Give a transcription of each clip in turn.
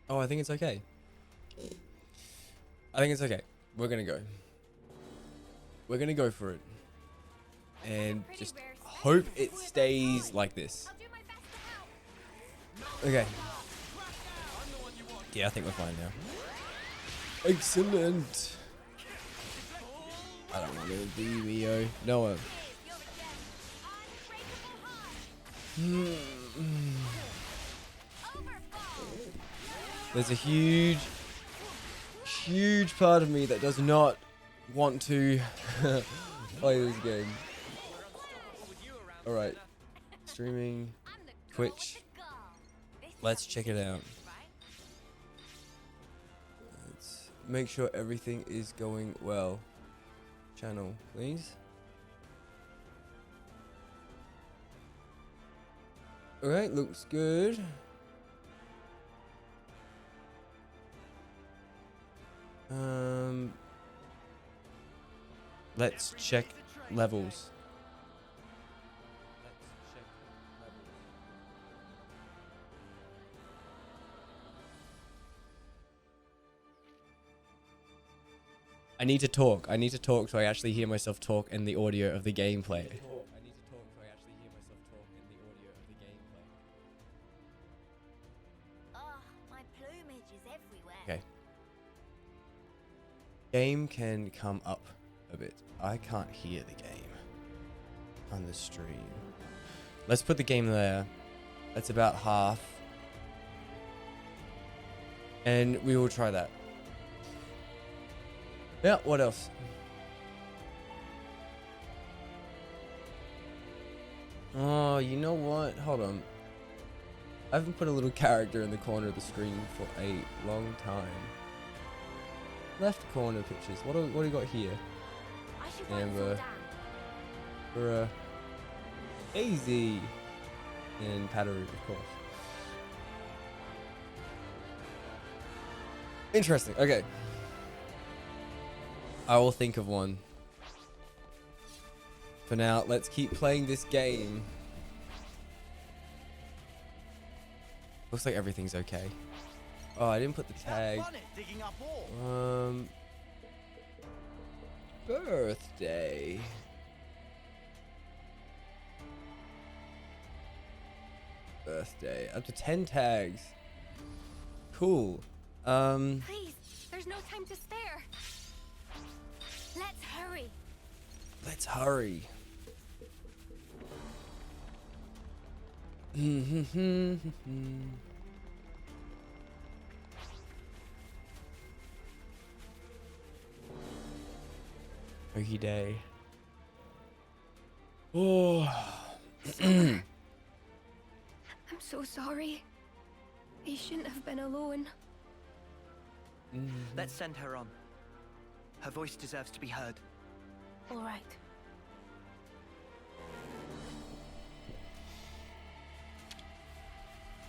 Oh, I think it's okay. I think it's okay. We're gonna go. We're gonna go for it. And just hope it stays like this. Okay. Yeah, I think we're fine now. Excellent. I don't want to be Rio. Noah. There's a huge part of me that does not want to play this game. Alright. Streaming. Twitch. Let's check it out. Let's make sure everything is going well. Channel, please. Alright, looks good. Let's check levels. I need to talk. I need to talk so I actually hear myself talk in the audio of the gameplay. Okay. Game can come up a bit. I can't hear the game on the stream. Let's put the game there. That's about half. And we will try that. Yeah, what else? Oh, you know what? Hold on. I haven't put a little character in the corner of the screen for a long time. Left corner pictures. What do we got here? Amber. For Daisy. And Pattery, of course. Interesting. Okay. I will think of one. For now, let's keep playing this game. Looks like everything's okay. Oh, I didn't put the tag. Birthday. Birthday. Up to 10 tags. Cool. Please, there's no time to spare. Let's hurry. Let's hurry. Okie day. Oh. I'm so sorry. He shouldn't have been alone. Let's send her on. Her voice deserves to be heard. All right.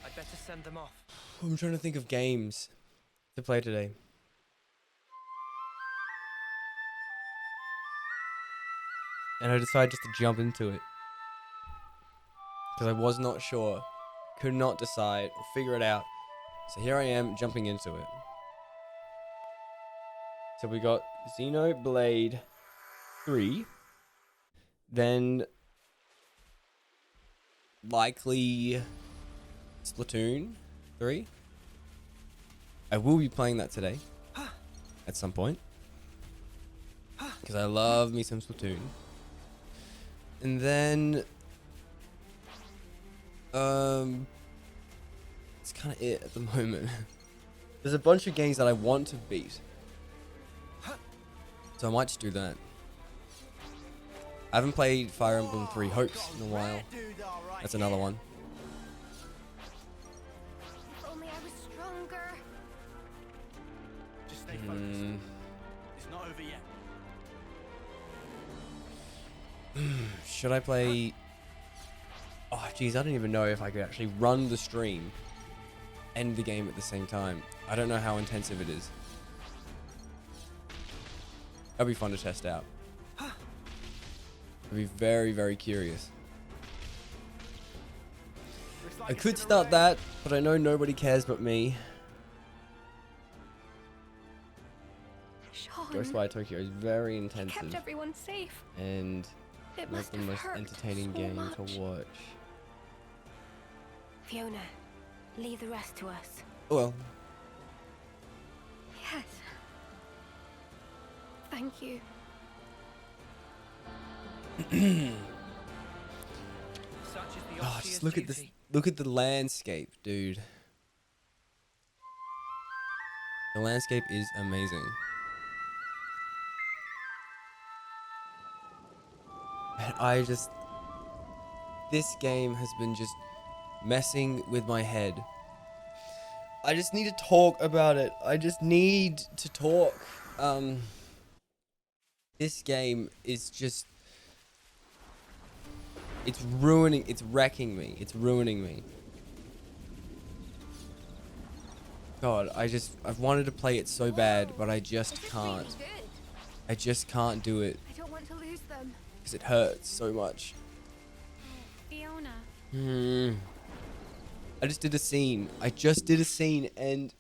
I'd better send them off. I'm trying to think of games to play today. And I decided just to jump into it. Because I was not sure. Could not decide or figure it out. So here I am jumping into it. So we got Xenoblade 3. Then likely Splatoon 3. I will be playing that today. At some point. Because I love me some Splatoon. And then it's kind of it at the moment. There's a bunch of games that I want to beat. So I might just do that. I haven't played Fire Emblem 3 Hopes in a while. That's another one. If only I was stronger. Just stay focused. It's not over yet. Should I play... Oh, jeez, I don't even know if I could actually run the stream, end the game at the same time. I don't know how intensive it is. That'd be fun to test out. I'd be very, very curious. I could start that, but I know nobody cares but me. Sean, Ghostwire Tokyo is very he intensive kept everyone safe. and It not must the have most hurt entertaining so game much. to watch. Fiona, leave the rest to us. Well, Yes. Thank you. Such is the oh, obvious just look at this. duty. Look at the landscape, dude. The landscape is amazing. And I just... This game has been just messing with my head. I just need to talk about it. I just need to talk. This game is just... It's ruining... It's wrecking me. It's ruining me. God, I've wanted to play it so bad, but I just This is can't. really good. I just can't do it. I don't want to lose them. Because it hurts so much. Fiona. I just did a scene. And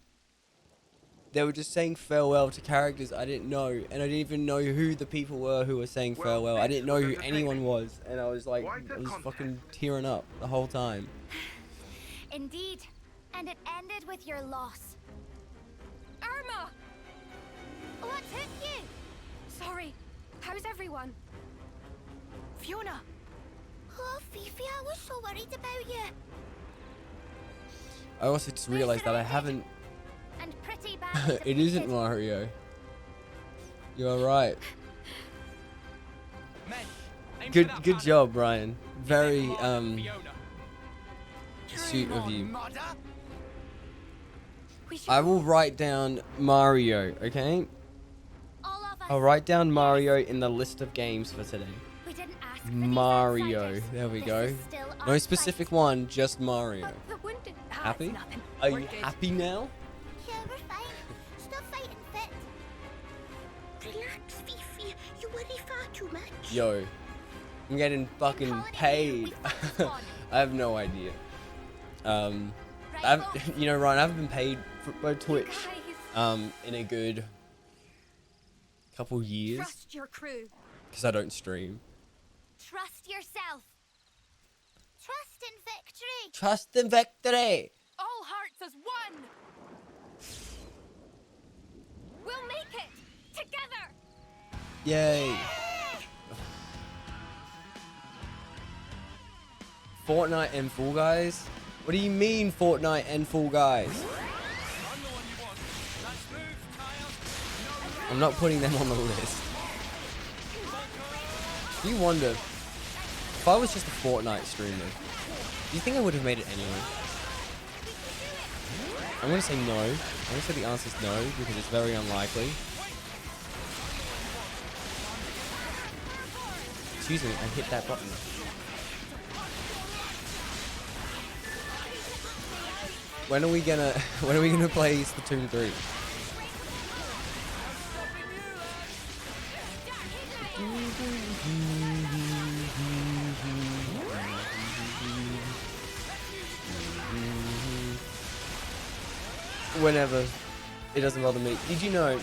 they were just saying farewell to characters I didn't know. And I didn't even know who the people were who were saying farewell. I didn't know who anyone was. And I was like, I was fucking tearing up the whole time. Indeed. And it ended with your loss. Irma! What's hit you? Sorry. How's everyone? Fiona! Oh, Fifi, I was so worried about you. I also just realized that I haven't... And pretty bad. It isn't Mario. You're right. Men, aim for Good that good banner. job, Brian. Very, Fiona. astute of you. Mother. We should I will write down Mario, okay? all of us. I'll write down Mario in the list of games for today. We didn't ask for these Mario. outsiders. There we This go. is still No our specific fight. one, just Mario. But the wounded. Happy? Nothing. Are We're you good. happy now? Yeah, we're fine. Stop fighting fit. Relax, Fifi. You worry far too much. Yo, I'm getting fucking Calling it paid. we fucked this one. I have no idea. Right, I've, folks? you know, Ryan, I haven't been paid by Twitch, Guys, in a good couple years trust your crew. because I don't stream. Trust yourself. Trust in victory. Trust in victory. All hearts as one. We'll make it together. Yay. Fortnite and Fall Guys? What do you mean Fortnite and Fall Guys? I'm the one you want. That's smooth, tired. I'm not putting them on the list. Do you wonder if I was just a Fortnite streamer, do you think I would have made it anyway? I'm gonna say no. I'm gonna say the answer is no because it's very unlikely. Excuse me, I hit that button. When are we gonna play Splatoon 3? Whenever. It doesn't bother me. Did you know?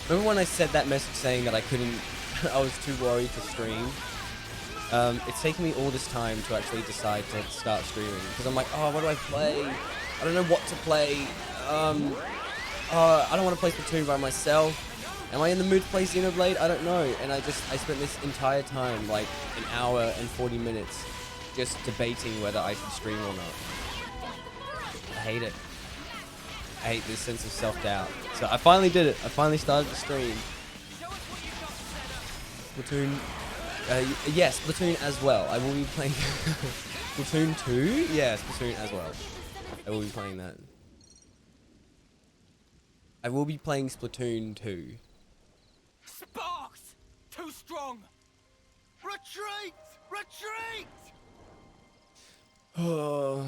Remember when I said that message saying that I couldn't, I was too worried to stream? It's taken me all this time to actually decide to start streaming because I'm like, oh, what do I play? I don't know what to play. I don't want to play Splatoon by myself. Am I in the mood to play Xenoblade? I don't know. And I spent this entire time, like an hour and 40 minutes, just debating whether I should stream or not. I hate it. I hate this sense of self-doubt. So I finally did it. I finally started to stream. Splatoon. Yes, Splatoon as well. I will be playing Splatoon 2? Yeah, Splatoon as well. I will be playing that. I will be playing Splatoon 2. Sparks! Too strong! Retreat! Retreat! Oh,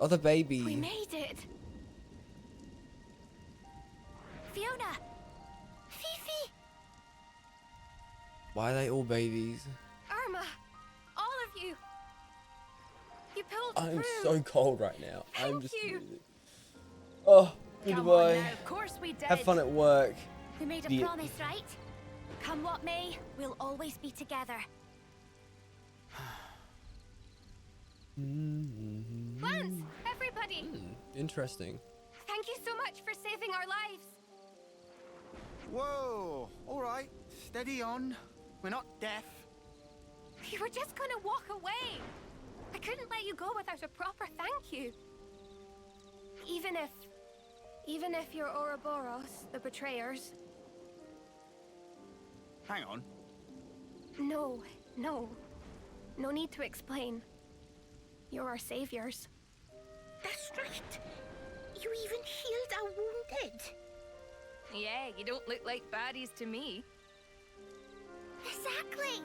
the We baby. made it. Fiona. Fifi. Why are they all babies? Irma. All of you. You pulled I'm through. so cold right now. I'm Thank just. you. Oh, Come on goodbye. now, of course we did. Have fun at work. We made a Be- promise, right? Come what may, we'll always be together. Lance, everybody, Interesting. thank you so much for saving our lives. Whoa! All right, steady on. We're not deaf. You were just gonna walk away. I couldn't let you go without a proper thank you. Even if you're Ouroboros, the betrayers. Hang on. No. No need to explain. You're our saviors. That's right. You even healed our wounded. Yeah, you don't look like baddies to me. Exactly.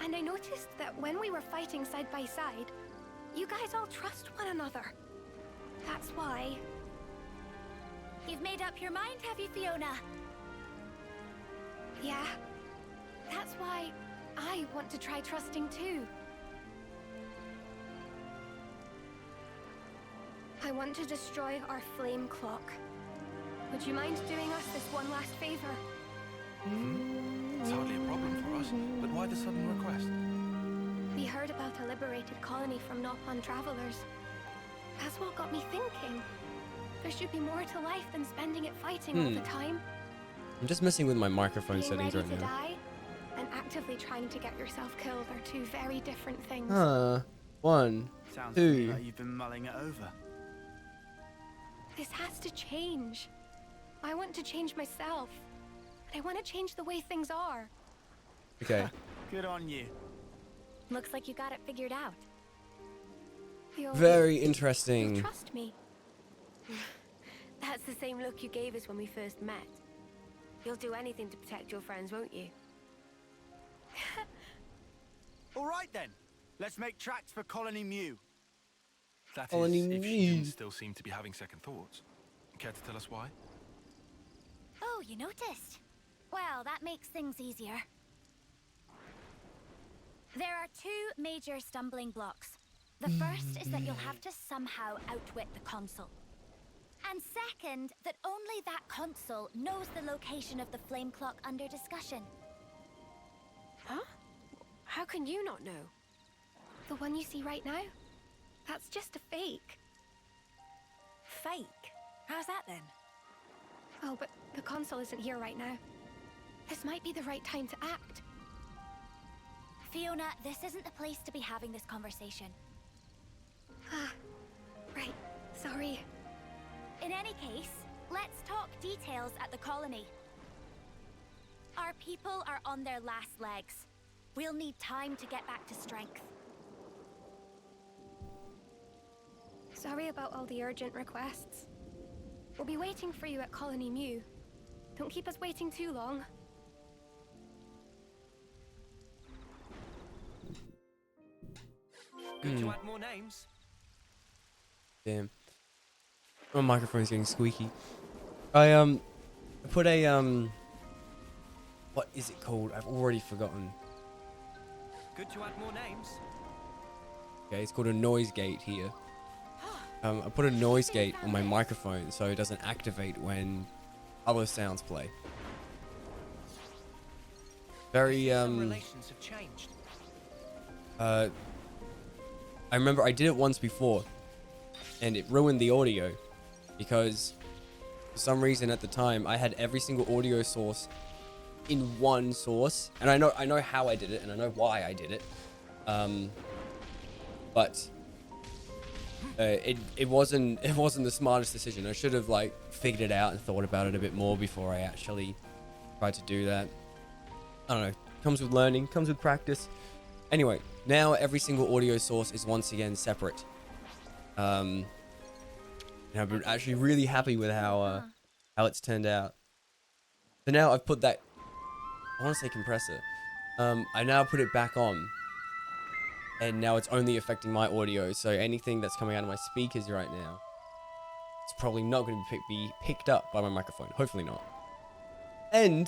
And I noticed that when we were fighting side by side, you guys all trust one another. That's why. You've made up your mind, have you, Fiona? Yeah. That's why I want to try trusting too. I want to destroy our flame clock. Would you mind doing us this one last favor? It's hardly a problem for us, but why the sudden request? We heard about a liberated colony from Nopon travelers. That's what got me thinking. There should be more to life than spending it fighting all the time. I'm just messing with my microphone Being settings ready right to now. die and actively trying to get yourself killed are two very different things. One, Sounds to me two. like you've been mulling it over. This has to change. I want to change myself. And I want to change the way things are. Okay. Good on you. Looks like you got it figured out. You'll Very interesting. trust me. That's the same look you gave us when we first met. You'll do anything to protect your friends, won't you? All right then. Let's make tracks for Colony Mew. That Colony is, if she Mew. didn't still seem to be having second thoughts. Care to tell us why? Oh, you noticed? Well, that makes things easier. There are two major stumbling blocks. The first is that you'll have to somehow outwit the consul. And second, that only that consul knows the location of the flame clock under discussion. Huh? How can you not know? The one you see right now? That's just a fake. Fake? How's that then? Oh, but the consul isn't here right now. This might be the right time to act. Fiona, this isn't the place to be having this conversation. Ah, right. Sorry. In any case, let's talk details at the colony. Our people are on their last legs. We'll need time to get back to strength. Sorry about all the urgent requests. We'll be waiting for you at Colony Mew. Don't keep us waiting too long. Good to add more names. Damn. My microphone's getting squeaky. I put a what is it called? I've already forgotten. Good to add more names. Okay, it's called a noise gate here. I put a noise gate on my microphone so it doesn't activate when other sounds play. Very Some relations have changed. I remember I did it once before and it ruined the audio because for some reason at the time I had every single audio source in one source, and I know how I did it and I know why I did it, but it wasn't the smartest decision. I should have like figured it out and thought about it a bit more before I actually tried to do that. I don't know, comes with learning, comes with practice. Anyway, now every single audio source is once again separate. And I've been actually really happy with how it's turned out. So now I've put that, I want to say compressor. I now put it back on, and now it's only affecting my audio. So anything that's coming out of my speakers right now, it's probably not going to be picked up by my microphone. Hopefully not. And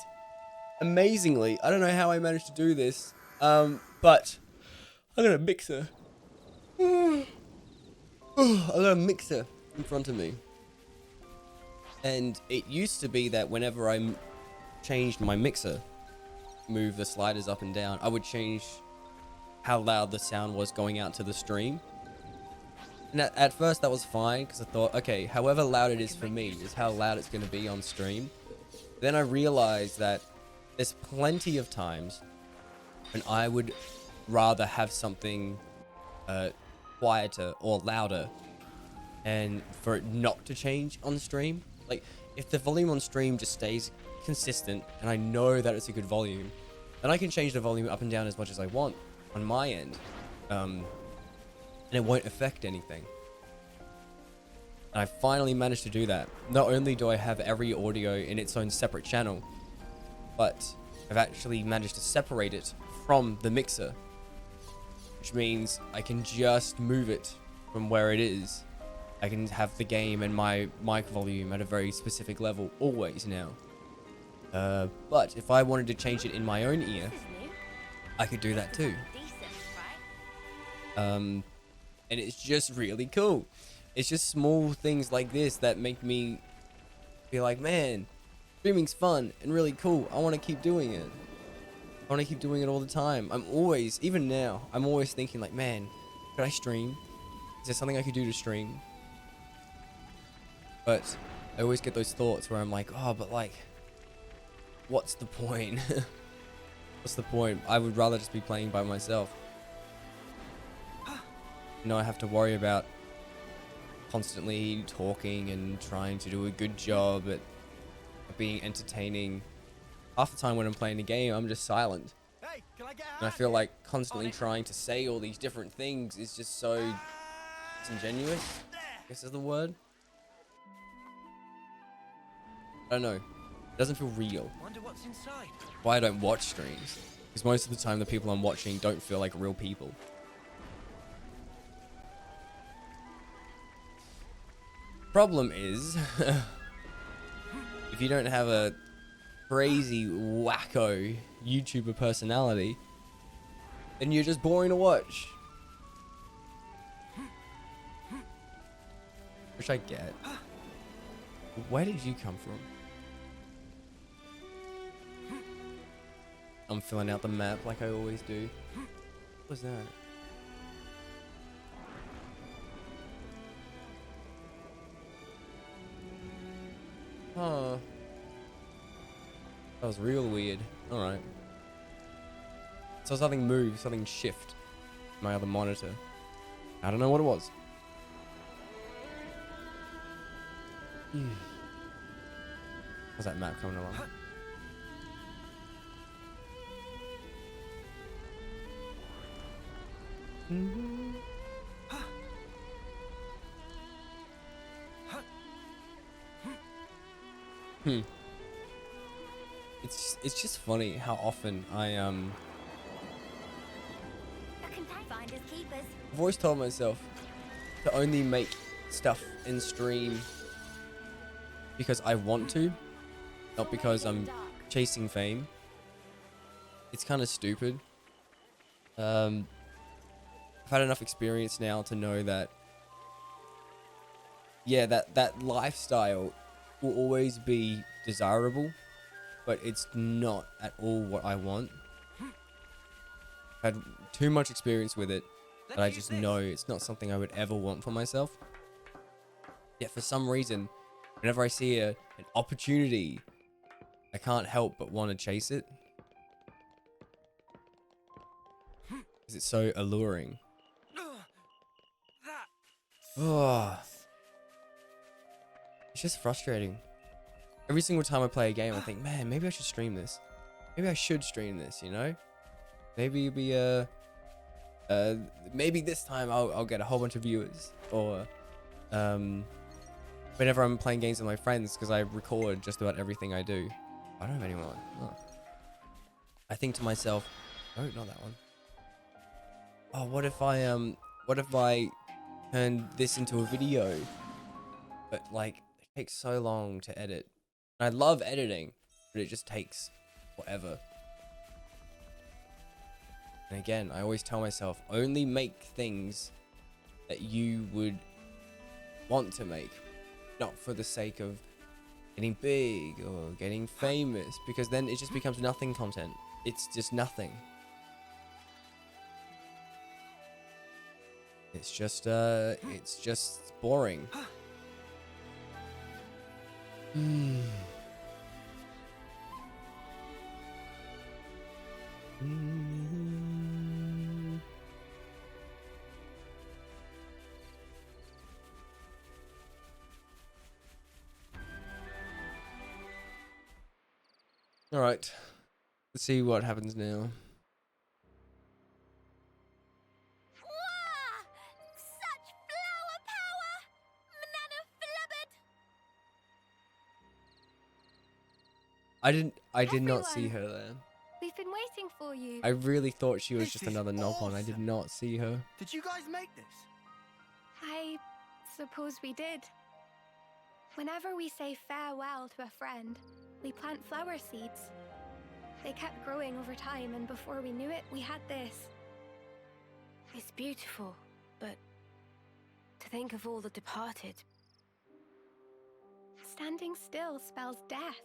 amazingly, I don't know how I managed to do this, but I got a mixer. I got a mixer in front of me. And it used to be that whenever I changed my mixer, move the sliders up and down, I would change how loud the sound was going out to the stream. And at first that was fine, because I thought, okay, however loud it is for me is how loud it's going to be on stream. Then I realized that there's plenty of times when I would rather have something quieter or louder, and for it not to change on stream. Like, if the volume on stream just stays consistent and I know that it's a good volume, then I can change the volume up and down as much as I want on my end, and it won't affect anything. And I finally managed to do that. Not only do I have every audio in its own separate channel, but I've actually managed to separate it from the mixer, which means I can just move it from where it is. I can have the game and my mic volume at a very specific level always now. But if I wanted to change it in my own ear, I could do that too. And it's just really cool. It's just small things like this that make me be like, man, streaming's fun and really cool. I want to keep doing it. I want to keep doing it all the time. I'm always, even now, I'm always thinking like, man, could I stream? Is there something I could do to stream? But I always get those thoughts where I'm like, oh, but like, what's the point? What's the point? I would rather just be playing by myself. No, I have to worry about constantly talking and trying to do a good job at being entertaining. Half the time when I'm playing a game, I'm just silent. Hey, can I get And I feel like constantly trying to say all these different things is just so disingenuous, I guess is the word. I don't know. It doesn't feel real. Wonder what's inside. Why I don't watch streams. Because most of the time the people I'm watching don't feel like real people. Problem is, if you don't have a crazy wacko YouTuber personality, then you're just boring to watch. Which I get. Where did you come from? I'm filling out the map like I always do. What was that? Huh. That was real weird. Alright. So something moved, something shift. My other monitor. I don't know what it was. How's that map coming along? It's just funny how often I've always told myself to only make stuff in stream because I want to, not because I'm chasing fame. It's kind of stupid. I've had enough experience now to know that, yeah, that lifestyle will always be desirable, but it's not at all what I want. I've had too much experience with it that I just know it's not something I would ever want for myself. Yet for some reason, whenever I see an opportunity, I can't help but want to chase it. Because it's so alluring. Oh. It's just frustrating. Every single time I play a game, I think, man, maybe I should stream this. Maybe I should stream this, you know? Maybe it'll be maybe this time I'll get a whole bunch of viewers. Or whenever I'm playing games with my friends, because I record just about everything I do. I don't have anyone. Oh. I think to myself, oh, not that one. Oh, what if I turn this into a video? But like, it takes so long to edit. And I love editing, but it just takes forever. And again, I always tell myself, only make things that you would want to make, not for the sake of getting big or getting famous, because then it just becomes nothing content. It's just nothing. It's just boring. All right, let's see what happens now. Wah! Such flower power! Manana flubbered! I did not see Everyone. her there. We've been waiting for you. I really thought she was This just is another knob on. I did awesome. not see her. Did you guys make this? I suppose we did. Whenever we say farewell to a friend, we plant flower seeds. They kept growing over time, and before we knew it, we had this. It's beautiful, but to think of all the departed. Standing still spells death.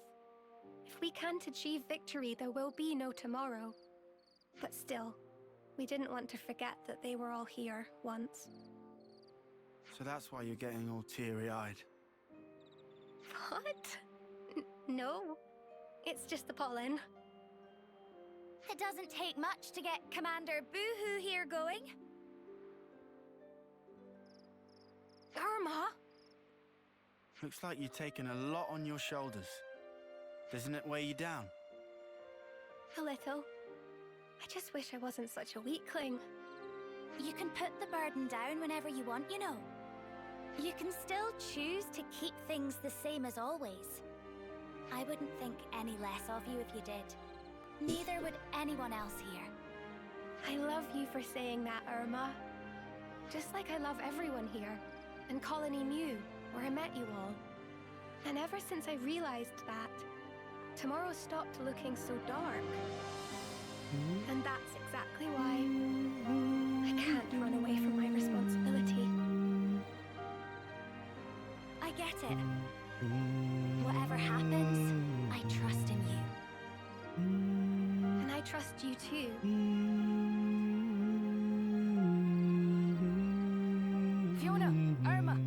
If we can't achieve victory, there will be no tomorrow. But still, we didn't want to forget that they were all here once. So that's why you're getting all teary-eyed. What? No. It's just the pollen. It doesn't take much to get Commander Boohoo here going. Irma? Looks like you've taken a lot on your shoulders. Doesn't it weigh you down? A little. I just wish I wasn't such a weakling. You can put the burden down whenever you want, you know. You can still choose to keep things the same as always. I wouldn't think any less of you if you did. Neither would anyone else here. I love you for saying that, Irma. Just like I love everyone here, and Colony Mew, where I met you all. And ever since I realized that, tomorrow stopped looking so dark. And that's exactly why I can't run away from my responsibility. I get it. Whatever happens, I trust in you. And I trust you too. Fiona, Irma.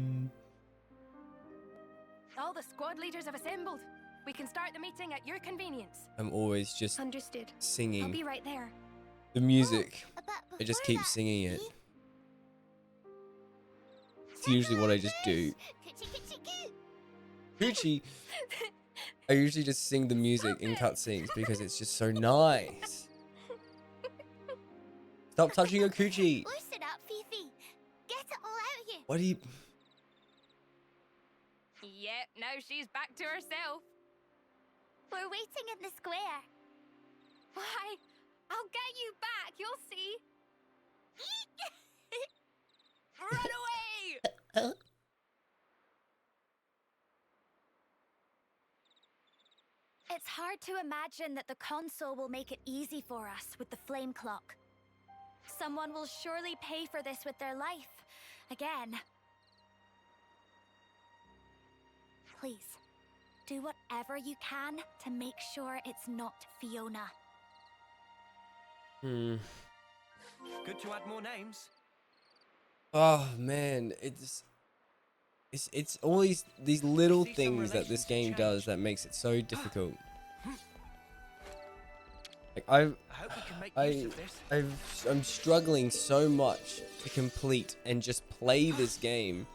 All the squad leaders have assembled. We can start the meeting at your convenience. I'm always just Understood. I'll singing be right there. the music. But I just before keep that, singing it. see? It's usually what I just do. Coochie, coochie, coo. Gucci. I usually just sing the music in cutscenes because it's just so nice. Stop touching your coochie. Loosen up, Fifi. Get it all out here. What do you... Yep, now she's back to herself. We're waiting in the square. Why? I'll get you back. You'll see. Run away! It's hard to imagine that the console will make it easy for us with the flame clock. Someone will surely pay for this with their life. Again. Please, do whatever you can to make sure it's not Fiona. Good to add more names. Oh man, it's all these little See some things that this relations game change. does that makes it so difficult. Like I hope we can make use of this. I'm struggling so much to complete and just play this game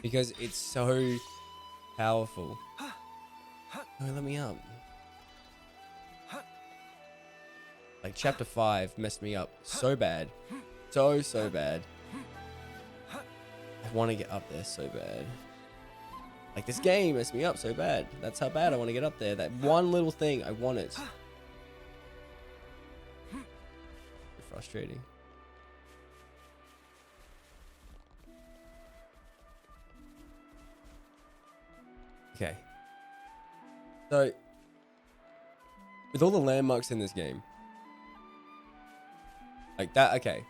because it's so powerful. Oh, let me up. Like chapter 5 messed me up so bad. So bad. I want to get up there so bad. Like this game messed me up so bad. That's how bad I want to get up there. That one little thing, I want it. Frustrating. Okay. So, with all the landmarks in this game, like that, okay.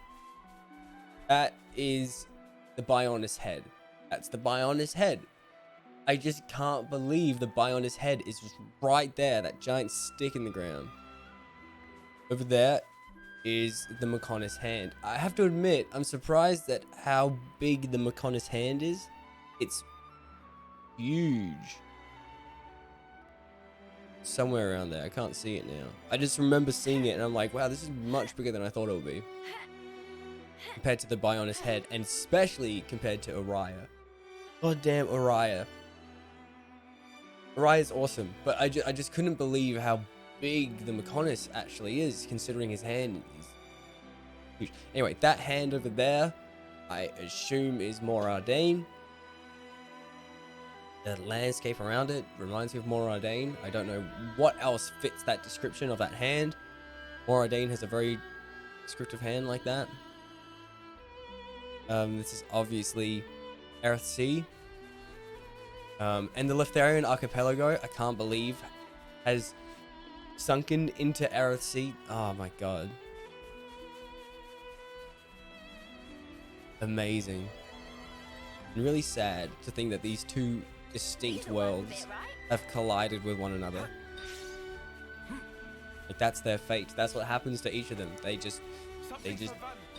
That is the Bionis head. That's the Bionis head. I just can't believe the Bionis head is just right there, that giant stick in the ground. Over there is the Mechonis hand. I have to admit, I'm surprised at how big the Mechonis hand is. It's huge. Somewhere around there. I can't see it now. I just remember seeing it and I'm like, wow, this is much bigger than I thought it would be. Compared to the Bionis head, and especially compared to Uriah. God damn Uriah. Uriah's awesome, but I just couldn't believe how big the Mechonis actually is, considering his hand is huge. Anyway, that hand over there, I assume is Morardain. The landscape around it reminds me of Morardain. I don't know what else fits that description of that hand. Morardain has a very descriptive hand like that. This is obviously Aerith Sea. And the Leftharian Archipelago, I can't believe, has sunken into Aerith Sea. Oh my god. Amazing. And really sad to think that these two distinct worlds have collided with one another. Like, that's their fate. That's what happens to each of them. They just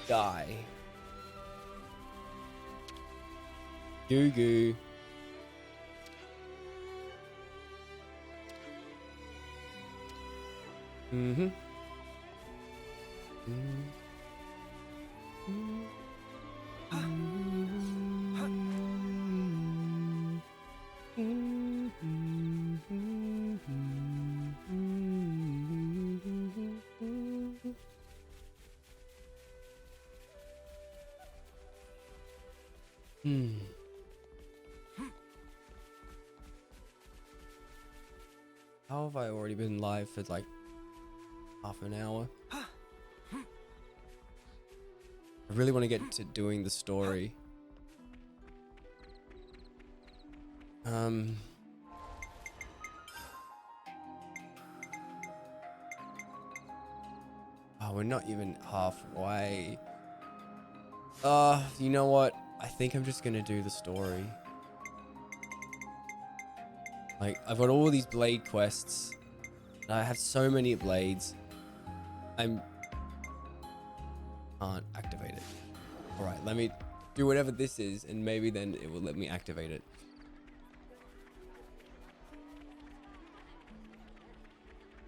die. Goo goo. Mm-hmm. How have I already been live for like half an hour? I really want to get to doing the story. Oh, we're not even halfway. You know what? I think I'm just gonna do the story. Like, I've got all these blade quests. And I have so many blades. Can't activate it. Alright, let me do whatever this is, and maybe then it will let me activate it.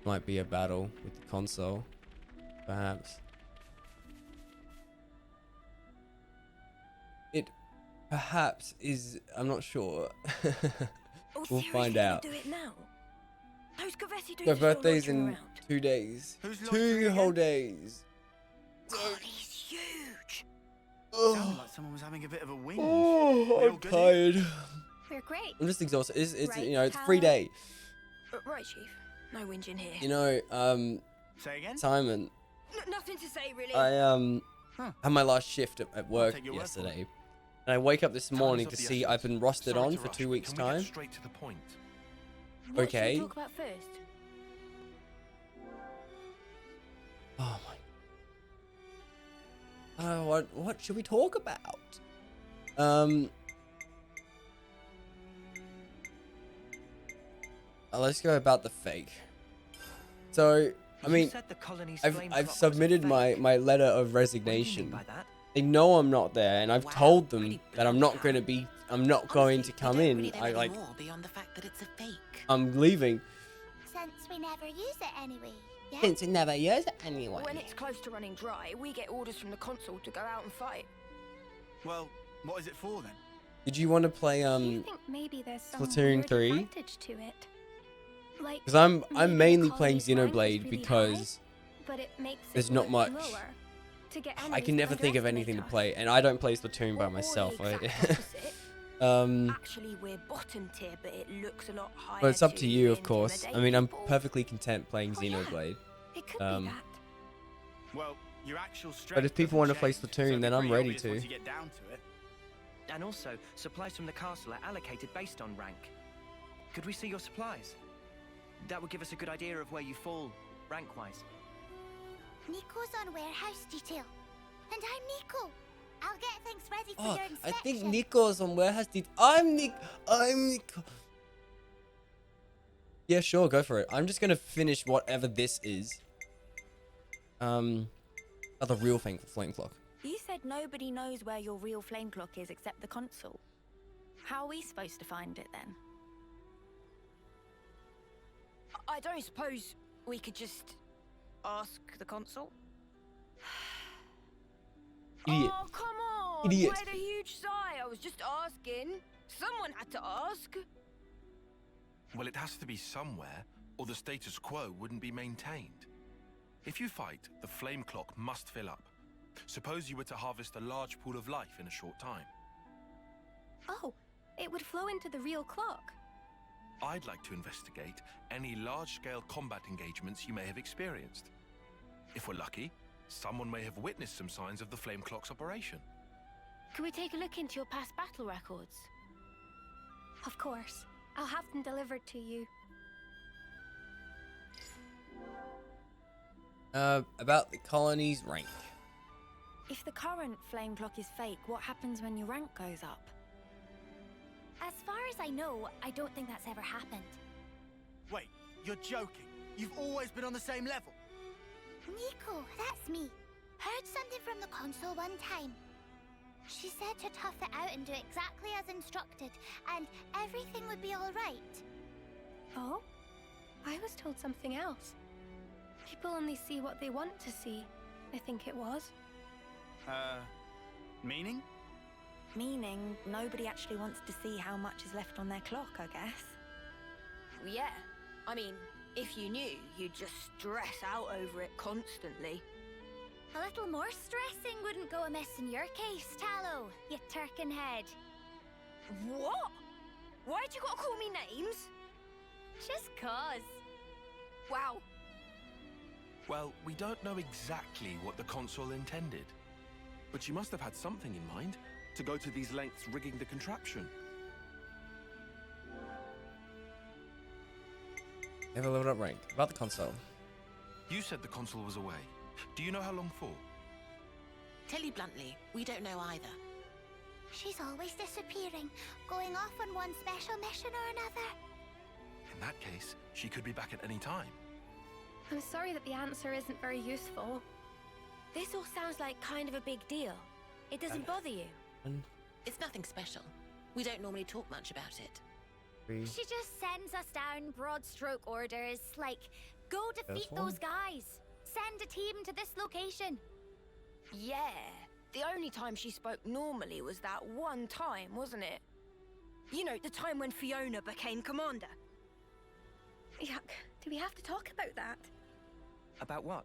Might be a battle with the console. Perhaps. It perhaps is, I'm not sure. We'll find out. Do it now. My birthday's in 2 days. Who's 2 whole days. God, he's huge. Sounded like someone was having a bit of a whinge. Oh, We all I'm good tired. We're great. I'm just exhausted. It's Right, you know, it's a free day. Right, Chief. No whinging here. You know, Say again? Simon, Nothing to say, really. I Huh. had my last shift at work take your word for it. yesterday. And I wake up this Time morning is to of the see essence. I've been rostered Sorry on to for rush, 2 but weeks' can we get time. straight to the point? What should okay. we talk about first? Oh my. What should we talk about? Let's go about the fake. So, I mean, I've submitted my letter of resignation. They know I'm not there, and I've told them that I'm not going to come in. I like, beyond the fact that it's a fake. I'm leaving. Since we never use it anyway. Yeah? Since we never use it anyway. When it's close to running dry, we get orders from the consul to go out and fight. Well, what is it for then? Did you want to play Do you think maybe there's some Splatoon weird 3? advantage to it? Like, Because I'm maybe the mainly playing colony's rank is Xenoblade really because but it makes there's it not look much. lower to get I enemies can to never think of anything to underestimate play, us. and I don't play Splatoon by Or the myself. exact opposite. Um, Actually, we're bottom tier, but it looks a lot higher. well, it's up to you, of intimidate course. I mean, I'm people. perfectly content playing Oh, yeah. Xenoblade. It could um, be that. Well, your actual strength. But if people doesn't want to play change, Splatoon, so it'd then be I'm pretty ready obvious to. once you get down to it. And also, supplies from the castle are allocated based on rank. Could we see your supplies? That would give us a good idea of where you fall, rank-wise. Nico's on warehouse detail. And I'm Nico. I'll get things ready for Oh, your I inspection. think Nico's on warehouse duty. I'm Nico. Yeah, sure, go for it. I'm just gonna finish whatever this is. The real thing for flame clock. You said nobody knows where your real flame clock is except the console. How are we supposed to find it then? I don't suppose we could just ask the console? Idiot. Oh, come on! Idiot. Why the huge sigh? I was just asking. Someone had to ask. Well, it has to be somewhere, or the status quo wouldn't be maintained. If you fight, the flame clock must fill up. Suppose you were to harvest a large pool of life in a short time. Oh, it would flow into the real clock. I'd like to investigate any large-scale combat engagements you may have experienced. If we're lucky, someone may have witnessed some signs of the flame clock's operation. Can we take a look into your past battle records? Of course. I'll have them delivered to you. About the colony's rank. If the current flame clock is fake, what happens when your rank goes up? As far as I know, I don't think that's ever happened. Wait, you're joking. You've always been on the same level. Nico, that's me. Heard something from the console one time. She said to tough it out and do exactly as instructed, and everything would be all right. Oh? I was told something else. People only see what they want to see, I think it was. Meaning? Meaning, nobody actually wants to see how much is left on their clock, I guess. Yeah. I mean, if you knew, you'd just stress out over it constantly. A little more stressing wouldn't go amiss in your case, Tallow, you turkin head. What? Why'd you gotta call me names? Just cause. Wow. Well, we don't know exactly what the console intended. But she must have had something in mind to go to these lengths rigging the contraption. Never leveled up rank. About the console. You said the console was away. Do you know how long for? Tell you bluntly, we don't know either. She's always disappearing, going off on one special mission or another. In that case, she could be back at any time. I'm sorry that the answer isn't very useful. This all sounds like kind of a big deal. It doesn't bother you. It's nothing special. We don't normally talk much about it. She just sends us down broad stroke orders, like, go defeat Careful. those guys. Send a team to this location. Yeah. The only time she spoke normally was that one time, wasn't it? You know, the time when Fiona became commander. Yuck. Do we have to talk about that? About what?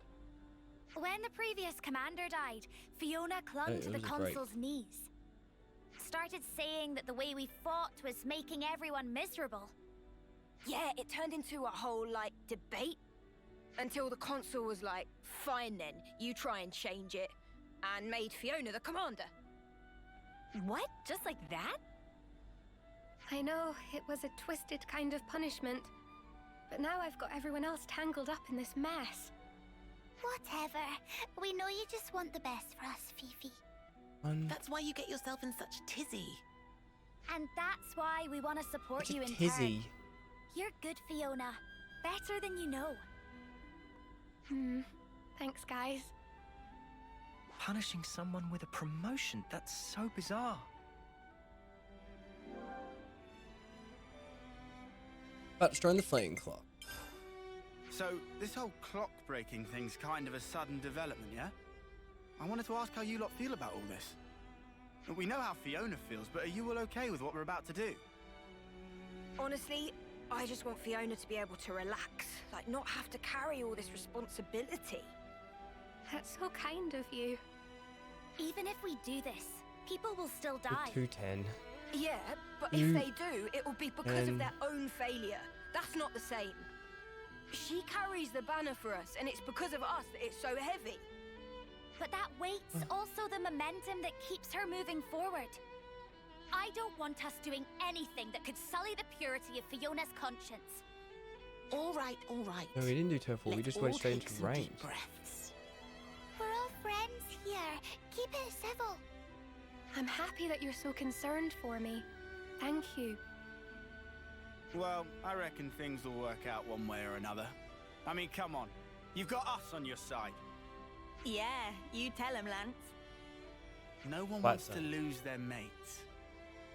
When the previous commander died, Fiona clung to the was a break. consul's knees. Started saying that the way we fought was making everyone miserable. Yeah, it turned into a whole, like, debate. Until the consul was like, fine then, you try and change it. And made Fiona the commander. What? Just like that? I know it was a twisted kind of punishment, but now I've got everyone else tangled up in this mess. Whatever. We know you just want the best for us, Fifi. That's why you get yourself in such a tizzy. And that's why we want to support Such you a in tizzy. turn. You're good, Fiona. Better than you know. Thanks, guys. Punishing someone with a promotion? That's so bizarre. About destroying the flame clock. So, this whole clock breaking thing's kind of a sudden development, yeah? I wanted to ask how you lot feel about all this. We know how Fiona feels, but are you all okay with what we're about to do? Honestly, I just want Fiona to be able to relax. Like, not have to carry all this responsibility. That's so kind of you. Even if we do this, people will still die. 210. Yeah, but You- if they do, it will be because of Um, their own failure. That's not the same. She carries the banner for us, and it's because of us that it's so heavy. But that weight's also the momentum that keeps her moving forward. I don't want us doing anything that could sully the purity of Fiona's conscience. All right, all right. No, we didn't do turf war. We Let's just went all straight take into some rank. deep breaths. We're all friends here. Keep it civil. I'm happy that you're so concerned for me. Thank you. Well, I reckon things will work out one way or another. I mean, come on. You've got us on your side. Yeah, you tell him, Lance. No one What wants the- to lose their mates.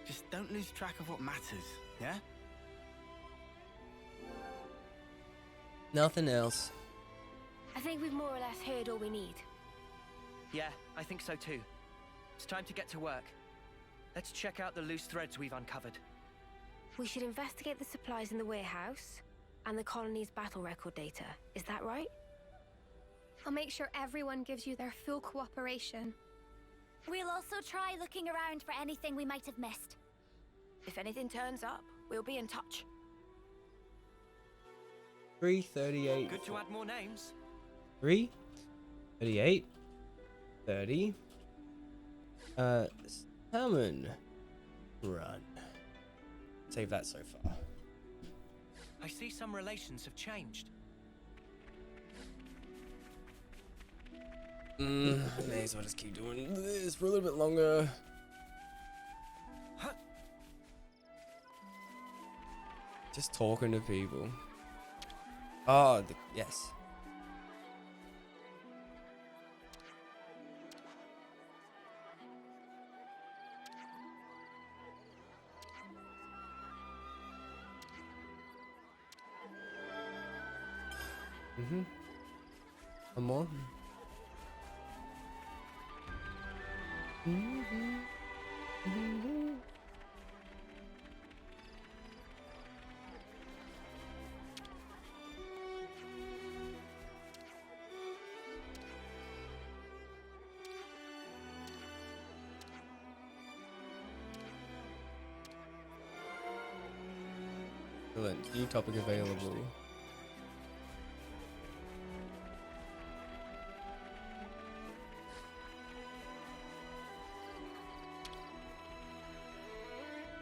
Just don't lose track of what matters, yeah? Nothing else. I think we've more or less heard all we need. Yeah, I think so too. It's time to get to work. Let's check out the loose threads we've uncovered. We should investigate the supplies in the warehouse and the colony's battle record data. Is that right? I'll make sure everyone gives you their full cooperation. We'll also try looking around for anything we might have missed. If anything turns up, we'll be in touch. 3:38. Good to add more names. 3:38. 30. Salmon run. Save that so far. I see some relations have changed. May as well just keep doing this for a little bit longer. Huh. Just talking to people. Oh, yes. Come on. Excellent. New topic available.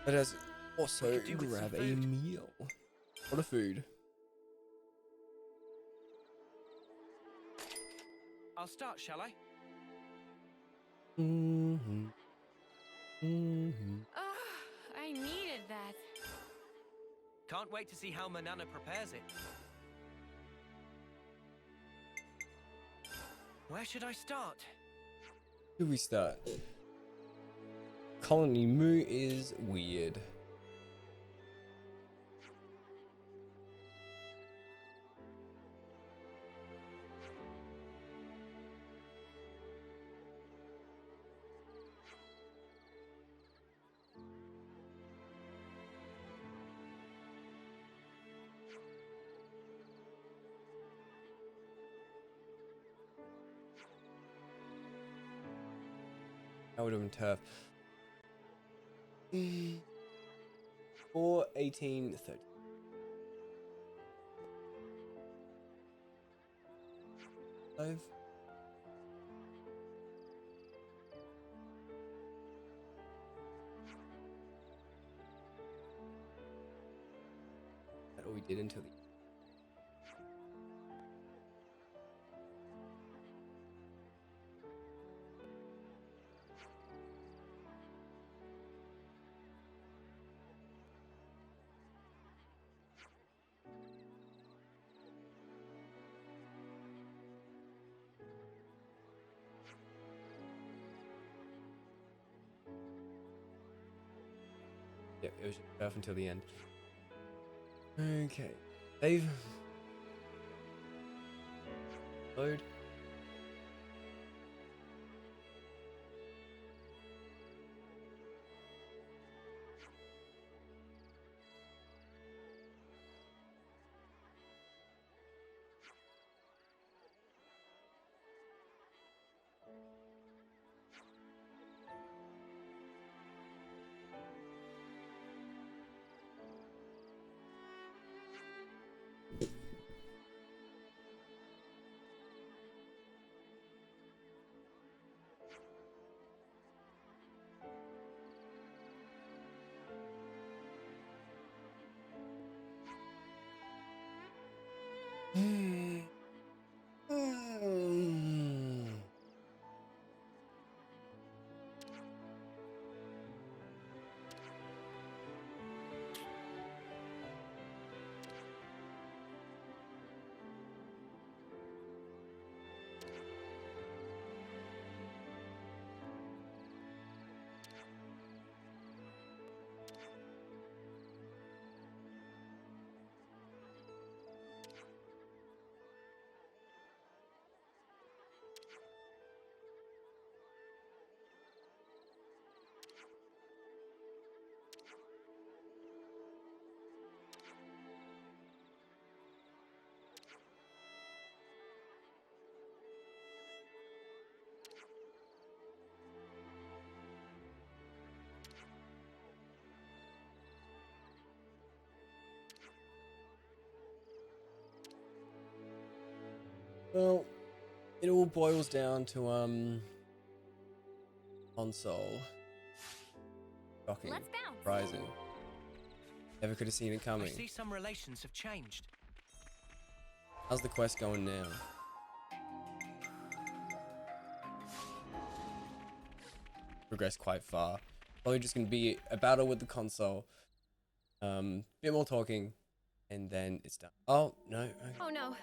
Let us also could do with some grab a food. meal. What a food. I'll start, shall I? I needed that. Can't wait to see how Manana prepares it. Where should I start? Who we start? Colony Moo is weird. That would have been tough. 4, 18, 30. Five. That's all we did until the yeah, it was rough until the end. Okay. Save. Load. Well, it all boils down to console. Shocking. Let's bounce. Surprising. Never could have seen it I coming. see some relations have changed. How's the quest going now? Progressed quite far. Probably just gonna be a battle with the console. Bit more talking, and then it's done. Oh no. Okay. Oh no.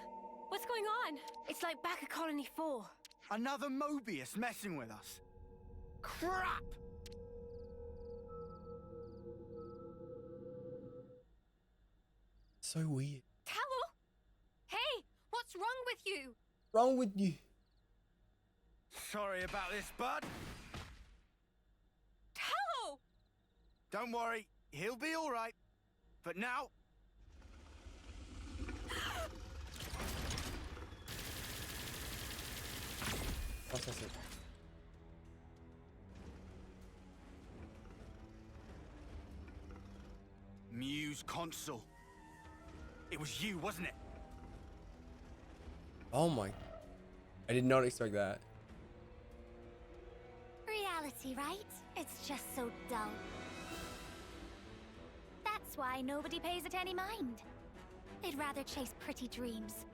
What's going on? It's like back at Colony 4. Another Mobius messing with us. Crap! So weird. Tallow? Hey, what's wrong with you? Wrong with you? Sorry about this, bud. Tallow! Don't worry, he'll be all right. But now... Process it. Muse console. It was you, wasn't it? Oh my. I did not expect that. Reality, right? It's just so dull. That's why nobody pays it any mind. They'd rather chase pretty dreams.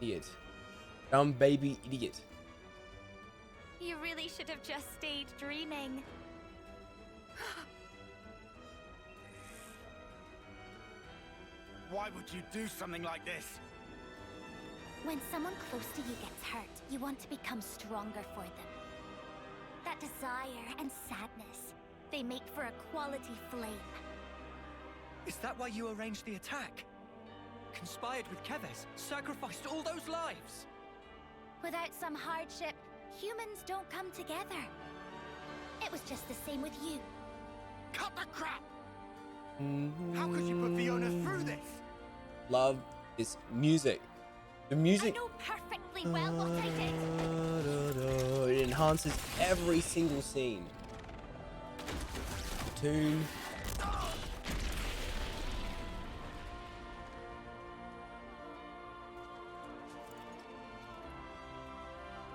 Idiot. Dumb baby idiot. You really should have just stayed dreaming. Why would you do something like this? When someone close to you gets hurt, you want to become stronger for them. That desire and sadness, they make for a quality flame. Is that why you arranged the attack? Conspired with Keves, sacrificed all those lives? Without some hardship, humans don't come together. It was just the same with you. Cut the crap! How could you put Fiona through this? Love is music. The music. I know perfectly well what I did. It enhances every single scene. Tune.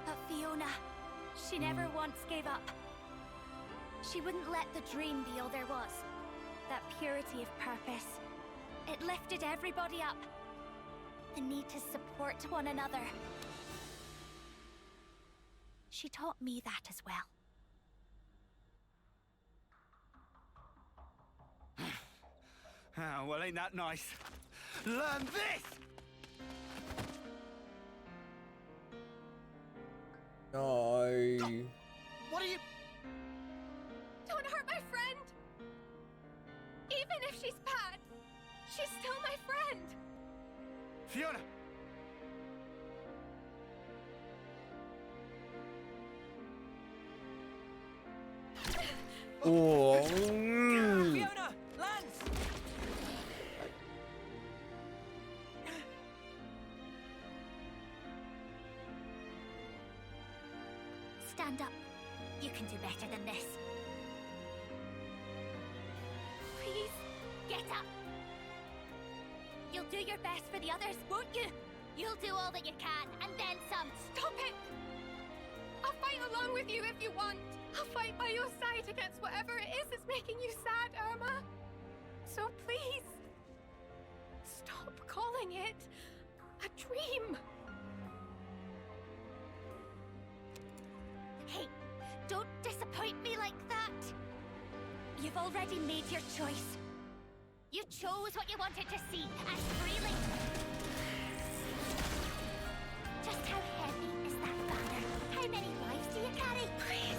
But Fiona, she never once gave up. She wouldn't let the dream be all there was. That purity of purpose. It lifted everybody up. The need to support one another. She taught me that as well. Oh, well, ain't that nice? Learn this! No. What are you... Don't hurt my friend! Even if she's bad, she's still my friend! Fiona! Oh. Fiona! Lance! Stand up. You can do better than this. Please, get up. You'll do your best for the others, won't you? You'll do all that you can, and then some. Stop it! I'll fight along with you if you want. I'll fight by your side against whatever it is that's making you sad, Irma. So please, stop calling it a dream. Hey, don't disappoint me like that. You've already made your choice. You chose what you wanted to see, and freely. Just how heavy is that banner? How many lives do you carry? Please,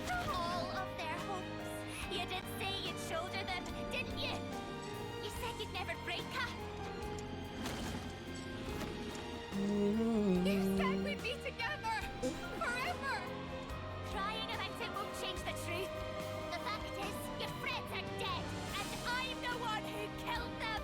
stop. All of their hopes. You did say you'd shoulder them, didn't you? You said you'd never break her. You said we'd be together forever. Crying about it won't change the truth. The fact is, your friends are dead, and I'm the one who killed them.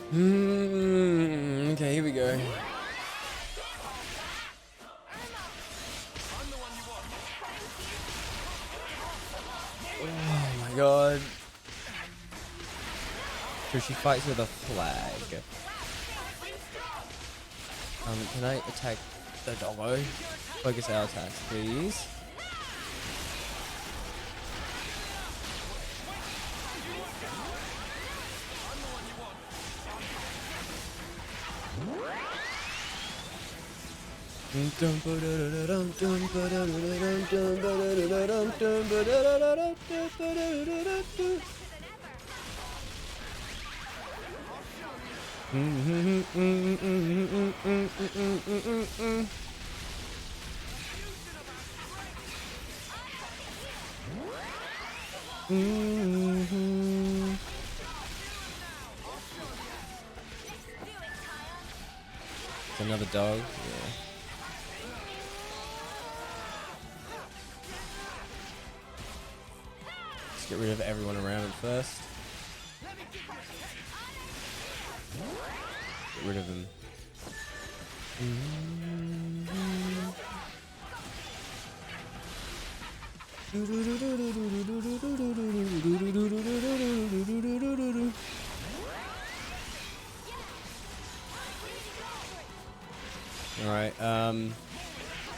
Okay, here we go. Oh my god. So she fights with a flag. Can I attack the doggo? Focus our attacks, please. It's another dog. Yeah. Let's get rid of everyone around it first. Get rid of him. Alright,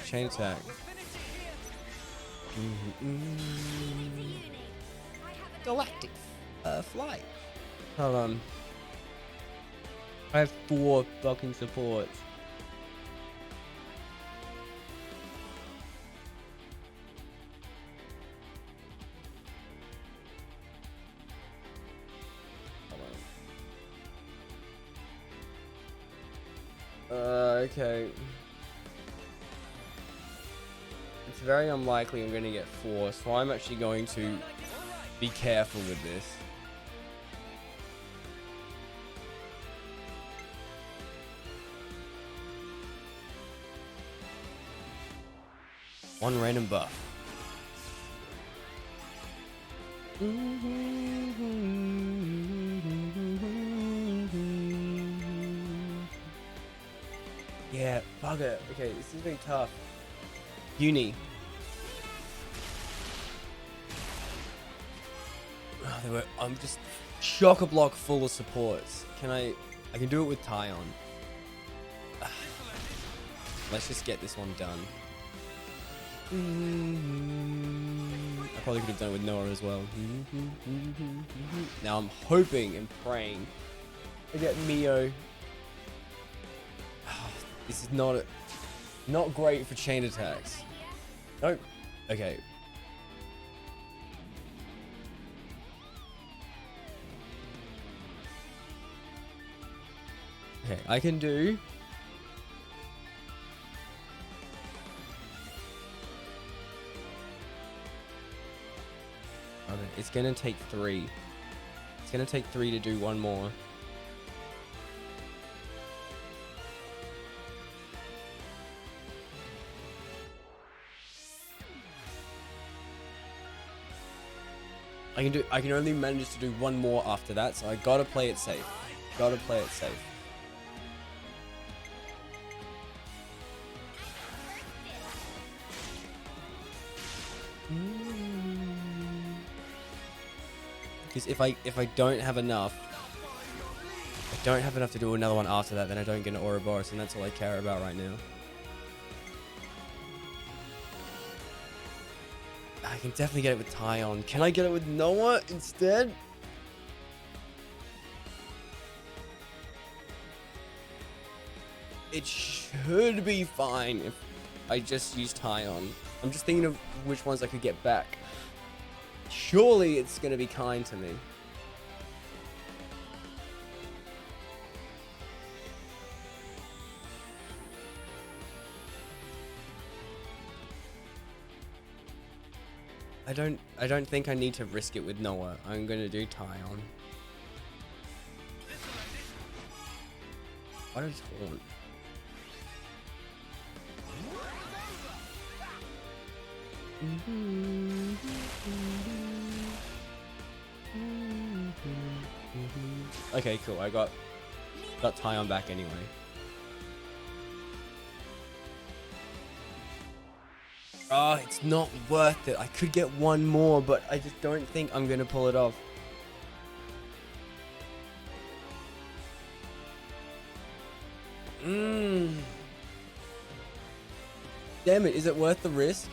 chain attack. Galactic flight. Hold on. I have 4 fucking supports. Okay. It's very unlikely I'm going to get 4, so I'm actually going to be careful with this. One random buff. Yeah, fuck it. Okay, this is being tough. Uni. Oh, I'm just chock-a-block full of supports. I can do it with Tyon. Let's just get this one done. I probably could have done it with Noah as well. Now I'm hoping and praying I get Mio. This is not great for chain attacks. Nope. Okay. Okay, I can do. Okay, it's gonna take 3. It's gonna take 3 to do one more. I can only manage to do one more after that, so I gotta play it safe. Gotta play it safe. Because if I don't have enough, to do another one after that, then I don't get an Ouroboros, and that's all I care about right now. I can definitely get it with Tyon. Can I get it with Noah instead? It should be fine if I just use Tyon. I'm just thinking of which ones I could get back. Surely it's going to be kind to me. I don't think I need to risk it with Noah. I'm going to do Tyon. What is Horn? Okay, cool. I got Got Tyon back anyway. Oh, it's not worth it. I could get one more, but I just don't think I'm gonna pull it off. Damn it, is it worth the risk?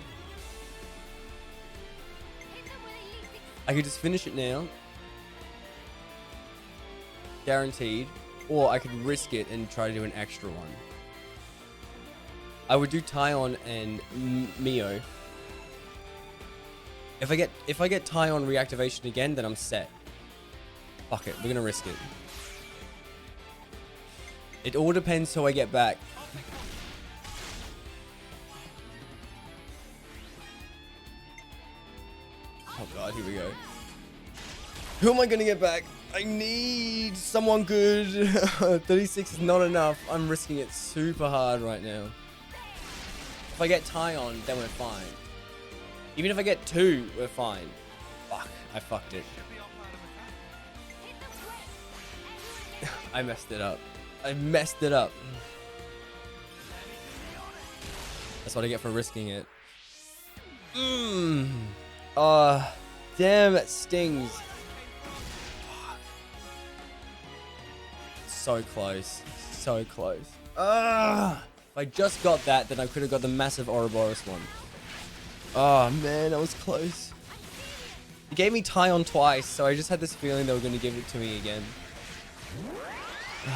I could just finish it now. Guaranteed. Or I could risk it and try to do an extra one. I would do Tyon and Mio. If I get Tyon reactivation again, then I'm set. Fuck it, we're gonna risk it. It all depends who I get back. Oh god, here we go. Who am I gonna get back? I need someone good. 36 is not enough. I'm risking it super hard right now. If I get Tyon, then we're fine. Even if I get 2, we're fine. Fuck, I fucked it. I messed it up. I messed it up. That's what I get for risking it. Damn, it stings. So close. So close. If I just got that, then I could have got the massive Ouroboros one. Oh man, that was close. It gave me Tyon twice, so I just had this feeling they were going to give it to me again.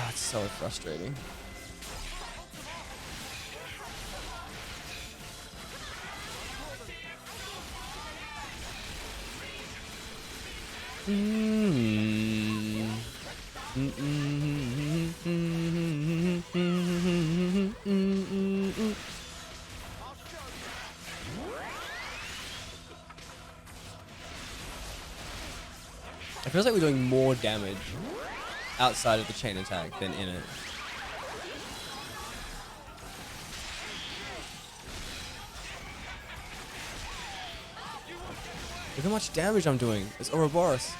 It's so frustrating. It feels like we're doing more damage outside of the chain attack than in it. Look how much damage I'm doing. It's Ouroboros.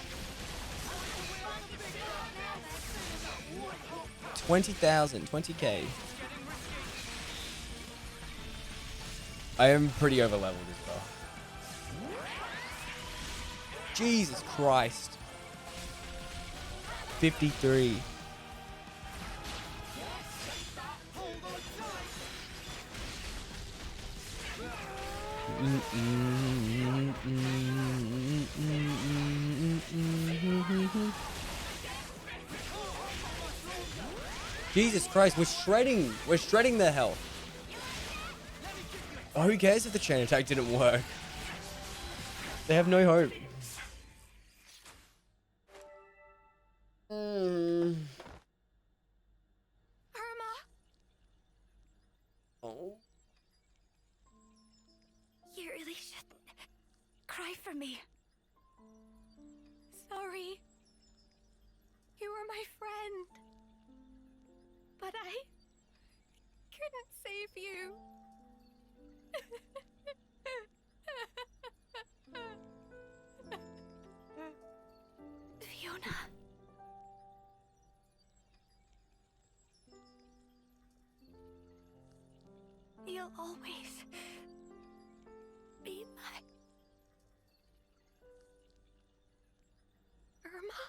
20,000, 20k. I am pretty over leveled as well. Jesus Christ. 53. Jesus Christ, we're shredding their health. Oh, who cares if the chain attack didn't work? They have no hope. Irma! Oh. You really shouldn't cry for me. Sorry. You were my friend. But I couldn't save you. Fiona. You'll always be my Irma.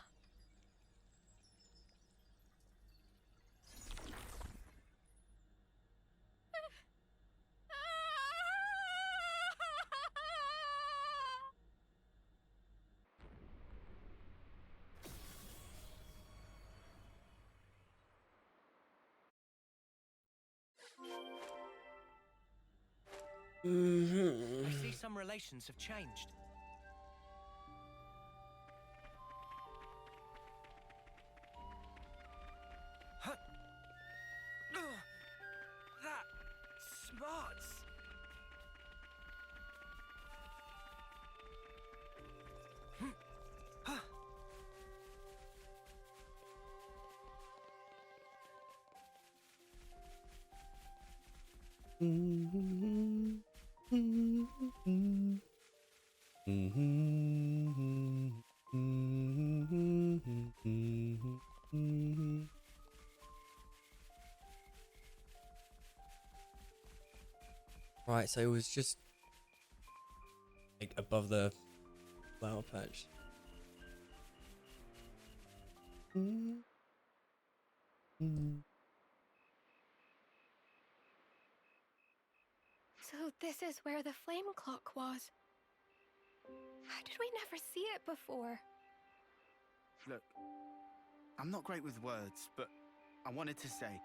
I see some relations have changed. Huh. That smarts. Right, so it was just like above the flower patch. So this is where the flame clock was. How did we never see it before? Look, I'm not great with words, but I wanted to say,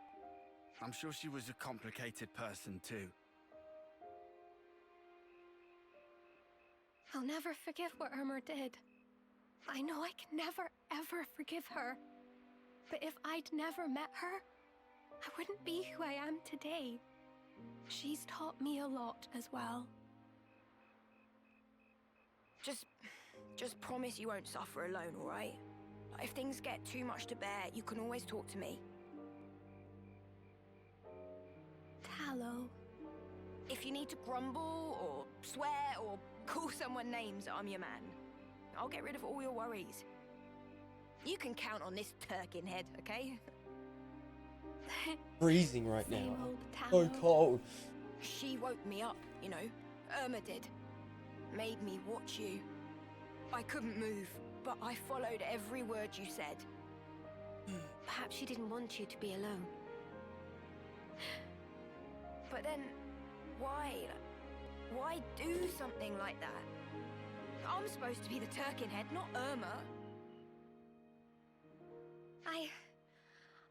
I'm sure she was a complicated person too. I'll never forgive what Irma did. I know I can never, ever forgive her. But if I'd never met her, I wouldn't be who I am today. She's taught me a lot as well. Just promise you won't suffer alone, all right? If things get too much to bear, you can always talk to me. Tallow. If you need to grumble or swear or call someone names, I'm your man. I'll get rid of all your worries. You can count on this Turkin head, okay? Freezing right Same now. old So Tallow. cold. She woke me up, you know. Irma did. Made me watch you. I couldn't move, but I followed every word you said. Perhaps she didn't want you to be alone. But then, why? Why do something like that? I'm supposed to be the Turkin head, not Irma.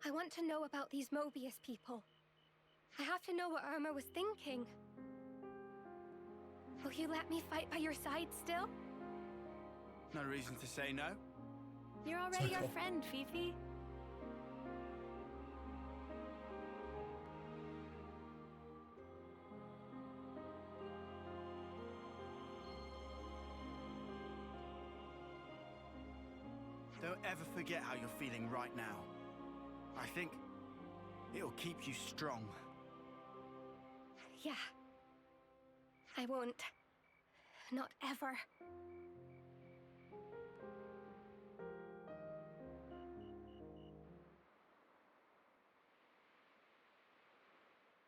I want to know about these Mobius people. I have to know what Irma was thinking. Will you let me fight by your side still? No reason to say no. You're already our friend, Fifi. Don't ever forget how you're feeling right now. I think it'll keep you strong. Yeah. I won't. Not ever.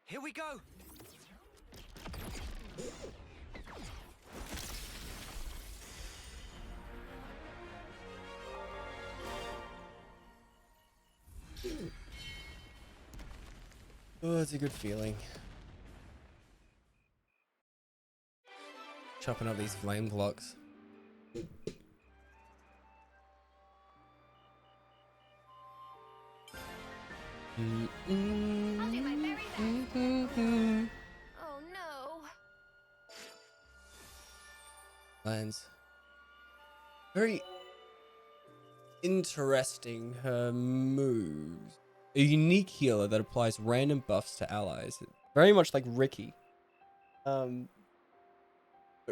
Here we go! Oh, it's a good feeling. Chopping up these flame clocks. I'll do my very best. Oh no. Lands. Very interesting, her moves. A unique healer that applies random buffs to allies. Very much like Ricky. But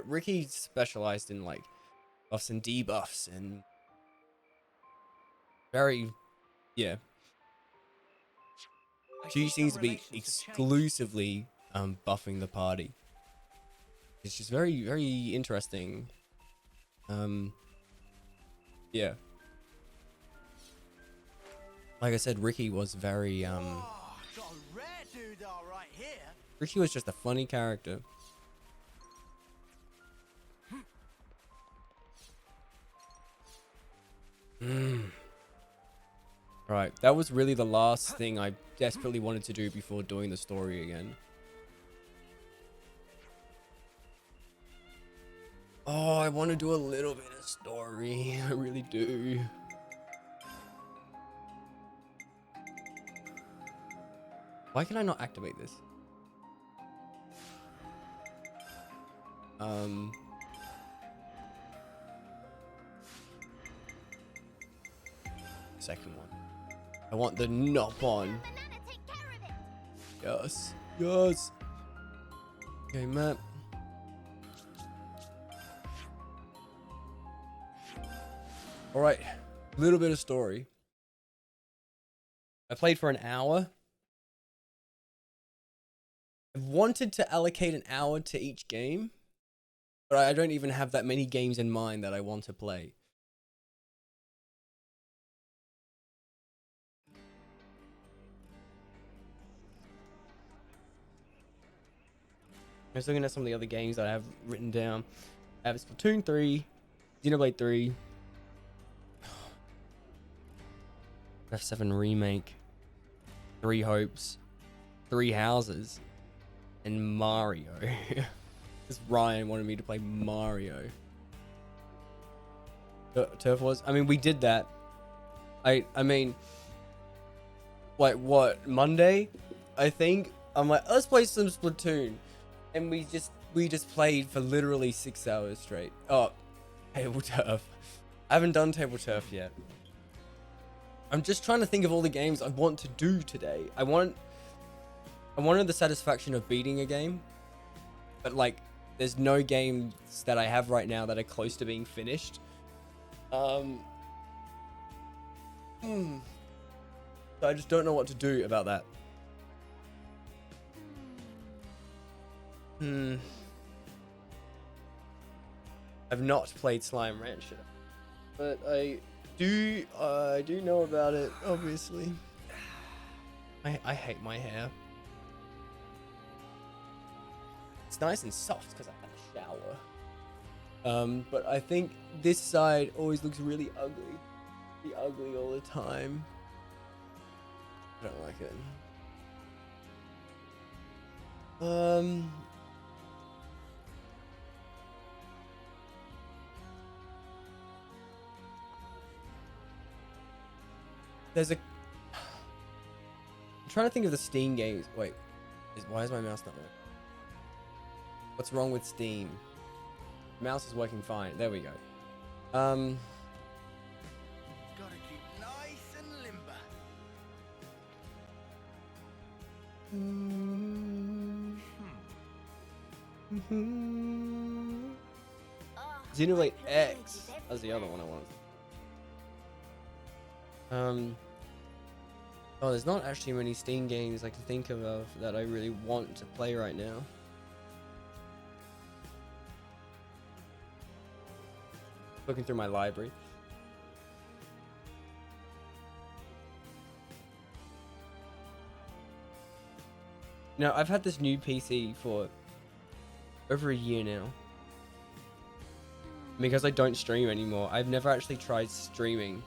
Ricky specialized in like buffs and debuffs and very, yeah. She seems to be exclusively buffing the party. It's just very, very interesting. Yeah. Like I said, Ricky was very Got a rare dude right here. Ricky was just a funny character. Right, that was really the last thing I desperately wanted to do before doing the story again. Oh, I want to do a little bit of story. I really do. Why can I not activate this? Second one. I want the knock on. Yes. Yes. Okay, map. Alright. Little bit of story. I played for an hour. I wanted to allocate an hour to each game, but I don't even have that many games in mind that I want to play. I was looking at some of the other games that I have written down. I have Splatoon 3, Xenoblade 3, F7 Remake, Three Hopes, Three Houses, and Mario. Because Ryan wanted me to play Mario. Turf Wars? I mean, we did that. I mean, like what, Monday? I think I'm like, let's play some Splatoon, and we just played for literally 6 hours straight. Oh, table turf. I haven't done table turf yet. I'm just trying to think of all the games I want to do today. I wanted the satisfaction of beating a game, but like, there's no games that I have right now that are close to being finished. So I just don't know what to do about that. I've not played Slime Ranch yet, but I do know about it, obviously. I hate my hair. It's nice and soft because I had a shower. But I think this side always looks really ugly. Be ugly all the time. I don't like it. There's a... I'm trying to think of the Steam games. Wait, why is my mouse not working? What's wrong with Steam? Mouse is working fine. There we go. Gotta keep nice and limber. Xenoblade X. That's the other one I wanted. Oh, there's not actually many Steam games I can think of that I really want to play right now. Looking through my library. Now, I've had this new PC for over a year now. Because I don't stream anymore, I've never actually tried streaming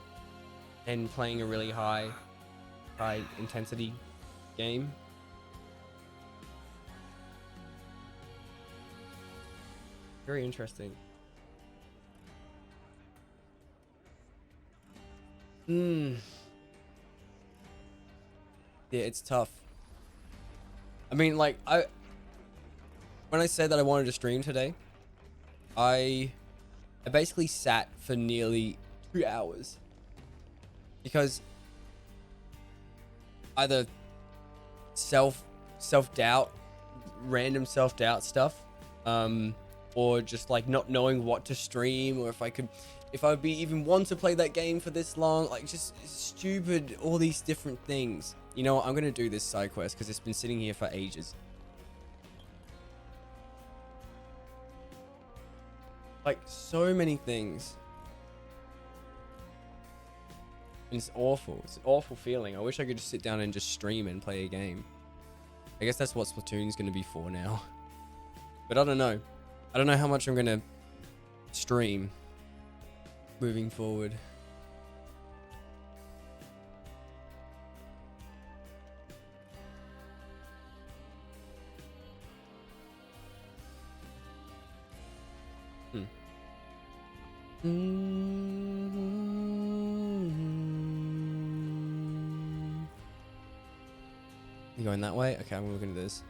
and playing a really high intensity game. Very interesting. Yeah, it's tough. I mean, like, when I said that I wanted to stream today, I basically sat for nearly 2 hours. Because either self-doubt, random self-doubt stuff, or just like not knowing what to stream, or if I would be even want to play that game for this long, like just stupid, all these different things. You know what, I'm gonna do this side quest because it's been sitting here for ages. Like, so many things. And it's awful. It's an awful feeling. I wish I could just sit down and just stream and play a game. I guess that's what Splatoon's gonna be for now. But I don't know. I don't know how much I'm gonna stream moving forward. You going that way? Okay, I'm looking at this.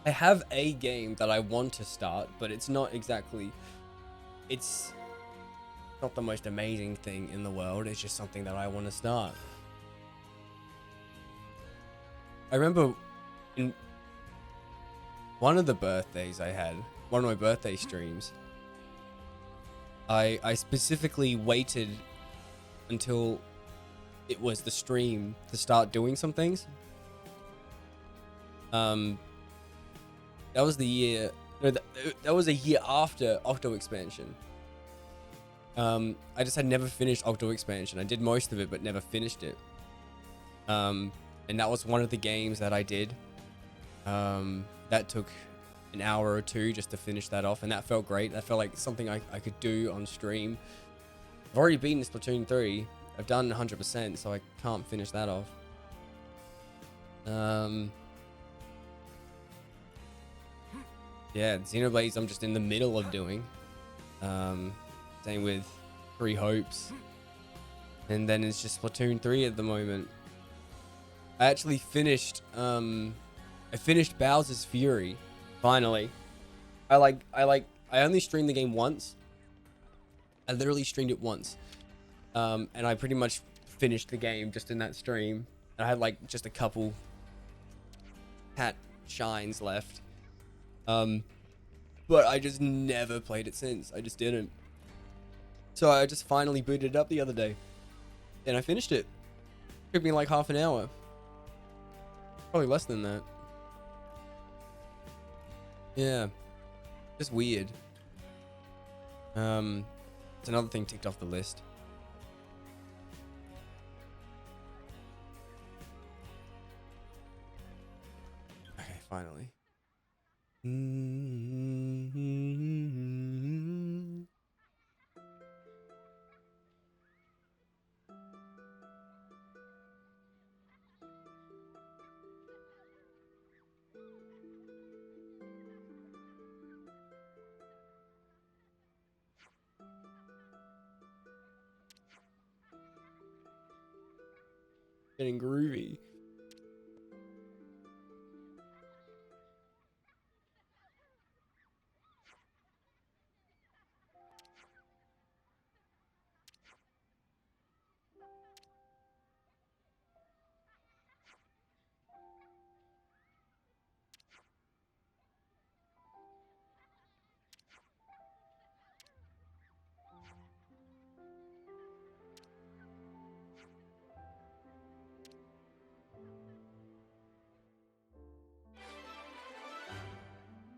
I have a game that I want to start, but it's not exactly... It's not the most amazing thing in the world. It's just something that I want to start. I remember in one of the birthdays I had, one of my birthday streams, I specifically waited until it was the stream to start doing some things. That was the year, no, that was a year after Octo Expansion. I just had never finished Octo Expansion. I did most of it, but never finished it. And that was one of the games that I did. That took an hour or two just to finish that off, and that felt great. That felt like something I could do on stream. I've already beaten Splatoon 3. I've done 100%, so I can't finish that off. Yeah, Xenoblades I'm just in the middle of doing. Same with Three Hopes. And then it's just Splatoon 3 at the moment. I actually finished I finished Bowser's Fury finally. I only streamed the game once. I literally streamed it once. And I pretty much finished the game just in that stream. And I had like just a couple hat shines left. But I just never played it since. I just didn't. So I just finally booted it up the other day. And I finished it. Took me like half an hour. Probably less than that. Yeah. Just weird. It's another thing ticked off the list. Okay, finally. Getting groovy.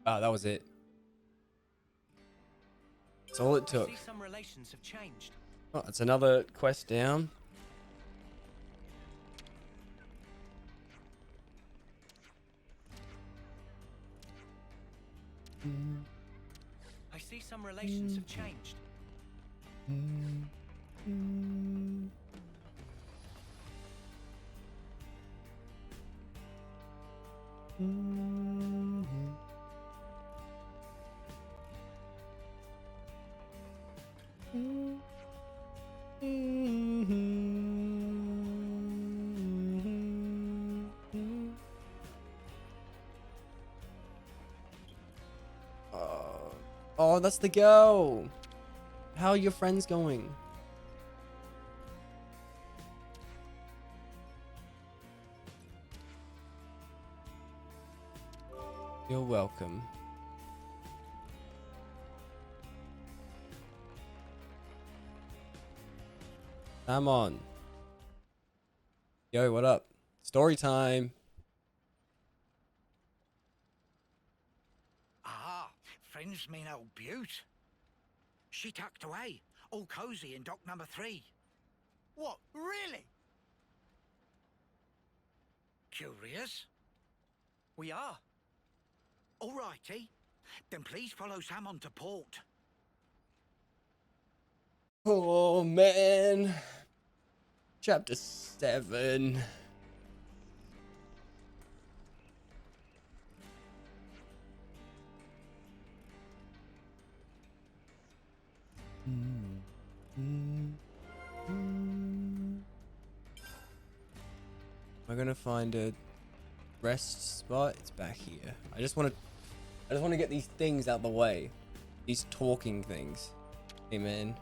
Ah, that was it. That's all it took. See, some relations have changed. Oh, it's another quest down. I see some relations have changed. Oh, that's the girl. How are your friends going? You're welcome. I'm on. Yo, what up? Story time. Ah, friends mean old Butte. She tucked away, all cozy in dock number 3. What? Really? Curious? We are. All righty. Then please follow Sam on to port. Oh man. Chapter 7. Am I gonna find a rest spot? It's back here. I just want to get these things out the way. These talking things. Hey man.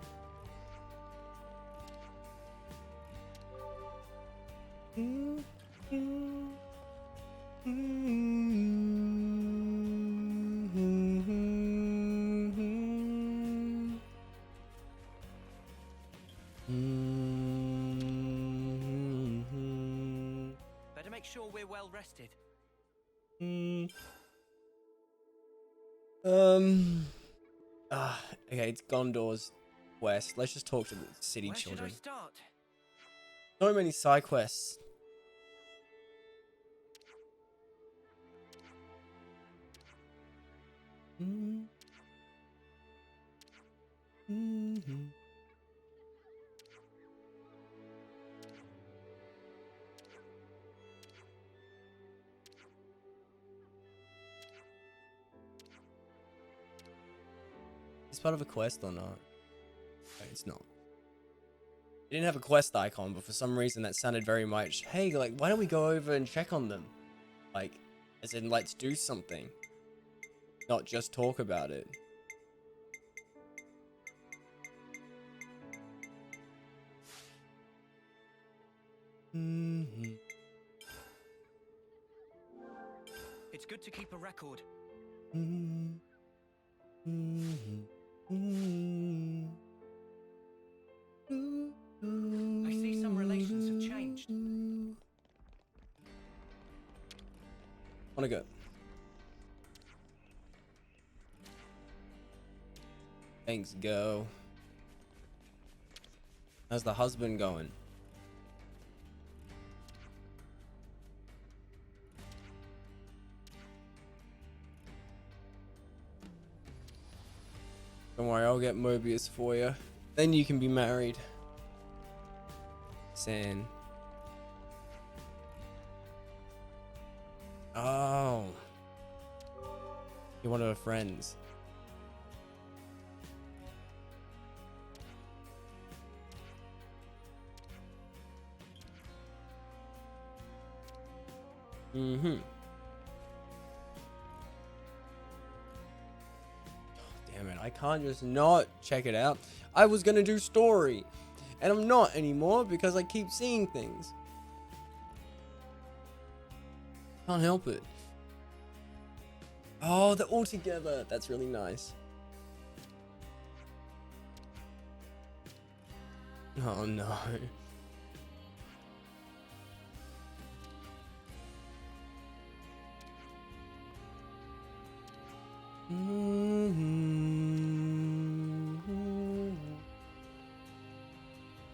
Better make sure we're well rested. Okay, it's Gondor's quest. Let's just talk to the city Where should I children. start? So many side quests. It's part of a quest or not? No, it's not. It didn't have a quest icon, but for some reason that sounded very much, hey, like, why don't we go over and check on them? Like, as in, let's do something. Not just talk about it. It's good to keep a record. I see some relations have changed. Wanna go? Thanks, go. How's the husband going? Don't worry, I'll get Mobius for you. Then you can be married. San. Oh. You're one of her friends. Mm-hmm. Damn it, I can't just not check it out. I was gonna do story, and I'm not anymore because I keep seeing things. Can't help it. Oh, they're all together. That's really nice. Oh no.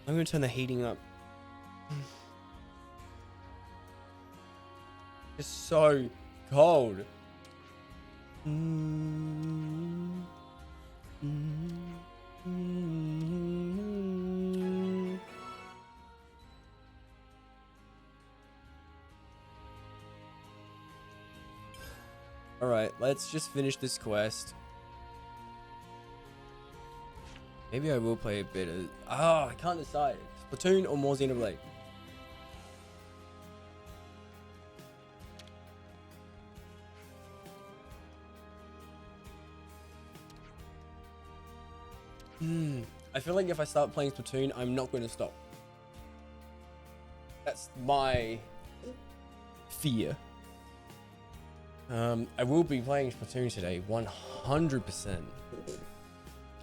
I'm gonna turn the heating up. It's so cold. Alright, let's just finish this quest. Maybe I will play a bit of... I can't decide. Splatoon or more Xenoblade? I feel like if I start playing Splatoon, I'm not going to stop. That's my fear. I will be playing Splatoon today, 100%.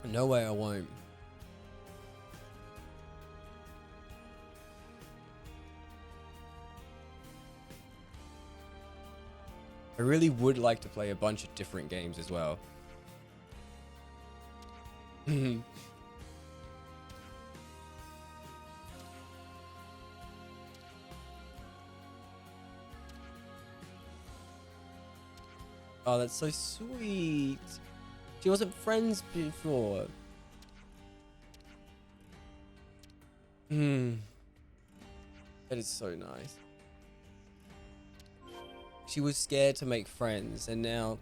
No way I won't. I really would like to play a bunch of different games as well. Oh, that's so sweet. She wasn't friends before. That is so nice. She was scared to make friends, and now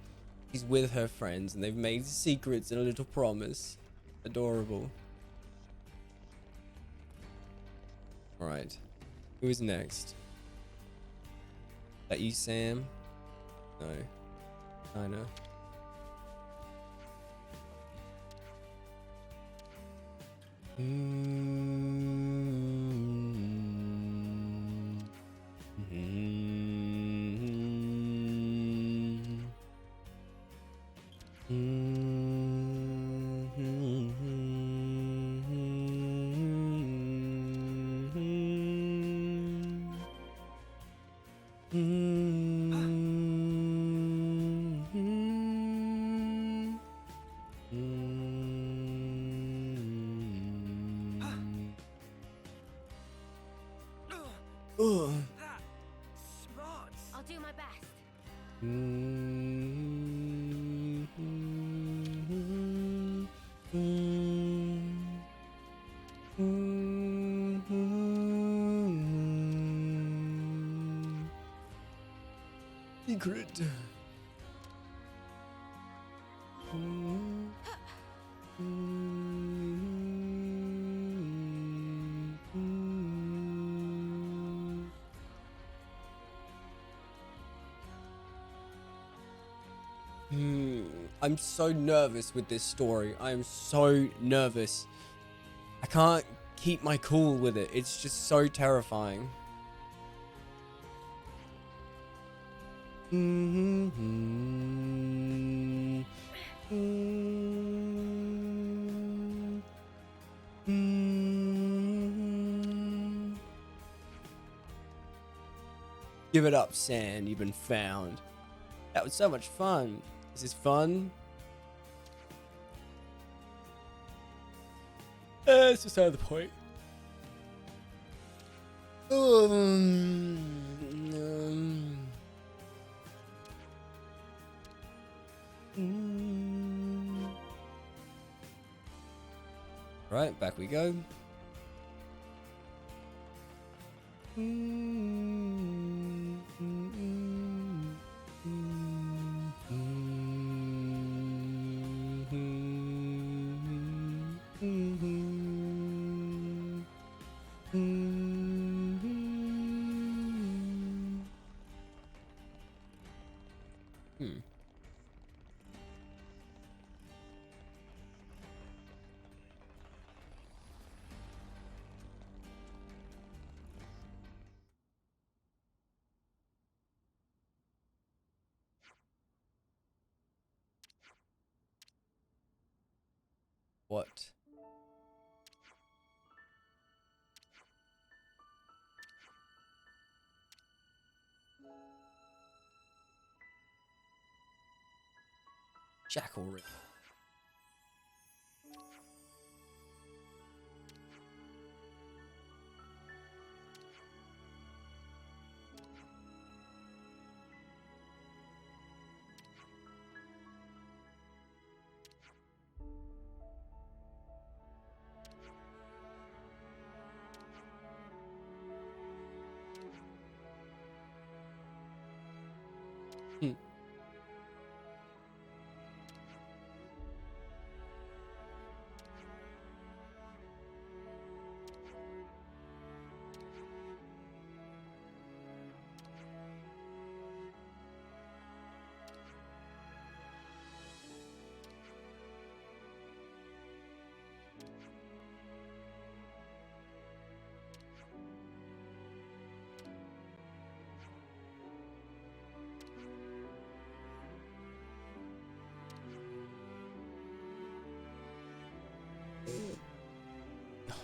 she's with her friends, and they've made secrets and a little promise. Adorable. Alright. Who is next? That you, Sam? No. I know. Ugh. Smart. I'll do my best. Secret. I'm so nervous with this story. I am so nervous. I can't keep my cool with it. It's just so terrifying. Give it up, Sand. You've been found. That was so much fun. Is this fun? It's just out of the point. Right, back we go. What? Jackal Ring.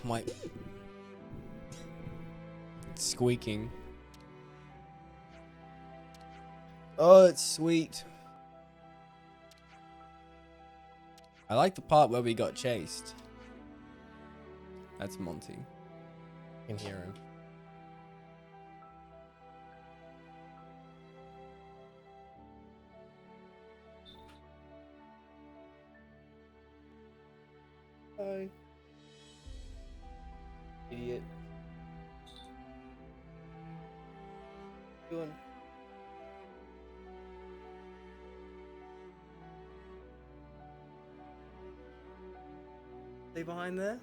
My it's squeaking. Oh, it's sweet. I like the part where we got chased. That's Monty. I can hear him. Hi. Idiot. Doing. Stay behind there.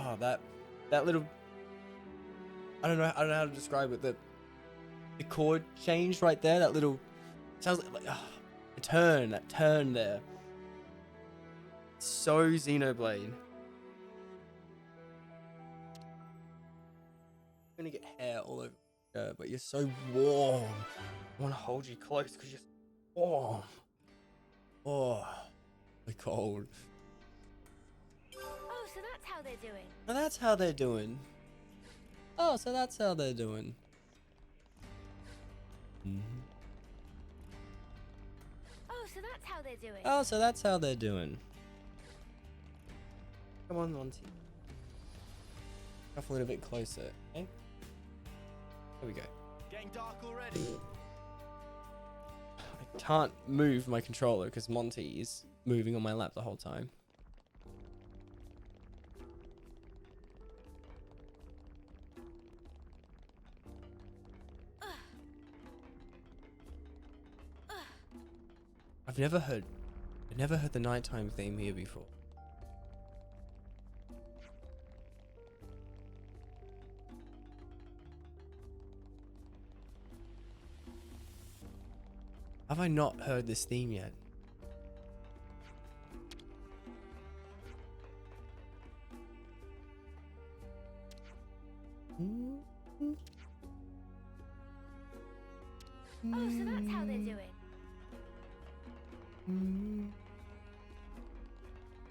Oh, that little. I don't know how to describe it. The chord changed right there. That little sounds like a turn. That turn there. So Xenoblade. I'm gonna get hair all over. But you're so warm. I want to hold you close because you're warm. Oh. the cold. Oh, so that's how they're doing. And that's how they're doing. Oh, so that's how they're doing. Oh, so that's how they're doing. Oh, so that's how they're doing. Come on, Monty. Come a little bit closer, okay? There we go. Getting dark already. I can't move my controller because Monty is moving on my lap the whole time. I've never heard the nighttime theme here before. Have I not heard this theme yet? Oh, so that's how they're doing.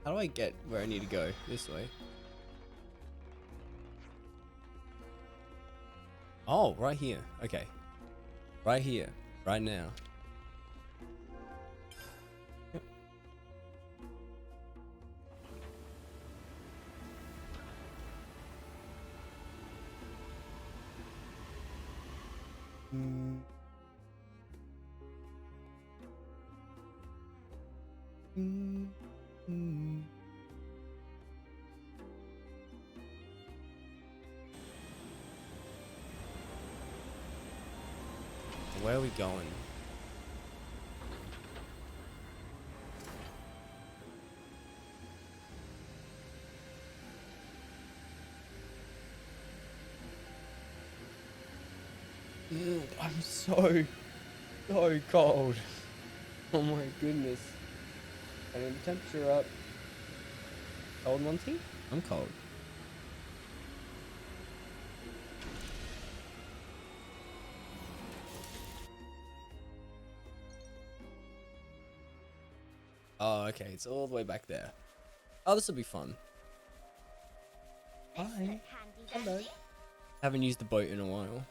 How do I get where I need to go? This way. Oh, right here. Okay. Right here. Right now. Yep. Where are we going? I'm so cold. Oh my goodness. I need the temperature up. Cold, Monty? I'm cold. Oh, okay. It's all the way back there. Oh, this will be fun. Hi. Hello. Haven't used the boat in a while.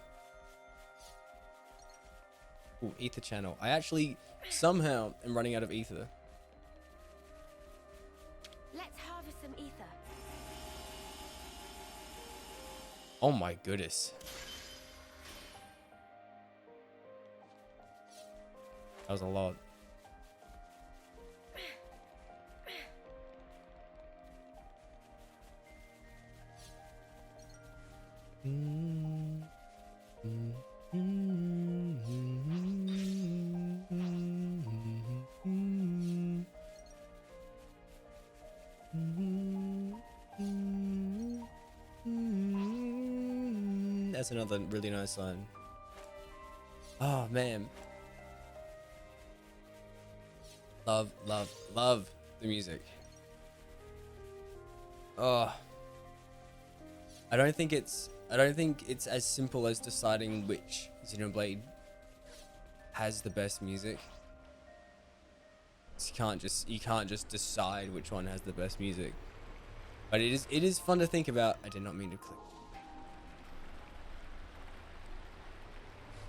Ooh, ether channel. I actually somehow am running out of ether. Let's harvest some ether. Oh my goodness. That was a lot. That's another really nice line. Oh man. Love the music. Oh. I don't think it's as simple as deciding which Xenoblade has the best music. You can't just decide which one has the best music. But it is fun to think about. I did not mean to click.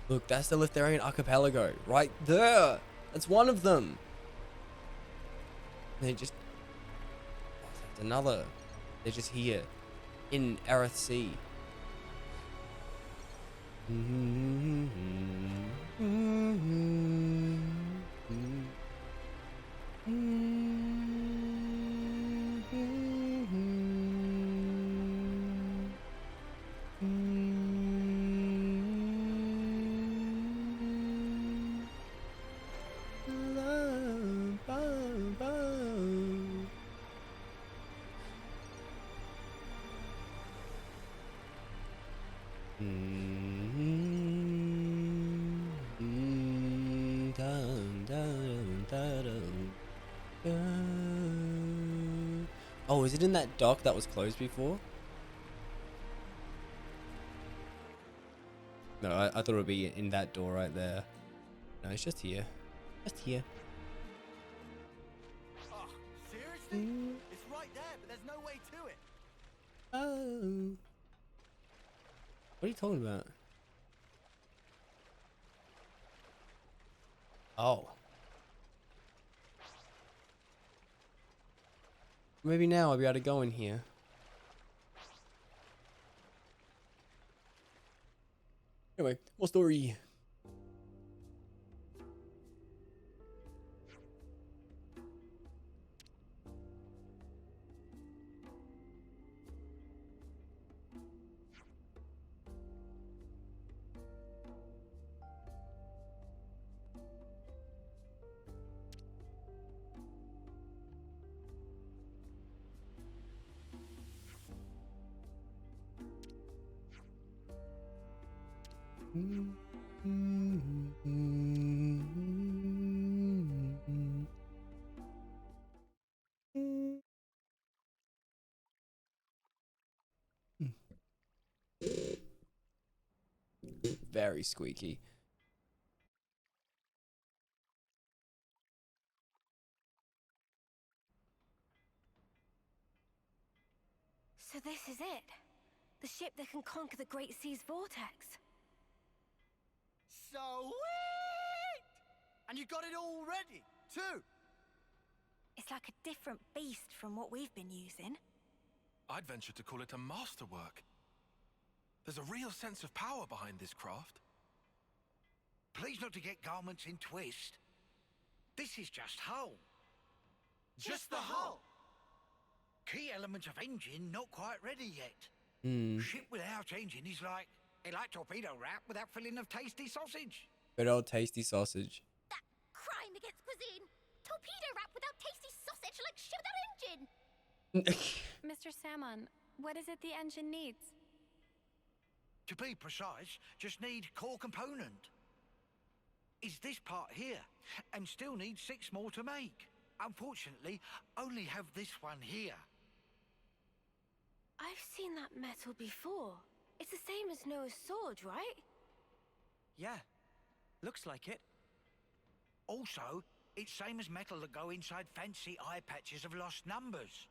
Look, that's the Litharian archipelago right there. That's one of them. They just that's another. They're just here in Aerith Sea. Oh, is it in that dock that was closed before? No, I thought it would be in that door right there. No, it's just here. Just here. Oh, It's right there, but there's no way to it. Oh. What are you talking about? Oh. Maybe now I'll be able to go in here. Anyway, more story. Very squeaky. So this is it. The ship that can conquer the Great Sea's vortex. Sweet! And you got it all ready, too. It's like a different beast from what we've been using. I'd venture to call it a masterwork. There's a real sense of power behind this craft. Please not to get garments in twist. This is just hull. Just the hull. Key elements of engine not quite ready yet. Ship without engine is like torpedo wrap without filling of tasty sausage. Good old tasty sausage. That crime against cuisine. Torpedo wrap without tasty sausage like shit without engine. Mr. Salmon, what is it the engine needs? To be precise, just need core component. Is this part here, and still need 6 more to make. Unfortunately, only have this one here. I've seen that metal before. It's the same as Noah's sword, right? Yeah, looks like it. Also, it's same as metal that go inside fancy eye patches of lost numbers.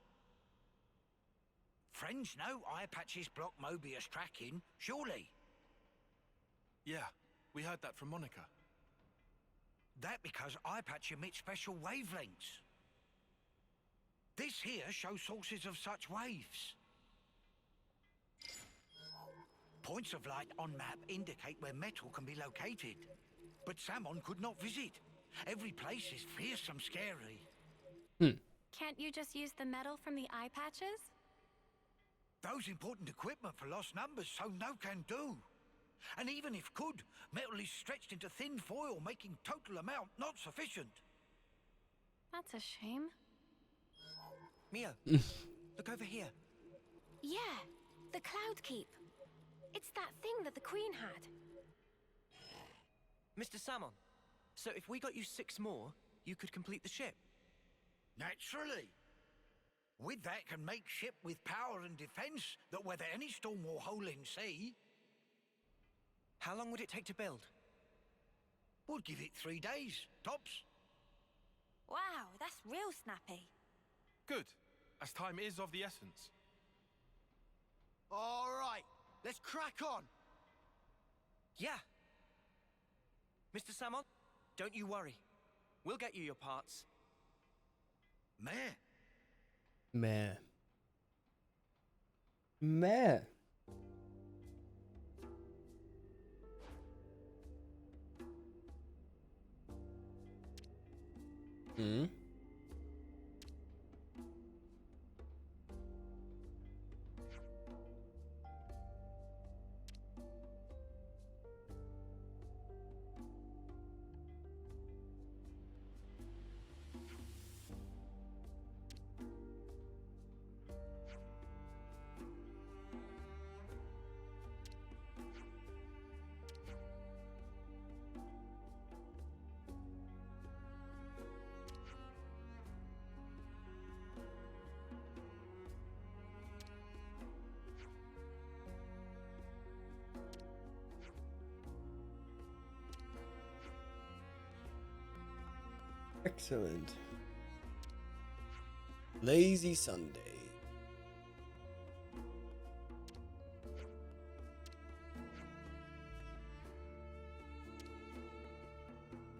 Friends know eye patches block Mobius tracking, surely? Yeah, we heard that from Monica. That because eye patch emits special wavelengths. This here shows sources of such waves. Points of light on map indicate where metal can be located. But Salmon could not visit. Every place is fearsome scary. Can't you just use the metal from the eye patches? Those important equipment for lost numbers, so no can do. And even if could, metal is stretched into thin foil, making total amount not sufficient. That's a shame. Mio, look over here. Yeah, the Cloud Keep. It's that thing that the Queen had. Mr. Salmon, so if we got you 6 more, you could complete the ship. Naturally. With that can make ship with power and defense that weather any storm or hole in sea. How long would it take to build? Would give it 3 days, tops. Wow, that's real snappy. Good, as time is of the essence. All right, let's crack on. Yeah. Mr. Salmon, don't you worry. We'll get you your parts. Meh. Meh. Meh. Hmm. Excellent. Lazy Sunday.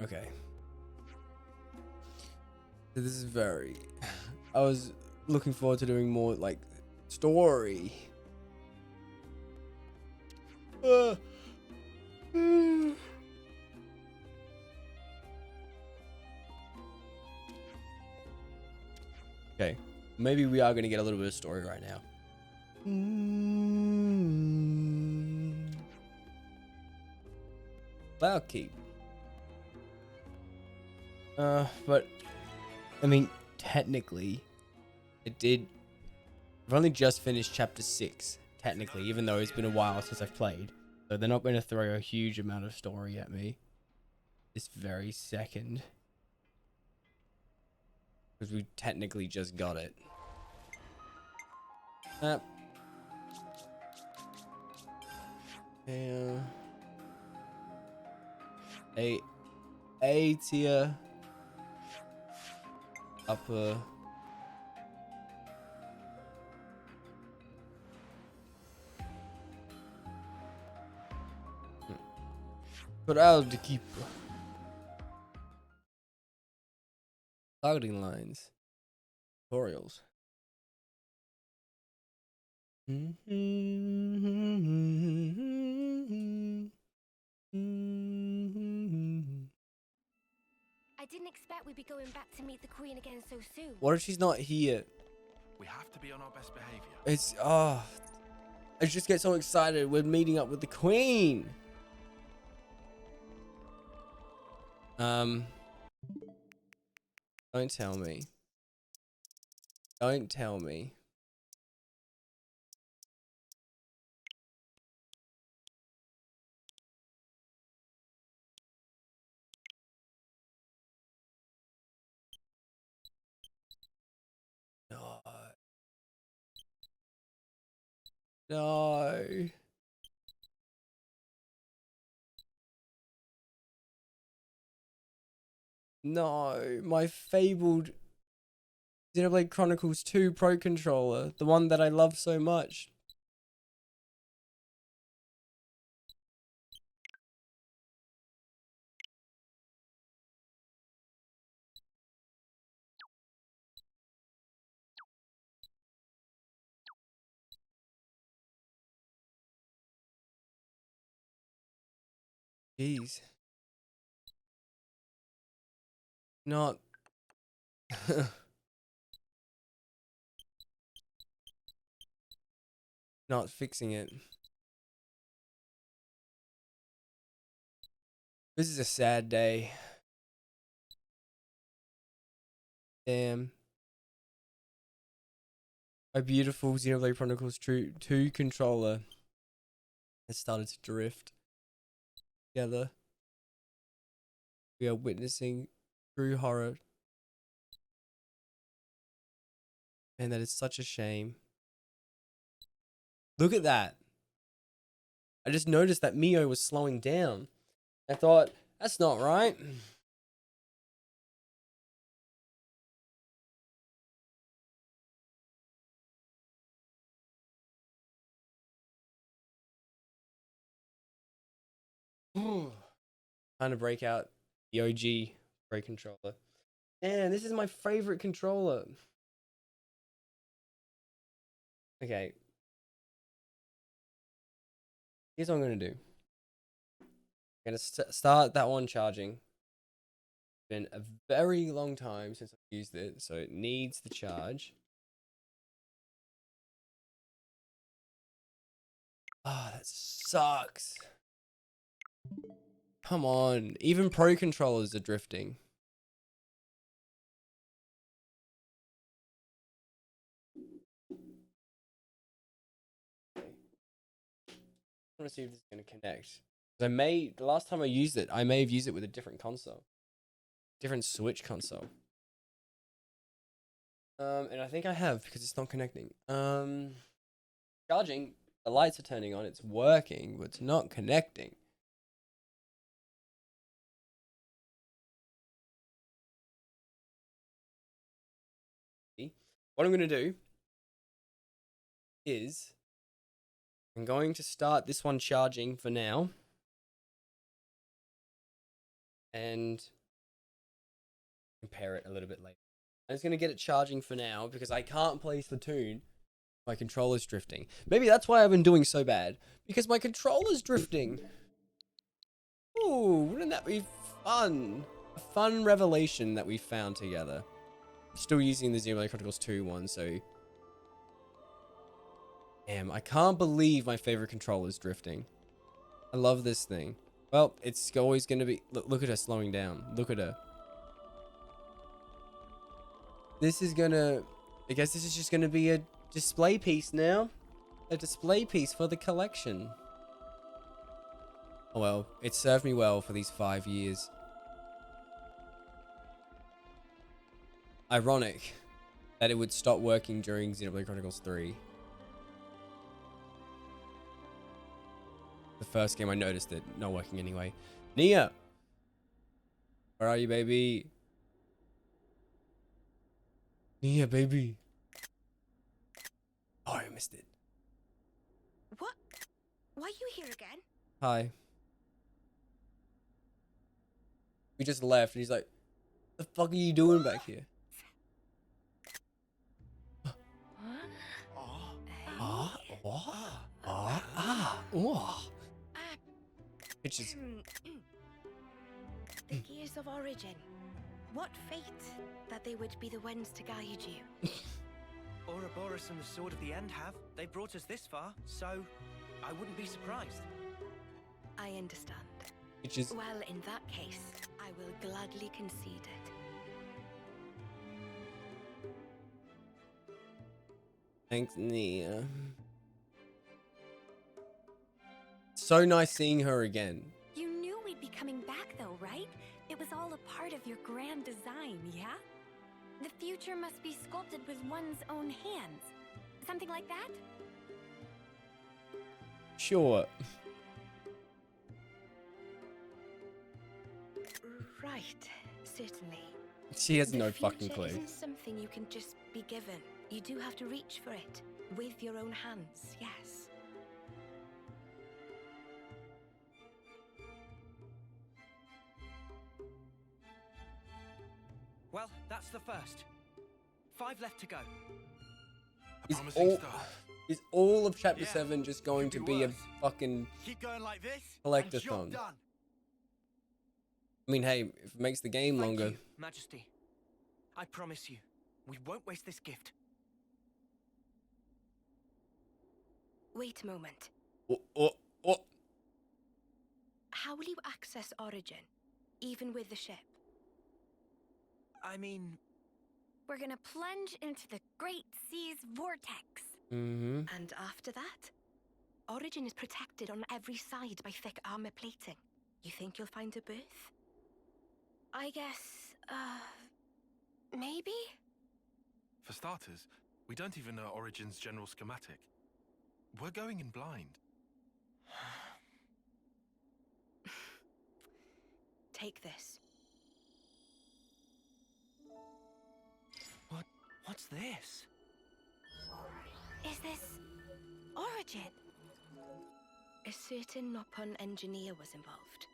Okay. So this is very... I was looking forward to doing more, like, story. Okay. Maybe we are going to get a little bit of story right now. Cloud Keep. But I mean, technically, it did. I've only just finished chapter 6, technically, even though it's been a while since I've played. So they're not going to throw a huge amount of story at me this very second. Because we technically just got it. Yeah. A tier. Upper. But I'll keep targeting lines. Tutorials. I didn't expect we'd be going back to meet the Queen again so soon. What if she's not here? We have to be on our best behavior. It's I just get so excited. We're meeting up with the Queen. Don't tell me. Don't tell me. No. No. No. My fabled Xenoblade Chronicles 2 Pro Controller. The one that I love so much. Jeez. Not. Not fixing it. This is a sad day. Damn. My beautiful Xenoblade Chronicles 2 controller has started to drift together. We are witnessing true horror. And that is such a shame. Look at that. I just noticed that Mio was slowing down. I thought, that's not right. Trying to break out the OG Pro controller. Man, this is my favorite controller. Okay. Here's what I'm going to do. I'm going to start that one charging. It's been a very long time since I've used it, so it needs the charge. Ah, that sucks. Come on. Even Pro controllers are drifting. I want to see if this is going to connect. The last time I used it, I may have used it with a different console. Different Switch console. And I think I have because it's not connecting. Charging, the lights are turning on, it's working, but it's not connecting. See? what I'm going to do is I'm going to start this one charging for now. And compare it a little bit later. I'm just going to get it charging for now because I can't play Splatoon. My controller's drifting. Maybe that's why I've been doing so bad. Because my controller's drifting. Ooh, wouldn't that be fun? A fun revelation that we found together. Still using the Xenoblade Chronicles 2 one, so... Damn, I can't believe my favorite controller's drifting. I love this thing. Well, it's always going to be... Look at her slowing down. Look at her. This is going to... I guess this is just going to be a display piece now. A display piece for the collection. Oh well, it served me well for these 5 years. Ironic that it would stop working during Xenoblade Chronicles 3. The first game I noticed it not working anyway. Nia! Where are you, baby? Nia, baby. Oh, I missed it. What? Why are you here again? Hi. We just left and he's like, the fuck are you doing back here? It's just... The gears of origin. What fate that they would be the ones to guide you. Ouroboros and the Sword of the End have. They brought us this far, so I wouldn't be surprised. I understand. It's just... Well, in that case, I will gladly concede it. Thanks, Nia. So nice seeing her again. You knew we'd be coming back though, right? It was all a part of your grand design, yeah? The future must be sculpted with one's own hands. Something like that? Sure. Right, certainly. She has no The fucking future clue. isn't something you can just be given. You do have to reach for it with your own hands, yes. Well, that's the first. 5 left to go. A promising start. Is all of Chapter Yeah, 7 just going to could be be a worse. fucking Keep going like this. collectathon? and job done. I mean, hey, if it makes the game Thank longer. you, Majesty. I promise you, we won't waste this gift. Wait a moment. Oh. How will you access Origin, even with the ship? I mean, We're gonna plunge into the Great Sea's vortex. Mm-hmm. And after that? Origin is protected on every side by thick armor plating. You think you'll find a berth? I guess, maybe? For starters, we don't even know Origin's general schematic. We're going in blind. Take this. What's this? Is this Origin? A certain Nopon engineer was involved.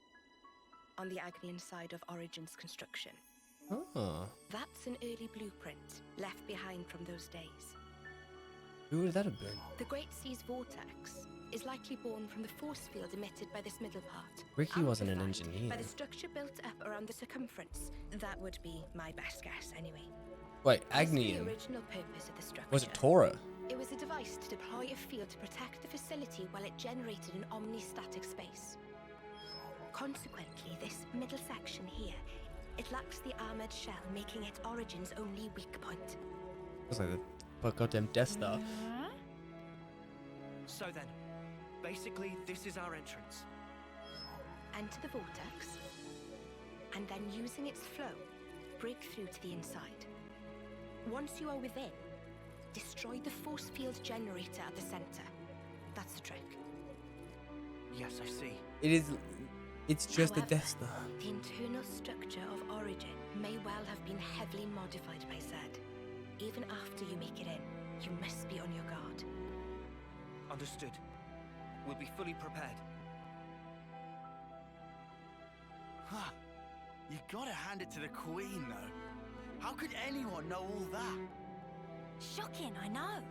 On the Agnian side of Origin's construction. Oh. That's an early blueprint left behind from those days. Who would that have been? The Great Sea's vortex is likely born from the force field emitted by this middle part. Ricky wasn't an amplified engineer. By the structure built up around the circumference. That would be my best guess, anyway. Wait, As for the Agnian. original purpose of the structure. Was it Tora? It was a device to deploy a field to protect the facility while it generated an omnistatic space. Consequently, this middle section here, it lacks the armored shell, making it Origin's only weak point. It was like the goddamn Death Star. So then, basically, this is our entrance. Enter the vortex, and then using its flow, break through to the inside. Once you are within, destroy the force field generator at the center. That's the trick. Yes, I see. It's just a However, Death Star. The internal structure of Origin may well have been heavily modified by Zed. Even after you make it in, you must be on your guard. Understood. We'll be fully prepared. Huh. You gotta hand it to the Queen, though. How could anyone know all that? Shocking, I know.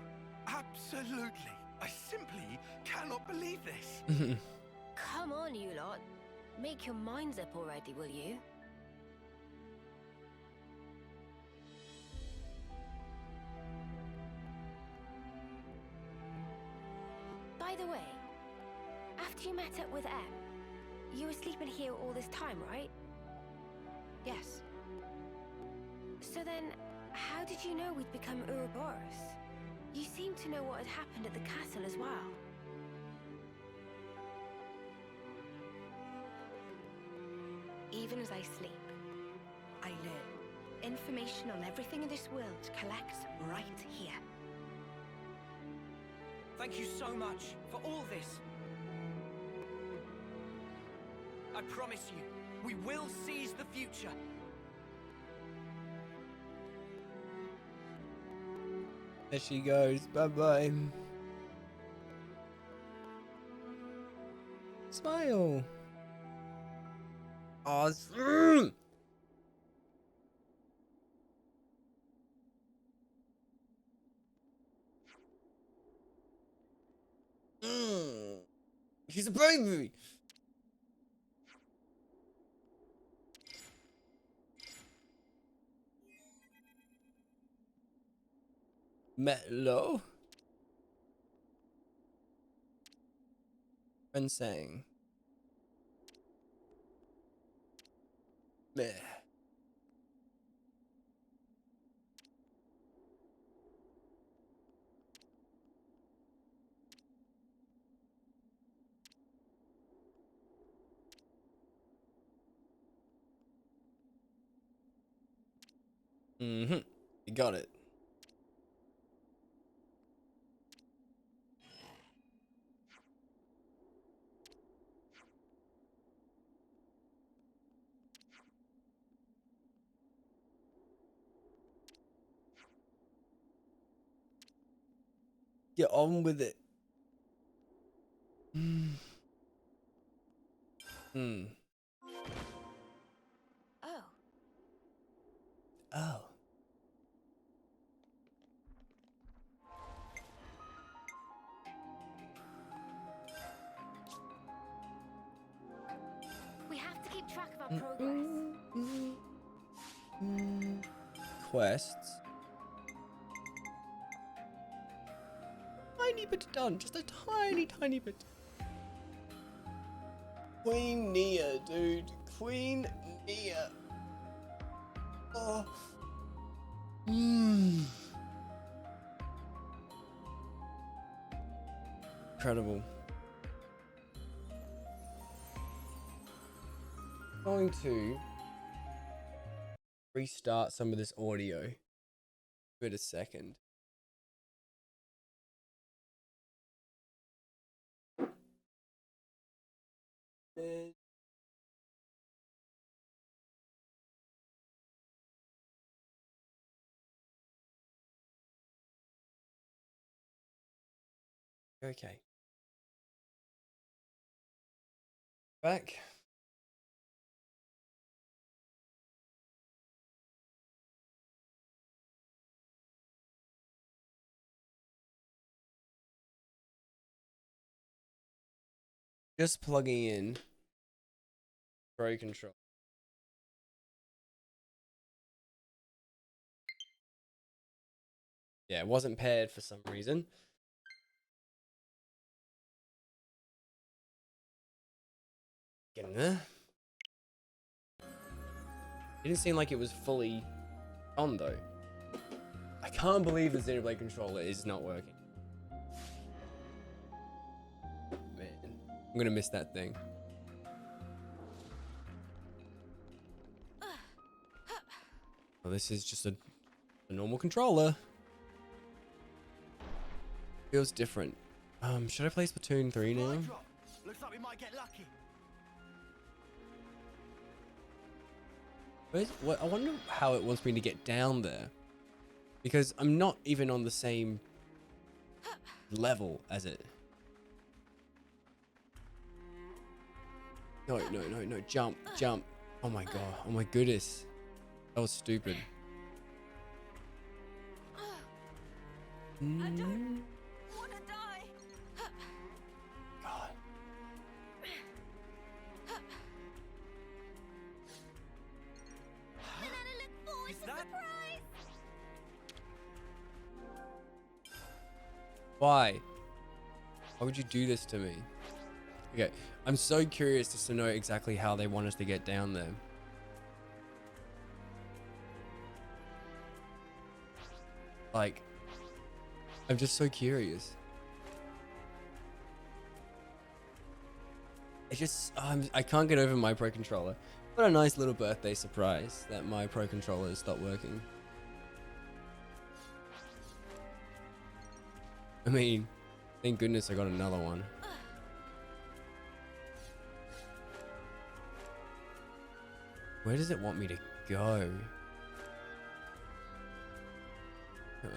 Absolutely. I simply cannot believe this. Come on, you lot. Make your minds up already, will you? By the way, after you met up with Em, you were sleeping here all this time, right? Yes. So then, how did you know we'd become Ouroboros? You seem to know what had happened at the castle as well. Even as I sleep, I learn. Information on everything in this world collects right here. Thank you so much for all this. I promise you, we will seize the future. There she goes. Bye bye. Smile. Awesome. She's a baby. Metlo. Friend saying. Meh. You got it. Get on with it. Oh. Oh. We have to keep track of our progress. Quests. Tiny bit done, just a tiny bit. Queen Nia, dude. Queen Nia. Oh. Incredible. Going to restart some of this audio. Give it a second. Okay. Back. Just plugging in Pro Control. Yeah, it wasn't paired for some reason. Get in there. It didn't seem like it was fully on though. I can't believe the Xenoblade controller is not working. Man, I'm gonna miss that thing. Well, this is just a normal controller. Feels different. Should I play Splatoon 3 now? Looks like we might get lucky. What, I wonder how it wants me to get down there. Because I'm not even on the same level as it. No, no, no, no. Jump, jump. Oh my god. Oh my goodness. That was stupid. I don't want to die. God. And I look forward to surprise. Why? Why would you do this to me? Okay, I'm so curious just to know exactly how they want us to get down there. Like, I'm just so curious. It just, I can't get over my Pro Controller. What a nice little birthday surprise that my Pro Controller has stopped working. I mean, thank goodness I got another one. Where does it want me to go? Is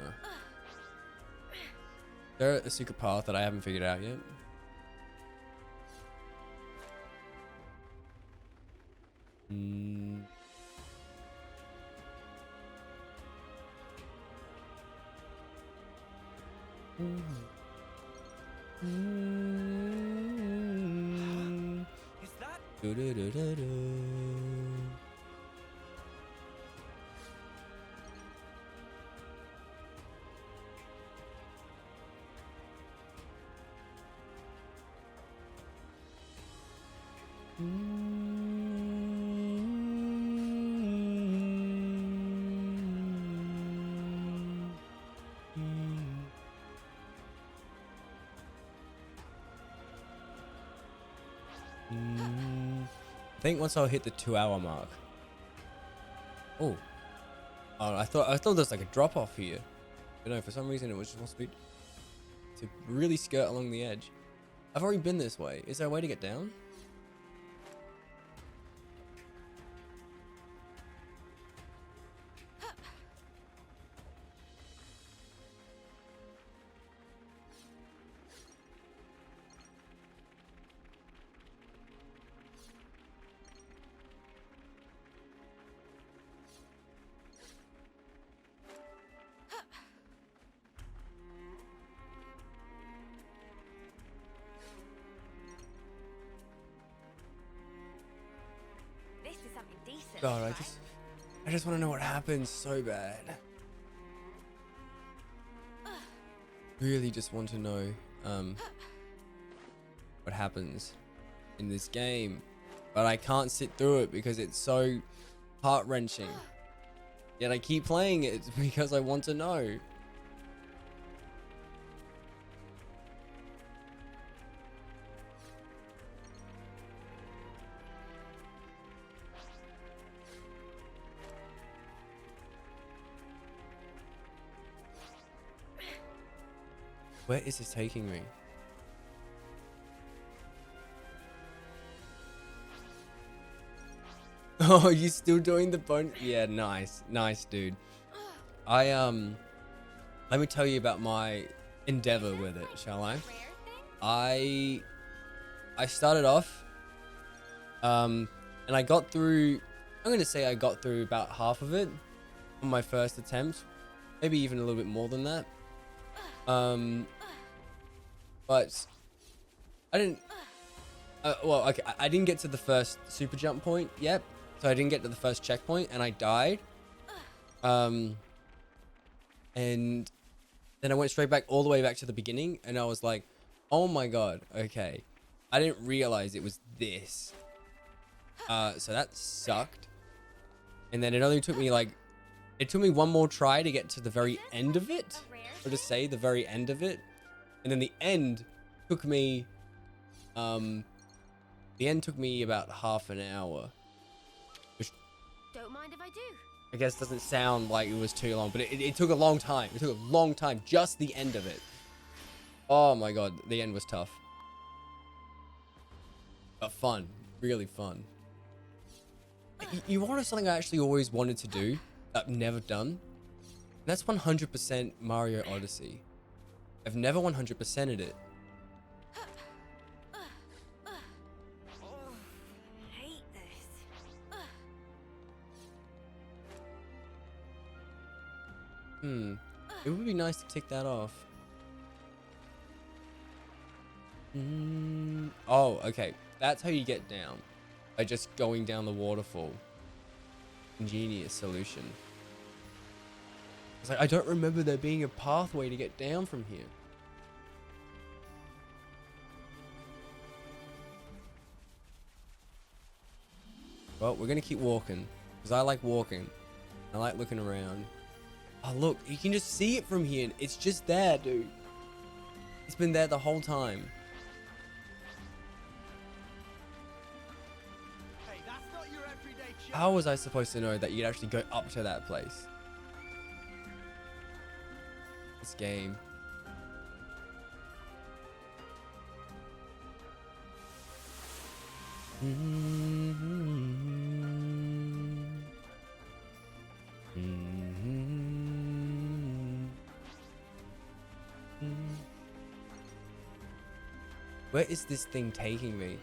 there a secret path that I haven't figured out yet? Is that? I think once I'll hit the 2-hour mark. Oh, I thought there was like a drop off here, but no, for some reason it was just wants me to really skirt along the edge. I've already been this way. Is there a way to get down? This is something decent. God, right? I just want to know what happens so bad. Really just want to know what happens in this game, but I can't sit through it because it's so heart-wrenching. Yet I keep playing it because I want to know. Where is this taking me? Oh, you still doing the bone? Yeah, nice, nice, dude. Let me tell you about my endeavor with it, shall I? I started off, and I got through. I'm gonna say I got through about half of it on my first attempt, maybe even a little bit more than that. But I didn't. Well, okay, I didn't get to the first super jump point yet, so I didn't get to the first checkpoint, and I died. And then I went straight back all the way back to the beginning, and I was like, "Oh my god, okay, I didn't realize it was this." So that sucked. And then it only took me like, it took me one more try to get to the very end of it, or to say the very end of it. And then the end took me, about half an hour. Which Don't mind if I do. I guess doesn't sound like it was too long, but it took a long time. It took a long time, just the end of it. Oh my god, the end was tough. But fun, really fun. You wanted something I actually always wanted to do, that I've never done? That's 100% Mario Odyssey. I've never 100%ed it. Hate this. It would be nice to tick that off. Oh, okay. That's how you get down. By just going down the waterfall. Ingenious solution. It's like, I don't remember there being a pathway to get down from here. Well, we're gonna keep walking. Because I like walking. I like looking around. Oh, look, you can just see it from here. It's just there, dude. It's been there the whole time. Hey, that's not your everyday chip. How was I supposed to know that you'd actually go up to that place? This game. Where is this thing taking me?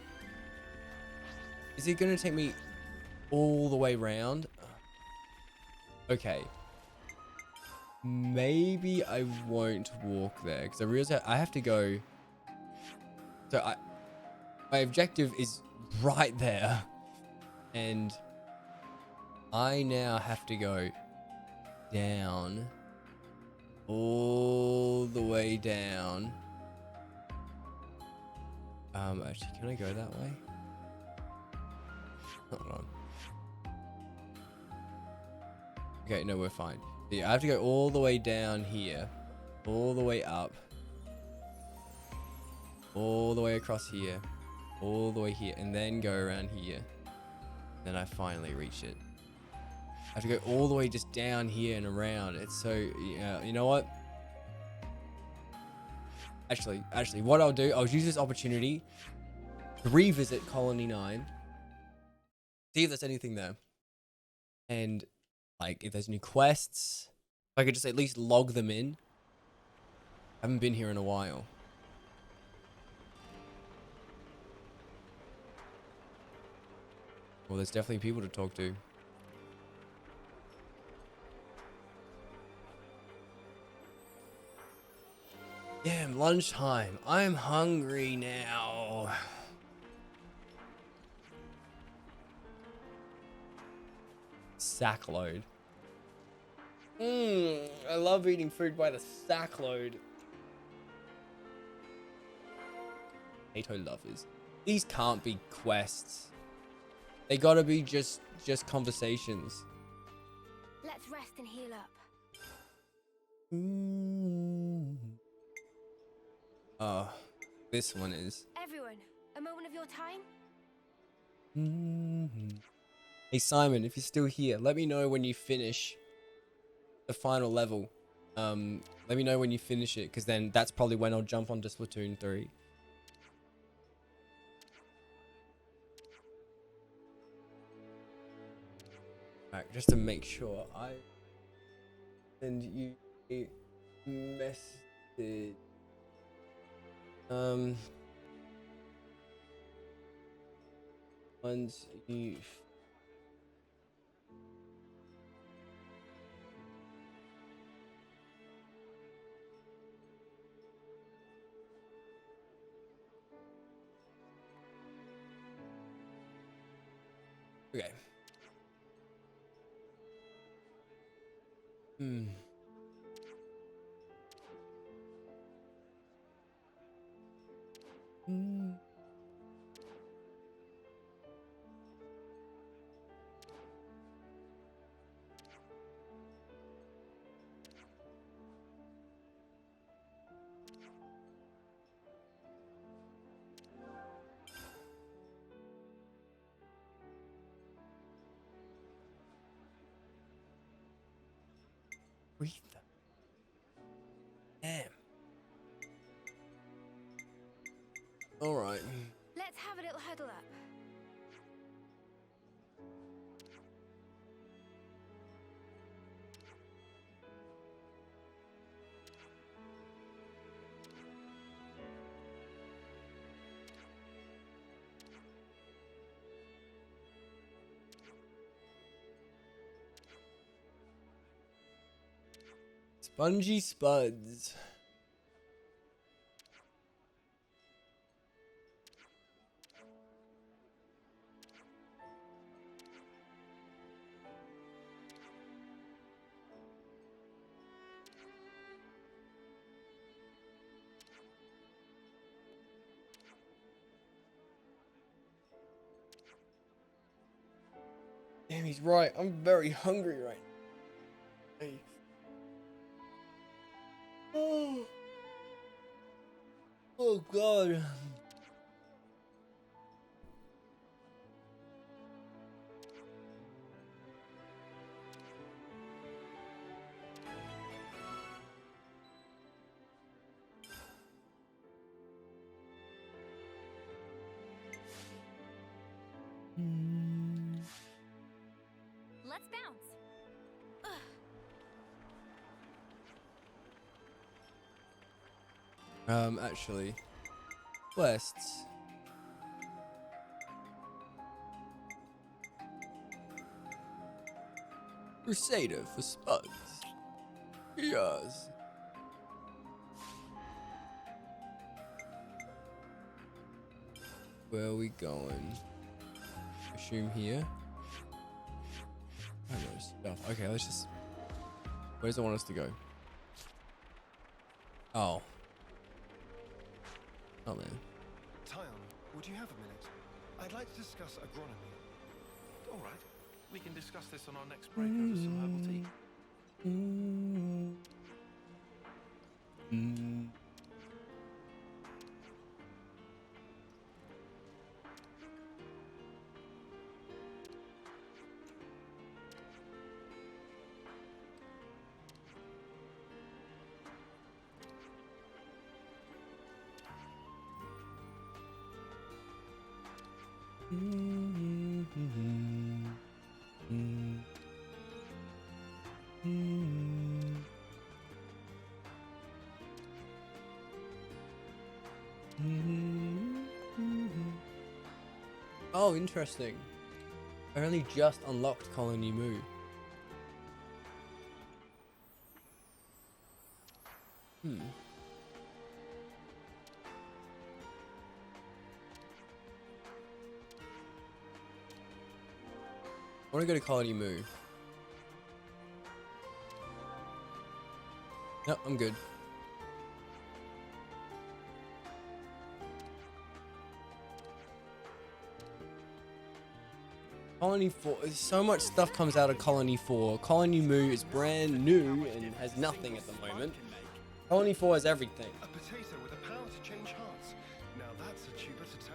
Is it gonna take me all the way round? Okay. Maybe I won't walk there because I realize I have to go. So my objective is right there, and I now have to go down, all the way down. Actually, can I go that way? Hold on. Okay, no, we're fine. Yeah, I have to go all the way down here, all the way up, all the way across here, all the way here, and then go around here. Then I finally reach it. I have to go all the way just down here and around. It's so, yeah, you know what? Actually, what I'll do, I'll use this opportunity to revisit Colony 9, see if there's anything there, and like if there's new quests, if I could just at least log them in. I haven't been here in a while. Well, there's definitely people to talk to. Damn, lunchtime. I'm hungry now. Sackload. I love eating food by the sackload. Potato lovers. These can't be quests. They gotta be just conversations. Let's rest and heal up. Oh, this one is. Everyone, a moment of your time? Hey Simon, if you're still here, let me know when you finish the final level. Let me know when you finish it, because then that's probably when I'll jump onto Splatoon 3. Alright, just to make sure, I send you a message. Once you okay. Breathe. Damn. All right. Let's have a little huddle up. Spongy Spuds. Damn, he's right. I'm very hungry right now. Hey. Oh. Oh God. Let's bounce. Actually, quests. Crusader for Spuds. Yes. Where are we going? Assume here. I know stuff. Okay, let's just. Where does it want us to go? Oh. Oh man. Tyon, would you have a minute? I'd like to discuss agronomy. All right. We can discuss this on our next break over some herbal tea. Oh, interesting. I only just unlocked Colony Moo. I want to go to Colony Moo. Nope, I'm good. Colony 4, so much stuff comes out of Colony 4. Colony Moo is brand new and has nothing at the moment. Colony 4 has everything. A potato with a power to change hearts. Now that's a tuber to tout.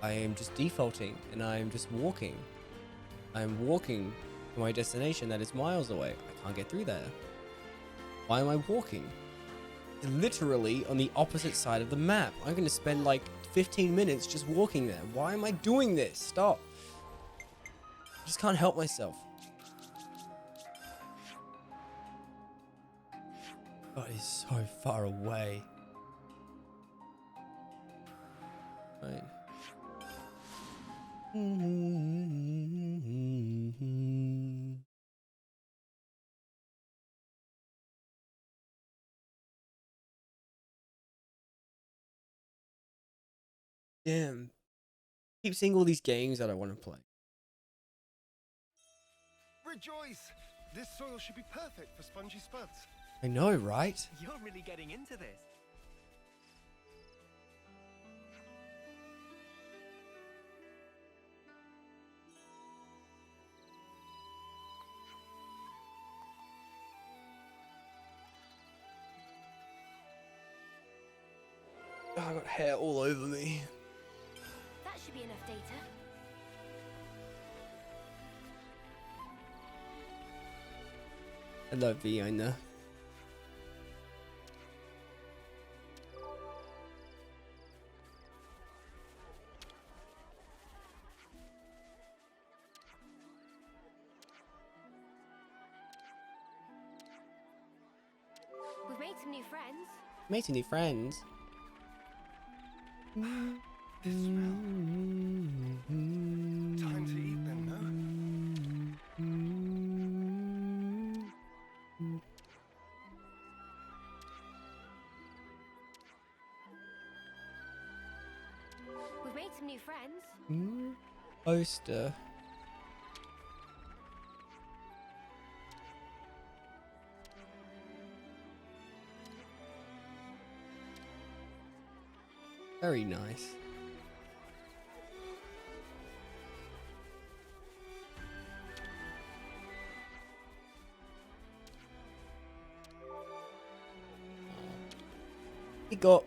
I am just defaulting and I am just walking. I am walking to my destination that is miles away. I can't get through there. Why am I walking? Literally on the opposite side of the map. I'm going to spend like 15 minutes just walking there. Why am I doing this? Stop. I just can't help myself. God, it's so far away. Right. Damn. Keep seeing all these games that I want to play. Rejoice! This soil should be perfect for spongy spuds. I know, right? You're really getting into this. Oh, I got hair all over me. That should be enough data. Hello, Vienna. friends. Making new friends. This smell. Time to eat then, no? We've made some new friends. Poster. Very nice. He got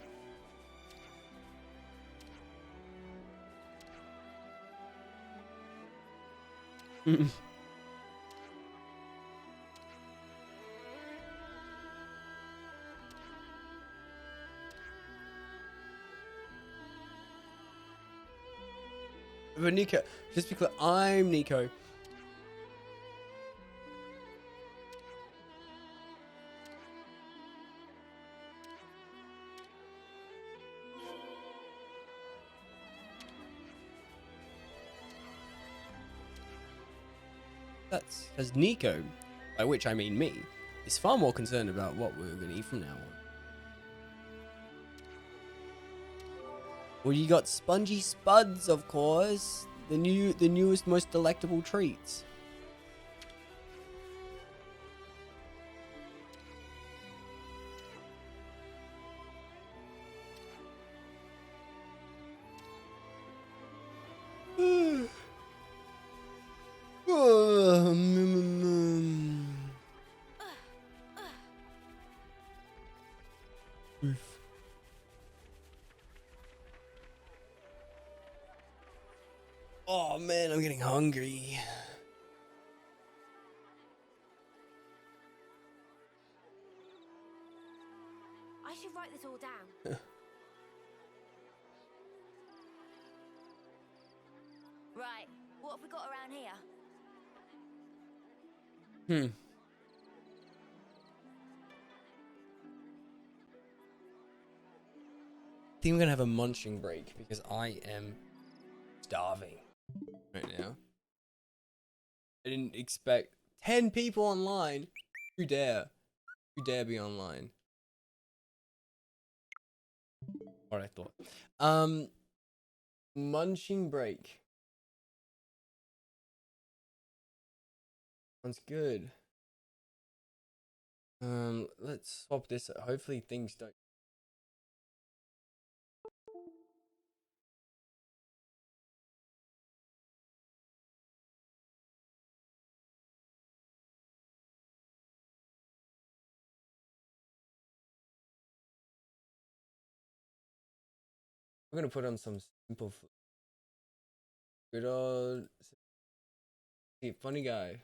But Nico, just because I'm Nico. That's as Nico, by which I mean me, is far more concerned about what we're going to eat from now on. Well, you got spongy spuds, of course. The newest, most delectable treats. Oh man, I'm getting hungry. I should write this all down. Right, what have we got around here? I think I'm gonna have a munching break because I am starving right now. I didn't expect 10 people online. Who dare? Who dare be online? What I thought. Munching break. Sounds good. Let's swap this. Hopefully things don't. I'm gonna put on some simple. Good old. Funny guy.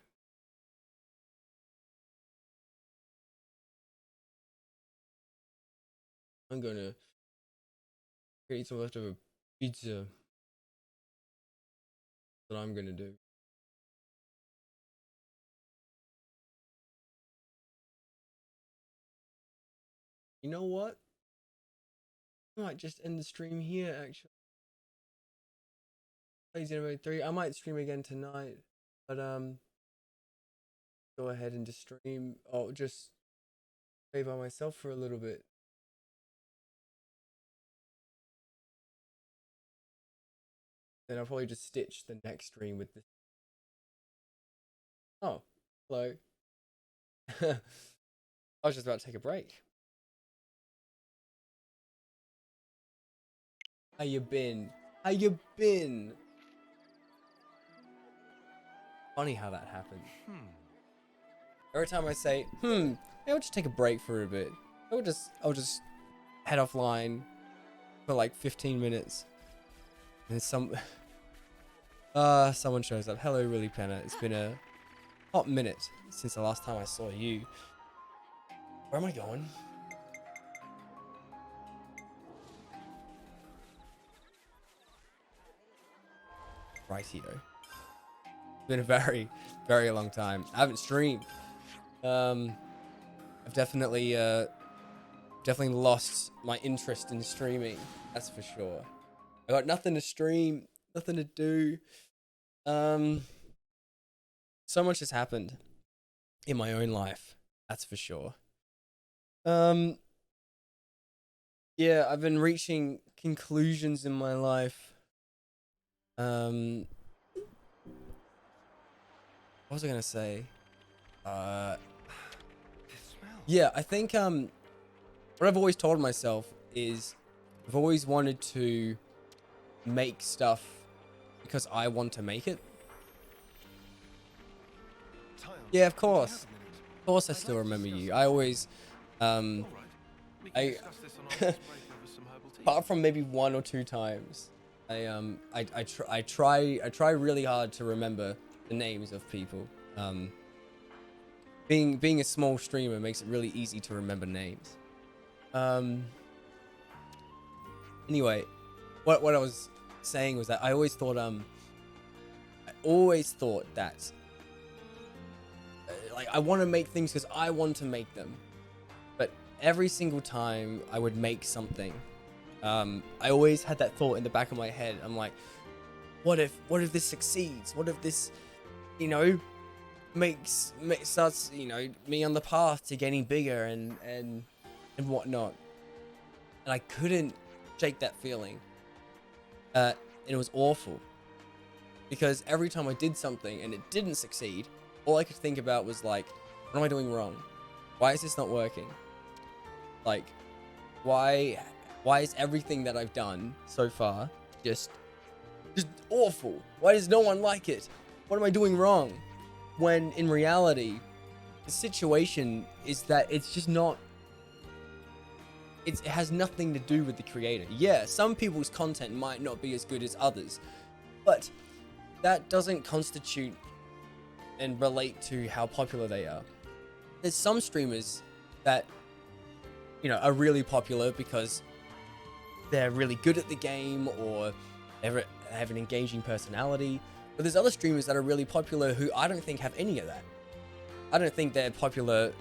I'm gonna eat some leftover pizza. That's what I'm gonna do. You know what? I might just end the stream here actually. Plays Anime 3. I might stream again tonight. But go ahead and just stream. Oh, just play by myself for a little bit. Then I'll probably just stitch the next stream with this. Oh, hello. I was just about to take a break. How you been? How you been? Funny how that happened. Every time I say, maybe I'll just take a break for a bit. I'll just head offline for like 15 minutes. And someone shows up. Hello, Really Penner. It's been a hot minute since the last time I saw you. Where am I going? Rightio. It's been a very, very long time. I haven't streamed. I've definitely definitely lost my interest in streaming. That's for sure. I got nothing to stream, nothing to do. So much has happened in my own life. That's for sure. Yeah, I've been reaching conclusions in my life. What was I gonna say? Yeah, I think what I've always told myself is I've always wanted to make stuff because I want to make it. Yeah, of course. Of course I still remember you. I always All right. We can I discuss this on our lunch break over some herbal tea. apart from maybe 1 or 2 times, I try really hard to remember the names of people. Being a small streamer makes it really easy to remember names. Anyway, what I was saying was that I always thought that like I want to make things because I want to make them, but every single time I would make something, I always had that thought in the back of my head. I'm like, what if this succeeds? What if this, you know, starts, you know, me on the path to getting bigger and whatnot. And I couldn't shake that feeling. And it was awful. Because every time I did something and it didn't succeed, all I could think about was like, what am I doing wrong? Why is this not working? Like, why is everything that I've done so far just awful? Why does no one like it? What am I doing wrong? When in reality, the situation is that it's just not... It has nothing to do with the creator. Yeah, some people's content might not be as good as others, but that doesn't constitute and relate to how popular they are. There's some streamers that, you know, are really popular because they're really good at the game or they have an engaging personality. But there's other streamers that are really popular who I don't think have any of that. I don't think they're popular.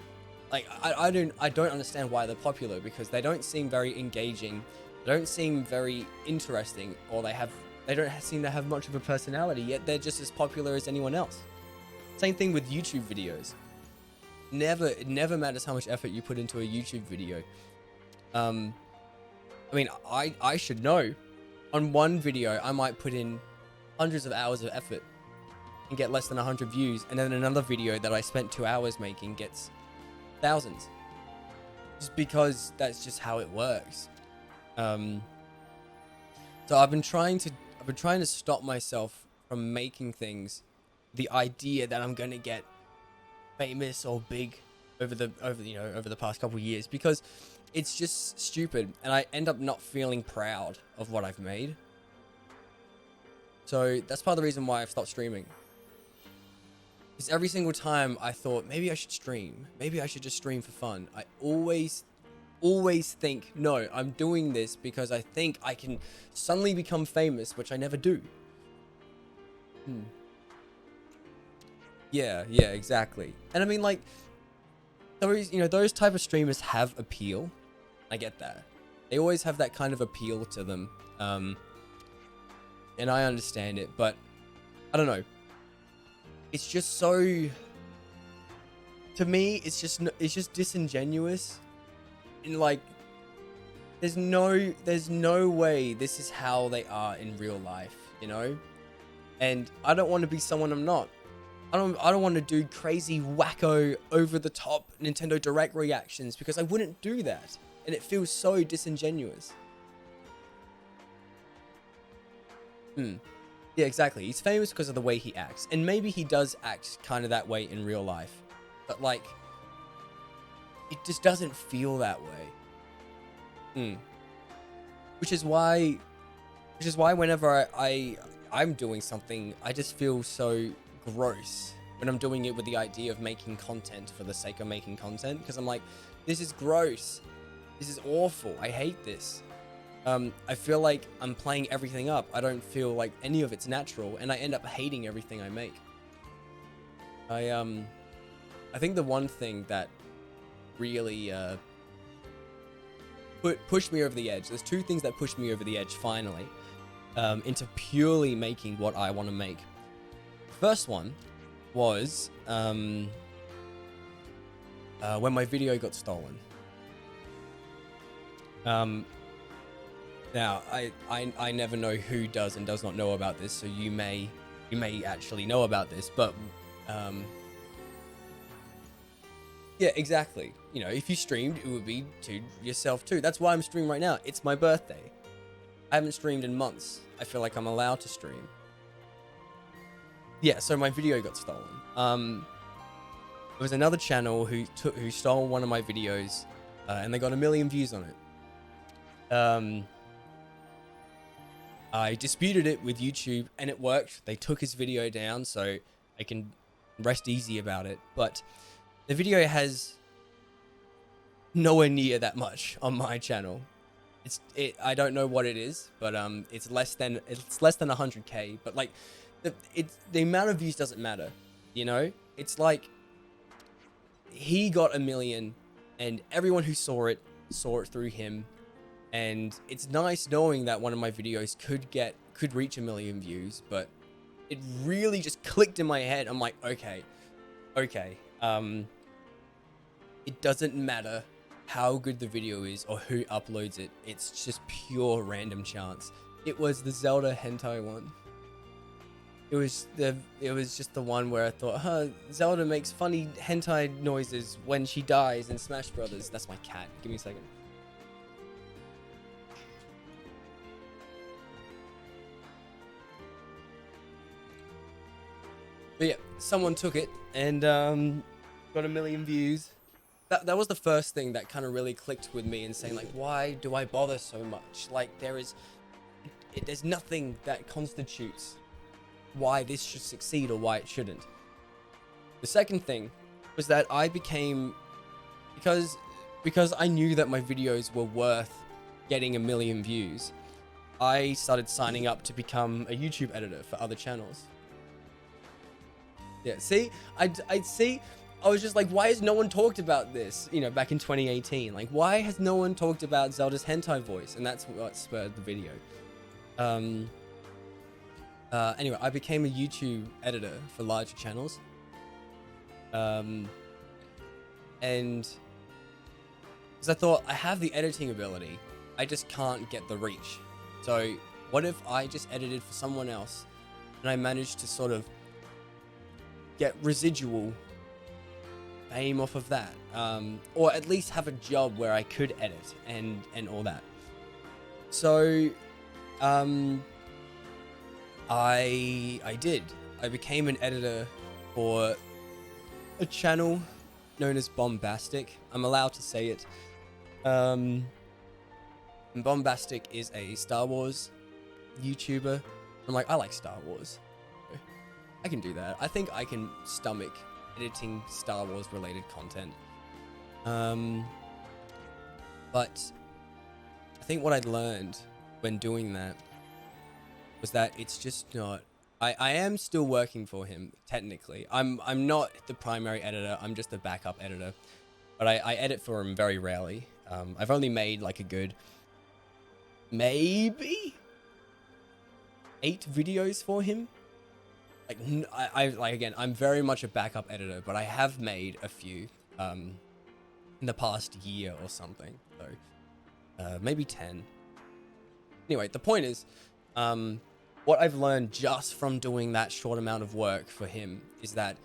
Like, I don't understand why they're popular, because they don't seem very engaging. They don't seem very interesting, or they don't seem to have much of a personality, yet they're just as popular as anyone else. Same thing with YouTube videos. It never matters how much effort you put into a YouTube video. I mean, I should know. On one video, I might put in hundreds of hours of effort and get less than 100 views, and then another video that I spent 2 hours making gets thousands. Just because that's just how it works. So I've been trying to stop myself from making things the idea that I'm gonna get famous or big over the past couple of years, because it's just stupid, and I end up not feeling proud of what I've made. So that's part of the reason why I've stopped streaming. Because every single time I thought, maybe I should stream. Maybe I should just stream for fun. I always think, no, I'm doing this because I think I can suddenly become famous, which I never do. Yeah, exactly. And I mean, like, those type of streamers have appeal. I get that. They always have that kind of appeal to them. And I understand it, but I don't know. It's just so, to me, it's just disingenuous. And like, there's no way this is how they are in real life, you know? And I don't want to be someone I'm not. I don't want to do crazy, wacko, over the top Nintendo Direct reactions, because I wouldn't do that. And it feels so disingenuous. Yeah, exactly. He's famous because of the way he acts. And maybe he does act kind of that way in real life. But like, it just doesn't feel that way. Which is why whenever I'm doing something, I just feel so gross when I'm doing it with the idea of making content for the sake of making content. Because I'm like, this is gross. This is awful. I hate this. I feel like I'm playing everything up. I don't feel like any of it's natural, and I end up hating everything I make. I think the one thing that really pushed me over the edge. There's two things that pushed me over the edge finally, into purely making what I want to make. First one was when my video got stolen. Now I never know who does and does not know about this, so you may actually know about this, but yeah, exactly. You know, if you streamed, it would be to yourself too. That's why I'm streaming right now. It's my birthday. I haven't streamed in months. I feel like I'm allowed to stream. Yeah, so my video got stolen. There was another channel who stole one of my videos, and they got 1 million views on it. I disputed it with YouTube, and it worked. They took his video down, so I can rest easy about it. But the video has nowhere near that much on my channel. I don't know what it is, but it's less than 100K. But like, the amount of views doesn't matter, you know. It's like he got 1 million, and everyone who saw it through him. And it's nice knowing that one of my videos could reach 1 million views, but it really just clicked in my head. I'm like, okay. It doesn't matter how good the video is or who uploads it. It's just pure random chance. It was the Zelda hentai one. It was just the one where I thought, Zelda makes funny hentai noises when she dies in Smash Brothers. That's my cat. Give me a second. But yeah, someone took it and got 1 million views. That was the first thing that kind of really clicked with me and saying like, why do I bother so much? Like there's nothing that constitutes why this should succeed or why it shouldn't. The second thing was that I became, because I knew that my videos were worth getting 1 million views, I started signing up to become a YouTube editor for other channels. Yeah, see, I was just like, why has no one talked about this? You know, back in 2018, like, why has no one talked about Zelda's hentai voice? And that's what spurred the video. Anyway, I became a YouTube editor for larger channels. And because I thought, I have the editing ability, I just can't get the reach. So what if I just edited for someone else and I managed to sort of get residual fame off of that, or at least have a job where I could edit and all that. So I did. I became an editor for a channel known as Bombastic. I'm allowed to say it. And Bombastic is a Star Wars YouTuber. I'm like, I like Star Wars. I can do that. I think I can stomach editing Star Wars related content. But I think what I'd learned when doing that was that it's just not. I am still working for him technically. I'm not the primary editor. I'm just a backup editor. But I edit for him very rarely. I've only made like a good maybe 8 videos for him. Like again, I'm very much a backup editor, but I have made a few in the past year or something. So maybe 10. Anyway, the point is, what I've learned just from doing that short amount of work for him is that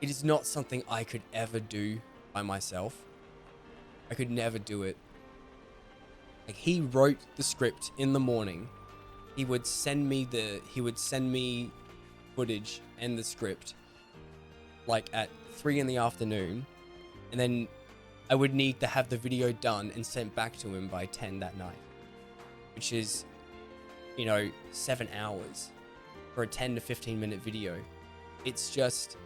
it is not something I could ever do by myself. I could never do it. Like, he wrote the script in the morning. He would send me footage and the script like at 3 in the afternoon, and then I would need to have the video done and sent back to him by 10 that night, which is, you know, 7 hours for a 10 to 15 minute video. It's just,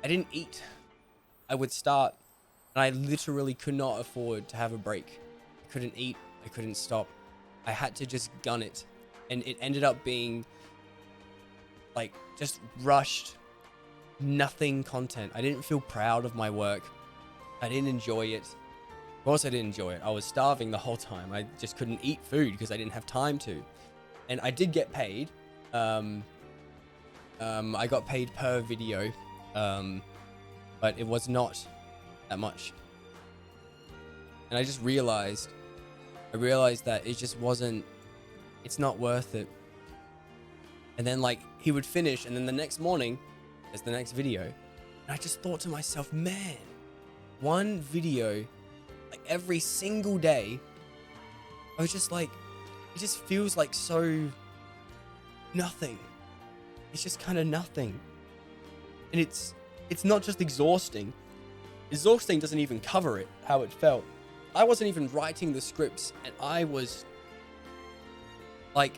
I didn't eat. I would start and I literally could not afford to have a break. I couldn't eat, I couldn't stop. I had to just gun it, and it ended up being like just rushed, nothing content. I didn't feel proud of my work. I didn't enjoy it. It course I didn't enjoy it. I was starving the whole time. I just couldn't eat food because I didn't have time to. And I did get paid. I got paid per video, but it was not that much. And I realized that it just wasn't, it's not worth it. And then like he would finish, and then the next morning there's the next video. And I just thought to myself, man, one video like every single day. I was just like, it just feels like so nothing. It's just kind of nothing. And it's not just exhausting. Exhausting doesn't even cover it, how it felt. I wasn't even writing the scripts, and I was like,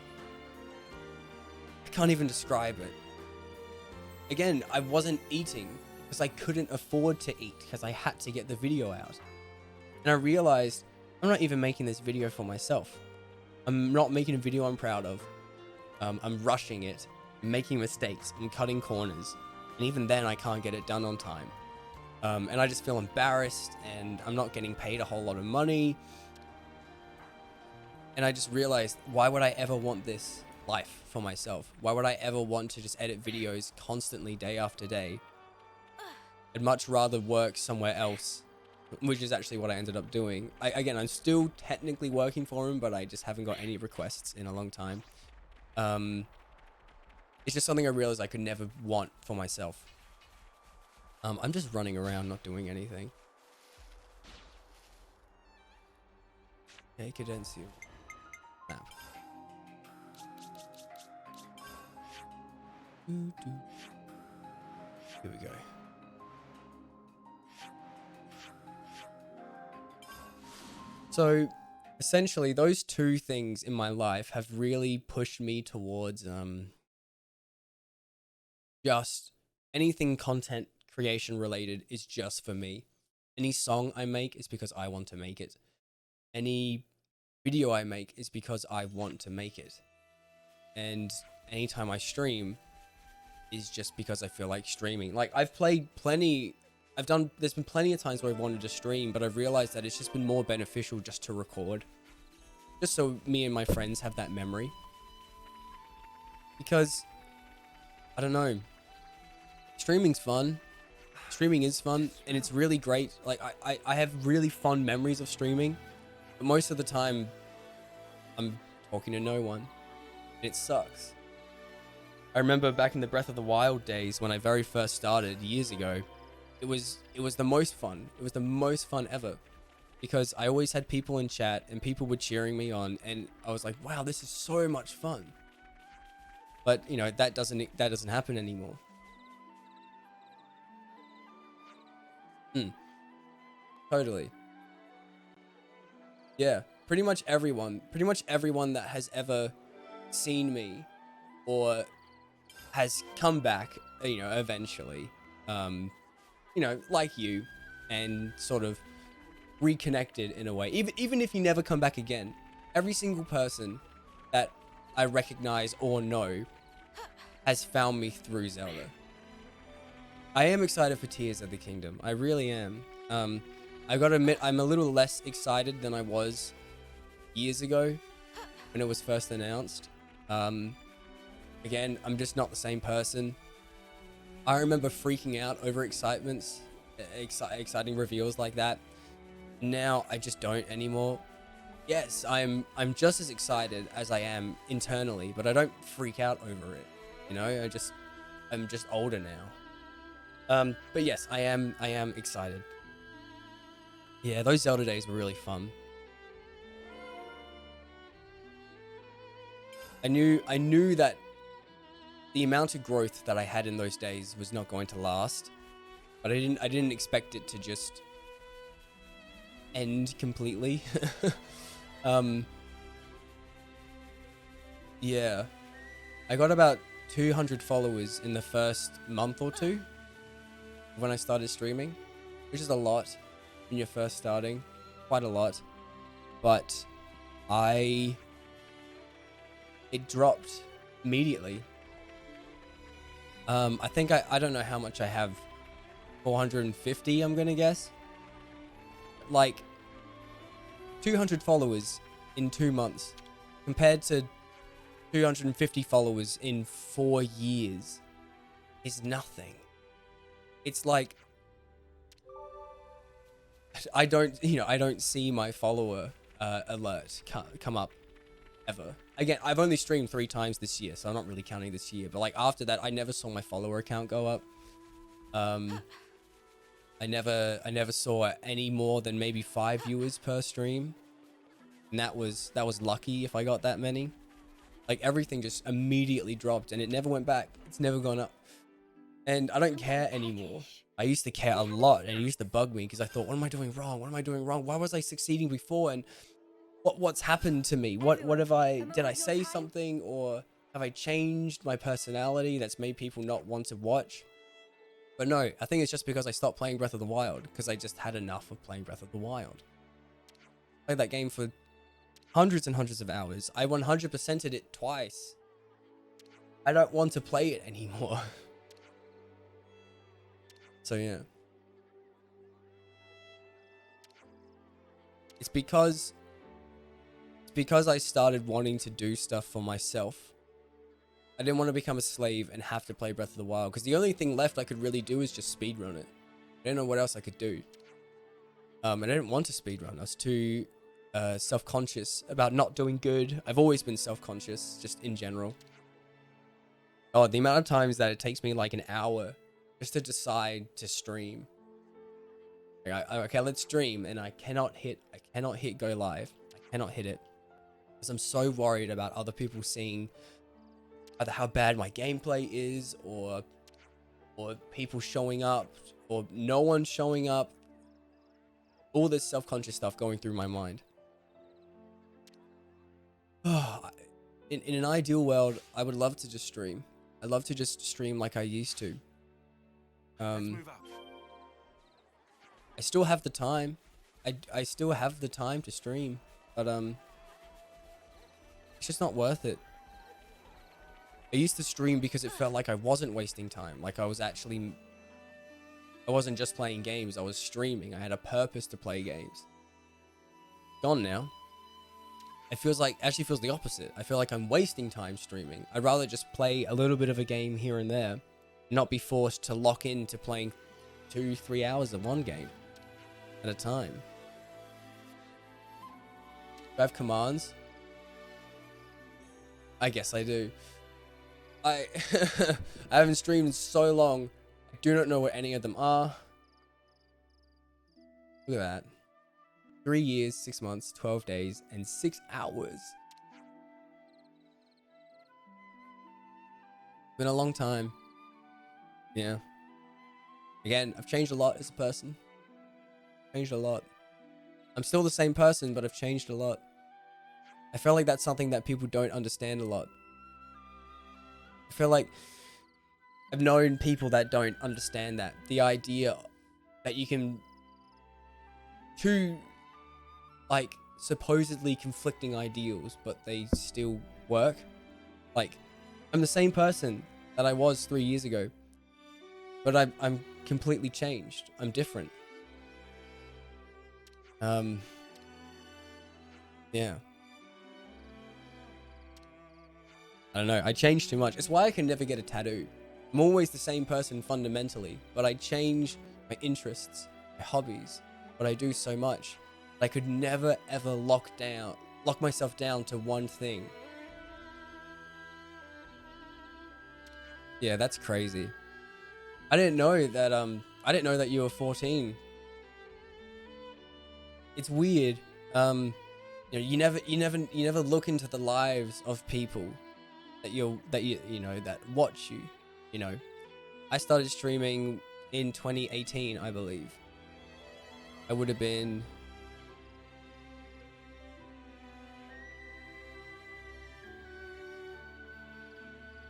I can't even describe it. Again, I wasn't eating because I couldn't afford to eat because I had to get the video out. And I realized I'm not even making this video for myself. I'm not making a video I'm proud of. I'm rushing it, I'm making mistakes, I'm cutting corners. And even then I can't get it done on time. And I just feel embarrassed, and I'm not getting paid a whole lot of money. And I just realized, why would I ever want this life for myself? Why would I ever want to just edit videos constantly day after day? I'd much rather work somewhere else, which is actually what I ended up doing. Again, I'm still technically working for him, but I just haven't got any requests in a long time. It's just something I realized I could never want for myself. I'm just running around, not doing anything. Okay, Cadencio. Map. Here we go. So, essentially, those two things in my life have really pushed me towards just anything content creation related is just for me. Any song I make is because I want to make it. Any video I make is because I want to make it. And anytime I stream is just because I feel like streaming. Like, there's been plenty of times where I've wanted to stream, but I've realized that it's just been more beneficial just to record. Just so me and my friends have that memory. Because, I don't know, streaming's fun. Streaming is fun, and it's really great. Like, I have really fun memories of streaming, but most of the time, I'm talking to no one, and it sucks. I remember back in the Breath of the Wild days when I very first started years ago, it was the most fun. It was the most fun ever, because I always had people in chat and people were cheering me on, and I was like, wow, this is so much fun. But you know, that doesn't happen anymore. Totally. Yeah, pretty much everyone that has ever seen me or has come back, you know, eventually, you know, like you, and sort of reconnected in a way. Even if you never come back again, every single person that I recognize or know has found me through Zelda. I am excited for Tears of the Kingdom. I really am. I gotta admit, I'm a little less excited than I was years ago when it was first announced. Again, I'm just not the same person. I remember freaking out over exciting reveals like that. Now I just don't anymore. Yes, I'm just as excited as I am internally, but I don't freak out over it. You know, I'm just older now. But yes, I am excited. Yeah, those Zelda days were really fun. I knew that the amount of growth that I had in those days was not going to last, but I didn't expect it to just end completely. Yeah, I got about 200 followers in the first month or two when I started streaming, which is a lot when you're first starting, quite a lot. But it dropped immediately. I think I don't know how much I have. 450, I'm gonna guess. Like, 200 followers in 2 months compared to 250 followers in 4 years is nothing. It's like, I don't see my follower alert come up ever. Again, I've only streamed 3 times this year, so I'm not really counting this year. But like after that, I never saw my follower account go up. I never saw any more than maybe 5 viewers per stream, and that was lucky if I got that many. Like everything just immediately dropped, and it never went back. It's never gone up, and I don't care anymore. I used to care a lot, and it used to bug me because I thought, what am I doing wrong? What am I doing wrong? Why was I succeeding before? And what's happened to me? What have I, did I say something, or have I changed my personality that's made people not want to watch? But no, I think it's just because I stopped playing Breath of the Wild, because I just had enough of playing Breath of the Wild. Played that game for hundreds and hundreds of hours. I 100%ed it twice. I don't want to play it anymore. So yeah. It's because I started wanting to do stuff for myself. I didn't want to become a slave and have to play Breath of the Wild, because the only thing left I could really do is just speedrun it. I didn't know what else I could do. And I didn't want to speedrun. I was too self-conscious about not doing good. I've always been self-conscious, just in general. Oh, the amount of times that it takes me like an hour just to decide to stream. Like, okay, let's stream, and I cannot hit go live. I cannot hit it because I'm so worried about other people seeing either how bad my gameplay is, or people showing up, or no one showing up. All this self-conscious stuff going through my mind. In an ideal world, I would love to just stream. I'd love to just stream like I used to. Let's move up. I still have the time. I still have the time to stream, but it's just not worth it. I used to stream because it felt like I wasn't wasting time. Like I wasn't just playing games, I was streaming. I had a purpose to play games. Gone now. It actually feels the opposite. I feel like I'm wasting time streaming. I'd rather just play a little bit of a game here and there, not be forced to lock into playing 2-3 hours of one game at a time. Do I have commands? I guess I do. I haven't streamed in so long. I do not know what any of them are. Look at that. 3 years, 6 months, 12 days, and 6 hours. Been a long time. Yeah. Again, I've changed a lot as a person. Changed a lot. I'm still the same person, but I've changed a lot. I feel like that's something that people don't understand a lot. I feel like I've known people that don't understand that. The idea that you can... Two, like, supposedly conflicting ideals, but they still work. Like, I'm the same person that I was 3 years ago, but I'm completely changed. I'm different. Yeah. I don't know. I changed too much. It's why I can never get a tattoo. I'm always the same person fundamentally, but I change my interests, my hobbies, what I do so much. I could never ever lock myself down to one thing. Yeah, that's crazy. I didn't know that you were 14. It's weird. You never look into the lives of people that watch you. You know, I started streaming in 2018, I believe. I would have been...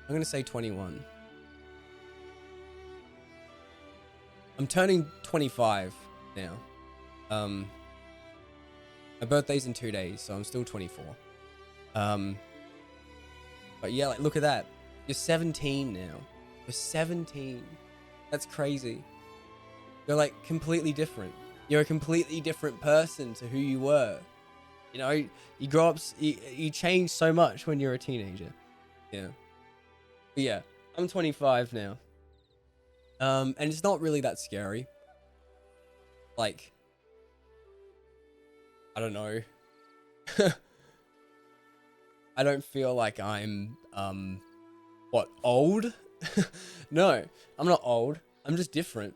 I'm gonna say 21. I'm turning 25 now. My birthday's in 2 days, so I'm still 24. But yeah, like, look at that. You're 17 now. You're 17. That's crazy. You're like completely different. You're a completely different person to who you were You know, you grow up, you change so much when you're a teenager. Yeah. But yeah, I'm 25 now. And it's not really that scary. Like, I don't know. I don't feel like I'm, what, old? No, I'm not old. I'm just different.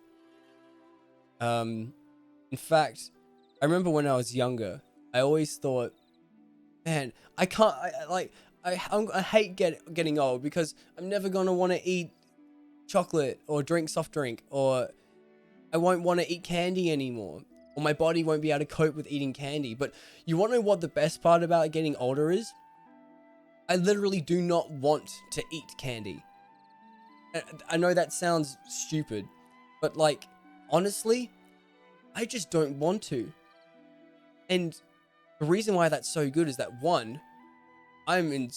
In fact, I remember when I was younger, I always thought, man, I can't, I hate getting old because I'm never going to want to eat chocolate or drink soft drink, or I won't want to eat candy anymore, or my body won't be able to cope with eating candy. But you want to know what the best part about getting older is? I literally do not want to eat candy. I know that sounds stupid, but like, honestly, I just don't want to. And the reason why that's so good is that, one, I'm in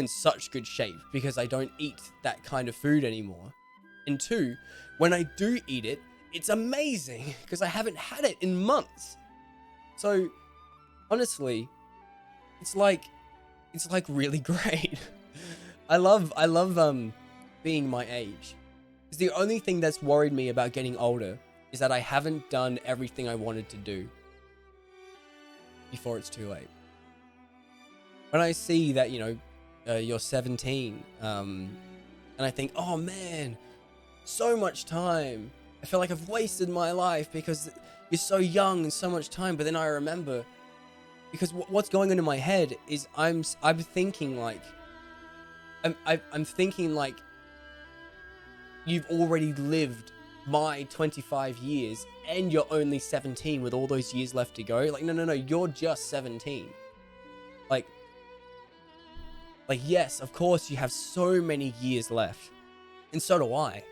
such good shape because I don't eat that kind of food anymore. And two, when I do eat it, it's amazing because I haven't had it in months. So honestly, it's like really great. I love being my age. Because the only thing that's worried me about getting older is that I haven't done everything I wanted to do before it's too late. When I see that, you know, you're 17, and I think, oh man, so much time. I feel like I've wasted my life because you're so young and so much time. But then I remember, because what's going on in my head is I'm thinking like, I'm thinking like, you've already lived my 25 years and you're only 17 with all those years left to go. Like, no, you're just 17. Like, yes, of course you have so many years left, and so do I.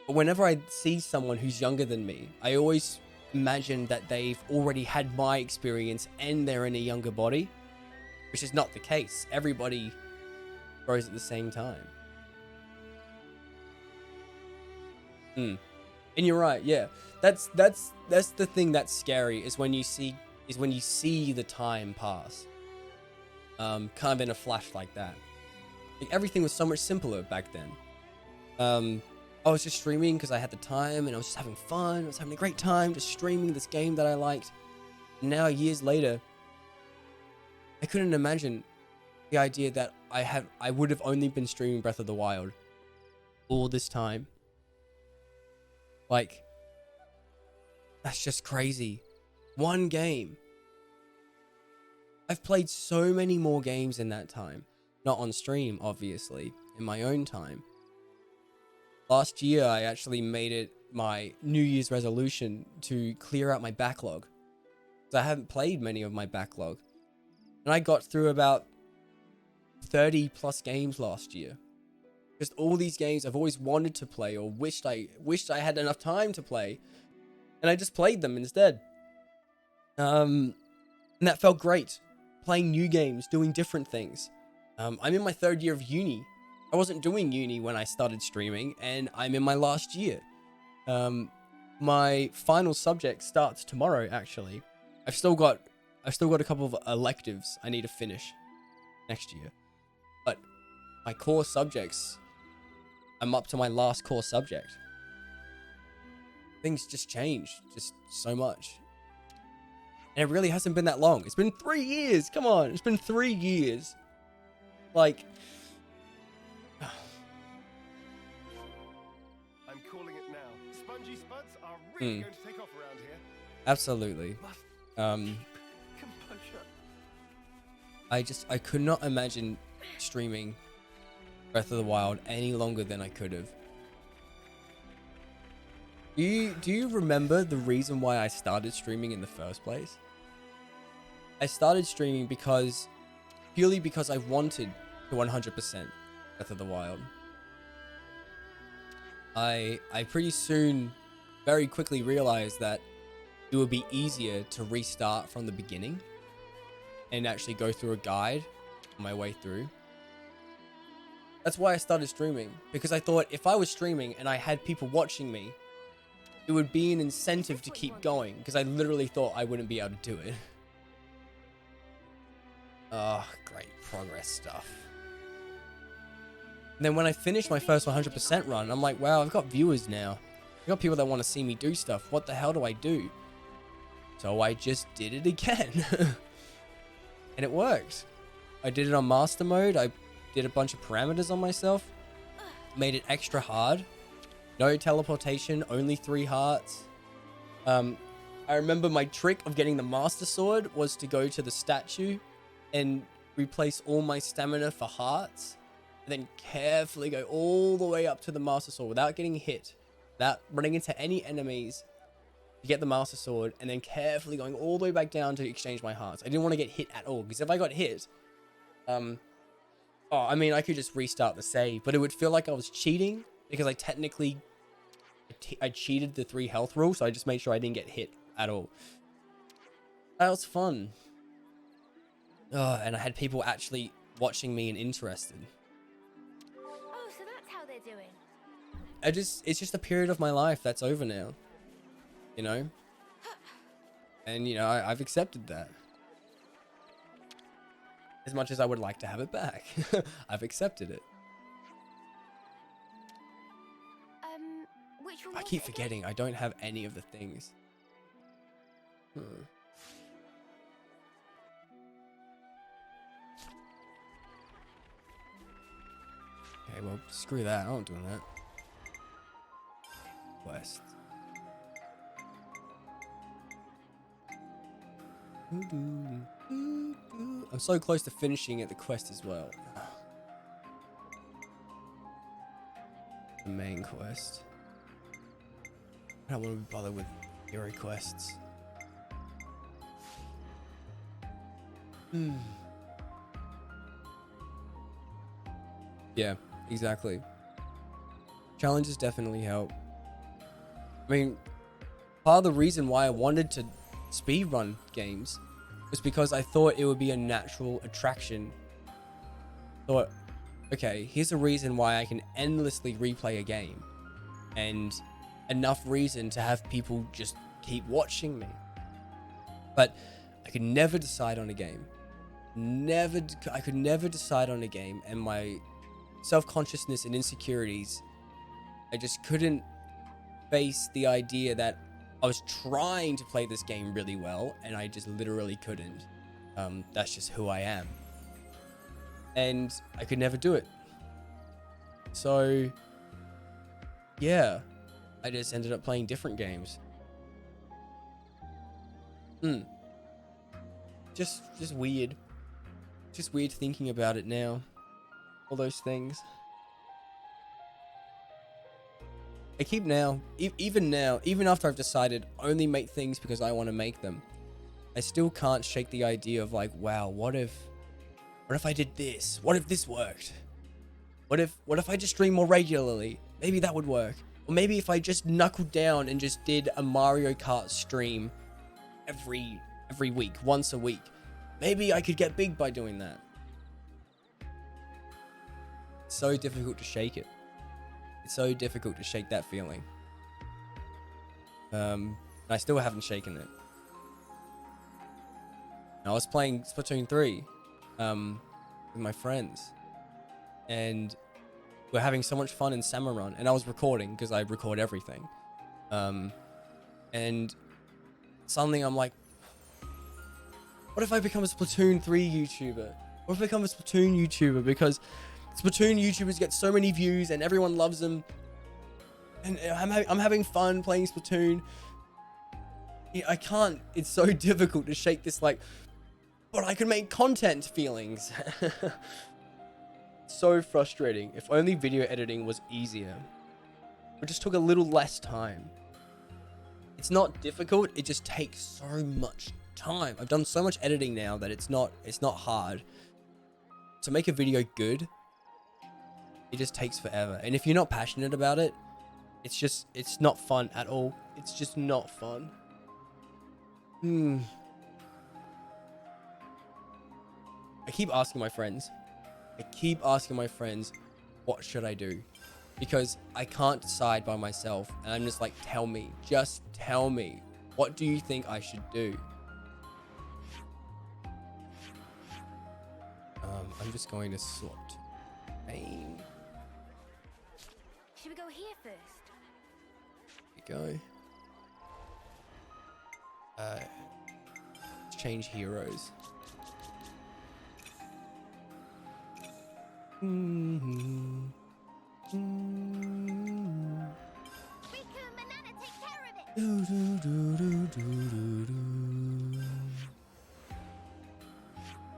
But whenever I see someone who's younger than me, I always imagine that they've already had my experience and they're in a younger body, which is not the case. Everybody grows at the same time. And you're right, yeah. That's the thing that's scary, is when you see the time pass. Kind of in a flash like that. Like, everything was so much simpler back then. I was just streaming because I had the time and I was just having fun. I was having a great time just streaming this game that I liked. And now, years later, I couldn't imagine the idea that I would have only been streaming Breath of the Wild all this time. Like, that's just crazy. One game. I've played so many more games in that time. Not on stream, obviously, in my own time. Last year, I actually made it my New Year's resolution to clear out my backlog. Because I haven't played many of my backlog. And I got through about 30 plus games last year. Just all these games I've always wanted to play, or wished I had enough time to play, and I just played them instead. And that felt great. Playing new games, doing different things. I'm in my 3rd year of uni. I wasn't doing uni when I started streaming, and I'm in my last year. My final subject starts tomorrow, actually. I've still got a couple of electives I need to finish next year. But my core subjects, I'm up to my last core subject. Things just changed just so much. And it really hasn't been that long. It's been 3 years. Come on. It's been 3 years. Like, I'm calling it now. Spongy Spuds are really going to take off around here. Absolutely. I could not imagine streaming Breath of the Wild any longer than I could have. Do you remember the reason why I started streaming in the first place? I started streaming purely because I wanted to 100% Breath of the Wild. I pretty soon, very quickly realized that it would be easier to restart from the beginning and actually go through a guide on my way through. That's why I started streaming, because I thought if I was streaming and I had people watching me, it would be an incentive to keep going, because I literally thought I wouldn't be able to do it. Oh, great progress stuff. And then when I finished my first 100% run, I'm like, wow, I've got viewers now. I've got people that want to see me do stuff. What the hell do I do? So I just did it again. And it worked. I did it on master mode. I did a bunch of parameters on myself. Made it extra hard. No teleportation, only 3 hearts. I remember my trick of getting the master sword was to go to the statue and replace all my stamina for hearts. And then carefully go all the way up to the master sword without getting hit. Without running into any enemies. To get the master sword. And then carefully going all the way back down to exchange my hearts. I didn't want to get hit at all. Because if I got hit... Oh, I mean, I could just restart the save, but it would feel like I was cheating because I technically I cheated the 3 health rule, so I just made sure I didn't get hit at all. That was fun. Oh, and I had people actually watching me and interested. Oh, so that's how they're doing. It's just a period of my life that's over now, you know? And, you know, I've accepted that. As much as I would like to have it back. I've accepted it. Which one I was keep it again? forgetting I don't have any of the things. Okay, well, screw that. I'm not doing that. Quest. I'm so close to finishing it, the quest as well. The main quest. I don't want to bother with hero quests. Yeah, exactly. Challenges definitely help. I mean, part of the reason why I wanted to speedrun games was because I thought it would be a natural attraction. Thought, okay, here's a reason why I can endlessly replay a game, and enough reason to have people just keep watching me. But I could never decide on a game. I could never decide on a game, and my self-consciousness and insecurities, I just couldn't face the idea that I was trying to play this game really well, and I just literally couldn't. That's just who I am. And I could never do it. So, yeah, I just ended up playing different games. Just weird. Just weird thinking about it now. All those things. I keep now, even after I've decided only make things because I want to make them, I still can't shake the idea of like, wow, what if I did this? What if this worked? What if I just stream more regularly? Maybe that would work. Or maybe if I just knuckled down and just did a Mario Kart stream every week, once a week. Maybe I could get big by doing that. It's so difficult to shake it. It's so difficult to shake that feeling. And I still haven't shaken it. I was playing Splatoon 3 with my friends, and we're having so much fun in Samarun, and I was recording because I record everything. And suddenly I'm like, what if I become a Splatoon 3 YouTuber? What if I become a Splatoon YouTuber? Because Splatoon YouTubers get so many views and everyone loves them. And I'm having fun playing Splatoon. Yeah, I can't. It's so difficult to shake this like, but I can make content feelings. So frustrating. If only video editing was easier. It just took a little less time. It's not difficult, it just takes so much time. I've done so much editing now that it's not hard. To make a video good, it just takes forever. And if you're not passionate about it, it's not fun at all. It's just not fun. I keep asking my friends, what should I do? Because I can't decide by myself, and I'm just like, just tell me, what do you think I should do? I'm just going to swap to main. Should we go here first? Here we go. Let's change heroes. Riku, Manana, take care of it!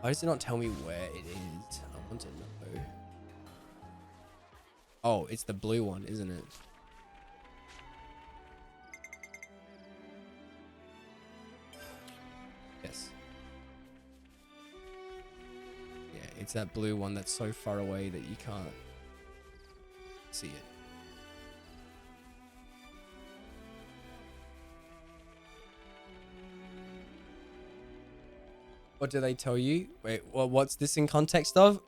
Why does it not tell me where it is? I want to know. Oh, it's the blue one, isn't it? Yes. Yeah, it's that blue one that's so far away that you can't see it. What do they tell you? Wait, well, what's this in context of?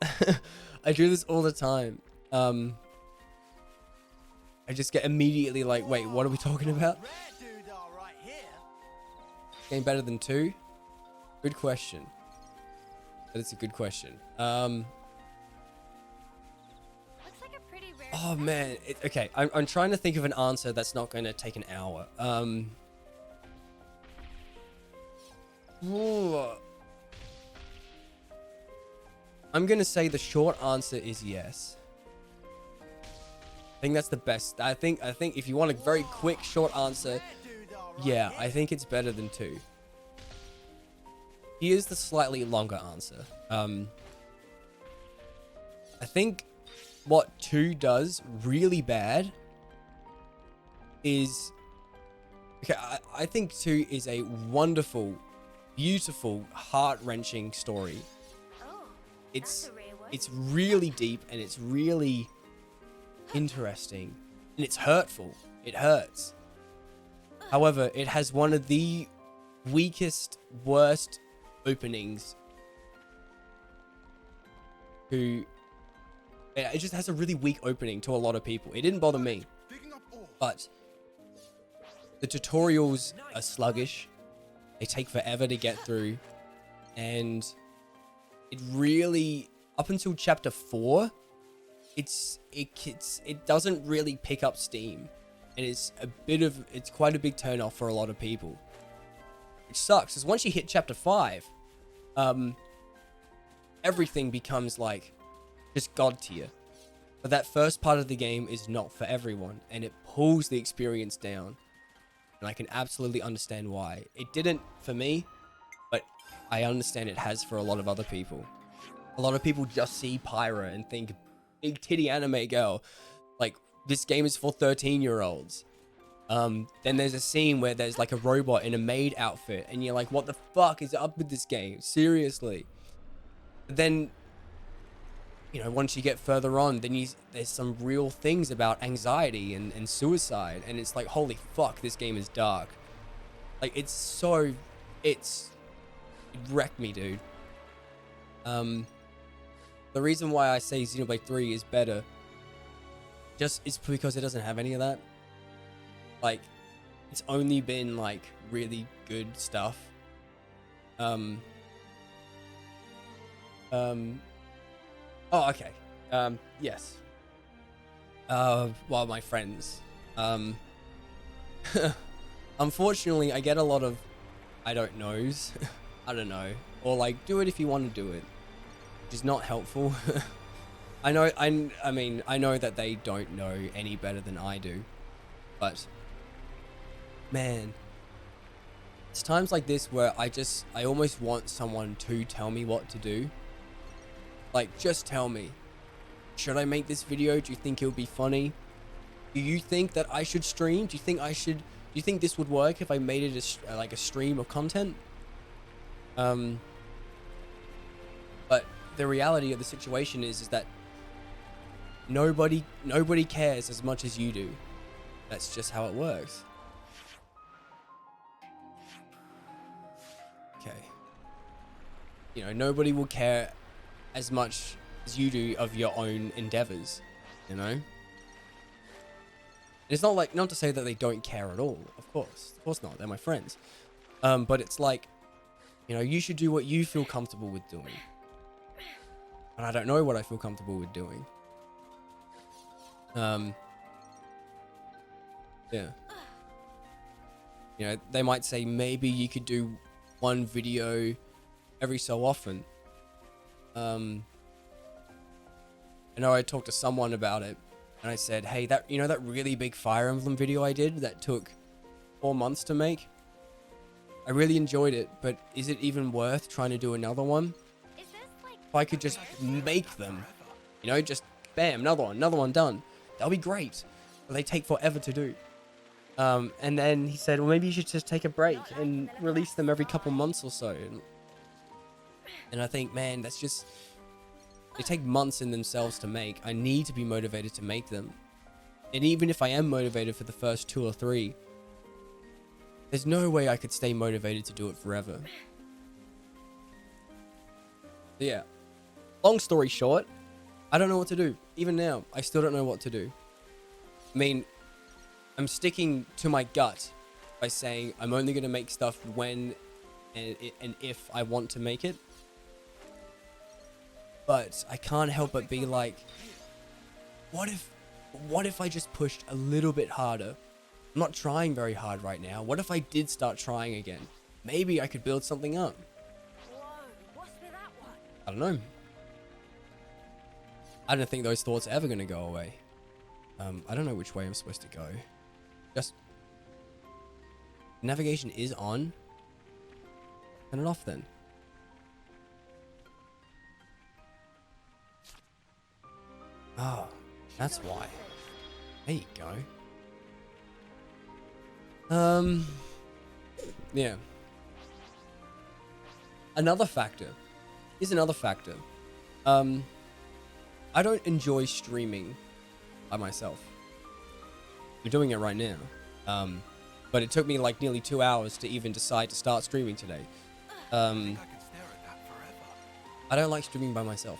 I do this all the time. I just get immediately like, wait, what are we talking about? Game better than 2? Good question. That is a good question. Looks like a pretty rare Oh man, okay. I'm trying to think of an answer that's not going to take an hour. Ooh. I'm gonna say the short answer is yes. I think that's the best. I think if you want a very quick short answer, yeah, I think it's better than 2. Here's the slightly longer answer. I think what 2 does really bad is, okay, I think 2 is a wonderful, beautiful, heart-wrenching story. It's really deep and it's really interesting and it's hurtful. It hurts. However, it has one of the weakest, worst openings. It just has a really weak opening to a lot of people. It didn't bother me, but the tutorials are sluggish. They take forever to get through, and it really, up until chapter 4, it doesn't really pick up steam, and it's quite a big turn off for a lot of people, which sucks. Because once you hit chapter 5, everything becomes like just god tier. But that first part of the game is not for everyone, and it pulls the experience down, and I can absolutely understand why. It didn't for me, but I understand it has for a lot of other people. A lot of people just see Pyra and think big titty anime girl, like this game is for 13-year-olds. Then there's a scene where there's like a robot in a maid outfit, and you're like, what the fuck is up with this game? Seriously. But then, you know, once you get further on, then there's some real things about anxiety and suicide, and it's like, holy fuck, this game is dark. Like, it wrecked me, dude. The reason why I say Xenoblade 3 is better just is because it doesn't have any of that. Like, it's only been like really good stuff. Oh, okay. Yes. Well, my friends. Unfortunately, I get a lot of I don't knows. I don't know. Or like, do it if you want to do it. Which is not helpful. I know that they don't know any better than I do. But man, it's times like this where I almost want someone to tell me what to do. Like, just tell me. Should I make this video? Do you think it'll be funny? Do you think that I should stream? Do you think this would work if I made it like a stream of content? But the reality of the situation is that nobody cares as much as you do. That's just how it works. Okay. You know, nobody will care as much as you do of your own endeavors, you know? And it's not like, not to say that they don't care at all, of course not, they're my friends. But it's like, you know, you should do what you feel comfortable with doing. And I don't know what I feel comfortable with doing. Yeah. You know, they might say maybe you could do one video every so often. I know I talked to someone about it, and I said, hey, that, you know, that really big Fire Emblem video I did that took 4 months to make? I really enjoyed it, but is it even worth trying to do another one? If I could just make them, you know, just bam, another one done. That'll be great. But they take forever to do. And then he said, well, maybe you should just take a break and release them every couple months or so. And I think, man, that's just, they take months in themselves to make. I need to be motivated to make them. And even if I am motivated for the first 2 or 3, there's no way I could stay motivated to do it forever. So yeah, long story short, I don't know what to do. Even now, I still don't know what to do. I mean, I'm sticking to my gut by saying I'm only going to make stuff when and if I want to make it. But I can't help but be like, what if I just pushed a little bit harder? I'm not trying very hard right now. What if I did start trying again? Maybe I could build something up. I don't know. I don't think those thoughts are ever going to go away. I don't know which way I'm supposed to go. Just... Navigation is on. Turn it off then. Oh, that's why. There you go. Yeah. Another factor. Here's another factor. I don't enjoy streaming by myself. I'm doing it right now. But it took me like nearly 2 hours to even decide to start streaming today. I don't like streaming by myself.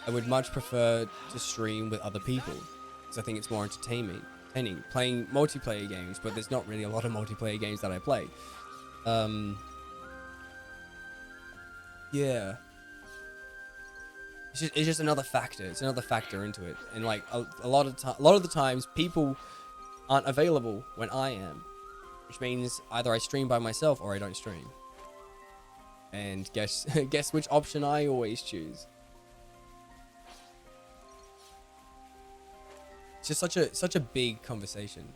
I would much prefer to stream with other people, because I think it's more entertaining. Playing multiplayer games, but there's not really a lot of multiplayer games that I play. Yeah. It's just another factor. It's another factor into it, and like a lot of the times, people aren't available when I am, which means either I stream by myself or I don't stream. And guess which option I always choose. It's just such a big conversation.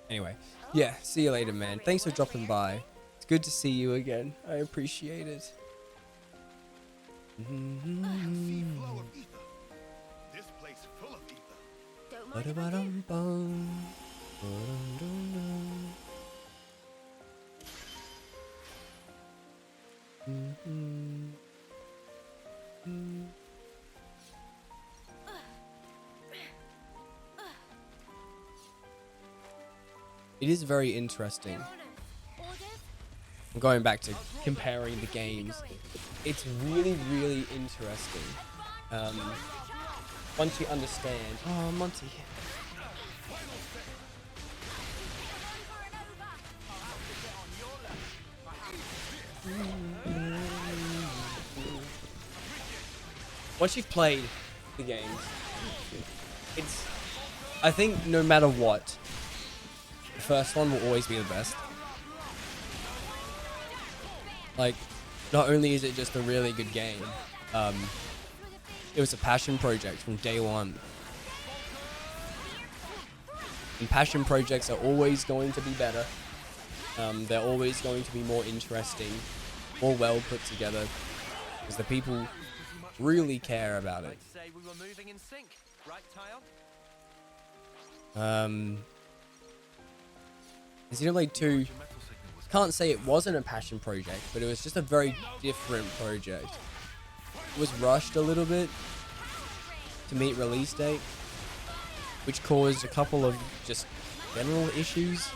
Anyway, yeah, see you later, man. Thanks for dropping by. It's good to see you again. I appreciate it. This place full of ether. It is very interesting. I'm going back to comparing the games. It's really, really interesting. Once you understand... Oh, Monty. Once you've played the games, it's... I think no matter what, the first one will always be the best. Like, not only is it just a really good game, it was a passion project from day one. And passion projects are always going to be better. They're always going to be more interesting, more well put together, because the people really care about it. Xenoblade 2, can't say it wasn't a passion project, but it was just a very different project. It was rushed a little bit to meet release date, which caused a couple of just general issues.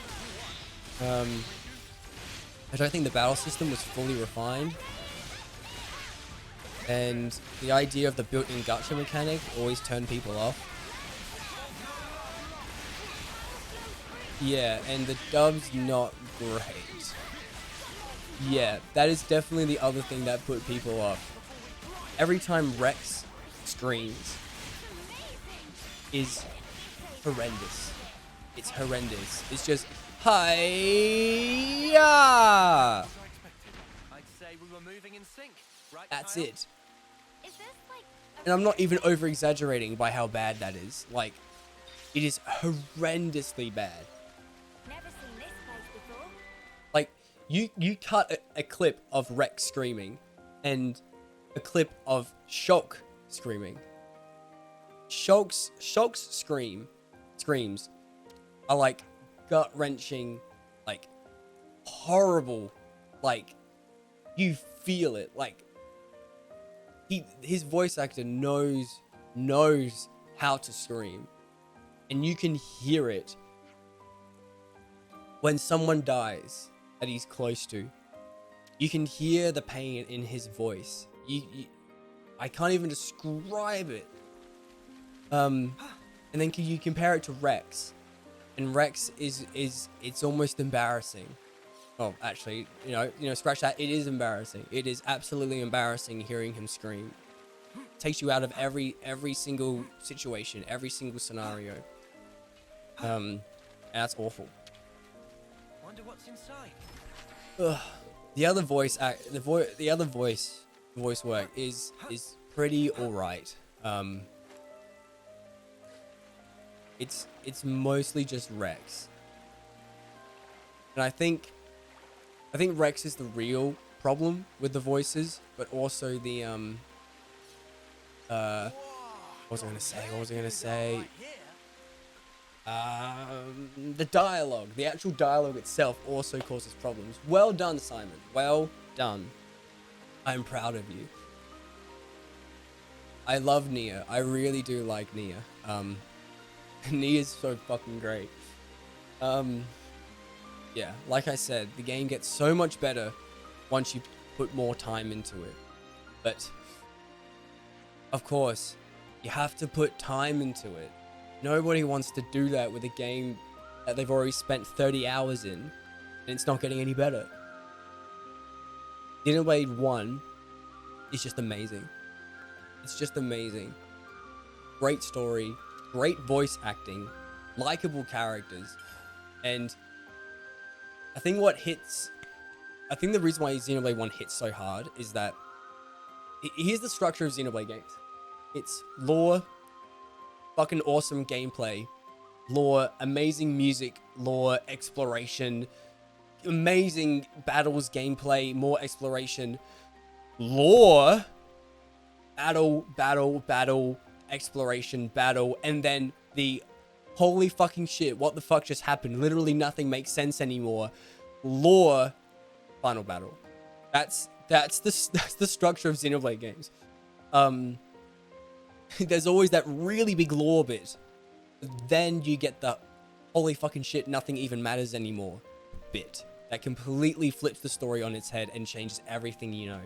I don't think the battle system was fully refined, and the idea of the built-in gacha mechanic always turned people off. Yeah, and the dub's not great. Yeah, that is definitely the other thing that put people off. Every time Rex screams is horrendous. It's horrendous. It's just hi-ya! I'd say we were moving in sync, right? That's Kyle? it. Is this like And I'm not even over exaggerating by how bad that is. Like, it is horrendously bad. Never seen this place before. Like, you cut a clip of Rex screaming and a clip of Shulk screaming. Shulk's screams are like gut-wrenching, like horrible, like you feel it. Like his voice actor knows how to scream, and you can hear it when someone dies that he's close to. You can hear the pain in his voice. I can't even describe it. And then you compare it to Rex, and Rex is it's almost embarrassing. Oh, actually, you know, scratch that. It is embarrassing. It is absolutely embarrassing hearing him scream. Takes you out of every single situation, every single scenario. And that's awful. Wonder what's inside. Ugh. The other voice work is pretty alright. It's mostly just Rex, and I think Rex is the real problem with the voices, but also the what was I gonna say? The dialogue, the actual dialogue itself also causes problems. Well done, Simon. Well done. I'm proud of you. I love Nia. I really do like Nia. Nia's so fucking great. Yeah, like I said, the game gets so much better once you put more time into it. But, of course, you have to put time into it. Nobody wants to do that with a game that they've already spent 30 hours in, and it's not getting any better. Xenoblade 1 is just amazing. It's just amazing. Great story, great voice acting, likable characters, and I think the reason why Xenoblade 1 hits so hard is that here's the structure of Xenoblade games. It's lore, fucking awesome gameplay, lore, amazing music, lore, exploration, amazing battles, gameplay, more exploration, lore, battle, exploration, battle, and then the holy fucking shit, what the fuck just happened? Literally nothing makes sense anymore. Lore, final battle. That's the structure of Xenoblade games. There's always that really big lore bit. Then you get the holy fucking shit, nothing even matters anymore bit. That completely flips the story on its head and changes everything you know.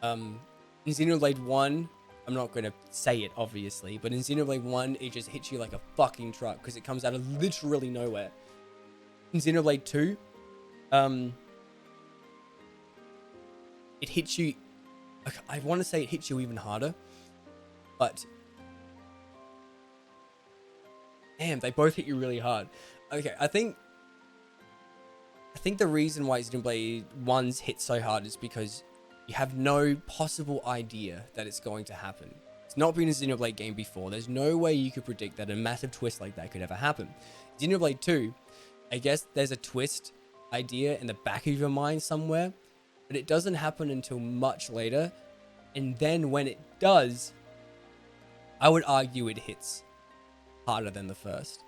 In Xenoblade 1, I'm not going to say it obviously, but in Xenoblade 1, it just hits you like a fucking truck because it comes out of literally nowhere. In Xenoblade 2, it hits you, I want to say it hits you even harder, but damn, they both hit you really hard. Okay, I think the reason why Xenoblade 1's hit so hard is because you have no possible idea that it's going to happen. It's not been a Xenoblade game before. There's no way you could predict that a massive twist like that could ever happen. Xenoblade 2, I guess there's a twist idea in the back of your mind somewhere, but it doesn't happen until much later. And then when it does, I would argue it hits harder than the first.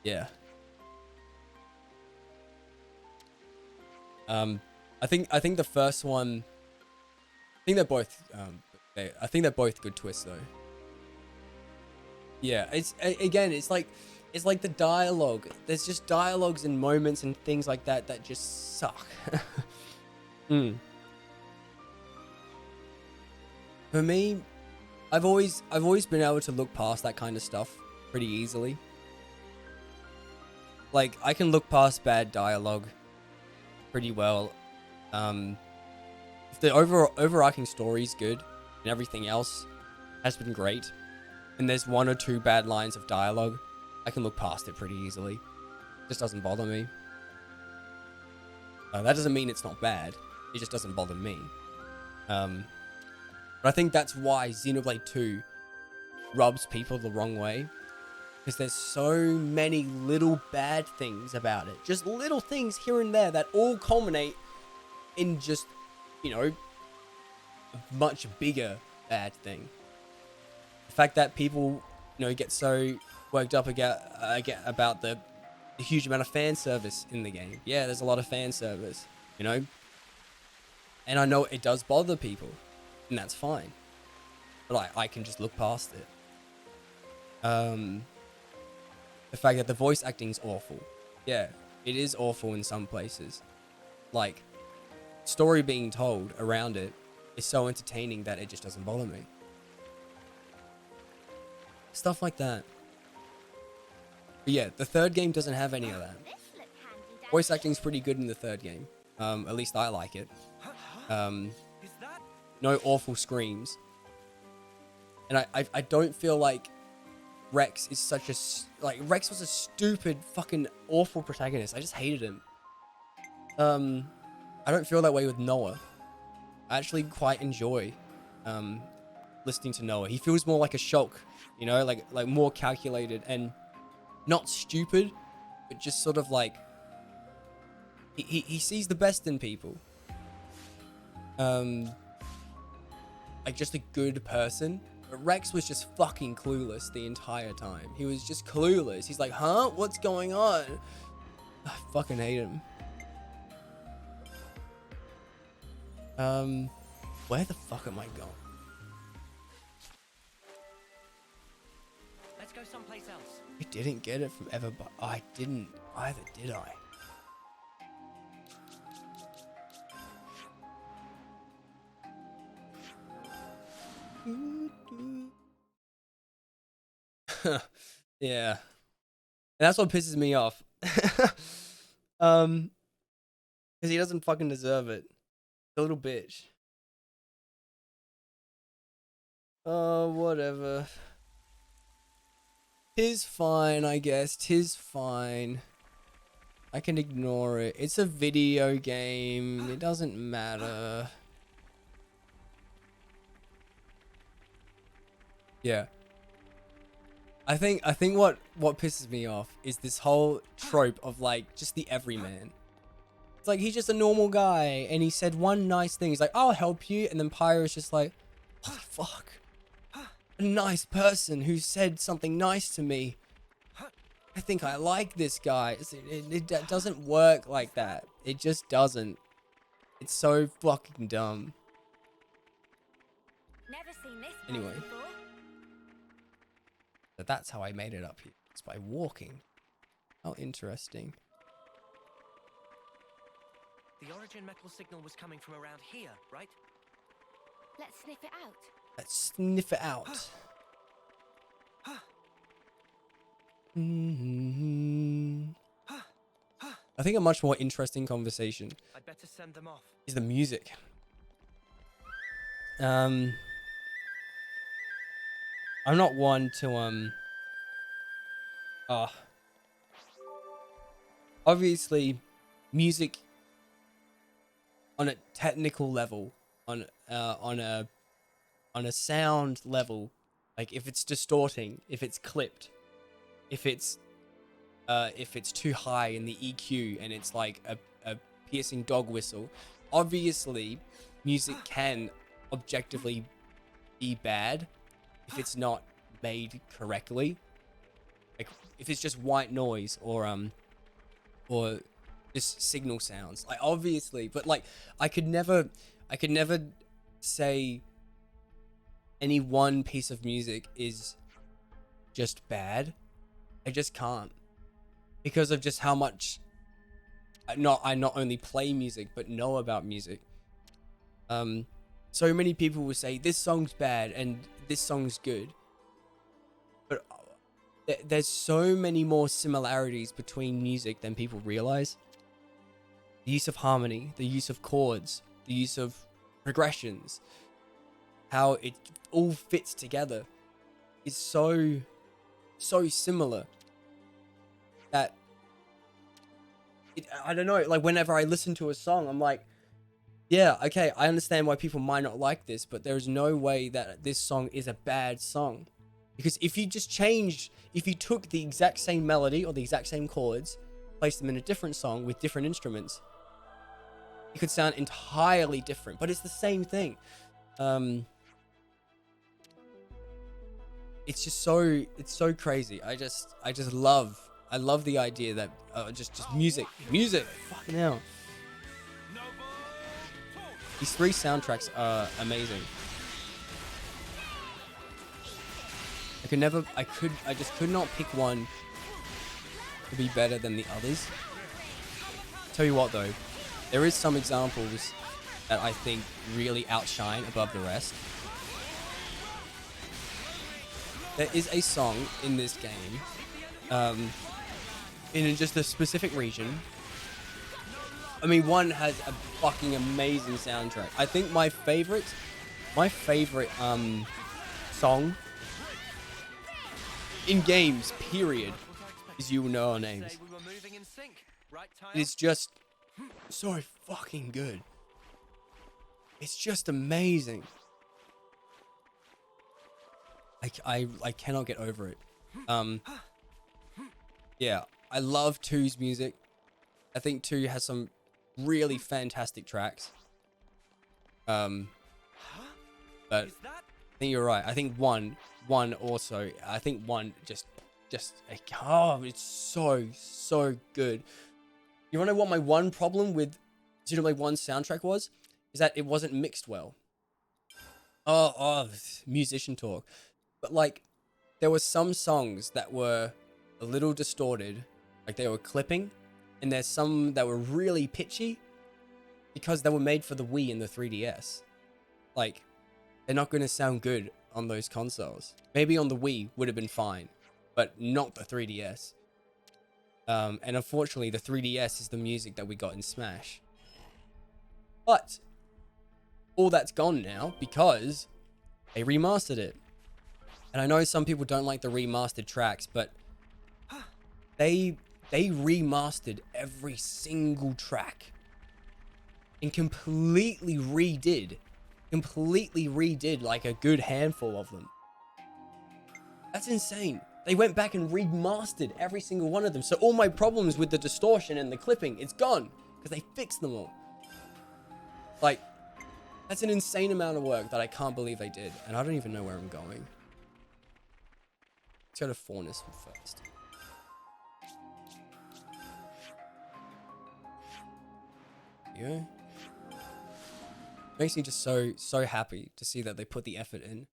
Yeah. I think the first one, I think they're both good twists though. Yeah, it's like the dialogue. There's just dialogues and moments and things like that that just suck. For me, I've always been able to look past that kind of stuff pretty easily. Like, I can look past bad dialogue pretty well. If the overarching story is good and everything else has been great, and there's one or two bad lines of dialogue, I can look past it pretty easily. It just doesn't bother me. That doesn't mean it's not bad. It just doesn't bother me. But I think that's why Xenoblade 2 rubs people the wrong way. Because there's so many little bad things about it. Just little things here and there that all culminate in just, you know, a much bigger bad thing. The fact that people, you know, get so worked up about the huge amount of fan service in the game. Yeah, there's a lot of fan service, you know? And I know it does bother people, and that's fine. But I can just look past it. The fact that the voice acting's awful. Yeah, it is awful in some places. Like, story being told around it is so entertaining that it just doesn't bother me. Stuff like that. But yeah, the third game doesn't have any of that. Voice acting's pretty good in the third game. At least I like it. No awful screams. And I don't feel like Rex is such a... Rex was a stupid, fucking awful protagonist. I just hated him. I don't feel that way with Noah. I actually quite enjoy listening to Noah. He feels more like a Shulk, you know, like more calculated and not stupid, but just sort of like he sees the best in people. Like just a good person. But Rex was just fucking clueless the entire time. He was just clueless. He's like, huh? What's going on? I fucking hate him. Where the fuck am I going? Let's go someplace else. I didn't get it from ever, but I didn't either, did I? Yeah. And that's what pisses me off. Because he doesn't fucking deserve it. The little bitch. Oh, whatever. Tis fine, I guess. Tis fine. I can ignore it. It's a video game. It doesn't matter. Yeah. I think what pisses me off is this whole trope of like just the everyman. It's like he's just a normal guy and he said one nice thing. He's like, I'll help you, and then Pyro's just like, holy fuck. A nice person who said something nice to me. I think I like this guy. It doesn't work like that. It just doesn't. It's so fucking dumb. Never seen this Anyway. before. But that's how I made it up here. It's by walking. How interesting. The origin metal signal was coming from around here, right? Let's sniff it out. Let's sniff it out. I think a much more interesting conversation I'd better send them off. is the music. I'm not one to obviously music on a technical level, on a sound level, like if it's distorting, if it's clipped, if it's too high in the EQ and it's like a piercing dog whistle, obviously music can objectively be bad if it's not made correctly. Like if it's just white noise or just signal sounds. Like obviously, but like I could never say any one piece of music is just bad. I just can't. Because of just how much I not only play music but know about music. So many people will say this song's bad and this song's good. But there's so many more similarities between music than people realize. the use of harmony, the use of chords, the use of progressions, how it all fits together is so similar that I don't know, like whenever I listen to a song, I'm like, yeah, okay, I understand why people might not like this, but there's no way that this song is a bad song. Because if you took the exact same melody or the exact same chords, placed them in a different song with different instruments, it could sound entirely different, but it's the same thing. It's so crazy. I love the idea that just music, fucking hell. These 3 soundtracks are amazing. I just could not pick one to be better than the others. Tell you what though, there is some examples that I think really outshine above the rest. There is a song in this game, in just a specific region. I mean, one has a fucking amazing soundtrack. I think my favorite song in games, period, is You Will Know Our Names. It's just so fucking good. It's just amazing. I cannot get over it. Yeah, I love 2's music. I think 2 has some really fantastic tracks. But I think you're right. I think one also. I think one just oh, it's so good. You wanna know what my one problem with Xenoblade 1 soundtrack was? Is that it wasn't mixed well. Oh, musician talk. But like, there were some songs that were a little distorted, like they were clipping, and there's some that were really pitchy because they were made for the Wii and the 3DS. Like, they're not going to sound good on those consoles. Maybe on the Wii would have been fine, but not the 3DS. And unfortunately, the 3DS is the music that we got in Smash. But all that's gone now because they remastered it. And I know some people don't like the remastered tracks, but they remastered every single track and completely redid like a good handful of them. That's insane. They went back and remastered every single one of them. So all my problems with the distortion and the clipping, it's gone because they fixed them all. Like, that's an insane amount of work that I can't believe they did. And I don't even know where I'm going. Let's go to Faunus first. Yeah. Makes me just so happy to see that they put the effort in.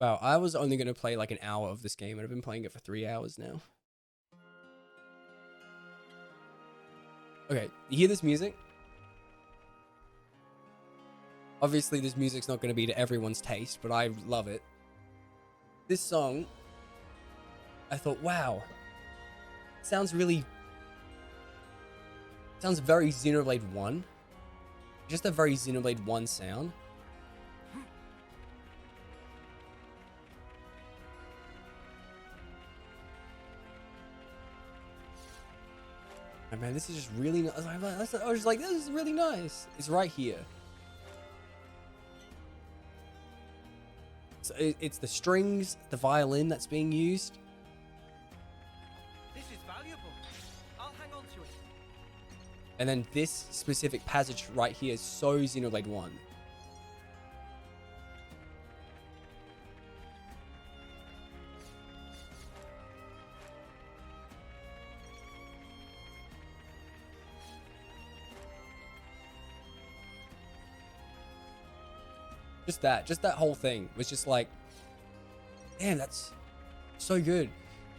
Wow, I was only going to play like an hour of this game and I've been playing it for 3 hours now. Okay, you hear this music? Obviously, this music's not going to be to everyone's taste, but I love it. This song, I thought, wow, sounds very Xenoblade 1. Just a very Xenoblade 1 sound. Oh, man, this is just really nice. I was like, this is really nice. It's right here. So it's the strings, the violin that's being used. This is valuable. I'll hang on to it. And then this specific passage right here is so Xenoblade 1. Just that whole thing was just like, damn, that's so good.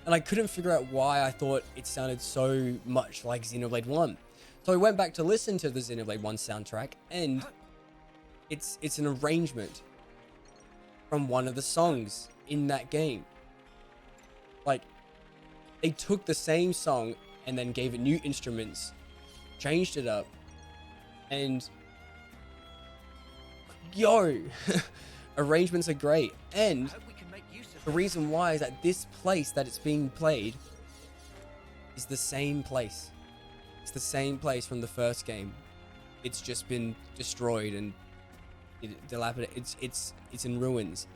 And I couldn't figure out why I thought it sounded so much like Xenoblade 1. So I went back to listen to the Xenoblade 1 soundtrack, and it's an arrangement from one of the songs in that game. Like, they took the same song and then gave it new instruments, changed it up, and yo, arrangements are great. And the reason why is that this place that it's being played is the same place. It's the same place from the first game. It's just been destroyed and dilapidated. It's in ruins.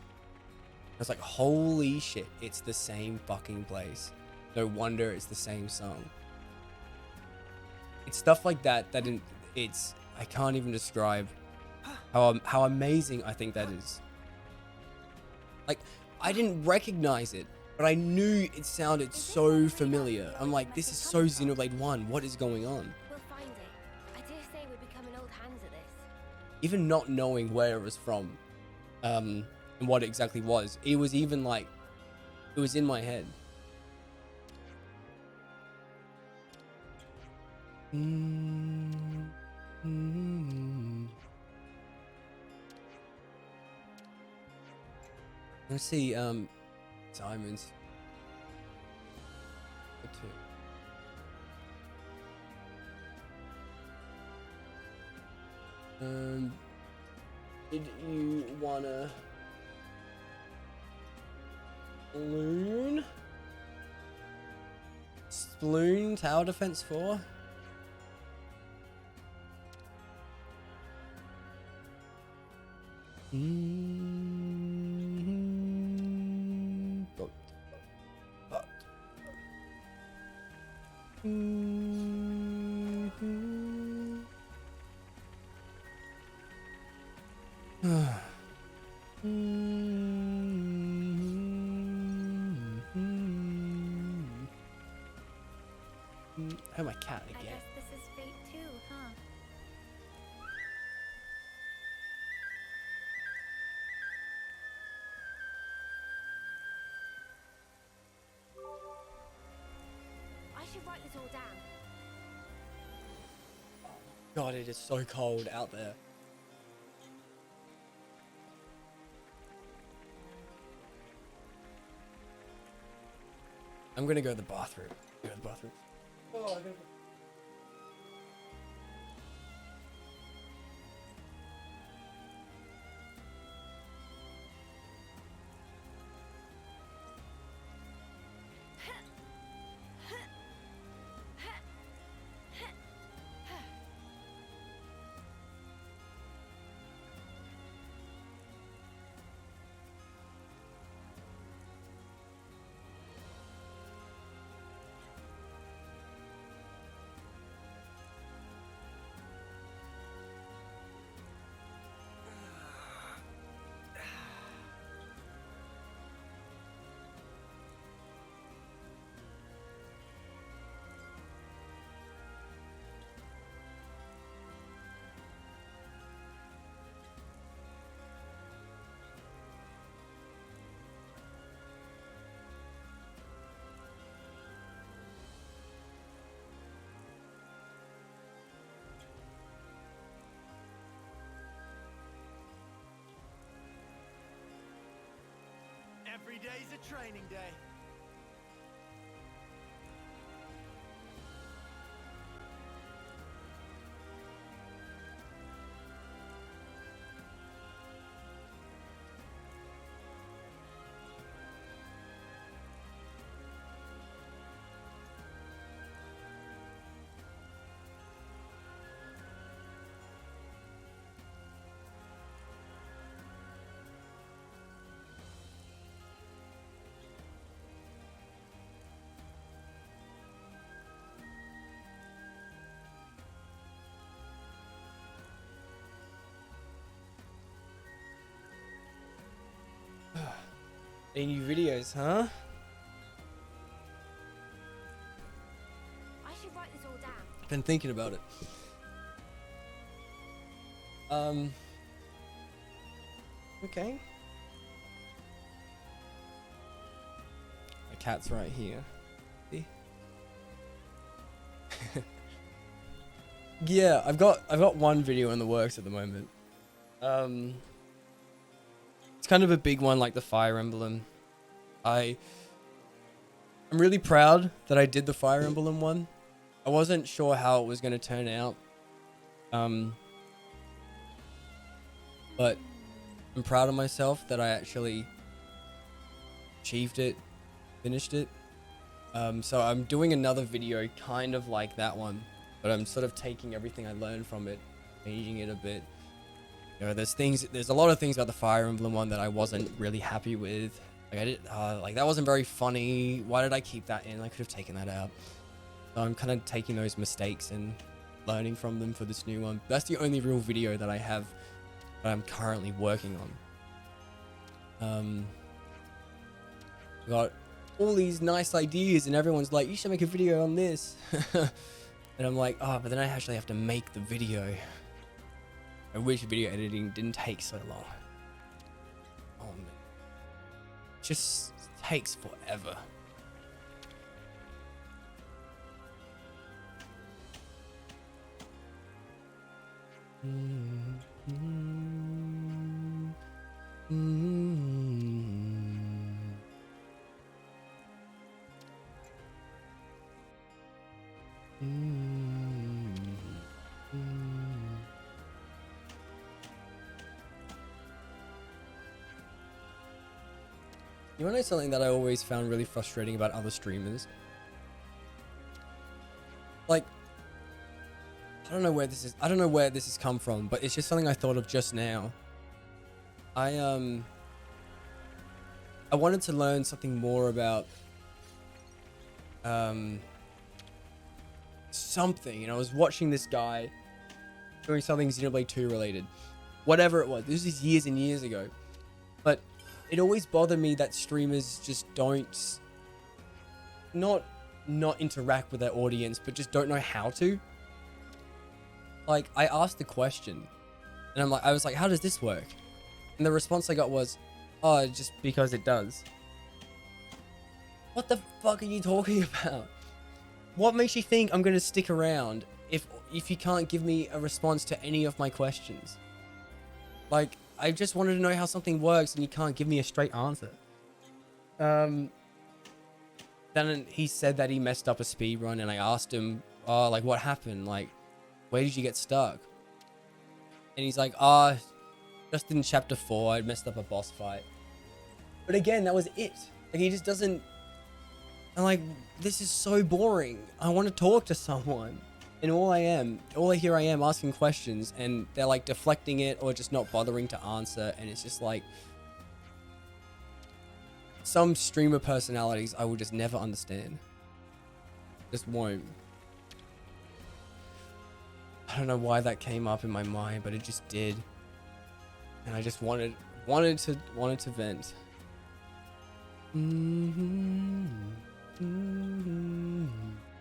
It's like, holy shit, it's the same fucking place. No wonder it's the same song. It's stuff like that I can't even describe how amazing I think that is. Like, I didn't recognize it, but I knew it sounded so familiar. I'm like, this is so Xenoblade 1. What is going on? We'll find it. I dare say we're becoming old hands at this. Even not knowing where it was from, and what it exactly was, it was even like, it was in my head. Let's see, diamonds. Did you wanna Sploon? Sploon tower defense 4? Oh, my cat again. I guess this is fate too, huh? I should write this all down. God, it is so cold out there. I'm gonna go to the bathroom. Go to the bathroom. Oh, I gotta... Every day's a training day. Any new videos, huh? I should write this all down. Been thinking about it. Okay. My cat's right here. See? Yeah, I've got one video in the works at the moment. It's kind of a big one, like the Fire Emblem. I'm really proud that I did the Fire Emblem one. I wasn't sure how it was going to turn out. But I'm proud of myself that I actually achieved it, finished it. So I'm doing another video kind of like that one, but I'm sort of taking everything I learned from it, changing it a bit. You know, there's a lot of things about the Fire Emblem one that I wasn't really happy with. Like that wasn't very funny. Why did I keep that in? I could have taken that out. So I'm kind of taking those mistakes and learning from them for this new one. That's the only real video that I have that I'm currently working on. Got all these nice ideas and everyone's like, you should make a video on this. And I'm like, oh, but then I actually have to make the video. I wish video editing didn't take so long. Oh man. It just takes forever. You wanna know something that I always found really frustrating about other streamers? Like, I don't know where this has come from, but it's just something I thought of just now. I wanted to learn something more about something, and I was watching this guy doing something Xenoblade 2 related. Whatever it was. This was years and years ago. But it always bothered me that streamers just don't not interact with their audience, but just don't know how to. Like, I asked the question, and I was like, how does this work? And the response I got was, oh, just because it does. What the fuck are you talking about? What makes you think I'm gonna stick around if you can't give me a response to any of my questions? Like, I just wanted to know how something works and you can't give me a straight answer. Then he said that he messed up a speed run, and I asked him, oh, like, what happened? Like, where did you get stuck? And he's like, oh, just in chapter 4, I messed up a boss fight. But again, that was it. Like, he just doesn't... I'm like, this is so boring. I want to talk to someone. And all I am asking questions, and they're like deflecting it or just not bothering to answer. And it's just like, some streamer personalities I will just never understand. Just won't. I don't know why that came up in my mind, but it just did. And I just wanted to vent.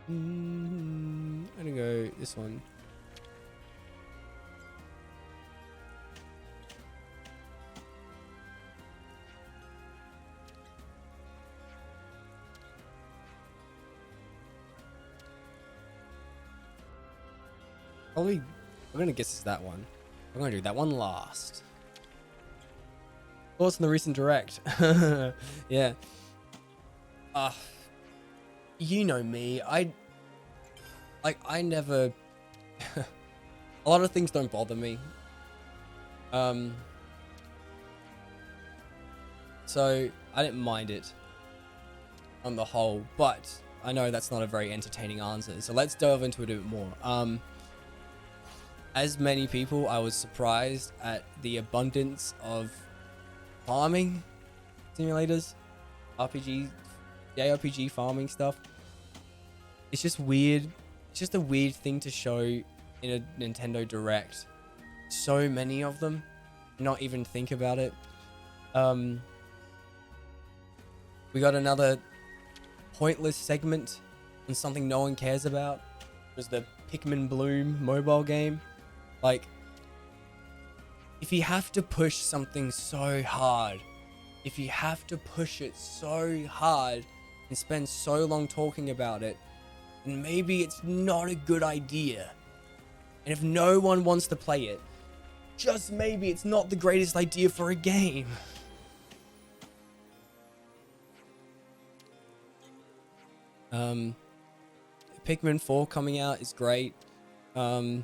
I'm gonna go this one. Probably, I'm gonna guess it's that one. I'm gonna do that one last. Thoughts on the recent direct? Yeah. You know me. I never. A lot of things don't bother me. So I didn't mind it on the whole, but I know that's not a very entertaining answer. So let's delve into it a bit more. As many people, I was surprised at the abundance of farming simulators, JRPG farming stuff. It's just weird. It's just a weird thing to show in a Nintendo Direct. So many of them, not even think about it. We got another pointless segment on something no one cares about. It was the Pikmin Bloom mobile game. Like, if you have to push something so hard, if you have to push it so hard and spend so long talking about it, then maybe it's not a good idea. And if no one wants to play it, just maybe it's not the greatest idea for a game. Pikmin 4 coming out is great. I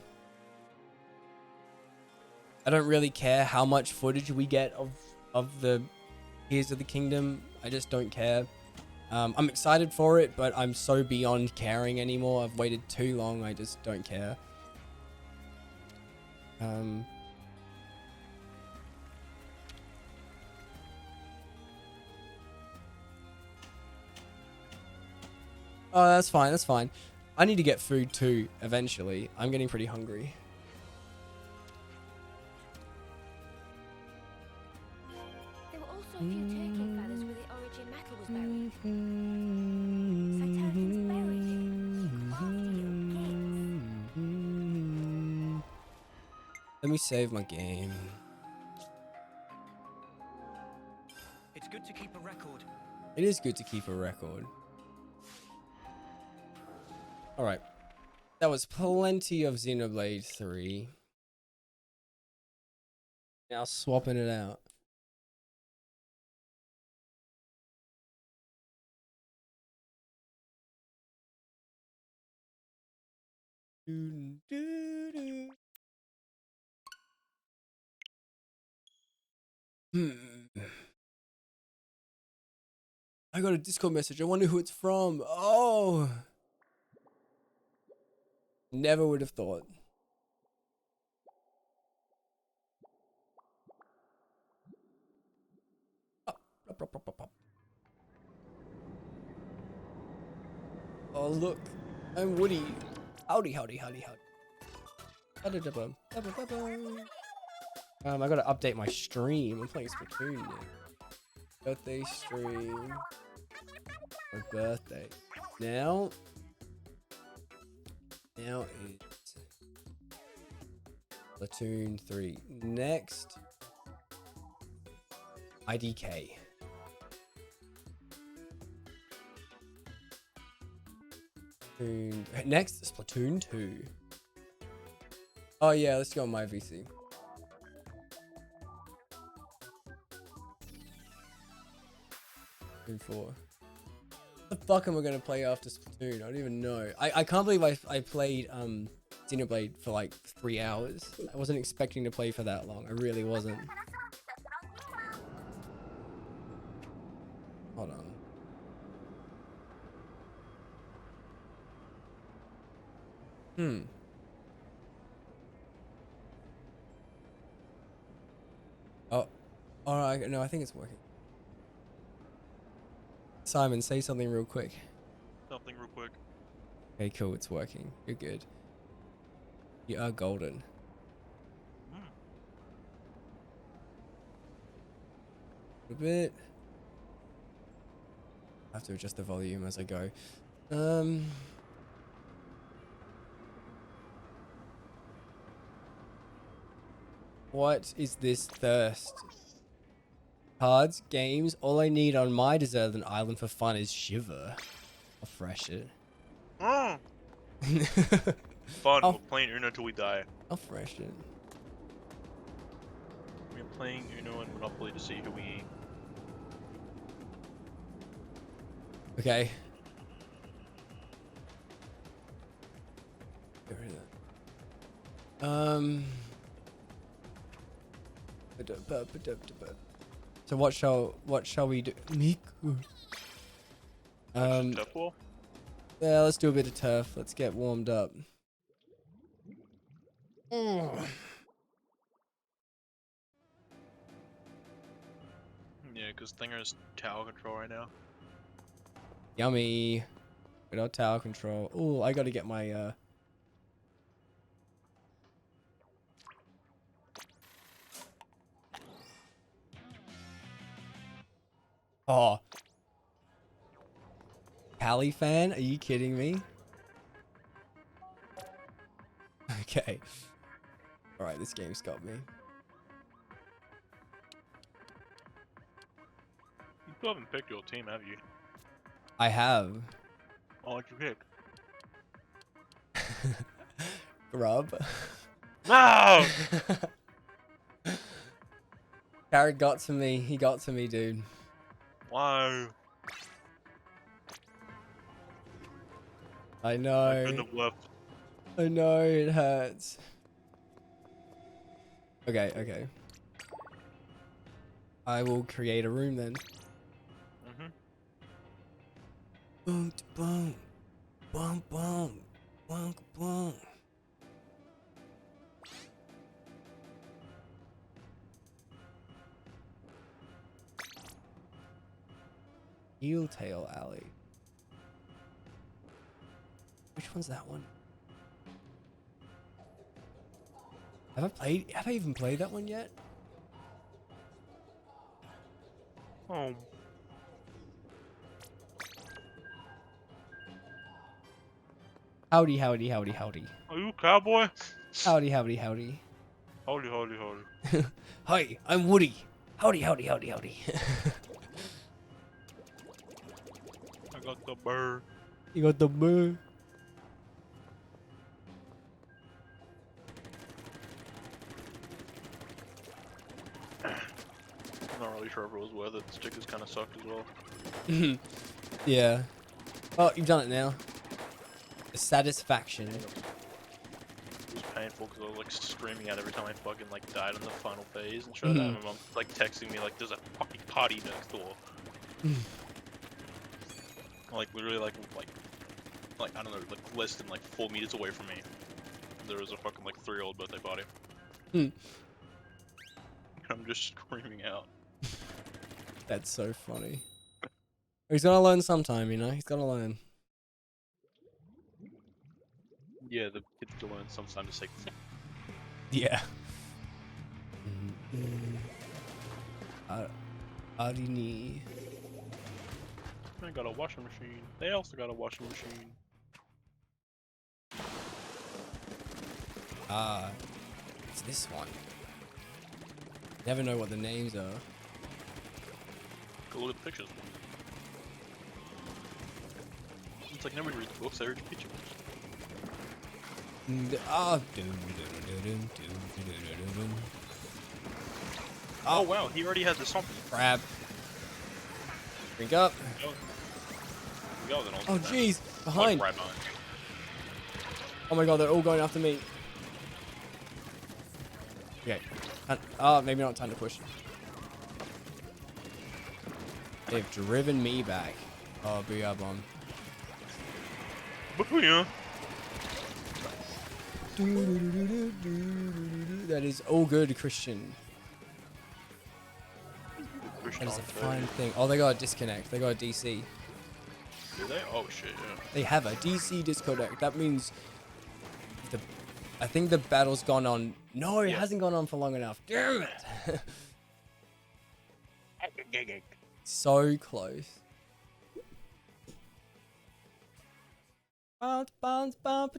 don't really care how much footage we get of the Tears of the Kingdom. I just don't care. I'm excited for it, but I'm so beyond caring anymore. I've waited too long. I just don't care. Oh, that's fine. That's fine. I need to get food too, eventually. I'm getting pretty hungry. There were also a few turkey feathers where the origin metal was buried. So turkeys buried it after your gates. Let me save my game. It's good to keep a record. It is good to keep a record. Alright. That was plenty of Xenoblade 3. Now swapping it out. I got a Discord message. I wonder who it's from. Oh! Never would have thought. Oh, look. I'm Woody. Howdy, howdy, howdy, howdy. I gotta update my stream. I'm playing Splatoon now. Birthday stream. My birthday. Now it's Splatoon 3. Next, IDK. Next, Splatoon 2. Oh yeah, let's go on my VC. Splatoon 4. The fuck am I gonna play after Splatoon? I don't even know. I can't believe I played Xenoblade for like 3 hours. I wasn't expecting to play for that long. I really wasn't. Hold on. Oh, alright. No, I think it's working. Simon, say something real quick. Something real quick. Okay, cool. It's working. You're good. You are golden. A bit. I have to adjust the volume as I go. What is this thirst? Cards, games, all I need on my deserted island for fun is Shiver. I'll fresh it. Fun, we're playing Uno until we die. I'll fresh it. We're playing Uno and Monopoly to see who we eat. Okay. Get rid of that. So what shall we do? Miku. Turf wall? Yeah, let's do a bit of turf. Let's get warmed up. Yeah, because Thinger's tower control right now. Yummy. Good old tower control. Oh, I gotta get my Oh. Callie fan? Are you kidding me? Okay. Alright, this game's got me. You still haven't picked your team, have you? I have. Oh, what'd you pick? Grub. No! Carrot got to me. He got to me, dude. Why? I I know. couldn't have left. I know, it hurts. Okay, okay. I will create a room then. Mm-hmm. Boom, boom, boom, boom, boom, boom. Eeltail Alley. Which one's that one? Have I even played that one yet? Oh. Howdy, howdy, howdy, howdy. Are you a cowboy? Howdy, howdy, howdy. Howdy, howdy, howdy. Hi, I'm Woody. Howdy, howdy, howdy, howdy. I got the bird. You got the bird. I'm not really sure if it was worth it. The stickers kind of sucked as well. Yeah. Oh, you've done it now. The satisfaction. It was painful because I was like screaming out every time I fucking like died on the final phase and shit. Mhm. And my mom like texting me like, "There's a fucking party next door." Like literally like I don't know, like less than like 4 meters away from me. There was a fucking like 3-year-old birthday party. I'm just screaming out. That's so funny. He's gonna learn sometime, you know? He's gonna learn. Yeah, the kids to learn sometime to say. Yeah. Arini. I got a washing machine. They also got a washing machine. It's this one. Never know what the names are. Go look at the pictures. It's like nobody reads books, they read pictures. Oh wow, he already had the something. Crab. Drink up. Oh jeez, behind. Right behind. Oh my god, they're all going after me. Okay. Maybe not time to push. They've driven me back. Oh, booyah bomb. Booyah. That is all good, Christian. That is a fine thing. Oh, they got a disconnect. They got a DC. Do they? Oh shit, yeah. They have a DC disconnect. That means I think the battle's gone on. No, it hasn't gone on for long enough. Damn it. So close. Bounce, bounce, bounce,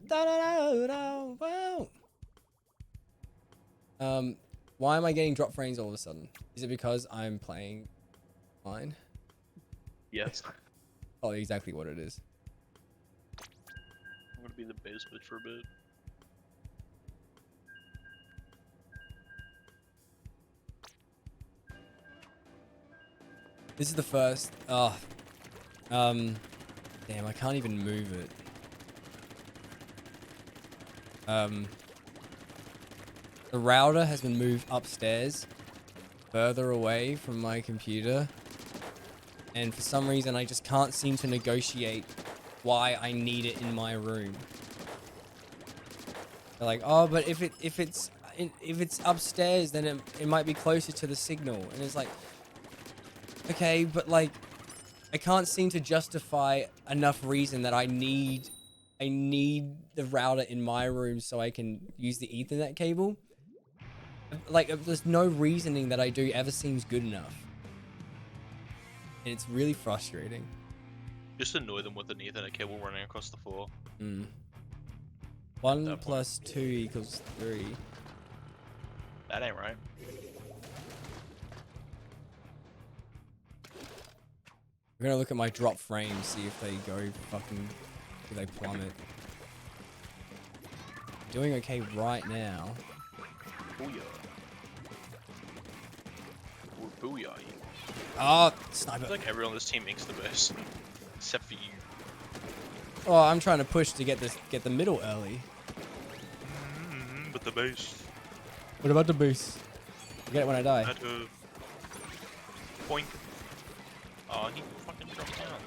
why am I getting drop frames all of a sudden? Is it because I'm playing fine? Yes. Oh, exactly what it is. I'm gonna be the base bitch for a bit. This is the first. Damn, I can't even move it. The router has been moved upstairs, further away from my computer, and for some reason I just can't seem to negotiate why I need it in my room. They're like, oh, but if it's upstairs, then it might be closer to the signal, and it's like, okay, but like, I can't seem to justify enough reason that I need the router in my room so I can use the Ethernet cable. Like, there's no reasoning that I do ever seems good enough. And it's really frustrating. Just annoy them with an Ethernet cable running across the floor. 1 plus 2 equals 3. That ain't right. We're gonna look at my drop frames, see if they go fucking, do they plummet. Doing okay right now. Booyah. Or booyah. Oh, sniper. I feel like everyone on this team inks the best. Except for you. Oh, I'm trying to push to get the middle early. But the base. What about the boost? I get it when I die. Had a point. Oh, he fucking dropped down.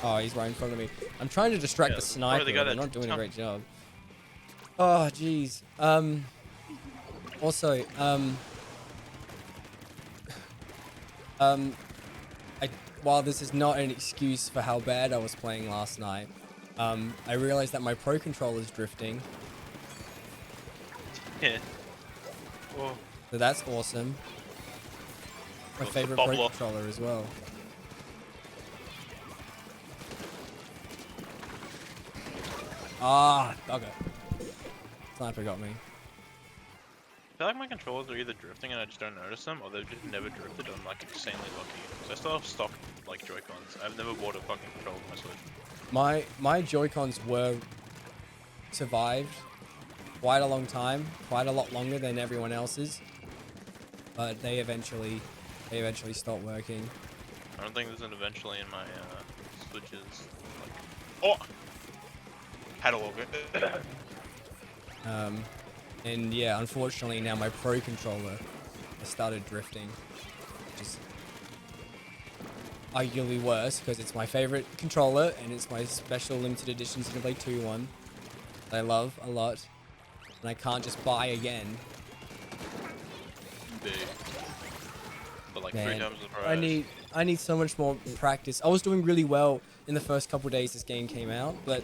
Oh, he's right in front of me. I'm trying to distract the sniper, the guy but that I'm not doing a dropped great job. Oh, jeez. Also, while this is not an excuse for how bad I was playing last night, I realized that my Pro Controller's drifting. Yeah. Oh. So that's awesome. My What's the favorite Pro bubbler? Controller as well. Ah, okay. Sniper got me. I feel like my controllers are either drifting and I just don't notice them, or they've just never drifted. I'm like insanely lucky. So I still have stock like Joy-Cons. I've never bought a fucking controller for my Switch. My Joy-Cons were survived quite a long time, quite a lot longer than everyone else's, but they eventually stopped working. I don't think there's an eventually in my Switches. Like, oh, had a little bit. And yeah, unfortunately now my Pro Controller has started drifting, which is arguably worse because it's my favorite controller and it's my special limited edition Xenoblade 2 one that I love a lot, and I can't just buy again. Big. But like Man, 3 times the price. I need so much more practice. I was doing really well in the first couple days this game came out, but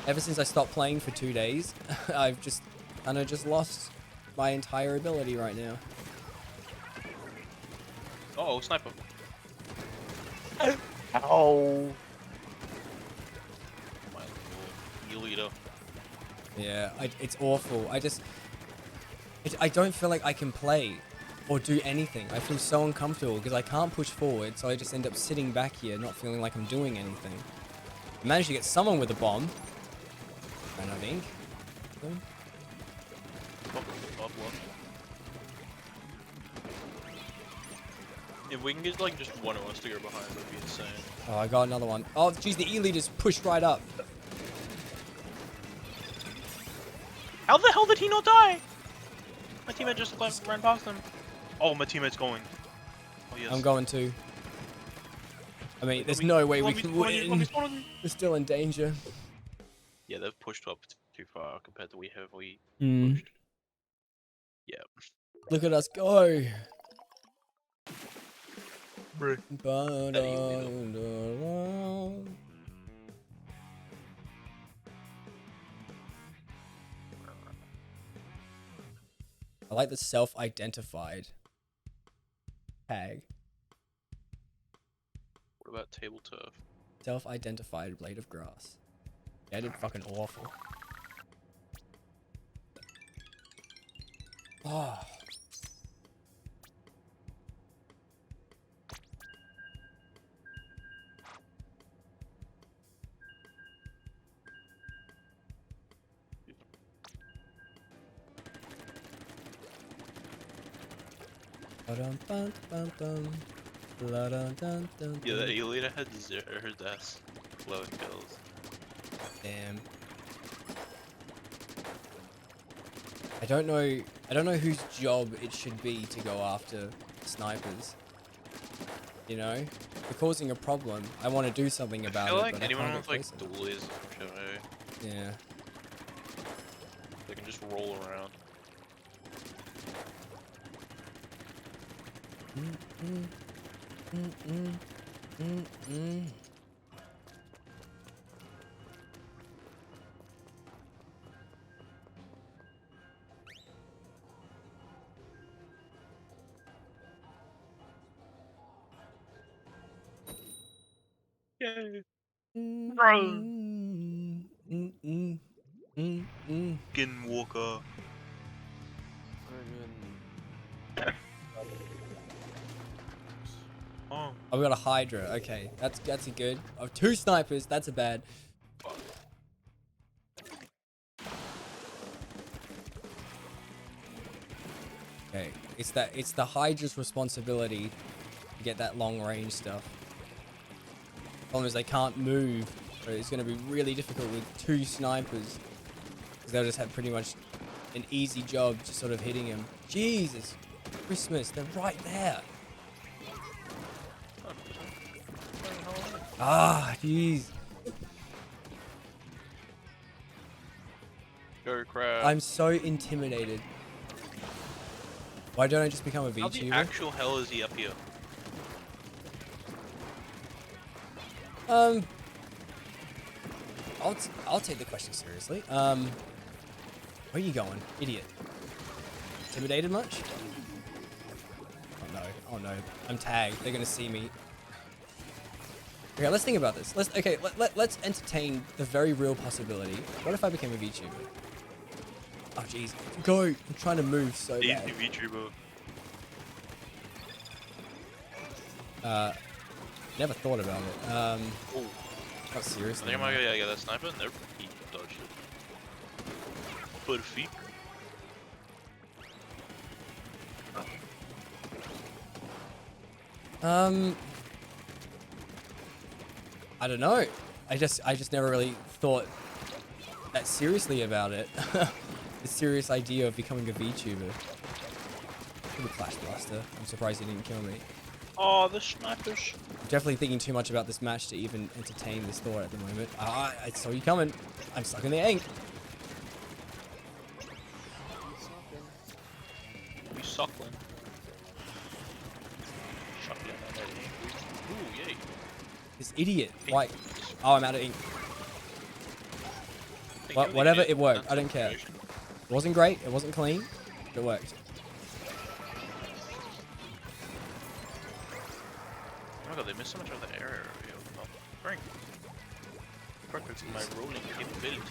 ever since I stopped playing for 2 days, I've just kind of just lost my entire ability right now. Oh, sniper. Ow. My little leader. Yeah, it's awful. I don't feel like I can play or do anything. I feel so uncomfortable because I can't push forward, so I just end up sitting back here, not feeling like I'm doing anything. I managed to get someone with a bomb, and I think. If we can get like just one of us to go behind, that'd be insane. Oh, I got another one. Oh, geez, the E leaders pushed right up. How the hell did he not die? My teammate just ran past him. Oh, my teammate's going. Oh, yes. I'm going too. I mean, there's no way we can win. We're still in danger. Yeah, they've pushed up too far compared to we heavily Mm. pushed. Yeah. Look at us go. Bruh. I like the self-identified tag. What about table turf? Self-identified blade of grass. Yeah, I did fucking awful. Oh. Yeah, that Elita had her deaths. Low in kills. Damn. I don't know whose job it should be to go after snipers. You know? They're causing a problem. I want to do something about I feel it, like but anyone I with can't like get dualies or show, Yeah. they can just roll around. Yay! Skinwalker. Oh. I've got a Hydra. Okay, that's a good. Oh, 2 snipers. That's a bad. Okay, it's the Hydra's responsibility to get that long range stuff. Problem is they can't move So it's going to be really difficult with 2 snipers. Because they'll just have pretty much an easy job just sort of hitting him. Jesus Christmas, they're right there. Ah, jeez. Go crap. I'm so intimidated. Why don't I just become a How the VTuber? actual hell is he up here? I'll take the question seriously. Where are you going, idiot? Intimidated much? Oh no! Oh no! I'm tagged. They're gonna see me. Okay, let's think about this. Let's entertain the very real possibility. What if I became a VTuber? Oh jeez, go! I'm trying to move so Easy bad. VTuber. Never thought about it. Oh. Not I seriously. think I might go get that sniper. Nope. He dodged it. Perfect. I don't know. I just never really thought that seriously about it. The serious idea of becoming a VTuber. Little Flash Blaster. I'm surprised he didn't kill me. Oh, the snipers. I'm definitely thinking too much about this match to even entertain this thought at the moment. I saw you coming. I'm stuck in the ink. We suckling. Suckling on that ink. Ooh, yay. This idiot. Ink. Why? Oh, I'm out of ink. Well, whatever, it worked. I don't care. It wasn't great. It wasn't clean. But it worked. Oh my god, they missed so much of the area. Oh, Frank. Perfect for my rolling capabilities.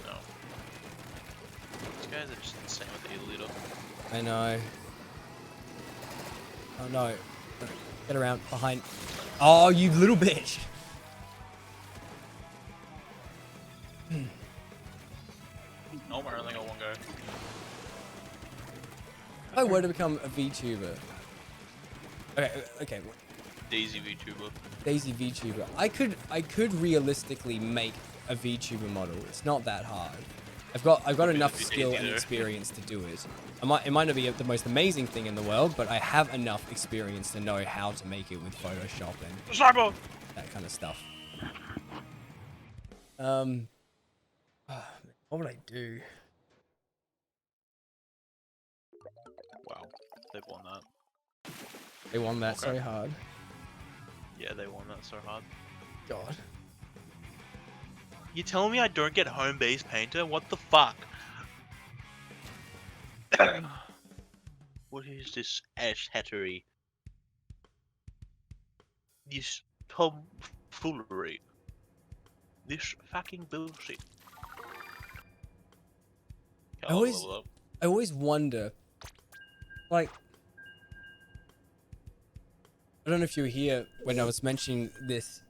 No. These guys are just insane with the leader. I know. Oh no. Get around. Behind. Oh, you little bitch. No, I only got one guy. If I were to become a VTuber. Okay. Daisy VTuber. Daisy VTuber. I could realistically make a VTuber model. It's not that hard. I've got enough skill and experience to do it. It might not be the most amazing thing in the world, but I have enough experience to know how to make it with Photoshop and Sniper! that kind of stuff. What would I do? Wow, they've won that. They won that so hard. Yeah, they won that so hard. God. You telling me I don't get home base painter? What the fuck? What is this ass hattery? This tomfoolery. This fucking bullshit. I always wonder, like, I don't know if you were here when I was mentioning this,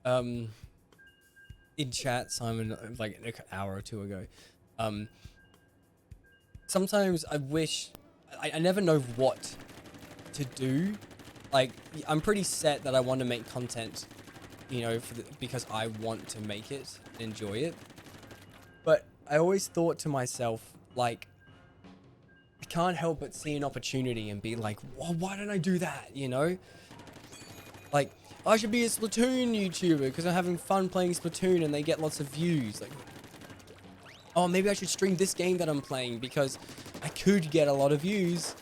in chat, Simon, like an hour or two ago. Sometimes I wish, I never know what to do. Like, I'm pretty set that I want to make content, you know, because I want to make it, enjoy it. But I always thought to myself, like, I can't help but see an opportunity and be like, well, why don't I do that, you know? Like, I should be a Splatoon YouTuber because I'm having fun playing Splatoon and they get lots of views. Like, oh, maybe I should stream this game that I'm playing because I could get a lot of views.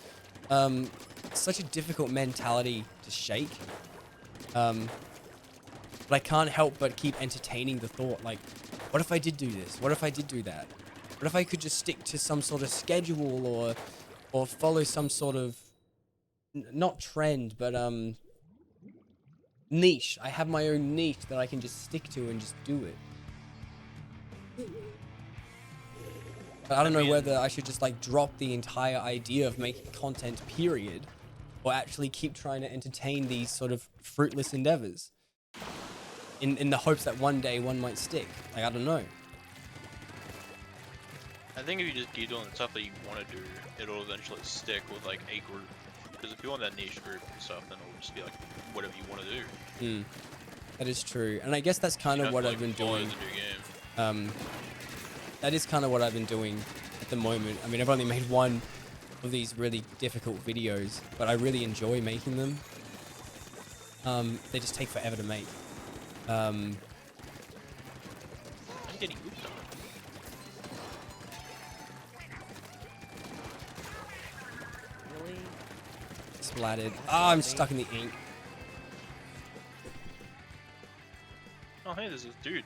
It's such a difficult mentality to shake. But I can't help but keep entertaining the thought, like, what if I did do this? What if I did do that? What if I could just stick to some sort of schedule or follow some sort of, not trend, but niche. I have my own niche that I can just stick to and just do it. But I don't know whether I should just like drop the entire idea of making content, period, or actually keep trying to entertain these sort of fruitless endeavors in the hopes that one day one might stick. Like, I don't know. I think if you just keep doing the stuff that you want to do, it'll eventually stick with like a group. Because if you want that niche group and stuff, then it'll just be like whatever you want to do. That is true, and I guess that's kind of what I've been doing. That is kind of what I've been doing at the moment. I mean, I've only made one of these really difficult videos, but I really enjoy making them. They just take forever to make. I'm getting good done. Really? Splattered. Ah, I'm stuck in the ink. Oh, hey, there's this dude.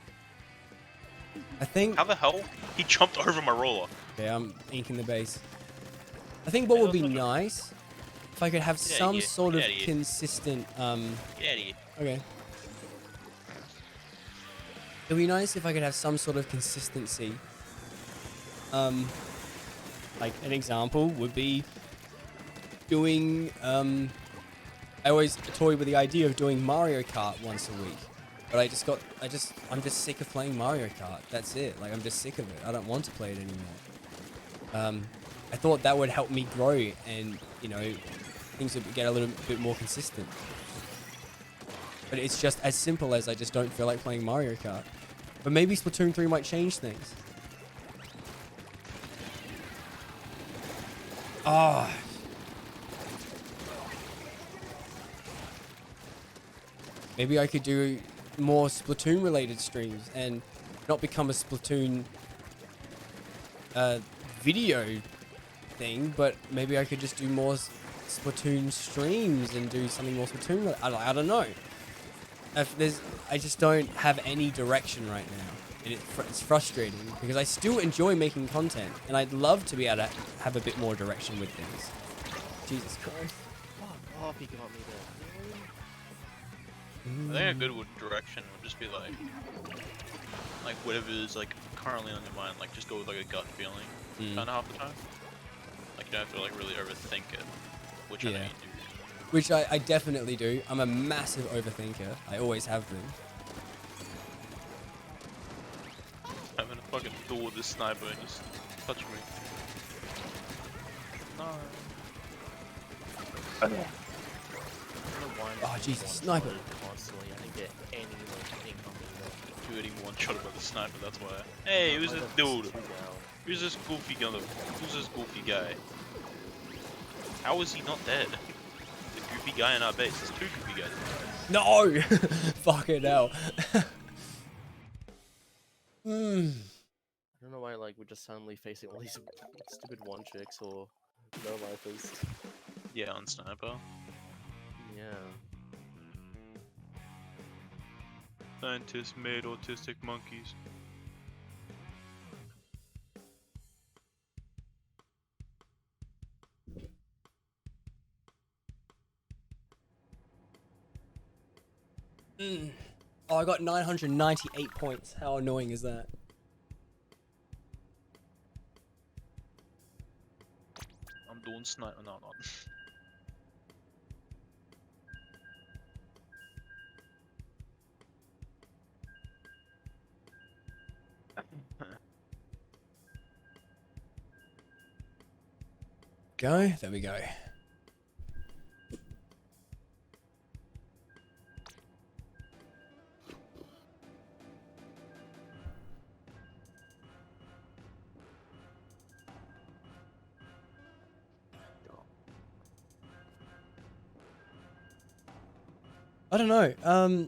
I think... How the hell? He jumped over my roller. Yeah, I'm inking the base. I think what would be nice if I could have some sort of consistent... Get out of here. Okay. It'd be nice if I could have some sort of consistency. Like an example would be doing... I always toy with the idea of doing Mario Kart once a week. But I'm just sick of playing Mario Kart. That's it. Like, I'm just sick of it. I don't want to play it anymore. I thought that would help me grow and, you know, things would get a little bit more consistent. But it's just as simple as I just don't feel like playing Mario Kart. But maybe Splatoon 3 might change things. Ah. Maybe I could do more Splatoon related streams and not become a Splatoon video thing, but maybe I could just do more Splatoon streams and do something more Splatoon. I don't know. I just don't have any direction right now. And it's frustrating because I still enjoy making content and I'd love to be able to have a bit more direction with things. Jesus Christ. Fuck off, he got me there. I think a good direction would just be like whatever is like currently on your mind, like just go with like a gut feeling, kind of half the time. Like you don't have to like really overthink it, which I know you do. Which I definitely do. I'm a massive overthinker. I always have been. I'm gonna fucking duel with this sniper and just touch me. No. Oh Jesus, sniper! Constantly, I didn't get any like ink on me though. You getting one shot by the sniper, that's why. Hey, who's this dude? Who's this goofy guy? Who's this goofy guy? How is he not dead? The goofy guy in our base. There's two goofy guys. No! Fucking hell. I don't know why like we're just suddenly facing all these stupid one chicks or no lifers. Yeah, on sniper. Yeah. Scientists made autistic monkeys. Oh, I got 998 points. How annoying is that? I'm doing sniper. No, not. Go. There we go. I don't know.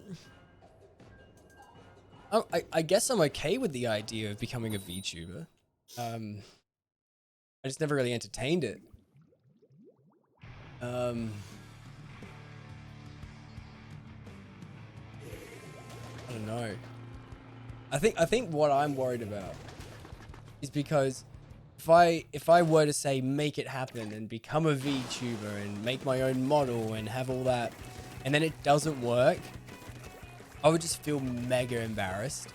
I guess I'm okay with the idea of becoming a VTuber. I just never really entertained it. I don't know. I think what I'm worried about is because if I were to say make it happen and become a VTuber and make my own model and have all that, and then it doesn't work, I would just feel mega embarrassed.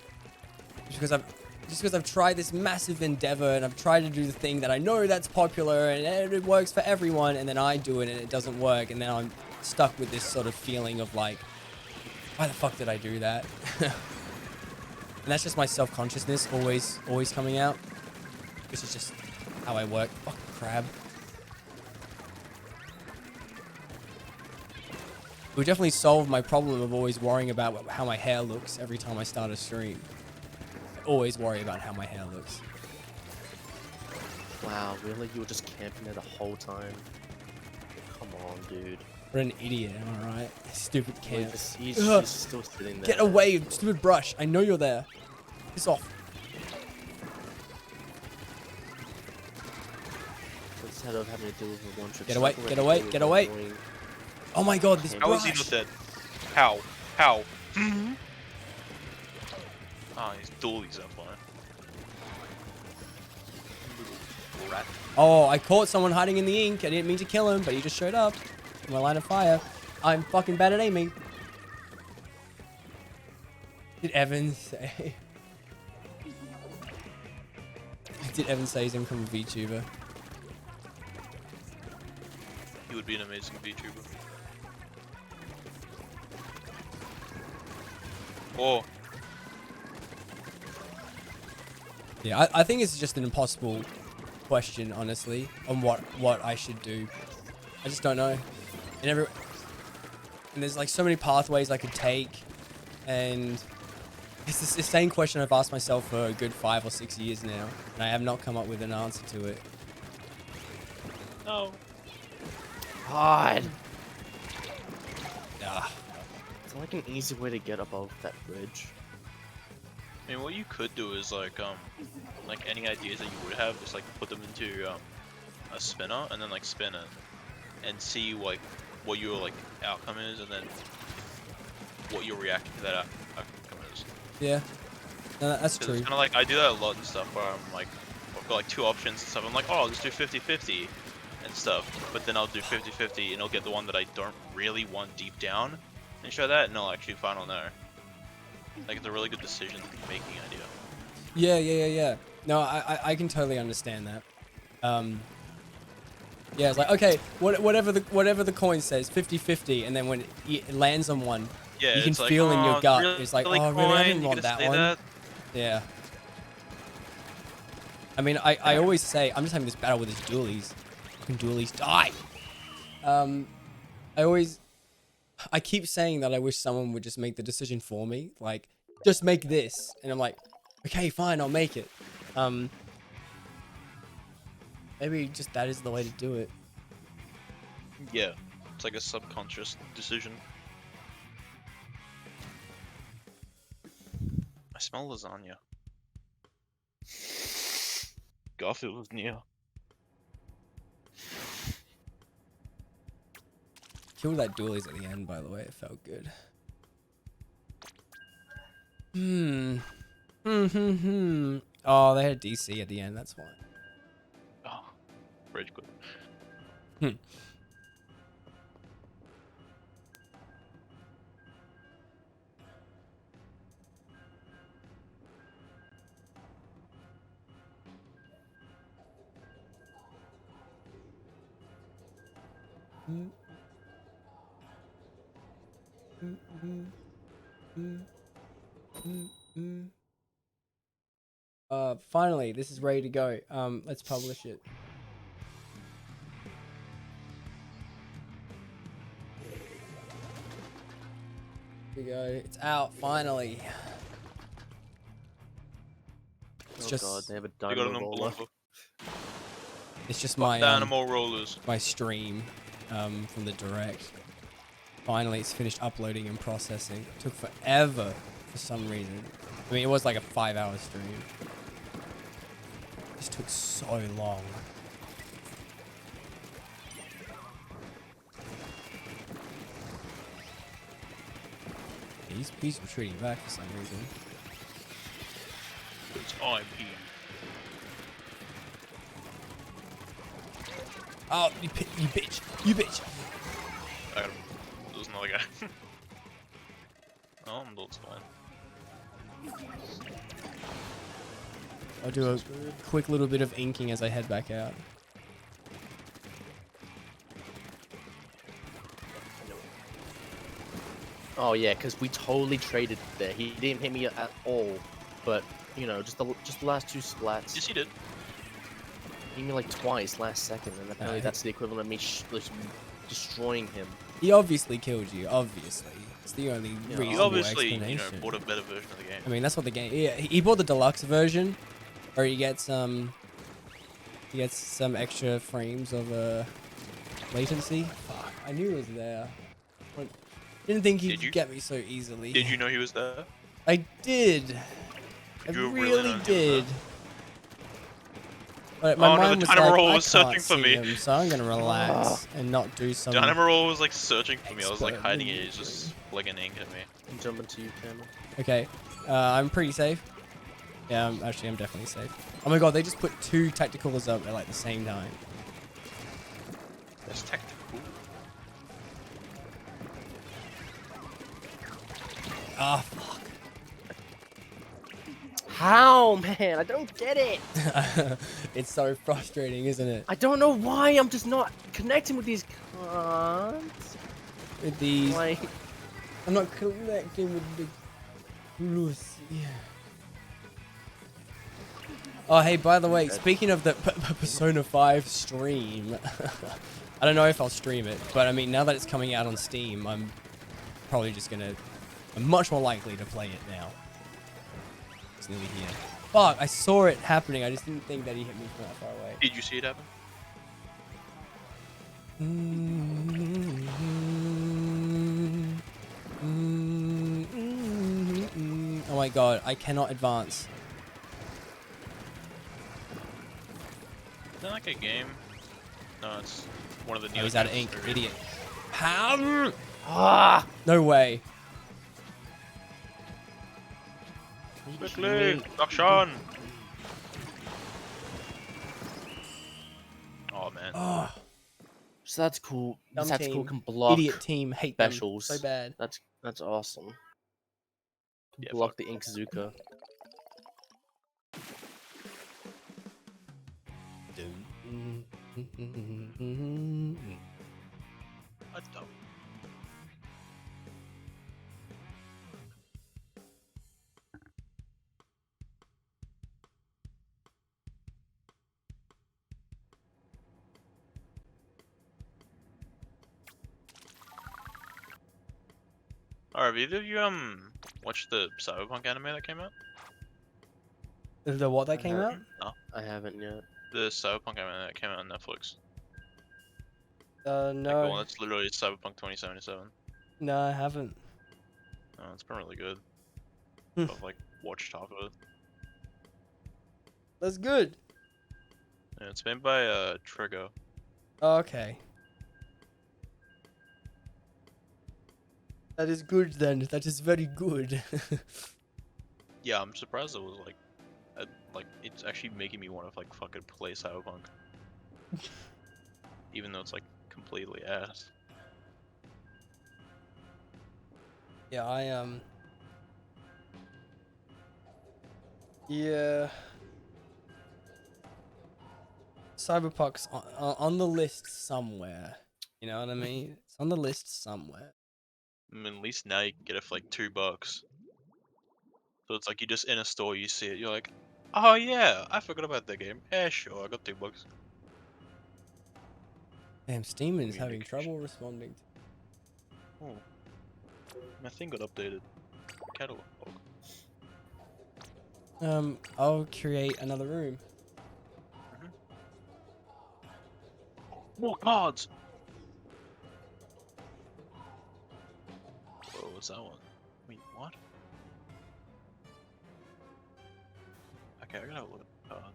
Just because I've tried this massive endeavor and I've tried to do the thing that I know that's popular and it works for everyone, and then I do it and it doesn't work, and then I'm stuck with this sort of feeling of like, why the fuck did I do that? And that's just my self-consciousness always coming out. This is just how I work. Fuck crab. would definitely solve my problem of always worrying about how my hair looks every time I start a stream. I always worry about how my hair looks. Wow, really? You were just camping there the whole time? Come on, dude. What an idiot, am I right? Stupid Well, camp. he's just still sitting there. Get away, stupid brush. I know you're there. Piss off. Instead of having to deal with one trick. Get away, get away, get away. Oh my god, this How is he brush. not dead? How? How? Ah, he's dualies that flying. Rat. Oh, I caught someone hiding in the ink. I didn't mean to kill him, but he just showed up in my line of fire. I'm fucking bad at aiming. Did Evan say? Did Evan say he's gonna become a VTuber? He would be an amazing VTuber. Oh. Yeah, I think it's just an impossible question, honestly, on what I should do. I just don't know. And there's like so many pathways I could take, and it's the same question I've asked myself for a good 5 or 6 years now, and I have not come up with an answer to it. No. God. Ah. It's like an easy way to get above that bridge. I mean, what you could do is like any ideas that you would have, just like put them into a spinner and then like spin it and see like what your like outcome is, and then what your reaction to that outcome is. Yeah, no, that's true. It's kind of like I do that a lot and stuff where I'm like, I've got like 2 options and stuff. I'm like, oh, I'll just do 50-50 and stuff, but then I'll do 50-50 and I'll get the one that I don't really want deep down and show that, and I'll actually find on there. Like, it's a really good decision making idea. Yeah. No, I can totally understand that. Yeah, it's like, okay, whatever the coin says, 50-50, and then when it lands on one, yeah, you can it's like, feel in your gut. really, It's like, really oh, really? I didn't coin? want You gonna that say one. that? Yeah. I mean, I always say, I'm just having this battle with these dualies. Fucking dualies, die! I keep saying that I wish someone would just make the decision for me. Like, just make this. And I'm like, okay, fine, I'll make it. Maybe just that is the way to do it. Yeah, it's like a subconscious decision. I smell lasagna. Garfield was near. Killed that dualies at the end, by the way. It felt good. Oh, they had DC at the end. That's why. Oh, rage quit. Finally, this is ready to go. Let's publish it. Here we go. It's out finally. It's just God, they have a They got dynamo an roller. umbrella. It's just my Dynamo rollers. my stream from the direct. Finally, it's finished uploading and processing. It took forever for some reason. I mean, it was like a 5-hour stream. It just took so long. He's retreating back for some reason. It's IP. Oh, you bitch! You bitch! I got him. There's another guy. Oh, that's fine. I'll do a quick little bit of inking as I head back out. Oh yeah, because we totally traded there. He didn't hit me at all, but you know, just the last 2 splats. Yes, he did. He hit me like twice last second, and apparently Yeah. that's the equivalent of me just destroying him. He obviously killed you. Obviously, it's the only You reasonable obviously, explanation. bought a better version of the game. I mean, that's what the game. Yeah, he bought the deluxe version, where he gets some extra frames of latency. Fuck, I knew it was there. But didn't think he'd get me so easily. Did you know he was there? I did. I You really known he was did. there? But my Oh no, mind the was like, dynamo roll I was searching can't for see me. him, so I'm gonna relax and not do some. Dynamo roll was like searching for me. I was like expert hiding it. He's just like an ink at me. I'm jumping to you, Cameron. Okay, I'm pretty safe. Yeah, I'm definitely safe. Oh my god, they just put 2 tacticals up at like the same time. That's tactical. Ah, fuck. How, man? I don't get it. It's so frustrating, isn't it? I don't know why I'm just not connecting with these cons. With these. Like, I'm not connecting with the Lucy. Oh, hey, by the way, speaking of the Persona 5 stream, I don't know if I'll stream it, but I mean, now that it's coming out on Steam, I'm probably just gonna. I'm much more likely to play it now. It's nearly here. Fuck, I saw it happening. I just didn't think that he hit me from that far away. Did you see it happen? Oh my god, I cannot advance. Is that like a game? No, it's one of the new. Oh, he's out of ink, idiot. How? Ah! No way. Quickly, action! Oh man. Oh. So that's cool. Dumb That's cool. team. Can block Idiot team. Hate them specials. so bad. That's awesome. Can Yeah, block the Inkzuka. I don't. Alright, have either of you watched the Cyberpunk anime that came out? The what that came out? No. I haven't yet. The Cyberpunk anime that came out on Netflix. No. Like the one that's literally Cyberpunk 2077. No, I haven't. Oh, it's been really good. Hmm. I've like watched half of it. That's good. Yeah, it's made by Trigger. Okay. That is good then. That is very good. Yeah, I'm surprised it was like it's actually making me want to like fucking play Cyberpunk. Even though it's like completely ass. Yeah, yeah. Cyberpunk's on the list somewhere. You know what I mean? It's on the list somewhere. I mean, at least now you can get it for like $2. So it's like you just in a store, you see it, you're like, oh yeah, I forgot about that game. Yeah, sure, I got $2. Damn, Steam is having trouble responding. Oh, my thing got updated. Catalog. I'll create another room. More cards. What was that one? Wait, what? Okay, I gotta look at the card.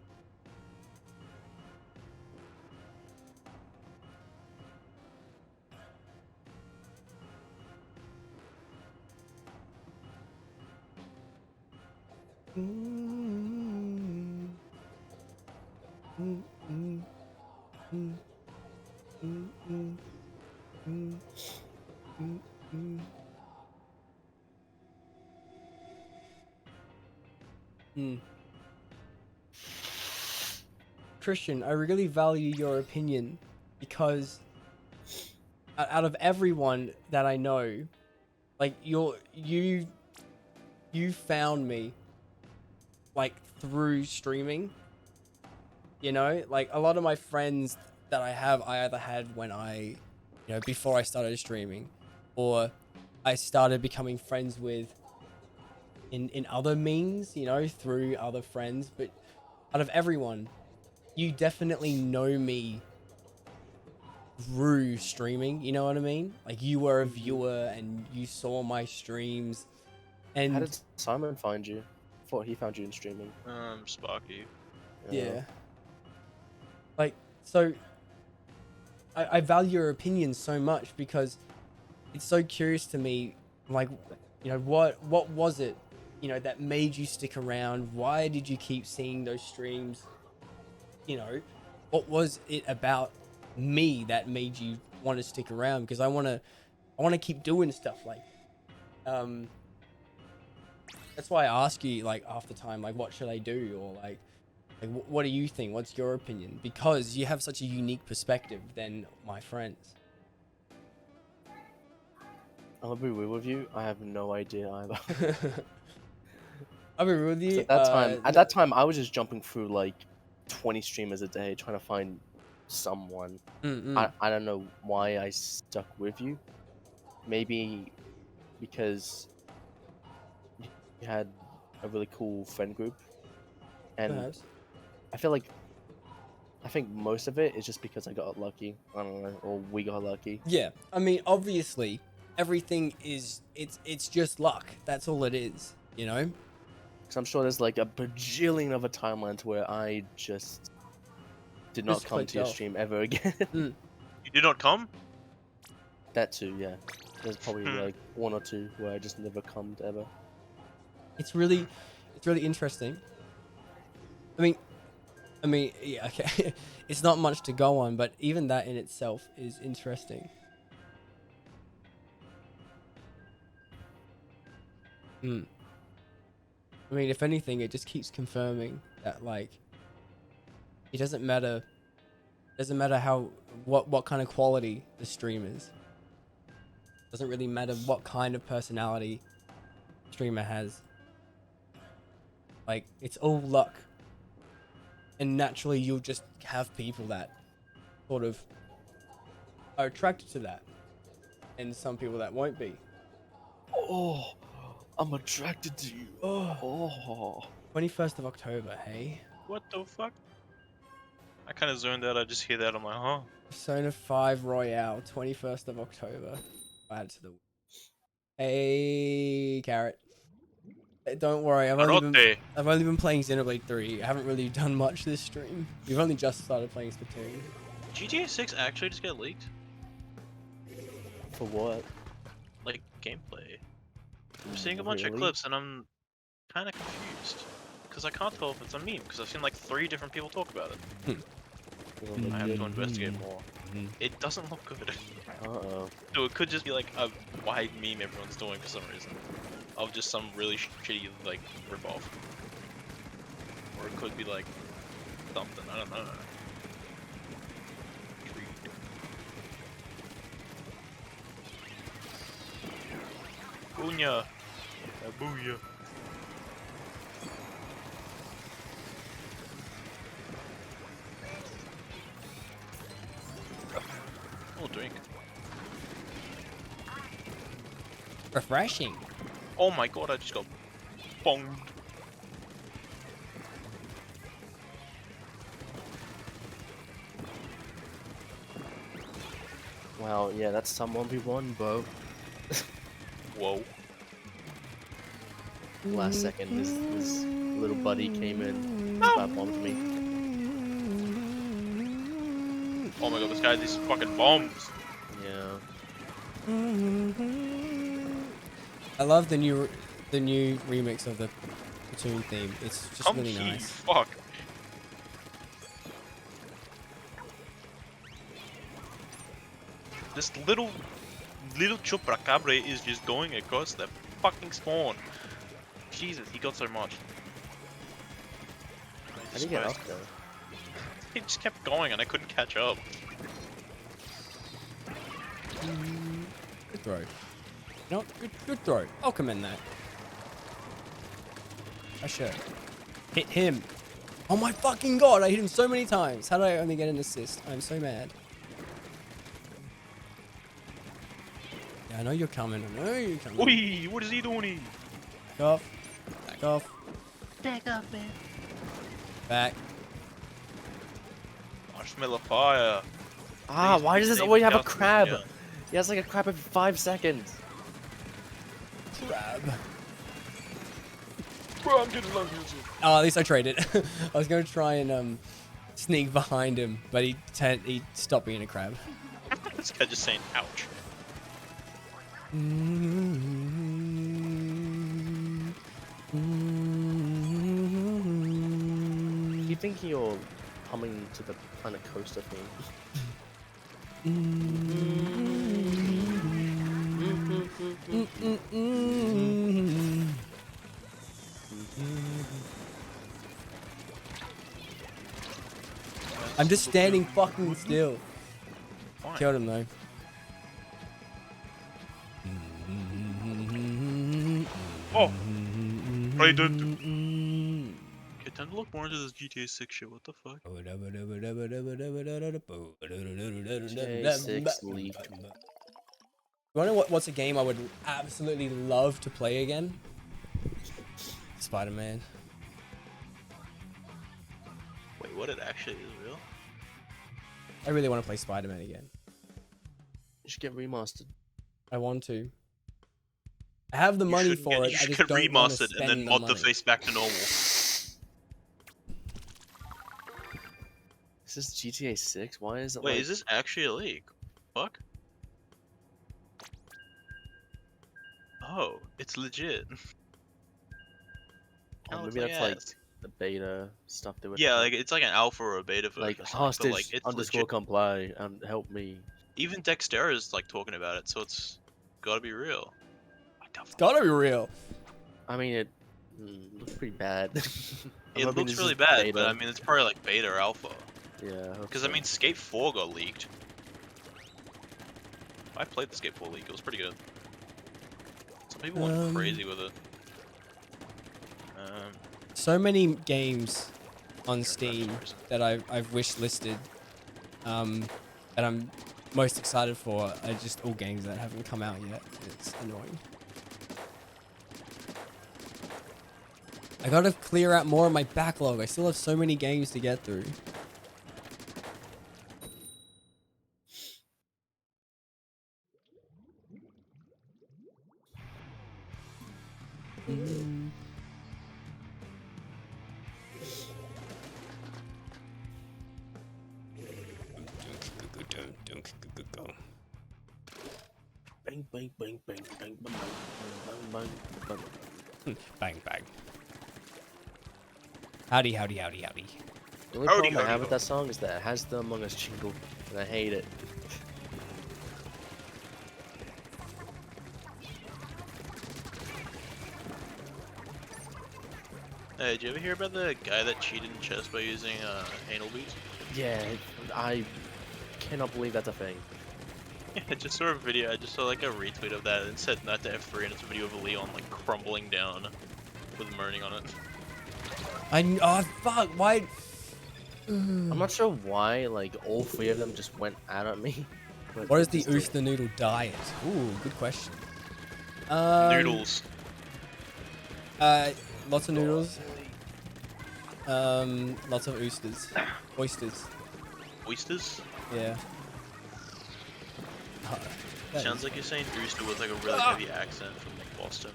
Christian, I really value your opinion because out of everyone that I know, like you found me like through streaming. You know, like a lot of my friends that I have, I either had when I you know, before I started streaming, or I started becoming friends with in other means, you know, through other friends. But out of everyone, you definitely know me through streaming, you know what I mean? Like, you were a viewer and you saw my streams, How and did Simon find you? I thought he found you in streaming. Sparky. yeah, like, so I value your opinion so much because it's so curious to me, like, you know, what was it, you know, that made you stick around? Why did you keep seeing those streams? You know, what was it about me that made you want to stick around? Because I want to keep doing stuff like, that's why I ask you, like, half the time, like, what should I do? Or like what do you think? What's your opinion? Because you have such a unique perspective than my friends. I'll be real with you. I have no idea either. I'll be real with you. At that time, I was just jumping through like 20 streamers a day trying to find someone. I don't know why I stuck with you. Maybe because you had a really cool friend group, and Perhaps. I think most of it is just because I got lucky. I don't know, or we got lucky. Yeah, I mean, obviously, everything is it's just luck. That's all it is, you know. Because I'm sure there's like a bajillion other timelines where I just did not come to your stream ever again. You did not come? That too, yeah. There's probably like one or two where I just never come ever. It's really interesting. I mean, yeah, okay. It's not much to go on, but even that in itself is interesting. I mean, if anything, it just keeps confirming that, like, it doesn't matter how what kind of quality the stream is. Doesn't really matter what kind of personality the streamer has. Like, it's all luck. And naturally, you'll just have people that sort of are attracted to that, and some people that won't be. Oh, I'm attracted to you. Oh. 21st of October, hey? What the fuck? I kind of zoned out. I just hear that. I'm like, huh? Persona 5 Royale, 21st of October. Add to the... Hey, Carrot. Don't worry, I've only been playing Xenoblade 3. I haven't really done much this stream. We've only just started playing Splatoon. GTA 6 actually just get leaked? For what? Like, gameplay. I'm seeing a bunch of clips and I'm kind of confused. Because I can't tell if it's a meme, because I've seen like 3 different people talk about it. I have to investigate more. It doesn't look good. Uh-oh. So it could just be like a wide meme everyone's doing for some reason. Of just some really shitty, like, ripoff. Or it could be like something, I don't know. Booyah! Booyah! Oh, drink. Refreshing. Oh my god, I just got bonged. Wow, yeah, that's some 1v1, bro. Whoa. Last second, his little buddy came in, spot bombed me. Oh my god, this guy has these fucking bombs. Yeah. I love the new remix of the Splatoon theme. It's just really nice. Fuck. This little chupacabre is just going across the fucking spawn. Jesus, he got so much. How did he get up there? He just kept going and I couldn't catch up. Good throw. No, good throw. I'll commend that. I should. Hit him. Oh my fucking god, I hit him so many times. How did I only get an assist? I'm so mad. I know you're coming. I know you're coming. Oi, what is he doing? Back off. Back off. Back off, man. Back. I smell a fire. Ah, Please why be does this safe always have a out there, crab? yeah. He has like a crab every 5 seconds. Crab. Bro, I'm getting low. Oh, at least I traded. I was going to try and sneak behind him, but he stopped being a crab. This guy just saying ouch. You think you're coming to the Planet Coaster thing? I'm just standing fucking still. Fine. Killed him though. Oh! I did. Okay, time to look more into this GTA 6 shit. What the fuck? GTA 6 leak. You wanna know what's a game I would absolutely love to play again? Spider-Man. Wait, what? It actually is real? I really want to play Spider-Man again. You should get remastered. I want to. I have the money for it. You I should just get don't want to remastered spend and then the mod money. the face back to normal. Is this GTA 6? Why is it Wait, like... is this actually a leak? Fuck. Oh, it's legit. Oh, Kinda looks maybe that's like ass. the beta stuff they were... Yeah, like it's like an alpha or a beta version. like or something, hostage but, like, it's underscore legit. comply and help me. Even Dexter is like talking about it, so it's gotta be real. It's gotta be real. I mean, it looks pretty bad. It looks really bad, but I mean, it's probably like beta or alpha. Yeah. Because I mean, Skate 4 got leaked. I played the Skate 4 leak. It was pretty good. Some people went crazy with it. So many games on Steam that I've wish listed, that I'm most excited for are just all games that haven't come out yet. It's annoying. I gotta clear out more of my backlog. I still have so many games to get through. Bang bang bang bang bang bang bang bang bang. Bang bang. Howdy, howdy, howdy, howdy. The only problem I have with that song is that it has the Among Us jingle, and I hate it. Hey, did you ever hear about the guy that cheated in chess by using anal beads? Yeah, I cannot believe that's a thing. I just saw a video. I just saw like a retweet of that and said not to F3, and it's a video of Leon like crumbling down with moaning on it. Oh fuck! Why? I'm not sure why, like, all three of them just went out at me. What is the oyster noodle diet? Ooh, good question. Noodles. Lots of noodles. Lots of oysters. Oysters. Oysters? Yeah. Sounds like you're saying oyster with like a really heavy accent from like Boston.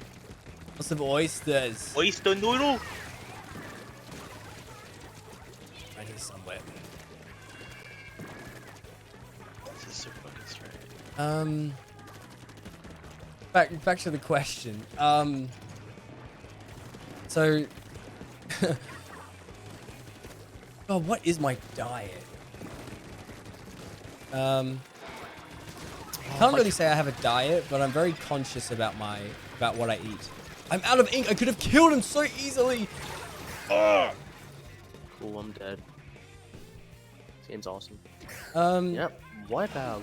Lots of oysters. Oyster noodle? Right here somewhere. This is so fucking strange. Back to the question. So, oh, what is my diet? I can't really say I have a diet, but I'm very conscious about what I eat. I'm out of ink. I could have killed him so easily. Cool, I'm dead. This game's awesome. Yep, Wipeout.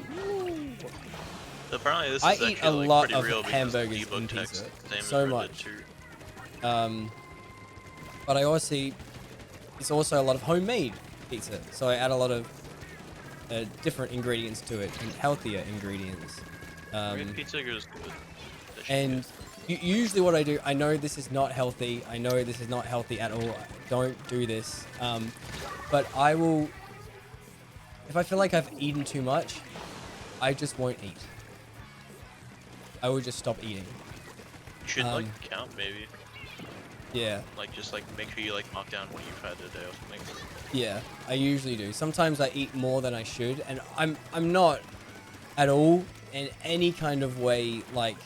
So apparently this I is eat actually a lot pretty of real hamburgers because the in debug text, pizza. same as So Red Dead much. 2. But I also eat, it's also a lot of homemade pizza. So I add a lot of different ingredients to it and healthier ingredients. Pizza is good. And usually what I do, I know this is not healthy. I know this is not healthy at all. Don't do this. But I will, if I feel like I've eaten too much, I just won't eat. I will just stop eating. You should like count maybe. Yeah. Like just like make sure you like mark down what you've had today or something. Yeah, I usually do. Sometimes I eat more than I should, and I'm not at all in any kind of way like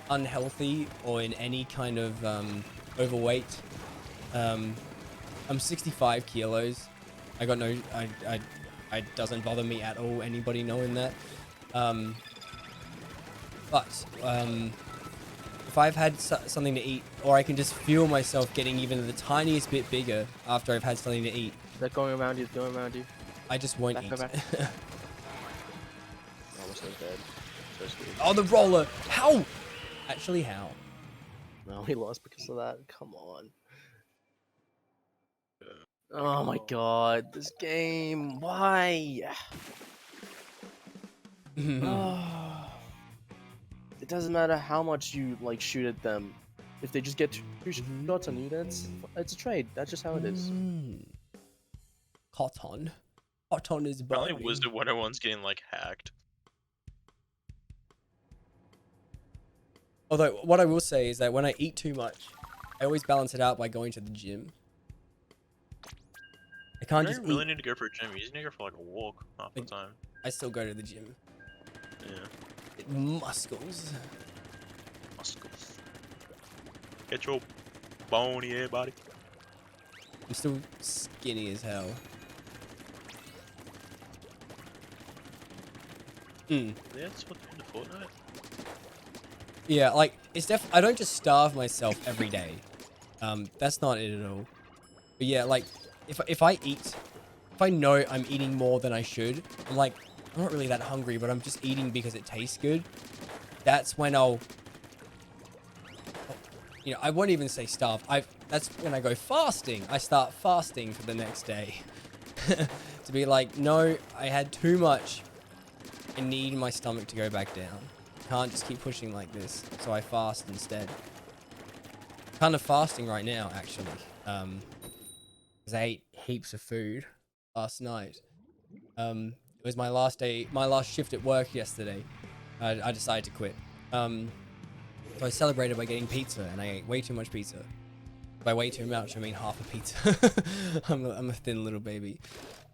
unhealthy or in any kind of overweight. I'm 65 kilos. I got no, I doesn't bother me at all. Anybody knowing that. But if I've had something to eat, or I can just feel myself getting even the tiniest bit bigger after I've had something to eat. Is that going around you? Going around you? I just won't eat. Almost so dead. So sweet. Oh, the roller! How? Actually, how? No, we lost because of that. Come on. Oh my god, this game. Why? It doesn't matter how much you like shoot at them. If they just get two shots on you, it's a trade. That's just how it is. Cotton. Cotton is Apparently burning. Wizard 101's getting like hacked. Although, what I will say is that when I eat too much, I always balance it out by going to the gym. I can't You just don't really eat. need to go for a gym. You just need to go for like a walk half the time. I still go to the gym. Yeah. Muscles. Muscles. Get your bony air body. I'm still skinny as hell. Yeah, that's what's in the Fortnite. Yeah, like it's I don't just starve myself every day. That's not it at all. But yeah, like if I eat, if I know I'm eating more than I should, I'm like, I'm not really that hungry, but I'm just eating because it tastes good. That's when I'll, you know, I won't even say starve. That's when I go fasting. I start fasting for the next day. To be like, no, I had too much. I need my stomach to go back down. Can't just keep pushing like this, so I fast instead. Kind of fasting right now, actually, because I ate heaps of food last night. It was my last day, my last shift at work yesterday. I decided to quit. So I celebrated by getting pizza, and I ate way too much pizza. By way too much, I mean half a pizza. I'm a thin little baby.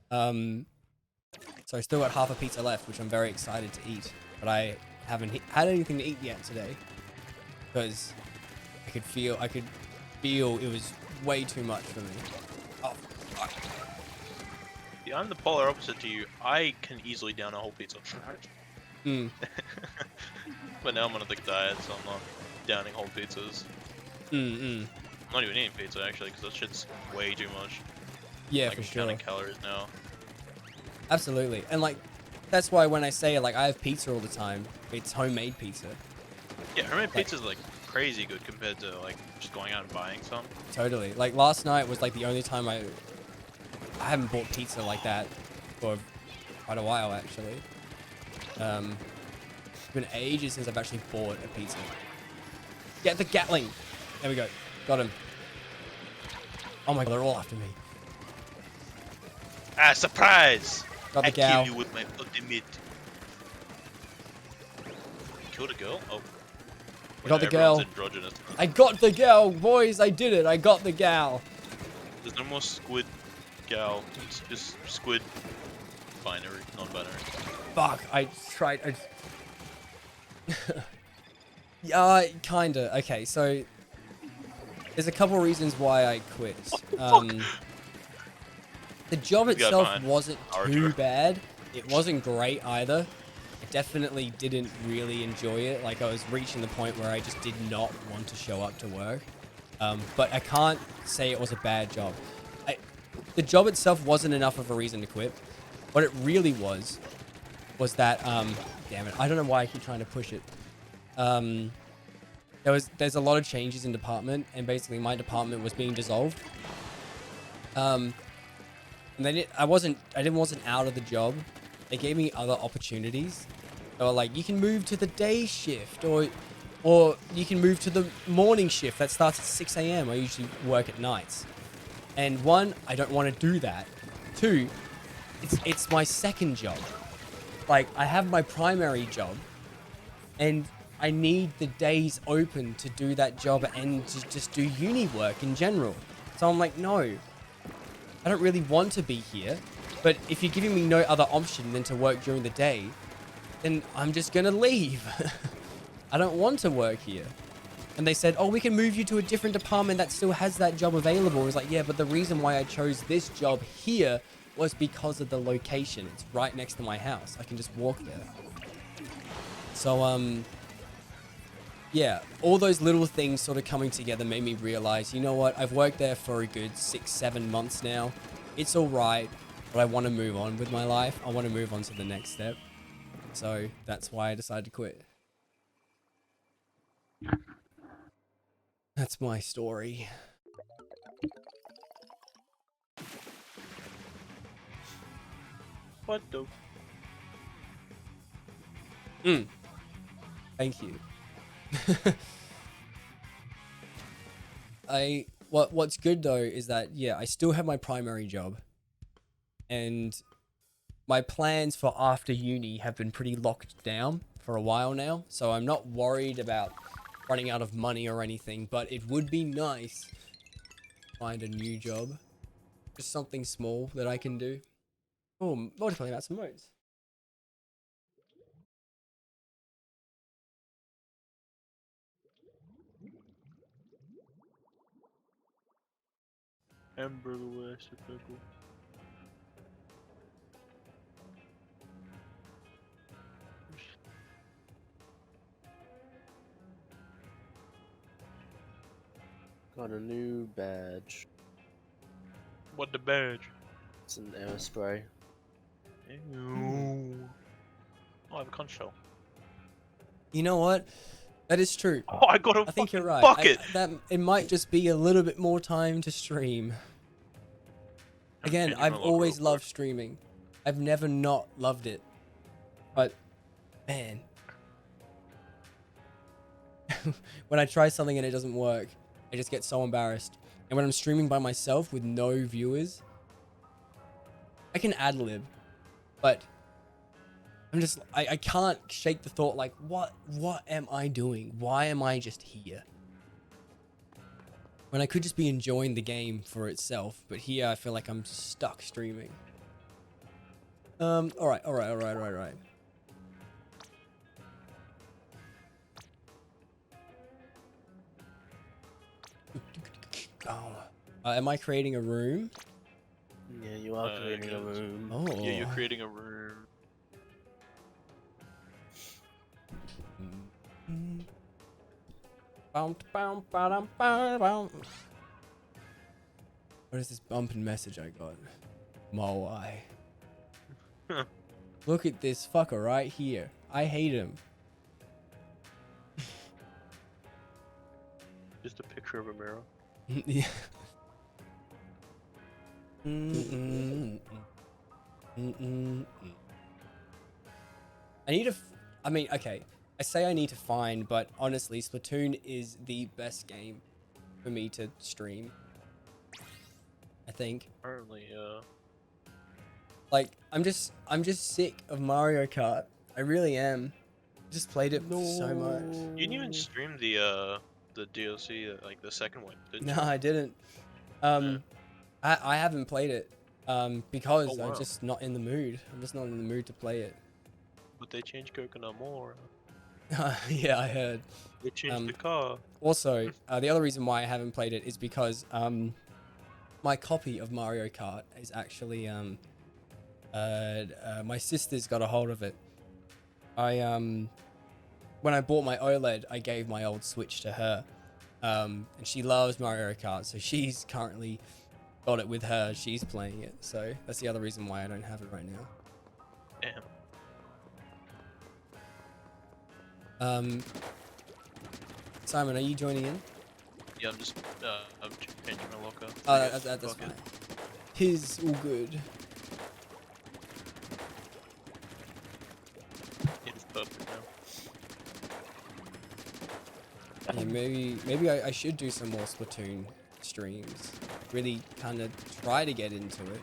So I still got half a pizza left, which I'm very excited to eat. But I haven't had anything to eat yet today, because I could feel it was way too much for me. Oh, fuck. Yeah, I'm the polar opposite to you. I can easily down a whole pizza. But now I'm on a thick diet, so I'm not downing whole pizzas. I'm not even eating pizza actually, because that shit's way too much. Yeah, like, for I'm sure. counting calories now. Absolutely, and like that's why when I say like I have pizza all the time, it's homemade pizza. Yeah, homemade pizza's like crazy good compared to like just going out and buying some. Totally. Like last night was like the only time I haven't bought pizza like that for quite a while actually. It's been ages since I've actually bought a pizza. Get the Gatling. There we go. Got him. Oh my god, they're all after me. Ah, surprise! Got the I gal. kill you with my ultimate. Killed a girl? Oh. I got the Everyone's girl. androgynous. I got the gal, boys. I did it. I got the gal. There's no more squid gal. It's just squid binary, non-binary. Fuck. I tried. Yeah, kinda. Okay, so there's a couple reasons why I quit. The job itself wasn't too bad. It wasn't great either. I definitely didn't really enjoy it. Like I was reaching the point where I just did not want to show up to work. But I can't say it was a bad job. The job itself wasn't enough of a reason to quit. What it really was that, damn it, I don't know why I keep trying to push it. There's a lot of changes in department, and basically my department was being dissolved. And I wasn't out of the job. They gave me other opportunities, Or like, you can move to the day shift, or you can move to the morning shift that starts at 6 a.m. I usually work at nights. And one, I don't want to do that. Two, it's my second job. Like, I have my primary job, and I need the days open to do that job and to just do uni work in general. So I'm like, no, I don't really want to be here. But if you're giving me no other option than to work during the day, then I'm just gonna leave. I don't want to work here. And they said, oh, we can move you to a different department that still has that job available. I was like, yeah, but the reason why I chose this job here was because of the location. It's right next to my house. I can just walk there. So, yeah, all those little things sort of coming together made me realize, you know what? I've worked there for a good 6-7 months now. It's all right, but I want to move on with my life. I want to move on to the next step. So that's why I decided to quit. That's my story. What the? Thank you. What's good though is that, yeah, I still have my primary job, and my plans for after uni have been pretty locked down for a while now, so I'm not worried about running out of money or anything, but it would be nice to find a new job. Just something small that I can do. Oh, multiplying out some modes. Hamburger with a pickle. Got a new badge. What the badge? It's an air spray. Ew. Oh, I have a conch shell. You know what? That is true. Oh, I got a I think you're right. bucket. It might just be a little bit more time to stream. Again, I've always loved streaming. I've never not loved it. But, man. When I try something and it doesn't work, I just get so embarrassed. And when I'm streaming by myself with no viewers, I can ad-lib. But I'm just, I can't shake the thought like, what am I doing? Why am I just here? When I could just be enjoying the game for itself, but here I feel like I'm stuck streaming. Alright. Am I creating a room? Yeah, you are creating a room. Oh. Yeah, you're creating a room. What is this bumping message I got? Moai. Look at this fucker right here. I hate him. Just a picture of a mirror. Yeah. I need to. I mean, okay. I say I need to find, but honestly, Splatoon is the best game for me to stream. I think. Apparently, Like, I'm just sick of Mario Kart. I really am. Just played it so much. you didn't even stream the DLC, like the second one, did you? No, I didn't. I haven't played it. Because Oh, wow. I'm just not in the mood. I'm just not in the mood to play it. But they changed Coconut more. Yeah, I heard. They changed the car. Also, the other reason why I haven't played it is because my copy of Mario Kart is actually my sister's got a hold of it. When I bought my OLED, I gave my old Switch to her, and she loves Mario Kart, so she's currently got it with her. She's playing it, so that's the other reason why I don't have it right now. Damn. Simon, are you joining in? Yeah, I'm just I'm changing my locker. Oh, that's fine. His all good. It's purple. Maybe I should do some more Splatoon streams. Really kind of try to get into it.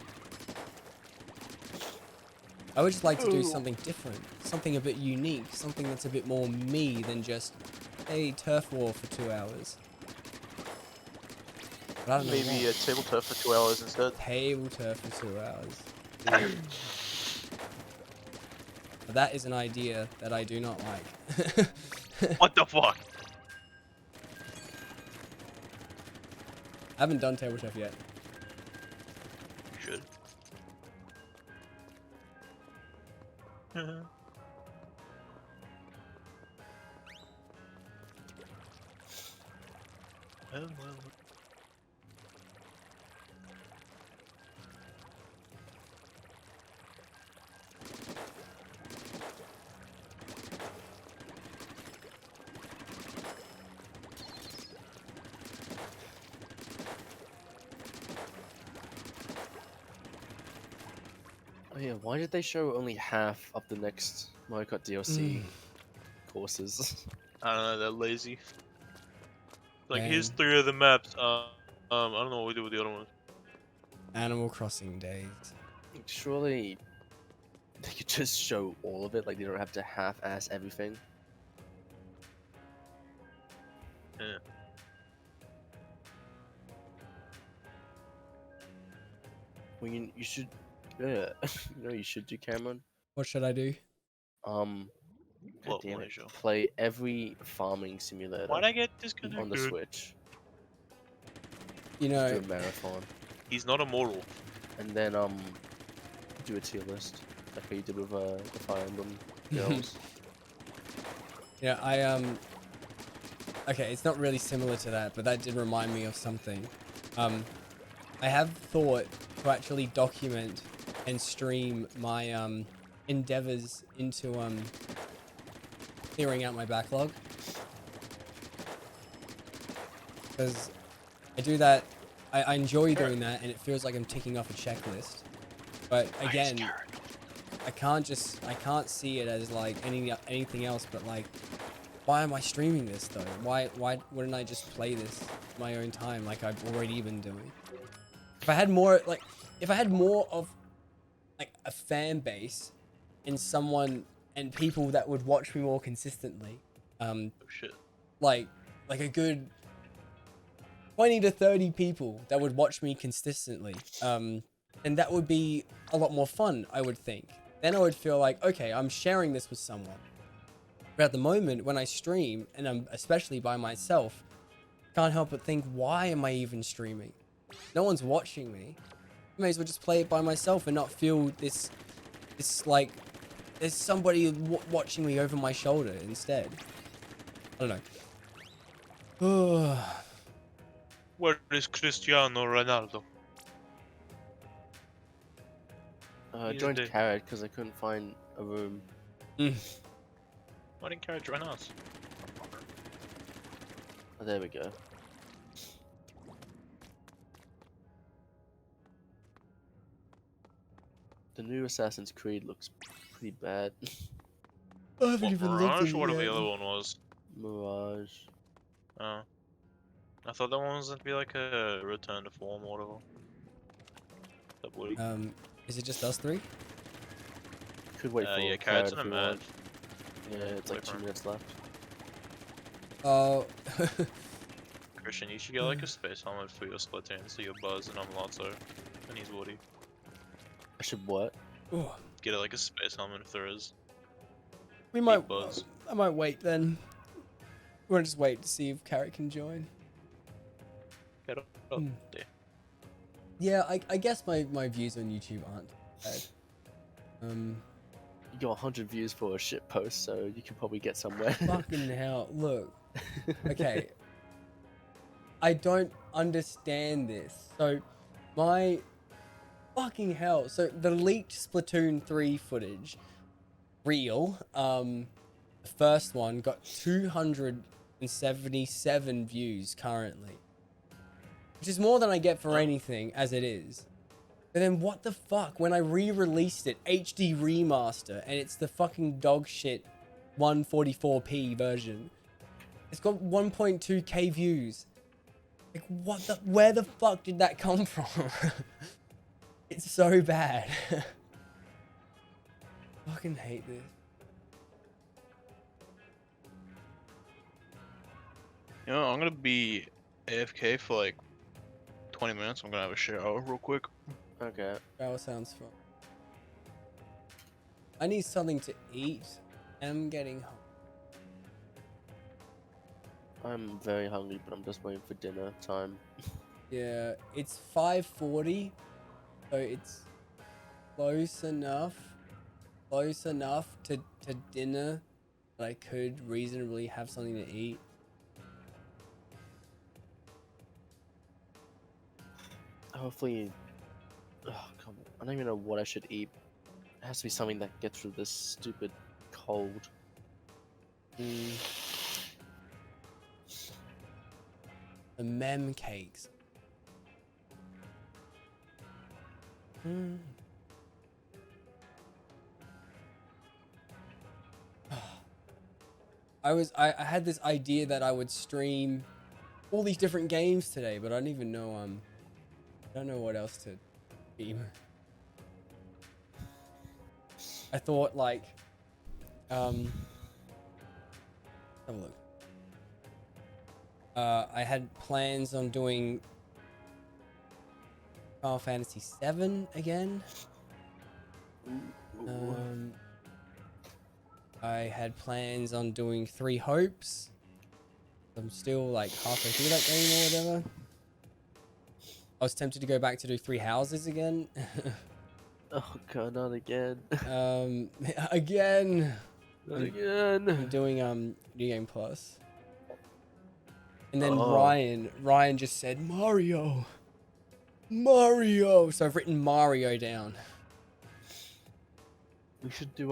I would just like to do something different, something a bit unique, something that's a bit more me than just, hey, turf war for 2 hours. But I don't know Maybe a table turf for 2 hours instead. Table turf for 2 hours. But that is an idea that I do not like. What the fuck? I haven't done table turf yet. You should. Well. Oh yeah, why did they show only half of the next Mario Kart DLC courses? I don't know, they're lazy. Like, Man. here's 3 of the maps. I don't know what we do with the other ones. Animal Crossing days. Surely they could just show all of it, like they don't have to half-ass everything. Yeah. Well, you should, yeah, you know what you should do, Cameron? What should I do? God What damn one it, is your- play every farming simulator Why'd I get on disconnected? the Switch. You know, Do a marathon. He's not immortal. And then do a tier list, like how you did with the Fire Emblem girls. yeah, okay, it's not really similar to that, but that did remind me of something. I have thought to actually document and stream my endeavors into clearing out my backlog, because I do that. I enjoy doing that, and it feels like I'm ticking off a checklist. But again, I can't see it as like anything else. But like, why am I streaming this though? Why wouldn't I just play this my own time like I've already been doing? If I had more of like a fan base and people that would watch me more consistently, Oh shit. like a good 20 to 30 people that would watch me consistently, and that would be a lot more fun, I would think. Then I would feel like, okay, I'm sharing this with someone. But at the moment, when I stream, and I'm especially by myself, can't help but think, why am I even streaming? No one's watching me. I may as well just play it by myself and not feel this like there's somebody watching me over my shoulder instead. I don't know. Where is Cristiano Ronaldo? I joined Carrot because I couldn't find a room. Why didn't Carrot join us? Oh, there we go. The new Assassin's Creed looks pretty bad. I haven't What, even Mirage looked at or it whatever yet. the other one was? Mirage. Oh. I thought that one was going to be like a return to form or whatever. That would. Is it just us three? Could wait for yeah, Carrot Carrot's if in a you match. want. Yeah, it's like 2 minutes left. Oh. Christian, you should get like a space helmet for your Splatoon so you're Buzz and I'm Lotso. And he's Woody. I should what? Ooh. Get it like a space helmet if there is. We might. Buzz. I might wait then. We're gonna just wait to see if Carrot can join. Get up there. Yeah, I guess my views on YouTube aren't bad. You got 100 views for a shit post, so you can probably get somewhere. Fucking hell! Look. Okay. I don't understand this. So, my fucking hell. So the leaked Splatoon 3 footage, real. The first one got 277 views currently, which is more than I get for anything as it is. And then what the fuck, when I re-released it, HD remaster, and it's the fucking dog shit 144p version, It's got 1.2k views. Like, what the? Where the fuck did that come from? It's so bad. Fucking hate this. You know, I'm gonna be AFK for like 20 minutes. I'm gonna have a shower real quick. Okay. Shower sounds fun. I need something to eat. I'm getting hungry. I'm very hungry, but I'm just waiting for dinner time. Yeah, it's 5:40, so it's close enough to dinner that I could reasonably have something to eat. Hopefully, oh, come on. I don't even know what I should eat. It has to be something that gets through this stupid cold. The mem cakes. I had this idea that I would stream all these different games today, but I don't even know I don't know what else to stream. I thought like have a look. I had plans on doing Final Fantasy VII again. I had plans on doing Three Hopes. I'm still like halfway through that game or whatever. I was tempted to go back to do Three Houses again. Oh god, not again. Again. Not again. I'm doing New Game Plus. And then Oh. Ryan just said Mario. Mario. So I've written Mario down. We should do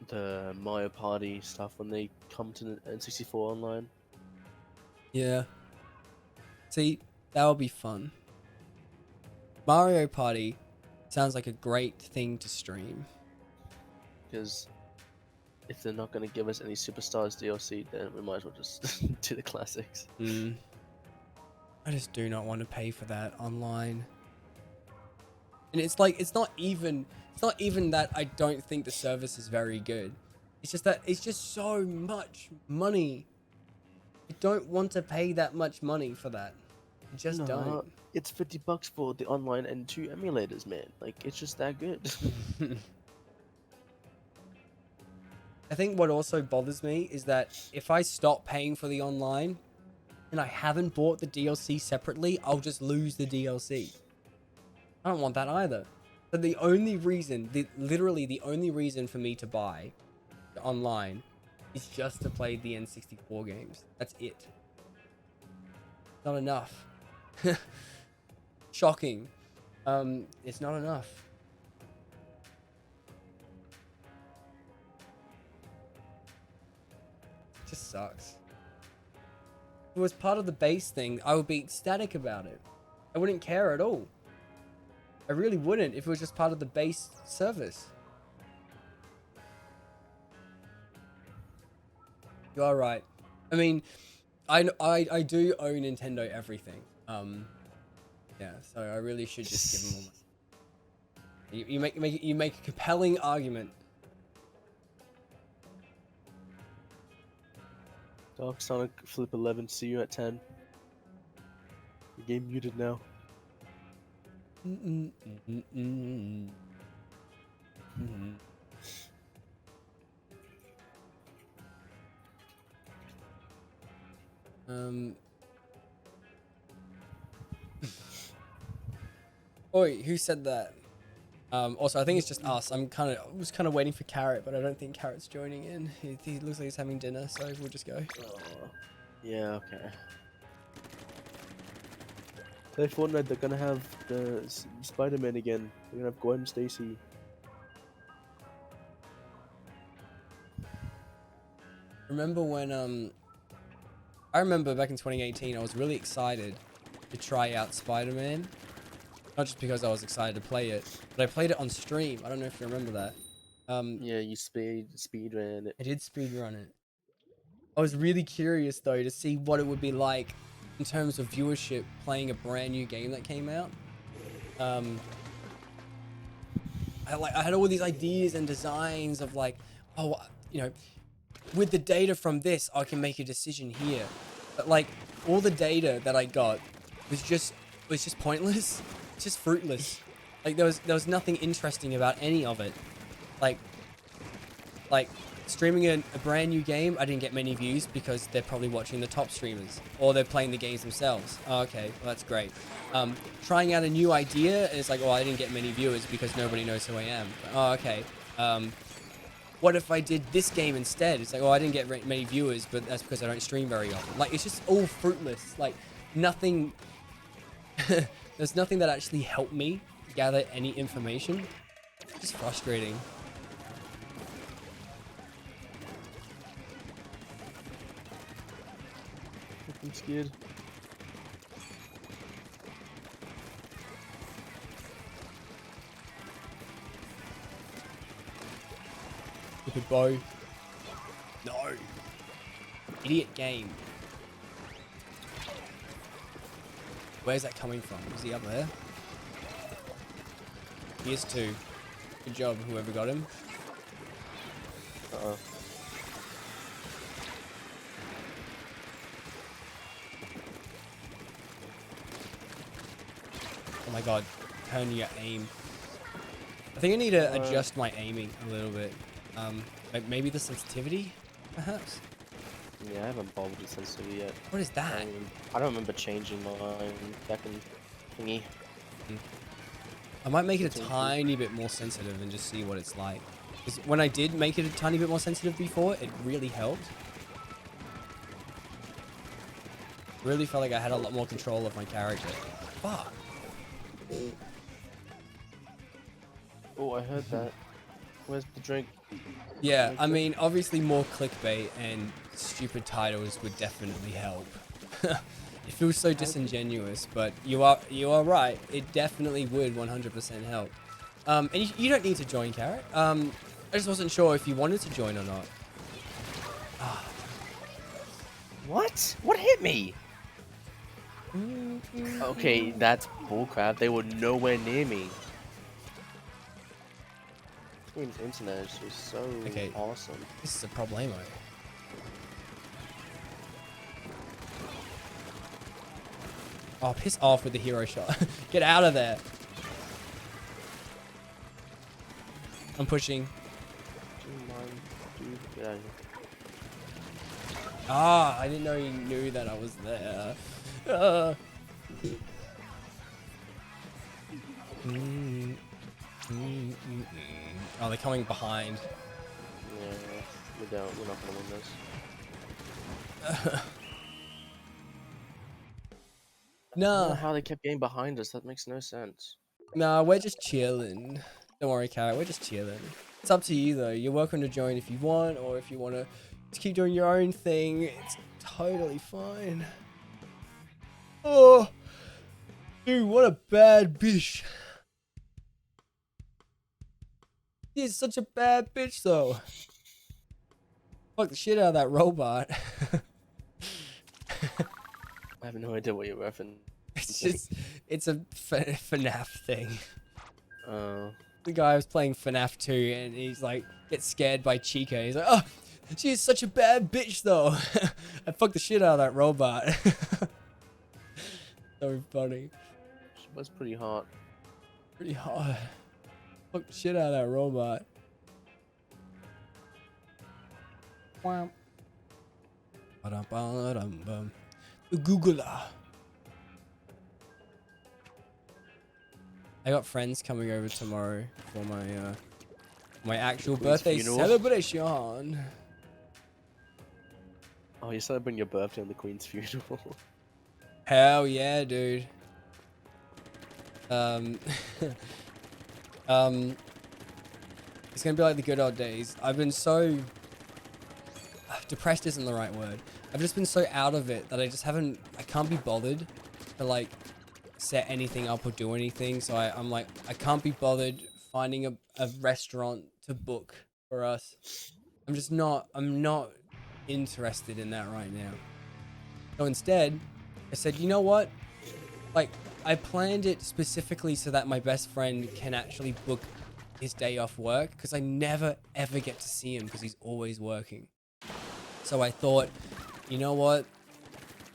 the Mario Party stuff when they come to the N64 online. Yeah. See, that would be fun. Mario Party sounds like a great thing to stream. Because if they're not going to give us any Superstars DLC, then we might as well just do the classics. I just do not want to pay for that online. And it's like, it's not even that I don't think the service is very good. It's just that it's just so much money. I don't want to pay that much money for that. I just don't. It's $50 for the online and 2 emulators, man. Like, it's just that good. I think what also bothers me is that if I stop paying for the online and I haven't bought the DLC separately, I'll just lose the DLC. I don't want that either. But the only reason, literally the only reason for me to buy the online is just to play the N64 games. That's it. Not enough. Shocking. It's not enough. It just sucks. If it was part of the base thing, I would be ecstatic about it. I wouldn't care at all. I really wouldn't if it was just part of the base service. You are right. I mean, I do own Nintendo everything. Yeah, so I really should just give them all my... You make a compelling argument. Dark Sonic Flip 11, see you at 10. The game muted now. Oi, who said that? Also, I think it's just us. I was kind of waiting for Carrot, but I don't think Carrot's joining in. He looks like he's having dinner, so we'll just go. Yeah, okay. Play Fortnite, they're gonna have the Spider-Man again. They're gonna have Gwen Stacy. Remember when I remember back in 2018 I was really excited to try out Spider-Man. Not just because I was excited to play it, but I played it on stream. I don't know if you remember that. Yeah, you speed ran it. I did speed run it. I was really curious though to see what it would be like in terms of viewership playing a brand new game that came out. I had all these ideas and designs of like, oh, you know, with the data from this, I can make a decision here. But like all the data that I got was just pointless. It's just fruitless. Like there was nothing interesting about any of it. Like streaming a brand new game, I didn't get many views because they're probably watching the top streamers or they're playing the games themselves. Oh, okay, well, that's great. Trying out a new idea, it's like, oh, I didn't get many viewers because nobody knows who I am. Oh, okay. What if I did this game instead? It's like, oh, I didn't get many viewers, but that's because I don't stream very often. Like, it's just all fruitless. Like, nothing... There's nothing that actually helped me gather any information. It's just frustrating. I'm scared. Stupid bow. No. Idiot game. Where's that coming from? Is he up there? He is too. Good job, whoever got him. Uh-oh. Oh my god, turn your aim. I think I need to adjust my aiming a little bit. Like maybe the sensitivity, perhaps? Yeah, I haven't bothered with sensitivity yet. What is that? I don't remember changing my second thingy. I might make it a tiny bit more sensitive and just see what it's like. Because when I did make it a tiny bit more sensitive before, it really helped. Really felt like I had a lot more control of my character. Fuck. Oh, I heard that. Where's the drink? Yeah, I mean, obviously more clickbait and stupid titles would definitely help. It feels so disingenuous, but you are right. It definitely would 100% help. And you don't need to join, Carrot. I just wasn't sure if you wanted to join or not. What? What hit me? Okay, that's bullcrap. They were nowhere near me. This game's internet is just so awesome. This is a problemo. Oh, piss off with the hero shot. Get out of there. I'm pushing. Get out of here. Ah, I didn't know you knew that I was there. Oh, they're coming behind. Yeah, we're not gonna win this. No. I don't know how they kept getting behind us. That makes no sense. Nah, we're just chilling. Don't worry, Carrot. We're just chilling. It's up to you, though. You're welcome to join if you want, or if you want to keep doing your own thing. It's totally fine. Oh, dude, what a bad bitch. She is such a bad bitch, though. Fuck the shit out of that robot. I have no idea what you're referencing. It's a FNAF thing. Oh. The guy was playing FNAF 2 and he's like, gets scared by Chica. He's like, oh, she is such a bad bitch though. I fucked the shit out of that robot. So funny. She was pretty hot. Pretty hot. Fuck the shit out of that robot. Wow. Googler. I got friends coming over tomorrow for my actual birthday celebration. Oh, you're celebrating your birthday on the Queen's funeral. Hell yeah, dude. It's gonna be like the good old days. I've been so depressed isn't the right word. I've just been so out of it that I can't be bothered to like set anything up or do anything. So I'm like, I can't be bothered finding a restaurant to book for us. I'm not interested in that right now. So instead, I said, you know what? Like, I planned it specifically so that my best friend can actually book his day off work, because I never ever get to see him because he's always working. So I thought, you know what?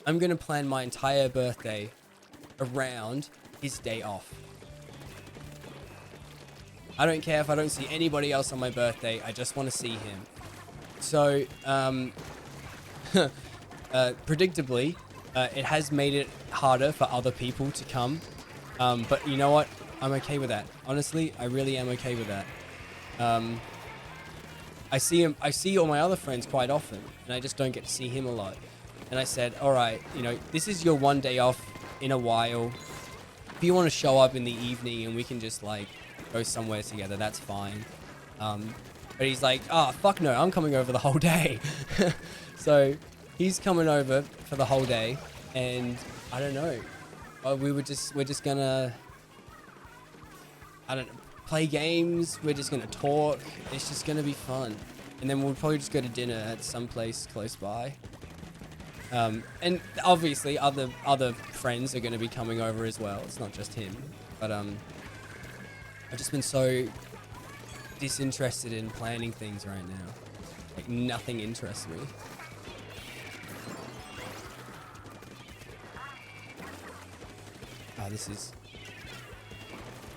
I'm gonna plan my entire birthday around his day off. I don't care if I don't see anybody else on my birthday. I just want to see him. So, predictably, it has made it harder for other people to come. But you know what? I'm okay with that. Honestly, I really am okay with that. I see all my other friends quite often, and I just don't get to see him a lot. And I said, all right, you know, this is your one day off in a while. If you want to show up in the evening and we can just like go somewhere together, that's fine. But he's like, oh, fuck no, I'm coming over the whole day. So he's coming over for the whole day, and I don't know. We're just gonna, I don't know, play games. We're just gonna talk. It's just gonna be fun. And then we'll probably just go to dinner at some place close by. And obviously other friends are gonna be coming over as well. It's not just him. But I've just been so disinterested in planning things right now. Like, nothing interests me.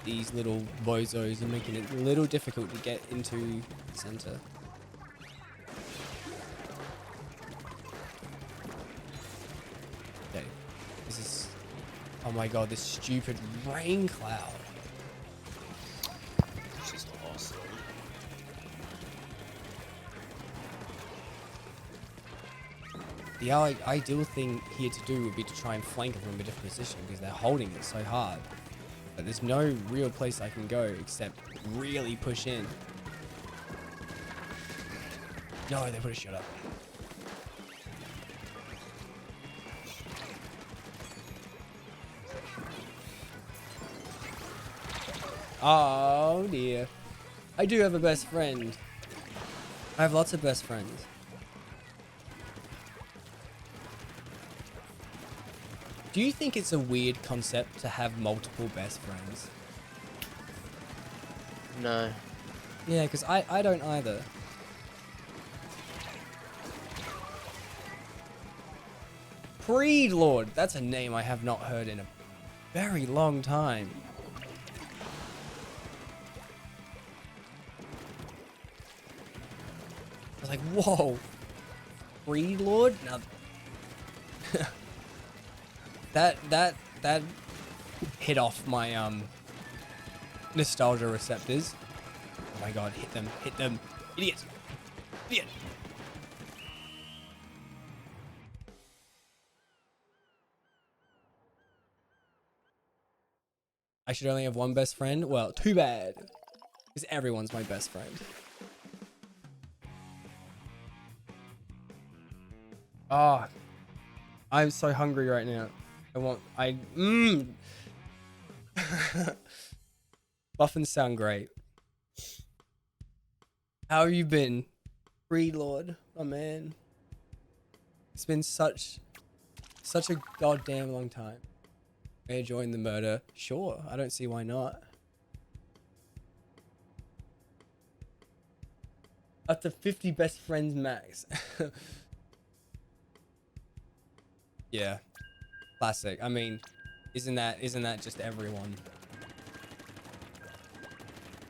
These little bozos are making it a little difficult to get into the center. Okay, this is, oh my god, this stupid rain cloud. This is awesome. The ideal thing here to do would be to try and flank them from a different position, because they're holding it so hard. But there's no real place I can go except really push in. No, they put a shot up. Oh dear. I do have a best friend. I have lots of best friends. Do you think it's a weird concept to have multiple best friends? No. Yeah, because I don't either. Creed Lord. That's a name I have not heard in a very long time. I was like, whoa. Creed Lord? Now... That hit off my nostalgia receptors. Oh my god, hit them, idiot, idiot. I should only have one best friend. Well, too bad, because everyone's my best friend. Oh, I'm so hungry right now. Muffins sound great. How have you been, Creed Lord? Oh man, it's been such a goddamn long time. May I join the murder? Sure, I don't see why not. Up to 50 best friends max. Yeah. Classic. I mean, isn't that just everyone?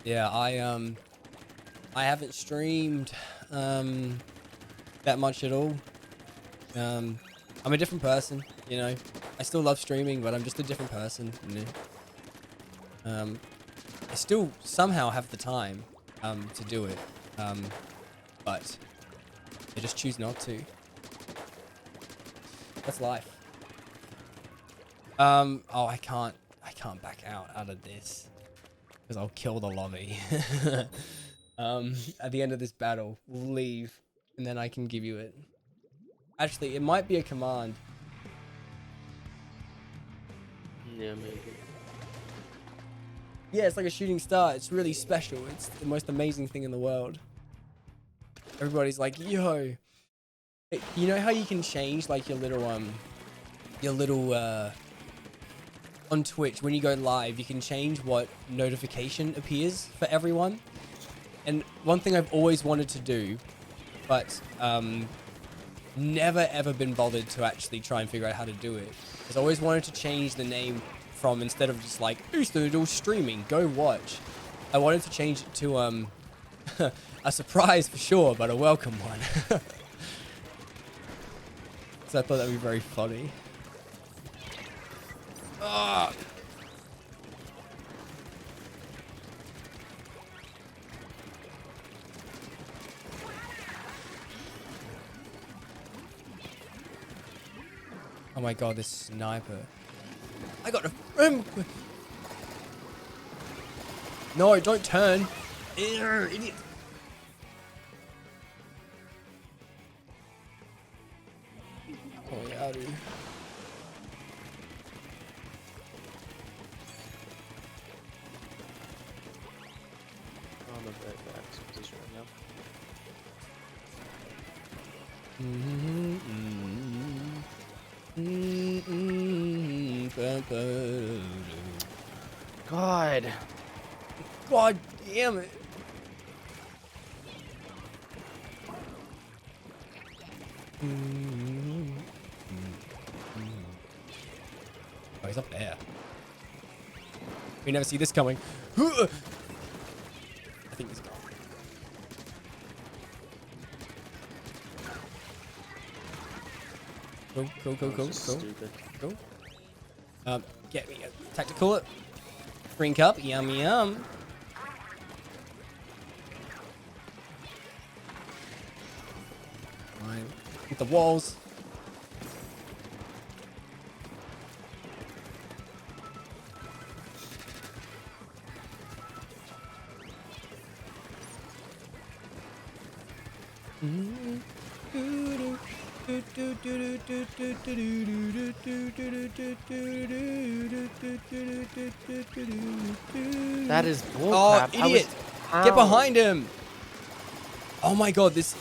Yeah, I haven't streamed that much at all. I'm a different person, you know. I still love streaming, but I'm just a different person, you know. I still somehow have the time to do it, but I just choose not to. That's life. Oh, I can't back out of this, because I'll kill the lobby. At the end of this battle, we'll leave, and then I can give you it. Actually, it might be a command. Yeah, maybe. Yeah, it's like a shooting star. It's really special. It's the most amazing thing in the world. Everybody's like, yo, You know how you can change like your little on Twitch when you go live, you can change what notification appears for everyone. And one thing I've always wanted to do, but never ever been bothered to actually try and figure out how to do it, is I always wanted to change the name from, instead of just like Easter streaming, go watch, I wanted to change it to a surprise for sure, but a welcome one. So I thought that'd be very funny. Ah. Oh my god, this sniper. I got a... No, don't turn. Idiot. Oh yeah, dude. I'm a bit back position right now. God. God damn it. Oh, he's up there. We never see this coming. I think he's gone. Go. Get me a tactical. Drink up. Yum, yum. Fine. Hit the walls. That is bullcrap. Oh, idiot! Get behind him! Oh my god, this...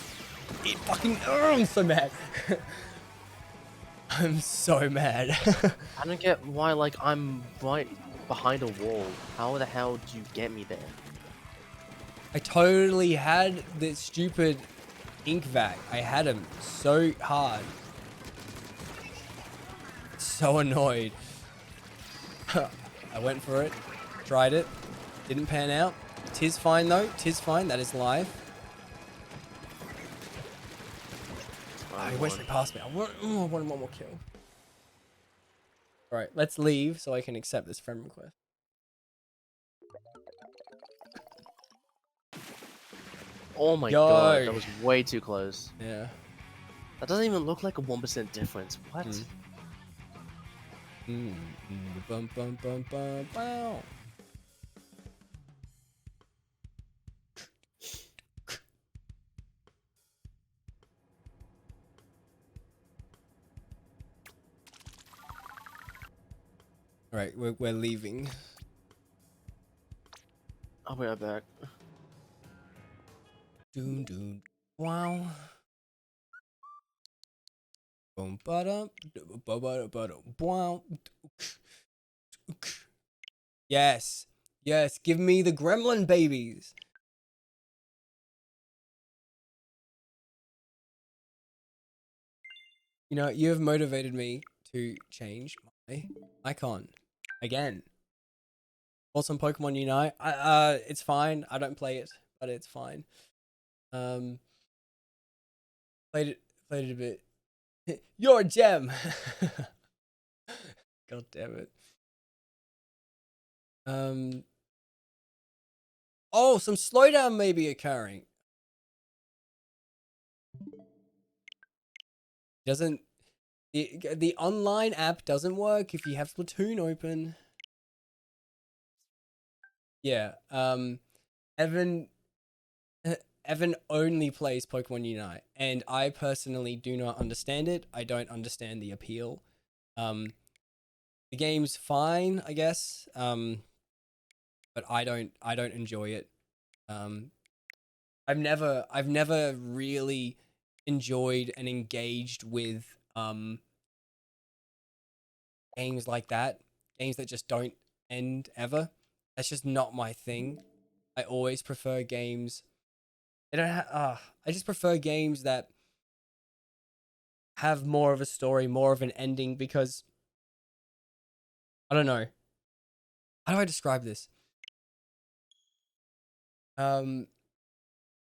It fucking... Oh, I'm so mad. I'm so mad. I don't get why, like, I'm right behind a wall. How the hell do you get me there? I totally had this stupid ink vac. I had him so hard. So annoyed. I went for it. Tried it. Didn't pan out. Tis fine though. Tis fine. That is life. Oh, he went straight past me. I wanted one more kill. Alright, let's leave so I can accept this friend request. Oh my god, that was way too close. Yeah. That doesn't even look like a 1% difference. What? Bum, bum, bum, bum, bow. Alright, we're leaving. I'll be right back. Doom doom. Wow. Boom ba-dum. Wow. Yes. Yes. Give me the gremlin babies. You know, you have motivated me to change my icon again. Want some Pokemon Unite? It's fine. I don't play it, but it's fine. Played it a bit. You're a gem. God damn it. Oh, some slowdown may be occurring. Doesn't the online app doesn't work if you have Splatoon open. Yeah. Evan only plays Pokemon Unite, and I personally do not understand it. I don't understand the appeal. The game's fine, I guess. But I don't enjoy it. I've never really enjoyed and engaged with games like that, games that just don't end ever. That's just not my thing. I always prefer games. I just prefer games that have more of a story, more of an ending, because I don't know. How do I describe this? I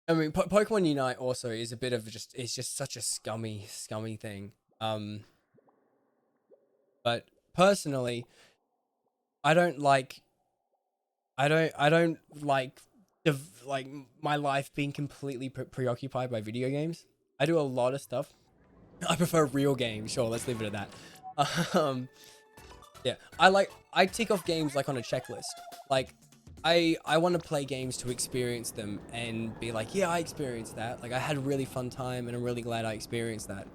mean, Pokemon Unite also is a bit of it's just such a scummy thing. But personally, I don't like like my life being completely preoccupied by video games. I do a lot of stuff. I prefer real games. Sure, let's leave it at that. Yeah, I tick off games like on a checklist. Like, I want to play games to experience them and be like, yeah, I experienced that. Like, I had a really fun time and I'm really glad I experienced that.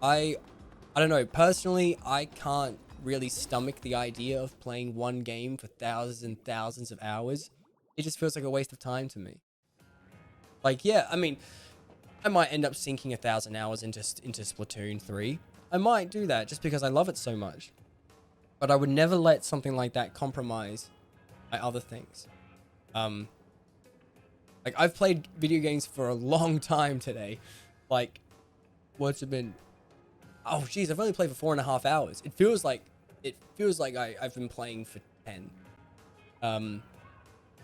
I don't know. Personally, I can't really stomach the idea of playing one game for thousands and thousands of hours. It just feels like a waste of time to me. Like, yeah, I mean, I might end up sinking 1,000 hours into Splatoon 3. I might do that just because I love it so much. But I would never let something like that compromise my other things. Like, I've played video games for a long time today. Like, what's it been? Oh, geez, I've only played for 4.5 hours. It feels like I've been playing for 10. I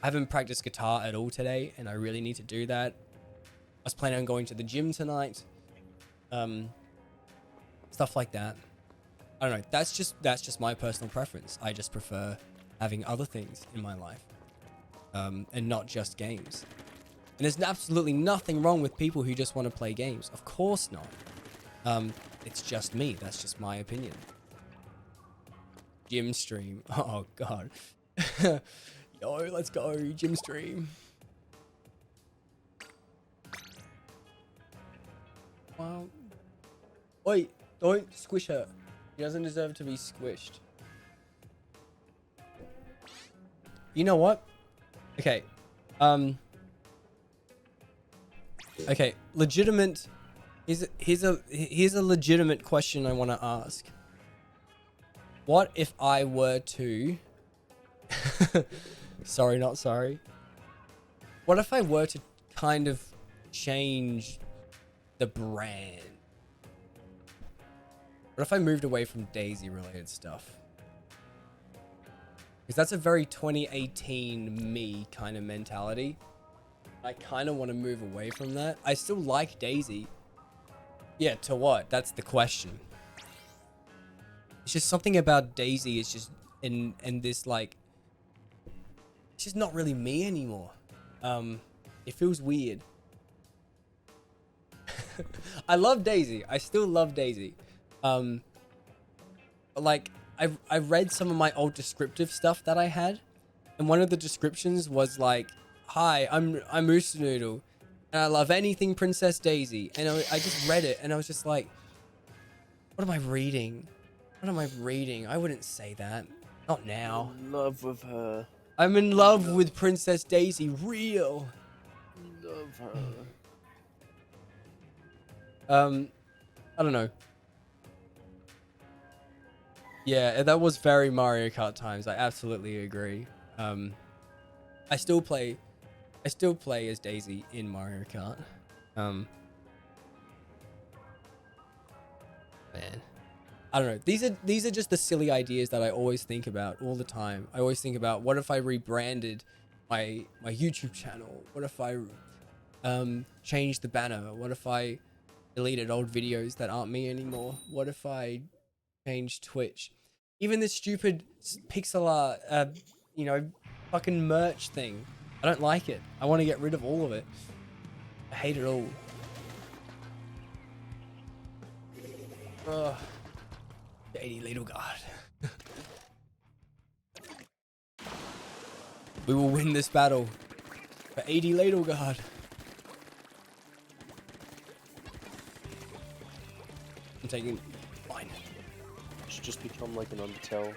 haven't practiced guitar at all today, and I really need to do that. I was planning on going to the gym tonight. Stuff like that. I don't know. That's just my personal preference. I just prefer having other things in my life, and not just games. And there's absolutely nothing wrong with people who just want to play games. Of course not. It's just me. That's just my opinion. Gym stream. Oh god. Yo, let's go gym stream. Wow. Wait, don't squish her. He doesn't deserve to be squished. You know what? Okay. Okay, legitimate. Here's a legitimate question I want to ask. What if I were to... Sorry, not sorry. What if I were to kind of change the brand? What if I moved away from Daisy related stuff? Because that's a very 2018 me kind of mentality. I kind of want to move away from that. I still like Daisy. Yeah, to what? That's the question. It's just something about Daisy is just in this, like, it's just not really me anymore. It feels weird. I love Daisy. I still love Daisy. Like, I read some of my old descriptive stuff that I had, and one of the descriptions was like, "Hi, I'm Moose Noodle, and I love anything Princess Daisy." And I just read it, and I was just like, "What am I reading? What am I reading? I wouldn't say that. Not now." In love with her. I'm in love with Princess Daisy. Real. Love her. I don't know. Yeah, that was very Mario Kart times. I absolutely agree. I still play as Daisy in Mario Kart. Man, I don't know. These are just the silly ideas that I always think about all the time. I always think about, what if I rebranded my YouTube channel? What if I changed the banner? What if I deleted old videos that aren't me anymore? What if I changed Twitch? Even this stupid pixel art, fucking merch thing. I don't like it. I want to get rid of all of it. I hate it all. Ugh. 80 little god. We will win this battle for 80 ladle guard. I'm taking fine. Should just become like an Undertale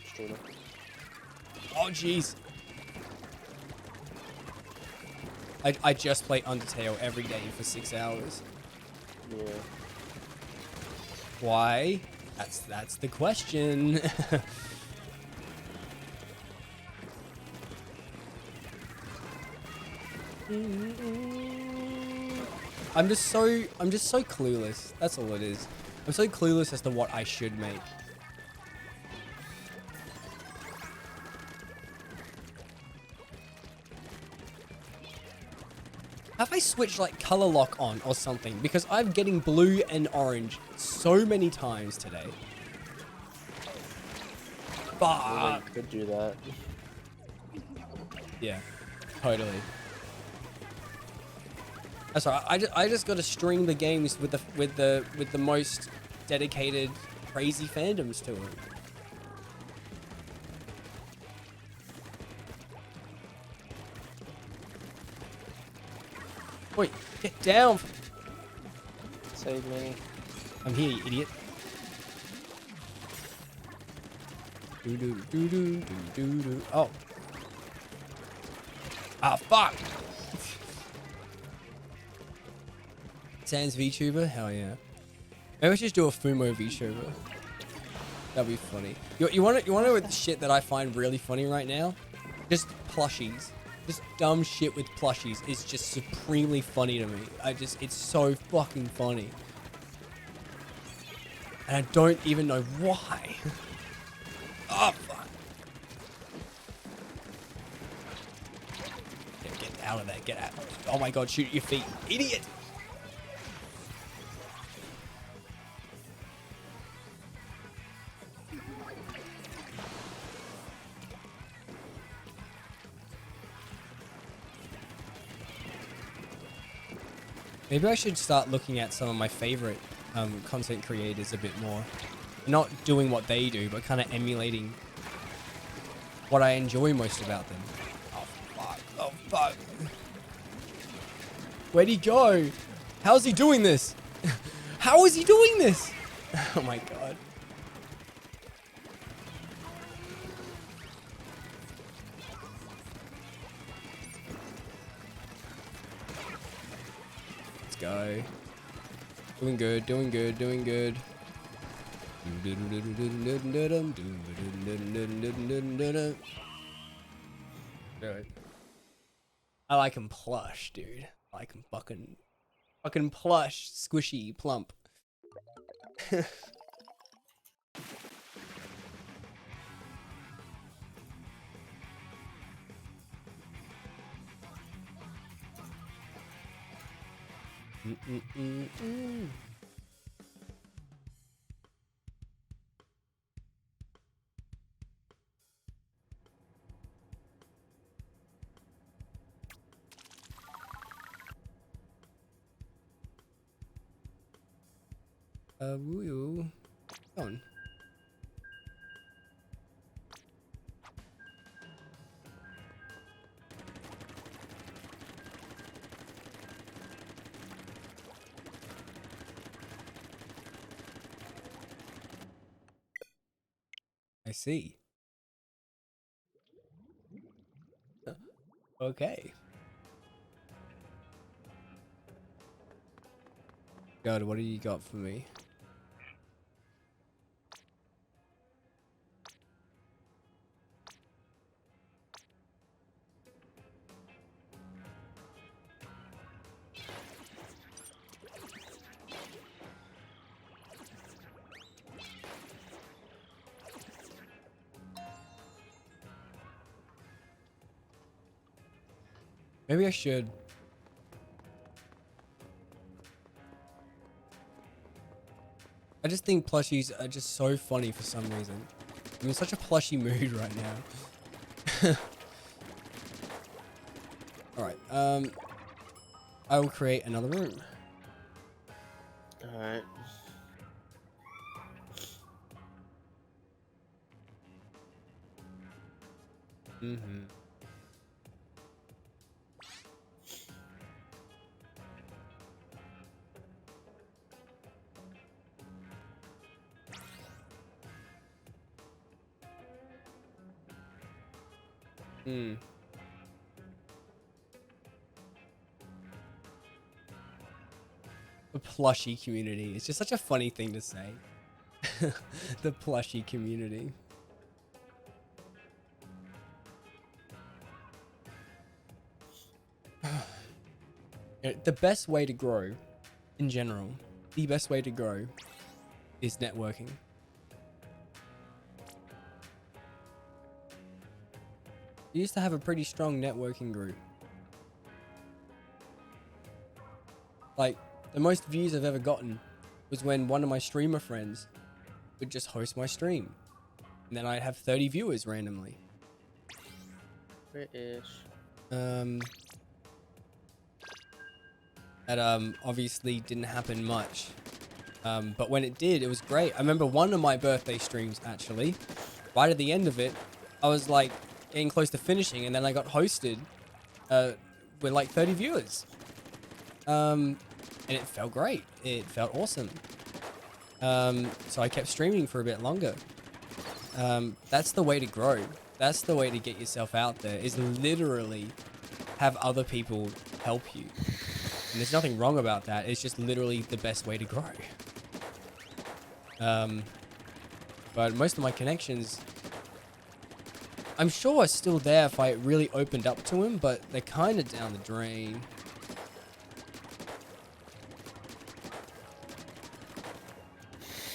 streamer. Oh jeez. I just play Undertale every day for 6 hours. Yeah. Why? That's the question. I'm just so clueless. That's all it is. I'm so clueless as to what I should make. Have I switched like color lock on or something? Because I'm getting blue and orange so many times today. Well, you could do that. Yeah, totally. That's right. I just got to string the games with the most dedicated, crazy fandoms to it. Wait, get down! Save me. I'm here, you idiot. Do do do do do do do. Oh. Ah, fuck! Sans VTuber? Hell yeah. Maybe we should just do a Fumo VTuber. That'd be funny. You want to know the shit that I find really funny right now? Just plushies. Just dumb shit with plushies is just supremely funny to me. It's so fucking funny. And I don't even know why. Oh, fuck. Get out of there, get out. Oh my god, shoot your feet. Idiot! Maybe I should start looking at some of my favorite content creators a bit more. Not doing what they do, but kind of emulating what I enjoy most about them. Oh, fuck. Oh, fuck. Where'd he go? How's he doing this? How is he doing this? Oh, my God. Let's go. Doing good, doing good, doing good. I like him plush, dude. I like him fucking plush, squishy, plump. Woo. On. I see. Okay. God, what do you got for me? Maybe I should. I just think plushies are just so funny for some reason. I'm in such a plushy mood right now. Alright, I will create another room. Alright. Mm-hmm. The plushie community. It's just such a funny thing to say. The plushie community. The best way to grow, in general, the best way to grow is networking. We used to have a pretty strong networking group. Like, the most views I've ever gotten was when one of my streamer friends would just host my stream. And then I'd have 30 viewers randomly. British. That obviously didn't happen much. But when it did, it was great. I remember one of my birthday streams, actually. Right at the end of it, I was like getting close to finishing, and then I got hosted with like 30 viewers. And it felt great. It felt awesome. So I kept streaming for a bit longer. That's the way to grow. That's the way to get yourself out there, is literally have other people help you. And there's nothing wrong about that. It's just literally the best way to grow. But most of my connections, I'm sure are still there if I really opened up to them, but they're kind of down the drain.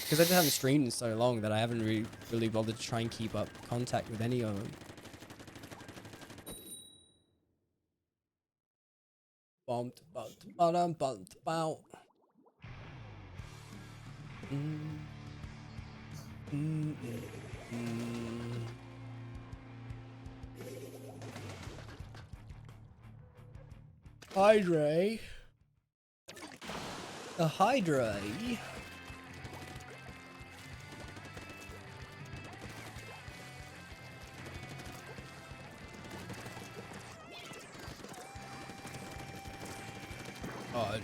Because I just haven't streamed in so long that I haven't really bothered to try and keep up contact with any of them. Bumped, bumped, bumped, bumped, bout. Hydra. The Hydra. Oh.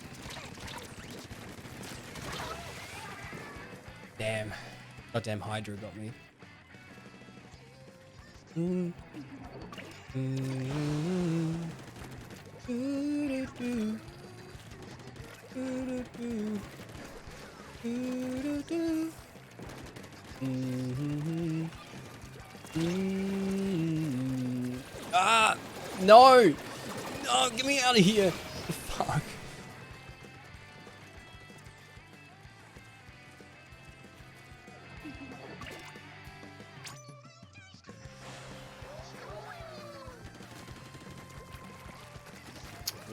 Damn. Goddamn Hydra got me. Ah! No! No, get me out of here! Fuck.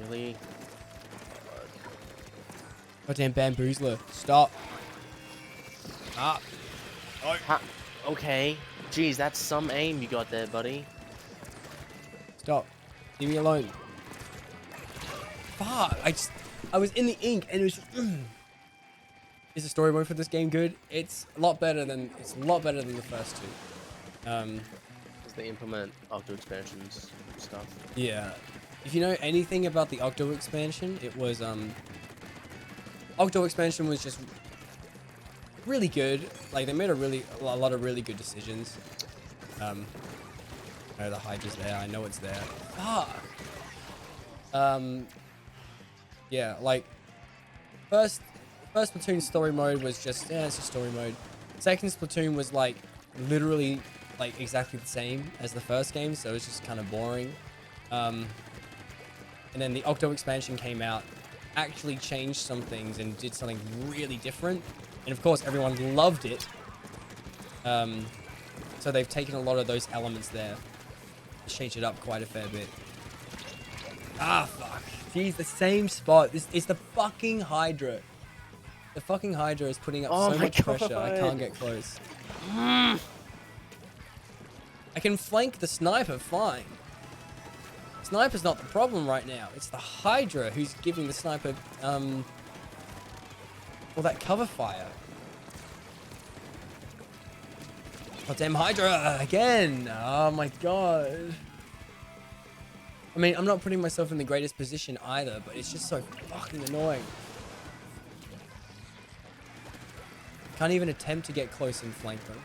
Really? Goddamn bamboozler. Stop. Ah. Oh. Okay. Jeez, that's some aim you got there, buddy. Stop. Leave me alone. Fuck. I was in the ink and it was just, Is the story mode for this game good? It's a lot better than the first two. As they implement Octo expansions stuff. Yeah. If you know anything about the Octo expansion, it was Octo expansion was just really good. Like they made a lot of really good decisions. Oh, the Hydra's there. I know it's there. Fuck. Yeah, like first Splatoon story mode was just it's a story mode. Second Splatoon was like literally like exactly the same as the first game, so it was just kind of boring. And then the Octo expansion came out, actually changed some things and did something really different. And of course, everyone loved it. So they've taken a lot of those elements there, changed it up quite a fair bit. Ah, fuck. Jeez, the same spot. This is the fucking Hydra. The fucking Hydra is putting up so much pressure. I can't get close. I can flank the sniper fine. Sniper's not the problem right now. It's the Hydra who's giving the sniper all that cover fire. Goddamn Hydra again. Oh my god. I mean, I'm not putting myself in the greatest position either, but it's just so fucking annoying. Can't even attempt to get close and flank them.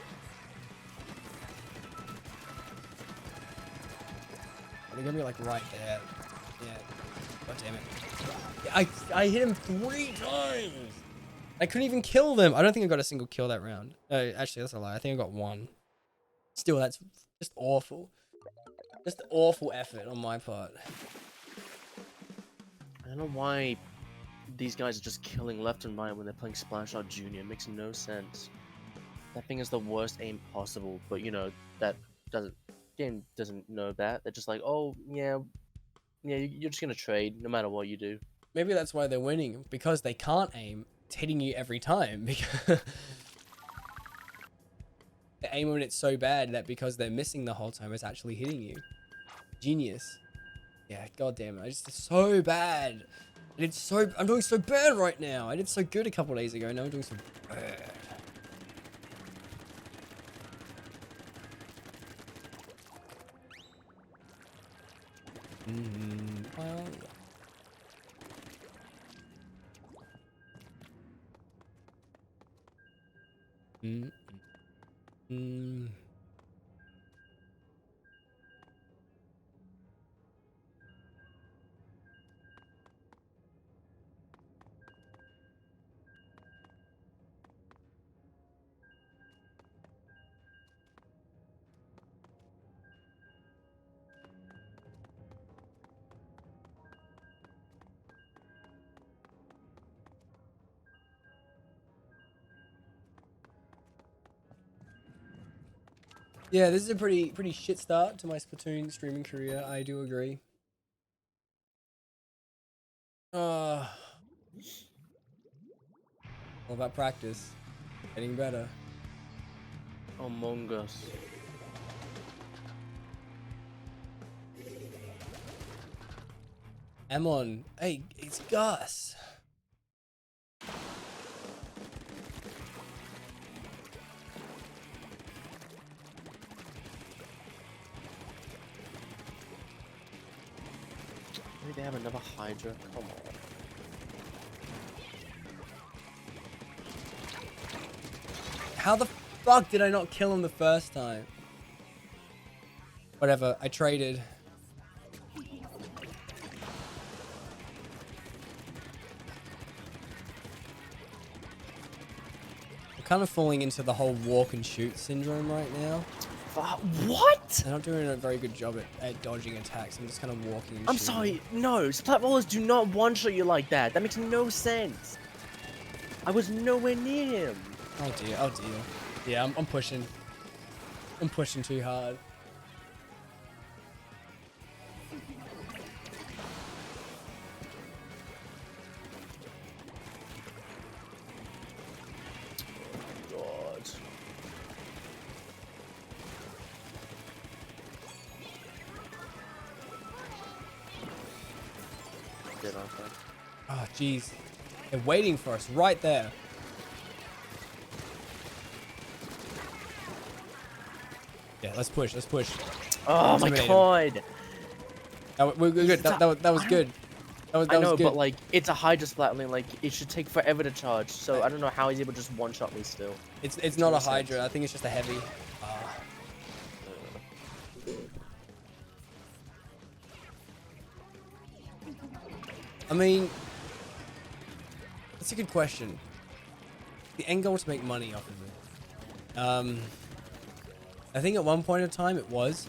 They're gonna be like right there. Yeah. God damn it. I hit him 3 times. I couldn't even kill them. I don't think I got a single kill that round. Actually, that's a lie. I think I got 1. Still, that's just awful. Just awful effort on my part. I don't know why these guys are just killing left and right when they're playing Splash Art Junior. It makes no sense. That thing is the worst aim possible, but you know, that game doesn't know that. They're just like, oh, yeah, you're just gonna trade no matter what you do. Maybe that's why they're winning, because they can't aim. It's hitting you every time. Because they aim when it's so bad that because they're missing the whole time, it's actually hitting you. Genius. Yeah, god damn it. I just did so bad. I'm doing so bad right now. I did so good a couple days ago. Now I'm doing so bad. Well. Yeah, this is a pretty shit start to my Splatoon streaming career. I do agree. All about practice, getting better. Among Us. Amon, hey, it's Gus. Maybe they have another Hydra. Come on. How the fuck did I not kill him the first time? Whatever, I traded. I'm kind of falling into the whole walk and shoot syndrome right now. What? I'm not doing a very good job at dodging attacks. I'm just kind of walking and I'm shooting. sorry, no, Splatballers do not one-shot you like that. That makes no sense. I was nowhere near him. Oh dear, oh dear. Yeah, I'm pushing. I'm pushing too hard. God. Get off that. Oh jeez. They're waiting for us right there. Yeah, let's push. Let's push. Oh my god. We're good. That was good. That was good. But like, it's a Hydra Splatling. Like, it should take forever to charge. So I don't know how he's able to just one-shot me still. It's not a Hydra. I think it's just a heavy. I mean, that's a good question. The end goal is to make money off of it. I think at one point in time it was,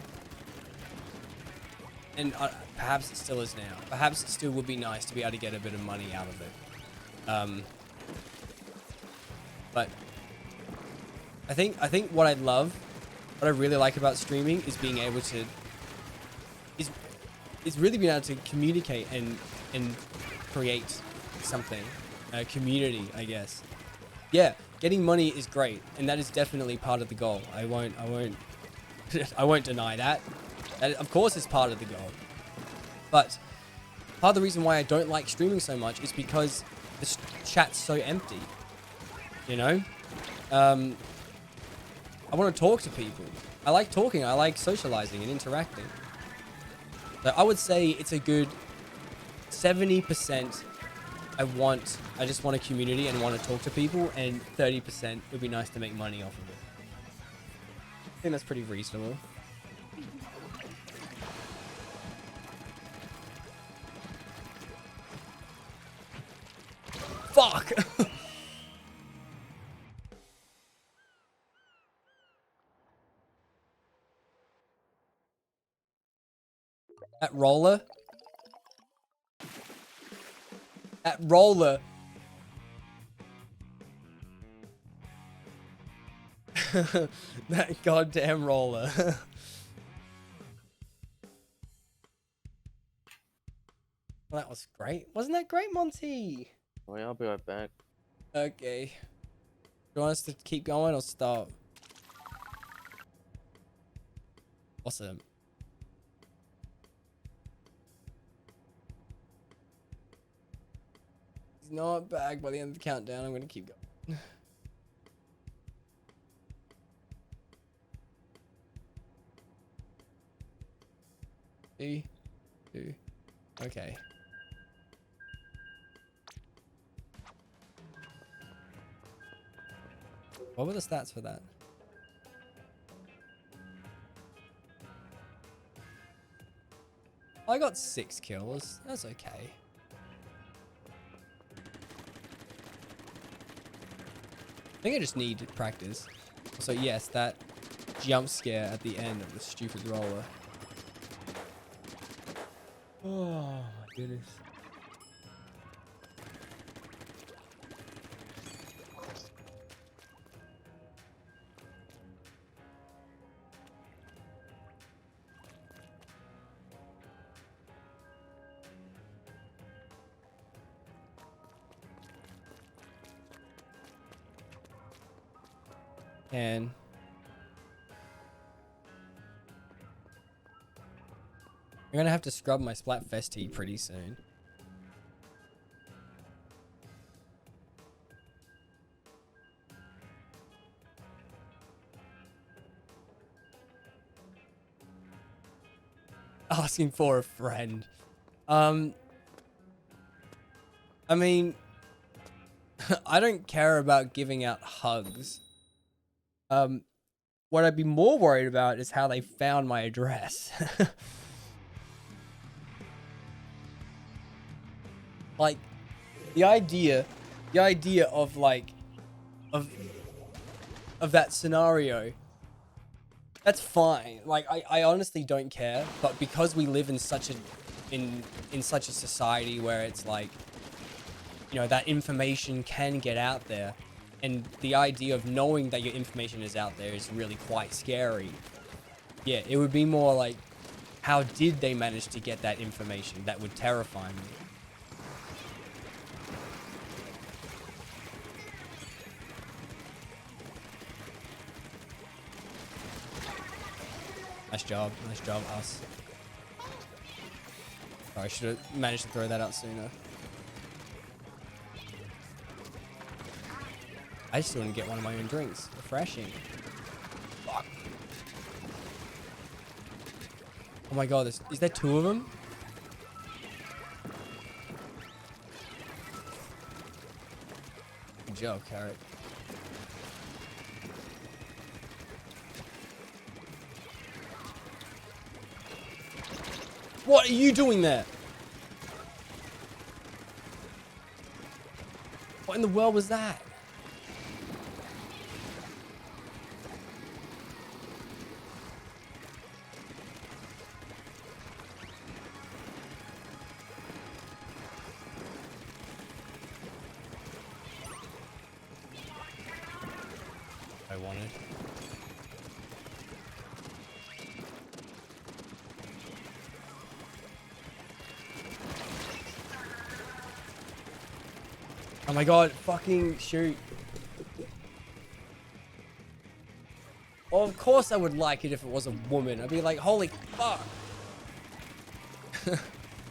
and perhaps it still is now. Perhaps it still would be nice to be able to get a bit of money out of it. But I think what I love, what I really like about streaming is being able to, is really being able to communicate and create something, a community, I guess. Yeah, getting money is great, and that is definitely part of the goal. I won't I won't deny that. That of course is part of the goal. But part of the reason why I don't like streaming so much is because the chat's so empty. You know? I want to talk to people. I like talking, I like socializing and interacting. So I would say it's a good 70% I just want a community and want to talk to people, and 30% it would be nice to make money off of it. I think that's pretty reasonable. Fuck! That roller? That roller. That goddamn roller. Well, that was great. Wasn't that great, Monty? Oh yeah, I'll be right back. Okay. Do you want us to keep going or stop? Awesome. He's not back by the end of the countdown. I'm going to keep going. Three, two, okay. What were the stats for that? I got 6 kills. That's okay. I think I just need practice. So yes, that jump scare at the end of the stupid roller. Oh my goodness. And I'm gonna have to scrub my Splatfest tee pretty soon. Asking for a friend. I mean, I don't care about giving out hugs. What I'd be more worried about is how they found my address. Like, the idea of like, of that scenario, that's fine. Like, I honestly don't care, but because we live in such a, in such a society where it's like, you know, that information can get out there, and the idea of knowing that your information is out there is really quite scary. Yeah, it would be more like, how did they manage to get that information? That would terrify me. Nice job, us. Oh, I should have managed to throw that out sooner. I just want to get one of my own drinks. Refreshing. Fuck. Oh my god, is there 2 of them? Good job, Carrot. What are you doing there? What in the world was that? I wanted. Oh my god, fucking shoot. Well, of course I would like it if it was a woman. I'd be like, holy fuck.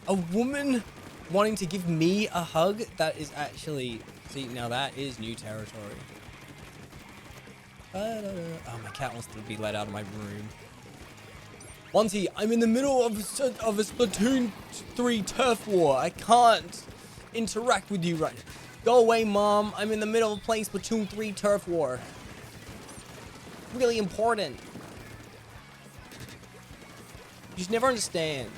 A woman wanting to give me a hug? That is actually... See, now that is new territory. Oh, my cat wants to be let out of my room. Monty, I'm in the middle of a Splatoon 3 turf war. I can't interact with you right now. Go away, Mom. I'm in the middle of playing Splatoon 3 turf war. Really important. You just never understand.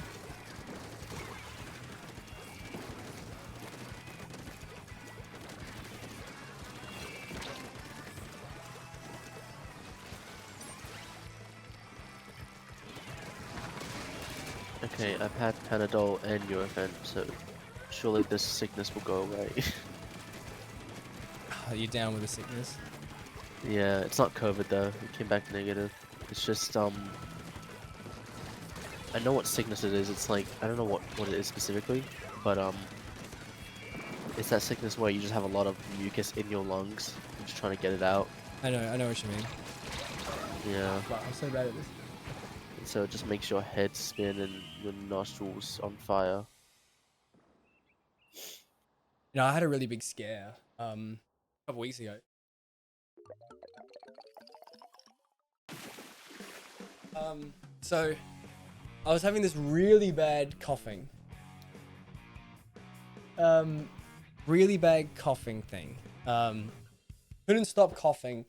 Okay, I've had Panadol and Nurofen, so surely this sickness will go away. Are you down with the sickness? Yeah, it's not COVID though. It came back negative. It's just I know what sickness it is. It's like I don't know what it is specifically, but it's that sickness where you just have a lot of mucus in your lungs. You're just trying to get it out. I know what you mean. Yeah. Wow, I'm so bad at this. So it just makes your head spin and your nostrils on fire. You know, I had a really big scare a couple weeks ago. So I was having this really bad coughing. Really bad coughing thing. Couldn't stop coughing.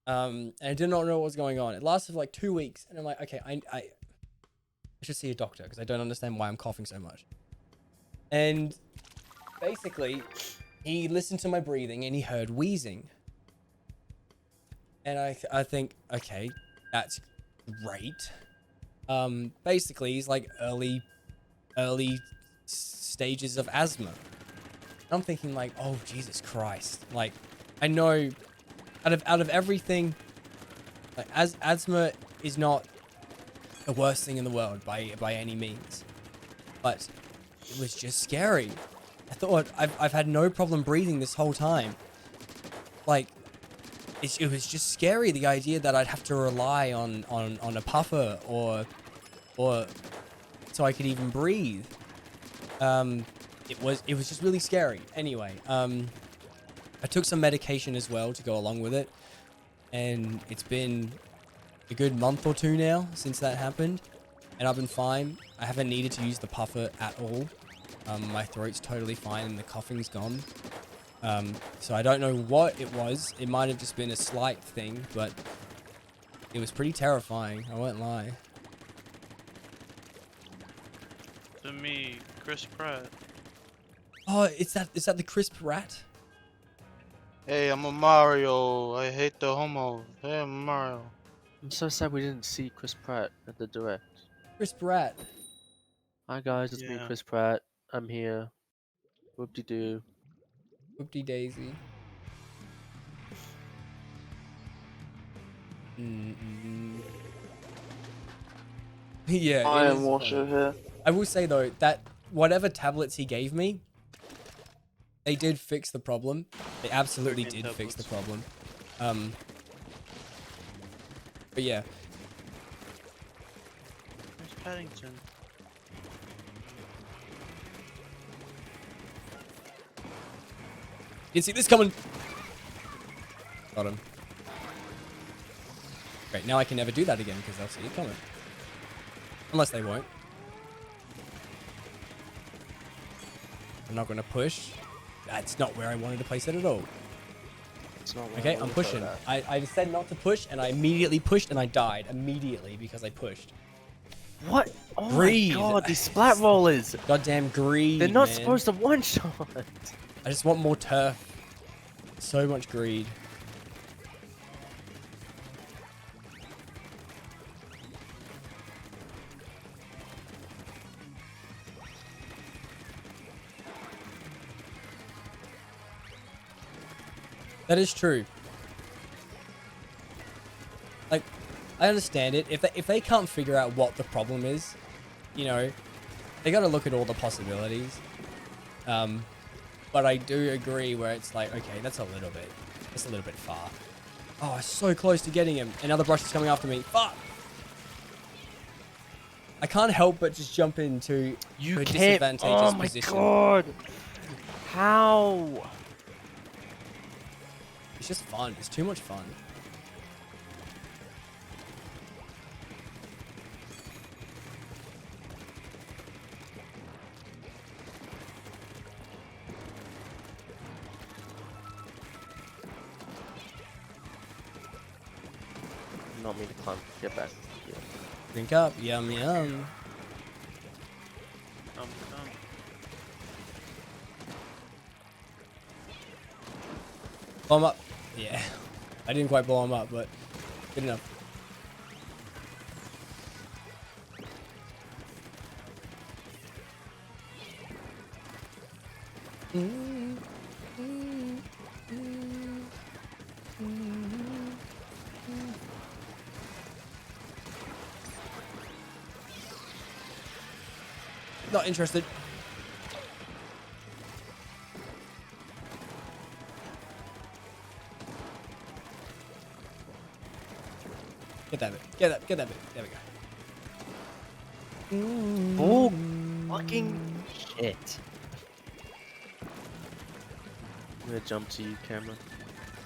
And I did not know what was going on. It lasted for like 2 weeks, and I'm like, okay, I should see a doctor because I don't understand why I'm coughing so much. And basically, he listened to my breathing and he heard wheezing. And I think, okay, that's great. Basically, he's like early stages of asthma. And I'm thinking like, oh Jesus Christ! Like, I know, out of everything, like, asthma is not the worst thing in the world by any means, but it was just scary. I thought I've had no problem breathing this whole time. Like, it was just scary, the idea that I'd have to rely on a puffer or so I could even breathe. It was just really scary. Anyway, I took some medication as well to go along with it, and it's been a good month or two now since that happened, and I've been fine. I haven't needed to use the puffer at all. My throat's totally fine and the coughing's gone. So I don't know what it was. It might have just been a slight thing, but it was pretty terrifying. I won't lie. To me, Chris Pratt. Oh, is that the crisp rat? Hey, I'm a Mario. I hate the homos. Hey, I'm Mario. I'm so sad we didn't see Chris Pratt at the direct. Crisp rat. Hi guys, it's me, Chris Pratt. I'm here. Whoop-de-doo. Whoop-de-daisy. Yeah, I it am is Washer funny. here. I will say though that whatever tablets he gave me, they did fix the problem. They absolutely did fix the problem. But yeah. Where's Paddington? Didn't see this coming. Got him. Great, now I can never do that again because they'll see it coming. Unless they won't. I'm not going to push. That's not where I wanted to place it at all. Okay, I'm pushing. I just said not to push, and I immediately pushed, and I died immediately because I pushed. What? Oh Greed. my god, these splat rollers! Goddamn greed, They're not man. supposed to one-shot! I just want more turf. So much greed. That is true. Like, I understand it. If they can't figure out what the problem is, you know, they got to look at all the possibilities. But I do agree where it's like, okay, that's a little bit far. Oh, I'm so close to getting him. Another brush is coming after me. Fuck! I can't help but just jump into a disadvantageous position. Oh my god! How? It's just fun. It's too much fun. Not me to climb. Get back. Yeah. Drink up. Yum yum. Blow him up. Yeah. I didn't quite blow him up, but good enough. Not interested. Get that bit. Get that bit. There we go. Oh, fucking shit. I'm gonna jump to you, camera.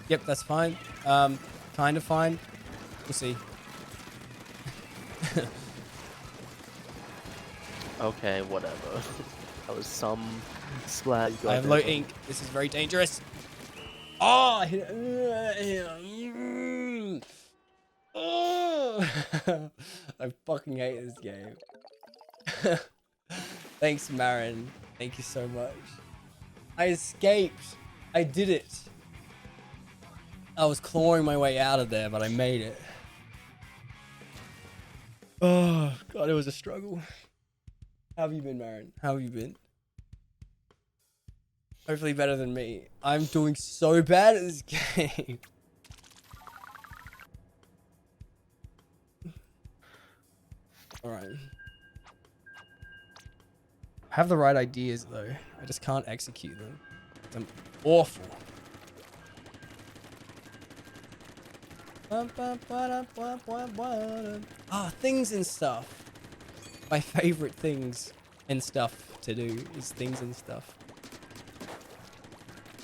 Yep, that's fine. Kind of fine. We'll see. Okay, whatever. That was some splat. You got I have there. low ink. This is very dangerous. Oh, I hit it. Oh. I fucking hate this game. Thanks, Marin. Thank you so much. I escaped. I did it. I was clawing my way out of there, but I made it. Oh, God, it was a struggle. How have you been, Marin? How have you been? Hopefully better than me. I'm doing so bad at this game. Alright. I have the right ideas, though. I just can't execute them. I'm awful. Ah, things and stuff. My favorite things and stuff to do is things and stuff.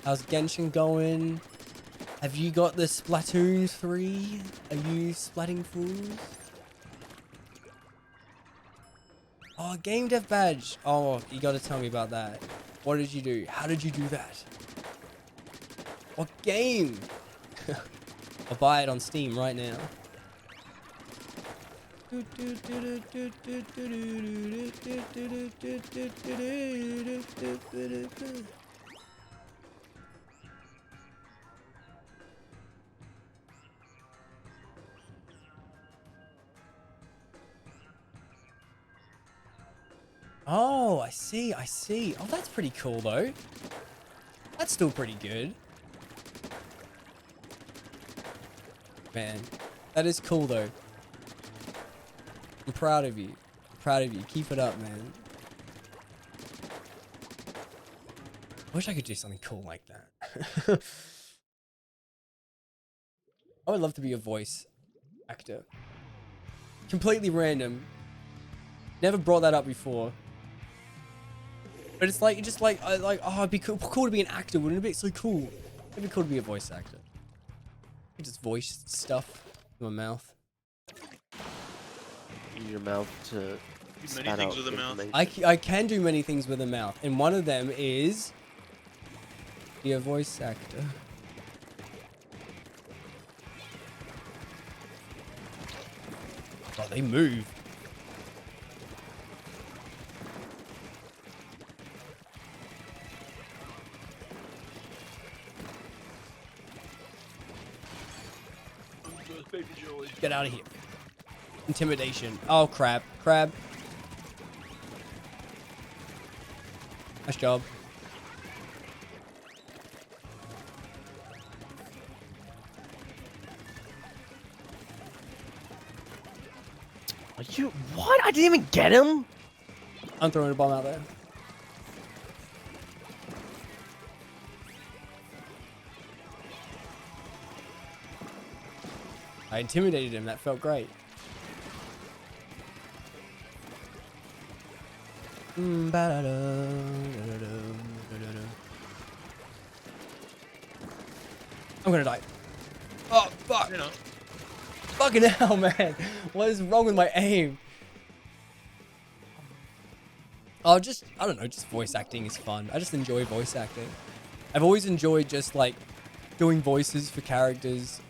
How's Genshin going? Have you got the Splatoon 3? Are you splatting fools? Oh, game dev badge. Oh, you gotta tell me about that. What did you do? How did you do that? What game? I'll buy it on Steam right now. Oh, I see, I see. Oh, that's pretty cool, though. That's still pretty good. Man, that is cool, though. I'm proud of you. I'm proud of you. Keep it up, man. I wish I could do something cool like that. I would love to be a voice actor. Completely random. Never brought that up before. But it's like, just like, oh, it'd be cool to be an actor, wouldn't it be so cool? It'd be cool to be a voice actor. I just voice stuff with my mouth. Use your mouth to many things with a mouth. I can do many things with a mouth, and one of them is be a voice actor. Oh, they move. Get out of here. Intimidation. Oh, crap. Crab. Nice job. Are you... What? I didn't even get him? I'm throwing a bomb out there. I intimidated him. That felt great. I'm gonna die. Oh, fuck. You know. Fucking hell, man. What is wrong with my aim? Oh, I don't know, just voice acting is fun. I just enjoy voice acting. I've always enjoyed just, like, doing voices for characters.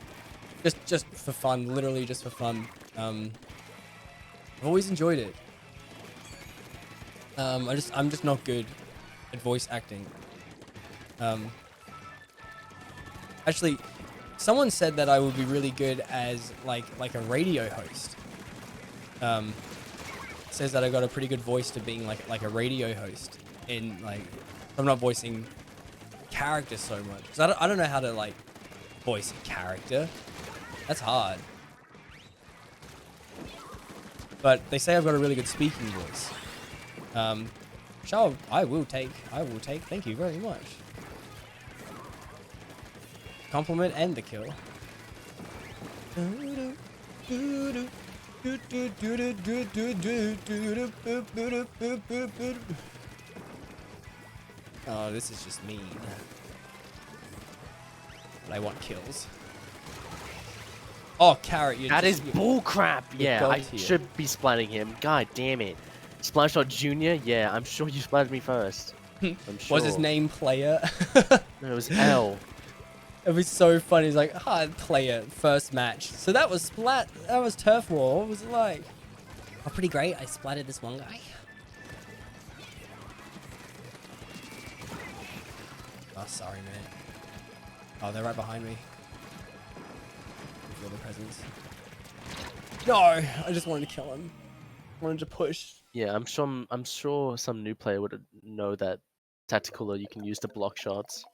Just for fun, literally just for fun. I've always enjoyed it. I'm just not good at voice acting. Actually, someone said that I would be really good as like a radio host. Says that I got a pretty good voice to being like a radio host. In like, I'm not voicing character so much. Because I don't know how to, like, voice a character. That's hard. But they say I've got a really good speaking voice. I will take. Thank you very much. Compliment and the kill. Oh, this is just mean. But I want kills. Oh, Carrot, that is bullcrap. Yeah, I should be splatting him. God damn it. Splashshot Junior? Yeah, I'm sure you splatted me first. I'm sure. Was his name Player? No, it was L. It was so funny. He's like, hi, Player, first match. So that was Splat. That was Turf War. What was it like? Oh, pretty great. I splatted this one guy. Oh, sorry, man. Oh, they're right behind me. Feel the presence. No, I just wanted to kill him. Wanted to push. Yeah, I'm sure some new player would know that tactical you can use to block shots.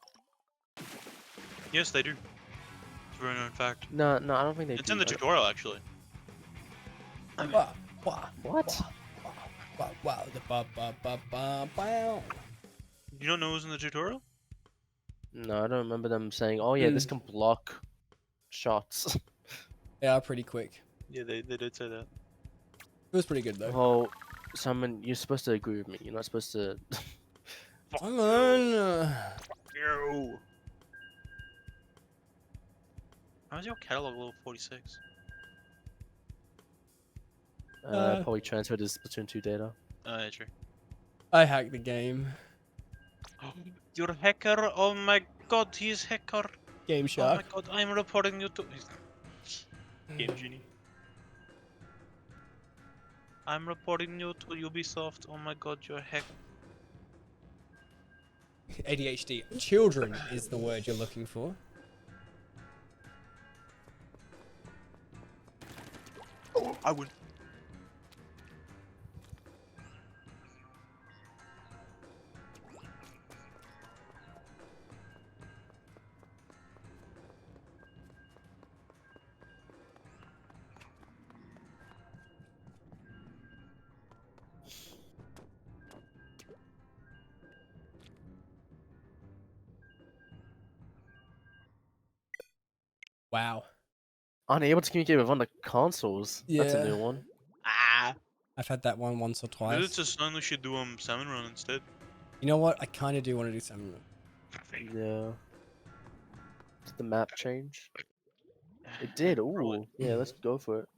Yes, they do. It's a very known fact. No, I don't think they do. It's in the tutorial, actually. What? You don't know who's in the tutorial? No, I don't remember them saying, oh yeah, this can block shots. Yeah, pretty quick. Yeah, they did say that. It was pretty good, though. Well, Simon, you're supposed to agree with me. You're not supposed to... Simon! Yo! How's your catalog level 46? Probably transferred his Splatoon 2 data. Yeah, true. I hacked the game. You're a hacker? Oh my god, he's hacker. Game Shark. Oh my god, I'm reporting you to... Game Genie. I'm reporting you to Ubisoft. Oh my god, you're a hacker. ADHD. Children is the word you're looking for. Oh, I win. Wow. Unable to communicate with other consoles. Yeah. That's a new one. Ah. I've had that one once or twice. Maybe it's a sign we should do Salmon Run instead. You know what? I kind of do want to do Salmon Run. Yeah. Did the map change? It did. Ooh. Yeah, let's go for it.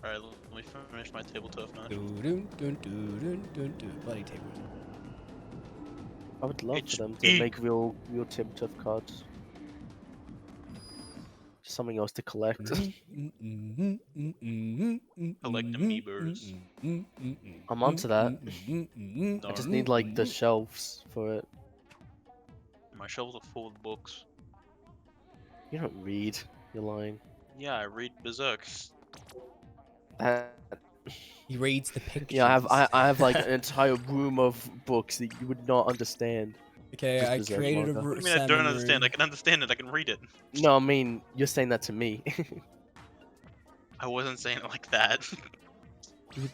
Alright, let me finish my table turf match. Bloody table. I would love for them to make real tip tough cards. Something else to collect. Collect amoebas. I'm onto that. I just need like the shelves for it. My shelves are full of books. You don't read. You're lying. Yeah, I read Berserk. He reads the pictures. Yeah, I have like an entire room of books that you would not understand. Okay, I created a room. What do you mean I don't understand? I can understand it. I can read it. No, I mean you're saying that to me. I wasn't saying it like that. You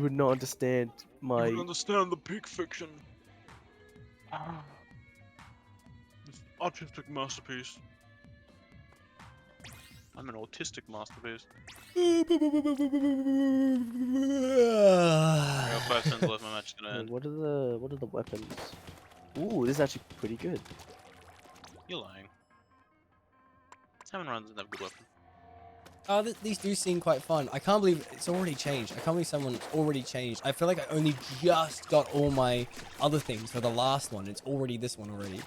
would not understand my. You would understand the peak fiction. This artistic masterpiece. I'm an autistic masterpiece. I got 5 cents left. My match is gonna end. What are the weapons? Ooh, this is actually pretty good. You're lying. Salmon Run doesn't have a good weapon. Oh, these do seem quite fun. I can't believe it's already changed. I can't believe someone's already changed. I feel like I only just got all my other things for the last one. It's already this one already.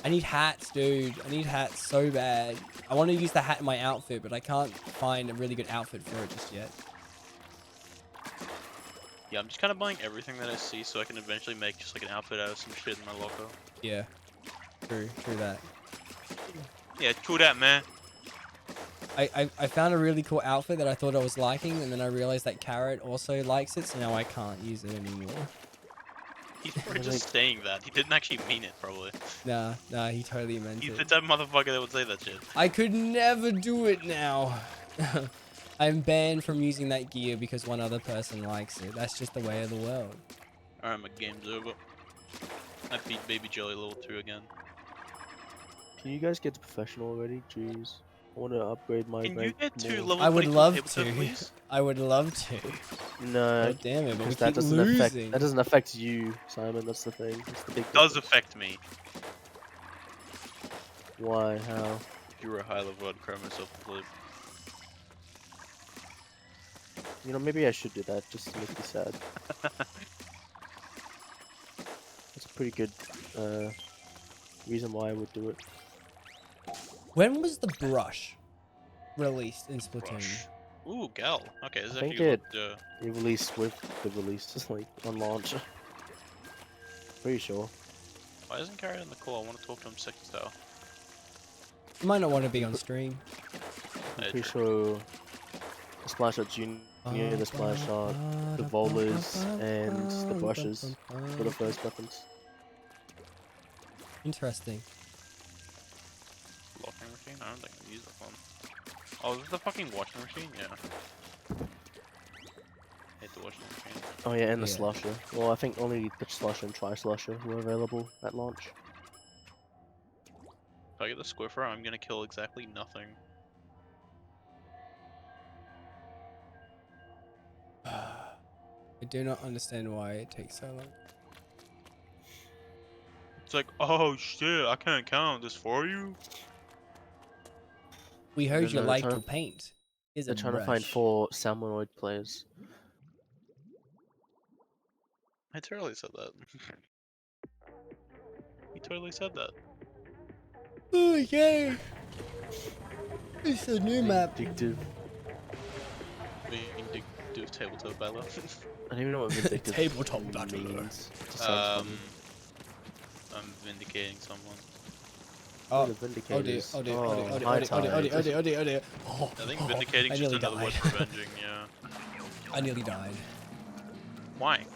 I need hats, dude. I need hats so bad. I want to use the hat in my outfit, but I can't find a really good outfit for it just yet. Yeah, I'm just kind of buying everything that I see so I can eventually make just like an outfit out of some shit in my loco. Yeah. True that. Yeah, true that, man. I found a really cool outfit that I thought I was liking, and then I realized that Carrot also likes it, so now I can't use it anymore. He's probably And, just like, saying that. He didn't actually mean it, probably. Nah, he totally meant He's it. the type of motherfucker that would say that shit. I could never do it now. I'm banned from using that gear because one other person likes it. That's just the way of the world. Alright, my game's over. I beat Baby Jelly level 2 again. Can you guys get to professional already? Jeez. I want to upgrade my Can you rank get to more. level I would 22 love tabletop, to. please? I would love to. No, God damn it, but we because that keep doesn't losing. that doesn't affect you, Simon. That's the thing. That's the big It does difference. affect me. Why? How? If you were a high level, I'd cry myself to sleep. You know, maybe I should do that just to make you sad. That's a pretty good reason why I would do it. When was the brush released in Splatoon? Brush. Ooh, Gal. Okay, this is I think actually it good. released with the release, like on launch. Pretty sure. Why isn't Carrie on the call? I want to talk to him second style. You might not want to be on stream. I'm pretty sure the Splash Art Junior, the Splash Art, the Volers, and the brushes were the first weapons. Interesting. Locking machine? I don't think I use that one. Oh, is this the fucking washing machine? Yeah. Hate the washing machine. Oh yeah, and the Yeah. Slusher. Well, I think only the Slusher and Tri-Slusher were available at launch. If I get the Squiffer, I'm gonna kill exactly nothing. I do not understand why it takes so long. It's like, oh shit, I can't count this for you. We heard you they're like trying- to paint. Here's They're a trying to find brush. 4 Salmonoid players. I totally said that. He totally said that. Oh yeah! It's a new map. Vindictive. Vindictive tabletop battle. I don't even know what vindictive Tabletop battle. means. It just sounds funny. I'm vindicating someone. Oh, The Vindicators. oh dear. High Tide. Oh, I think vindicating I is just nearly another word died. for avenging, yeah. I nearly died. Why?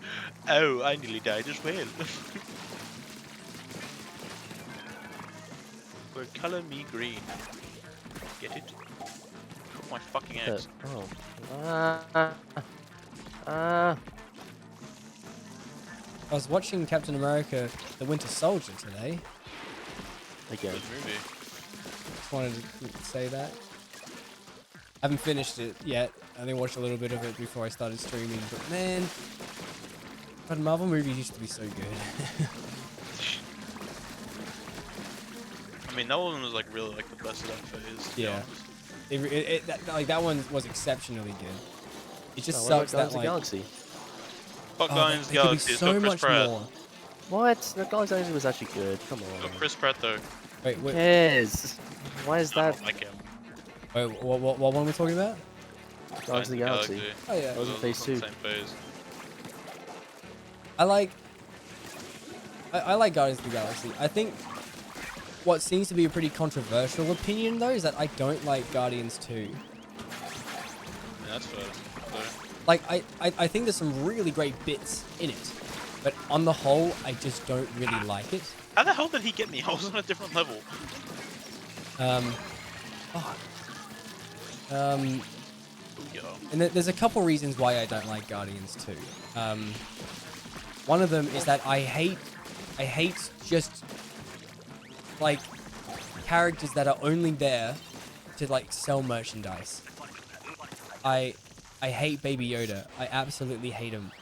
Oh, I nearly died as well. Well, color me green. Get it? Cook my fucking eggs. Oh. I was watching Captain America: The Winter Soldier today. Again. Good movie. Just wanted to say that. I haven't finished it yet. I only watched a little bit of it before I started streaming. But man, but Marvel movies used to be so good. I mean, that one was like really like the best of that phase. to be Yeah. honest. That one was exceptionally good. It just Oh, what about sucks that Guardians of the like Galaxy? Fuck oh, Guardians of the there could be Galaxy. It's so got Chris much Pratt. more. What? The Guardians of the Galaxy was actually good. Come on. Got Chris Pratt though. Wait, Who wait, cares? Why is I that don't like him. wait, what one are we talking about? Guardians of the Galaxy? Oh yeah. That was in Those phase on 2. the Same phase. I like Guardians of the Galaxy. I think what seems to be a pretty controversial opinion though is that I don't like Guardians 2. Yeah, that's fair. Like I think there's some really great bits in it, but on the whole I just don't really like it. How the hell did he get me? I was on a different level. Fuck. Yo. And there's a couple reasons why I don't like Guardians 2. One of them is that I hate just like characters that are only there to like sell merchandise. I hate Baby Yoda. I absolutely hate him.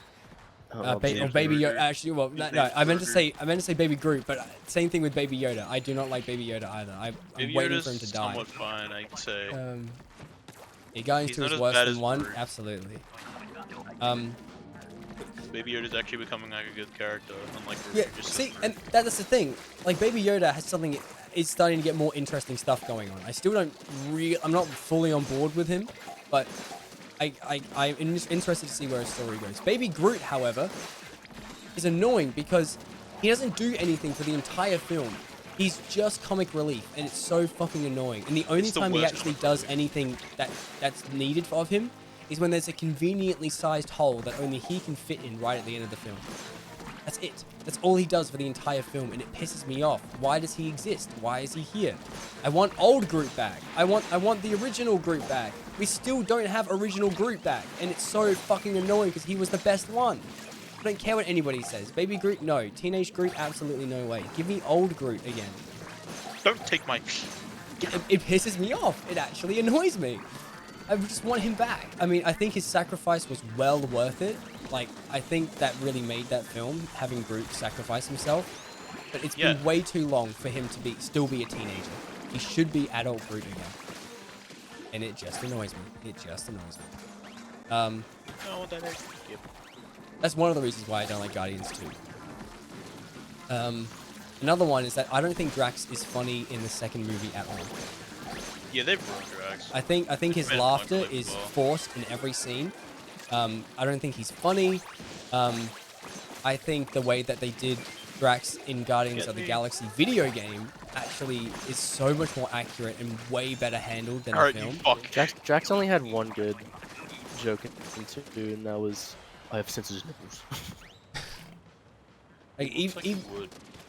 Or Baby Yoda. Actually, well, no, I meant to say Baby Groot, but same thing with Baby Yoda. I do not like Baby Yoda either. I'm Baby waiting Yoda's for him to die. somewhat fine, I'd say. Yeah, Guardians He's 2 not is as worse bad than as 1. Groot. Absolutely. Baby Yoda's actually becoming like a good character, unlike Groot. Yeah, just see, Groot. and that's the thing. Like, Baby Yoda has something, is starting to get more interesting stuff going on. I still don't I'm not fully on board with him, but I'm interested to see where his story goes. Baby Groot, however, is annoying because he doesn't do anything for the entire film. He's just comic relief, and it's so fucking annoying. And the only the time he worst actually comic does relief. anything that's needed of him is when there's a conveniently sized hole that only he can fit in right at the end of the film. That's it. That's all he does for the entire film, and it pisses me off. Why does he exist? Why is he here? I want old Groot back. I want the original Groot back. We still don't have original Groot back, and it's so fucking annoying because he was the best one. I don't care what anybody says. Baby Groot, no. Teenage Groot, absolutely no way. Give me old Groot again. Don't take my... It pisses me off. It actually annoys me. I just want him back. I mean, I think his sacrifice was well worth it. Like, I think that really made that film, having Groot sacrifice himself. But it's been way too long for him to still be a teenager. He should be adult Groot again. And it just annoys me. It just annoys me. No, that is... Yep. That's one of the reasons why I don't like Guardians 2. Another one is that I don't think Drax is funny in the second movie at all. Yeah, they've ruined Drax. I think his laughter is forced in every scene. I don't think he's funny. I think the way that they did Drax in Guardians of the Galaxy video game actually is so much more accurate and way better handled than the film. Drax only had one good joke in 2, and that was, I have sensitive nipples.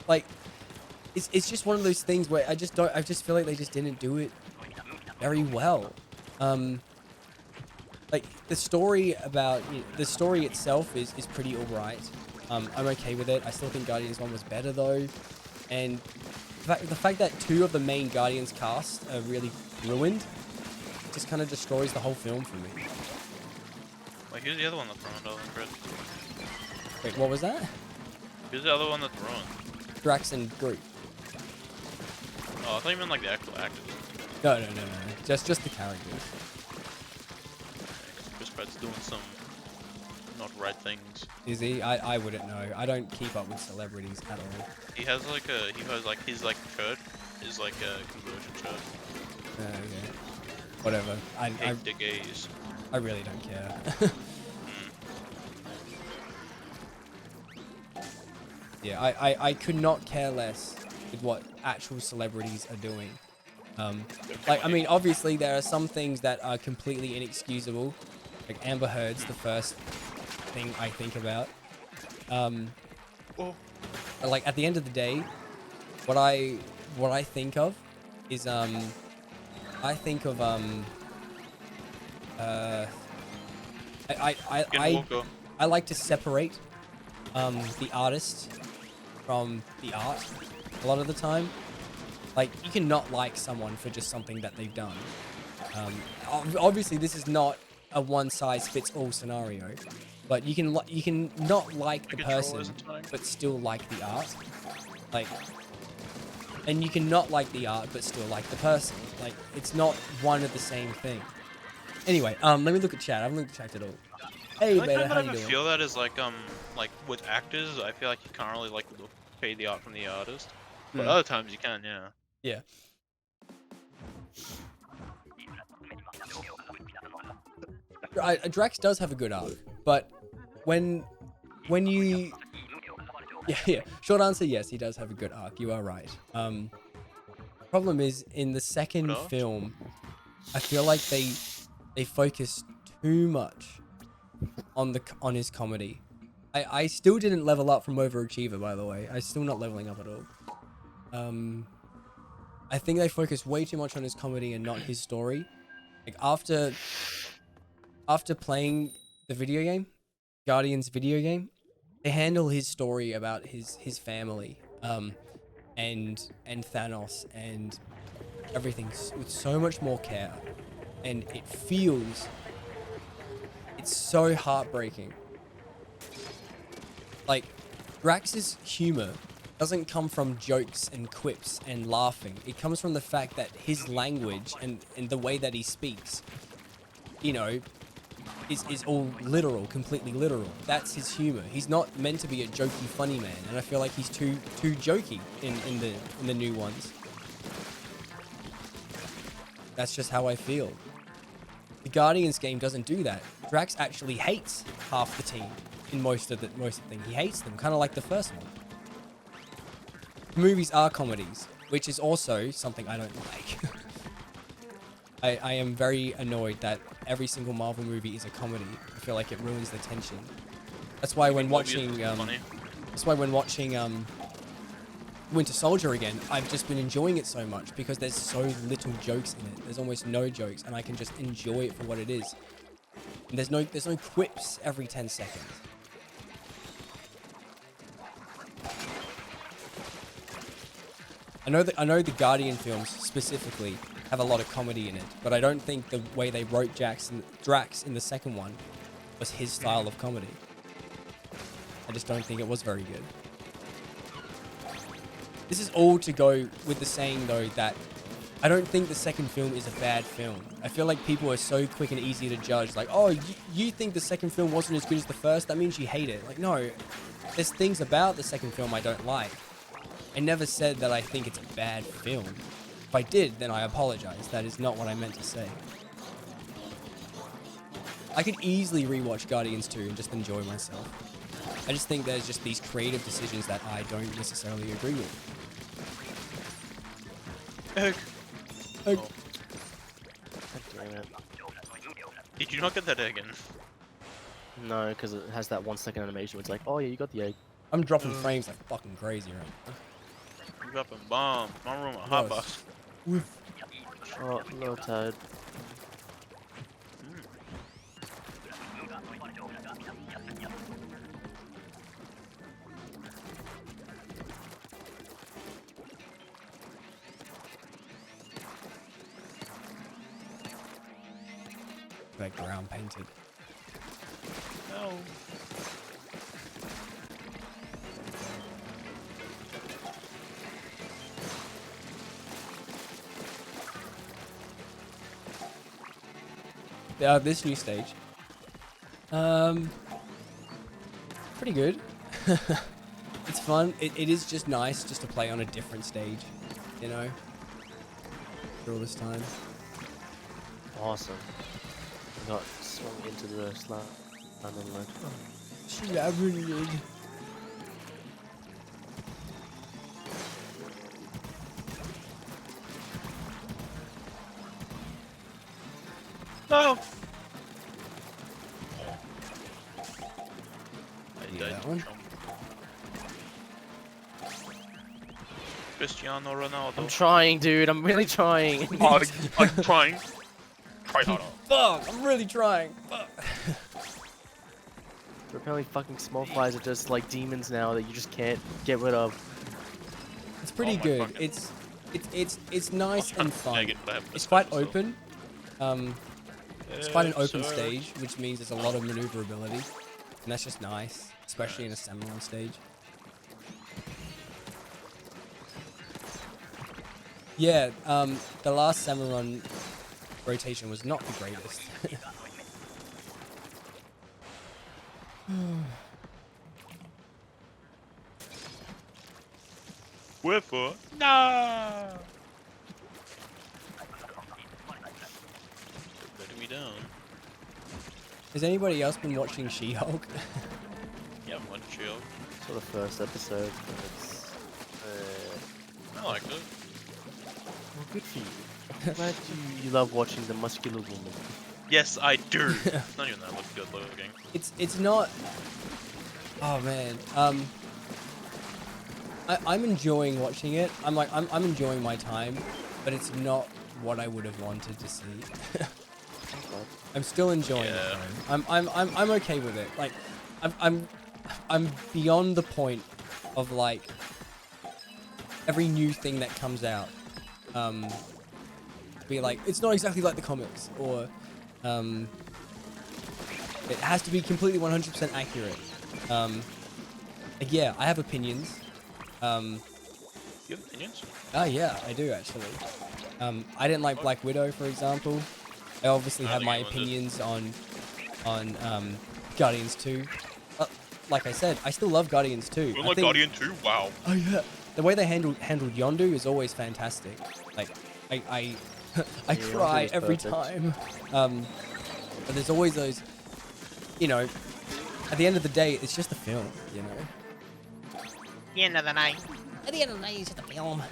Like, it's just one of those things where I just feel like they just didn't do it very well. Like the story itself is pretty alright. I'm okay with it. I still think Guardians 1 was better though, and the fact that 2 of the main Guardians cast are really ruined just kind of destroys the whole film for me. Like, who's the other one that's ruined, Chris? Wait, what was that? Who's the other one that's ruined? Drax and Groot. Oh, I thought you meant like the actual actors. No. Just the characters. Chris Pratt's doing some not right things. Is he? I wouldn't know. I don't keep up with celebrities at all. He has his shirt is like a conversion shirt. Okay. Whatever. I the gays. I really don't care. Yeah, I could not care less with what actual celebrities are doing. Like, I mean, obviously there are some things that are completely inexcusable. Like Amber Heard's the first thing I think about. Like at the end of the day, what I think of is I think of I like to separate the artist from the art a lot of the time. Like, you can not like someone for just something that they've done. Obviously this is not a one-size-fits-all scenario, but you can not like the person but still like the art. Like, and you can not like the art but still like the person. Like, it's not one of the same thing. Anyway, let me look at chat. I haven't looked at chat at all. Hey, Beta, how you doing? I feel that is like with actors, I feel like you can't really like pay the art from the artist, but other times you can, yeah. Yeah. Drax does have a good arc, but when you yeah, short answer, yes, he does have a good arc. You are right. Problem is, in the second film, I feel like they focus too much on his comedy. I still didn't level up from Overachiever, by the way. I'm still not leveling up at all. I think they focus way too much on his comedy and not his story. Like, after playing the video game, Guardians video game, they handle his story about his family, and Thanos and everything with so much more care, and it's so heartbreaking. Like, Drax's humor doesn't come from jokes and quips and laughing. It comes from the fact that his language and the way that he speaks, you know, is all literal, completely literal. That's his humor. He's not meant to be a jokey, funny man, and I feel like he's too jokey in the new ones. That's just how I feel. The Guardians game doesn't do that. Drax actually hates half the team in most of the thing. He hates them, kind of like the first one. Movies are comedies, which is also something I don't like. I am very annoyed that every single Marvel movie is a comedy. I feel like it ruins the tension. That's why when watching That's why when watching Winter Soldier again, I've just been enjoying it so much because there's so little jokes in it. There's almost no jokes, and I can just enjoy it for what it is. And there's no quips every 10 seconds. I know the Guardian films specifically have a lot of comedy in it, but I don't think the way they wrote Drax in the second one was his style of comedy. I just don't think it was very good. This is all to go with the saying, though, that I don't think the second film is a bad film. I feel like people are so quick and easy to judge. Like, oh, you think the second film wasn't as good as the first? That means you hate it. Like, no. There's things about the second film I don't like. I never said that I think it's a bad film. If I did, then I apologize. That is not what I meant to say. I could easily rewatch Guardians 2 and just enjoy myself. I just think there's just these creative decisions that I don't necessarily agree with. Egg. Egg. Oh. God damn it. Did you not get that egg in? No, because it has that 1 second animation where it's like, oh yeah, you got the egg. I'm dropping frames like fucking crazy right now. I'm dropping bombs. My room a hot box. Oh, no, tired. Background painted. No. This new stage. Pretty good. It's fun. It is just nice just to play on a different stage, you know? For all this time. Awesome. I got swung into the slam and then like, oh. Slammed. No! Yeah, that one. Cristiano Ronaldo. I'm trying, dude. I'm really trying. I'm trying. Try harder. Fuck! I'm really trying. Fuck. Apparently fucking small flies are just like demons now that you just can't get rid of. It's pretty good. It's nice and fun. It's quite open. It's quite an open stage, which means there's a lot of maneuverability, and that's just nice, especially in a samurai stage. Yeah, the last Samurai rotation was not the greatest. Wherefore? No! Letting me down. Has anybody else been watching She-Hulk? Yeah, I'm watching She-Hulk. Saw the first episode, but it's... I liked it. Well, good for you. I'm glad you love watching the muscular woman. Yes, I do. It's not even that good looking. It's not... Oh man, I'm enjoying watching it. I'm enjoying my time, but it's not what I would have wanted to see. I'm still enjoying it. Though. I'm okay with it. Like, I'm beyond the point of like every new thing that comes out. Be like, it's not exactly like the comics, or it has to be completely 100% accurate. Like, yeah, I have opinions. You have opinions? Oh yeah, I do actually. I didn't like Black Widow, for example. I obviously have my opinions on Guardians 2. Like I said, I still love Guardians 2. You like Guardian 2? Wow. Oh yeah. The way they handled Yondu is always fantastic. Like, I cry every time. But there's always those, you know, at the end of the day, it's just a film, you know? The end of the night. At the end of the day, it's just a film.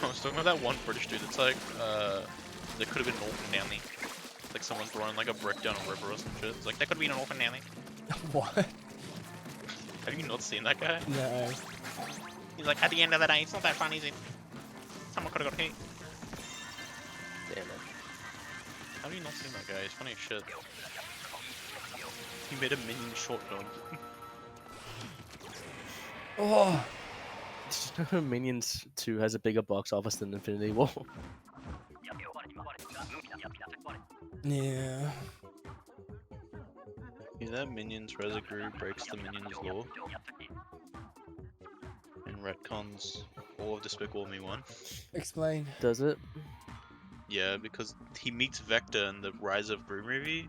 I was talking about that one British dude that's like, there could have been an orphan nanny. Like someone throwing like a brick down a river or some shit. It's like, that could have been an orphan nanny. What? Have you not seen that guy? No. He's like, at the end of the day, it's not that fun, is it? Someone could have got hit. Damn it. How have you not seen that guy? He's funny as shit. He made a minion short film. Oh. Minions 2 has a bigger box office than Infinity War. Yeah. Is that Minions Resagru breaks the Minions law? And retcons all of Despicable Me 1? Explain. Does it? Yeah, because he meets Vector in the Rise of Gru movie,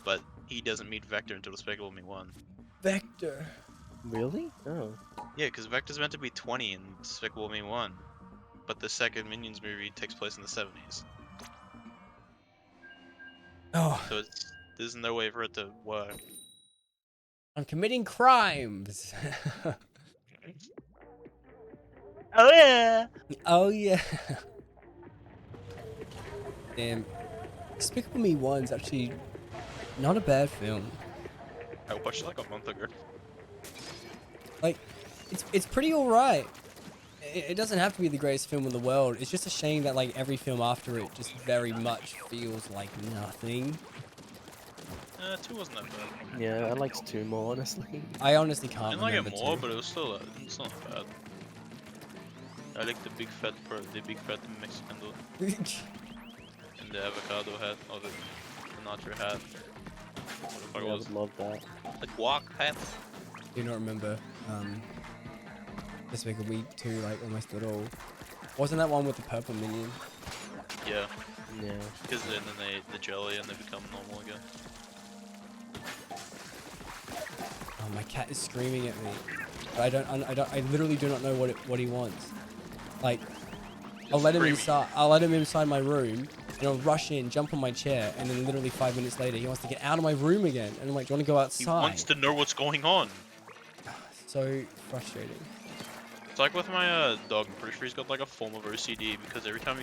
but he doesn't meet Vector until Despicable Me 1. Vector. Really? Oh. Yeah, because Vector's meant to be 20 in Despicable Me 1, but the second Minions movie takes place in the 70s. Oh. So there's no way for it to work. I'm committing crimes. Oh yeah! Oh yeah. Damn. Despicable Me 1's actually not a bad film. I watched it like a month ago. Like, it's pretty alright. It doesn't have to be the greatest film in the world. It's just a shame that like every film after it just very much feels like nothing. 2 wasn't that bad. Yeah, I liked 2 more, honestly. I honestly I can't didn't like remember it more, 2. but it was still not bad. I like the big fat Mexican dude. And the avocado hat, or the nacho hat. What the fuck Yeah, I was would love that. the guac hat? Do not remember Despicable Me 2 like almost at all. Wasn't that one with the purple minion? Yeah. Yeah. Because then the jelly and they become normal again. Oh, my cat is screaming at me. But I literally do not know what he wants. Like, I'll let him inside my room, and I'll rush in, jump on my chair, and then literally 5 minutes later, he wants to get out of my room again. And I'm like, do you want to go outside? He wants to know what's going on. So frustrating. It's like with my dog, I'm pretty sure he's got like a form of OCD because every time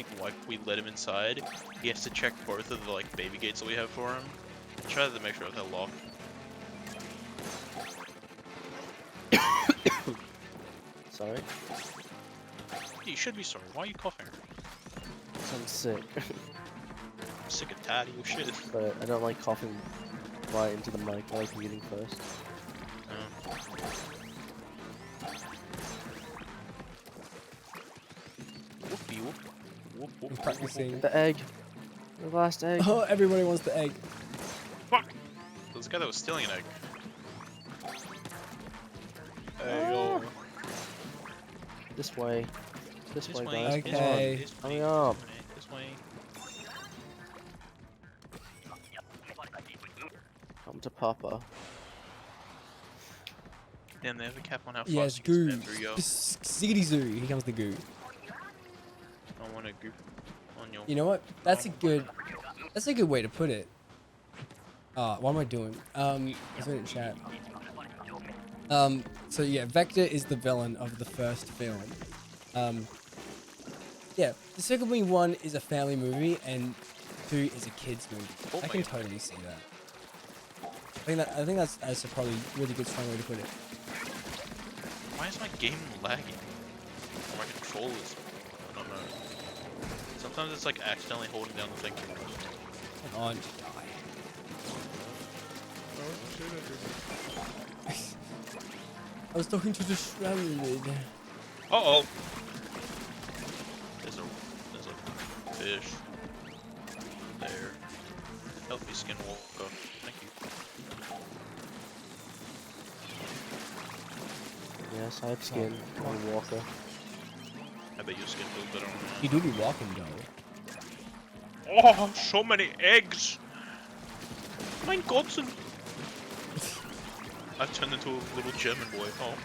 we let him inside, he has to check both of the like baby gates that we have for him. Try to make sure they're locked. Sorry? You should be sorry. Why are you coughing? I'm sick. I'm sick and tired of your shit. But I don't like coughing right into the mic. I like muting first. I'm practicing. The egg. The last egg. Oh, everybody wants the egg. Fuck! This guy that was stealing an egg. Hey, yo. This way. This way, way, guys. Okay. Hurry up. This way. Come to Papa. Damn, they have a cap on how fast Yes, you can goo. spam through, yo. Ziggity zoo. Here comes the goo. I want a goo on your... You know what? That's a good way to put it. What am I doing? I was in chat. So yeah, Vector is the villain of the first film. Yeah, Despicable Me 1 is a family movie and 2 is a kids movie. I can totally see that. I think that's a probably really good strong way to put it. Why is my game lagging? Or my controllers? I don't know. Sometimes it's like accidentally holding down the thing too much. Come on, die. I was talking to the shrouded. Uh-oh! There's a fish. There. Healthy skinwalker. Thank you. Yes, I have skin on Walker. I bet your skin feels better on that. You do be walking though. Oh, so many eggs! Mein Gottchen! I've turned into a little German boy. Oh.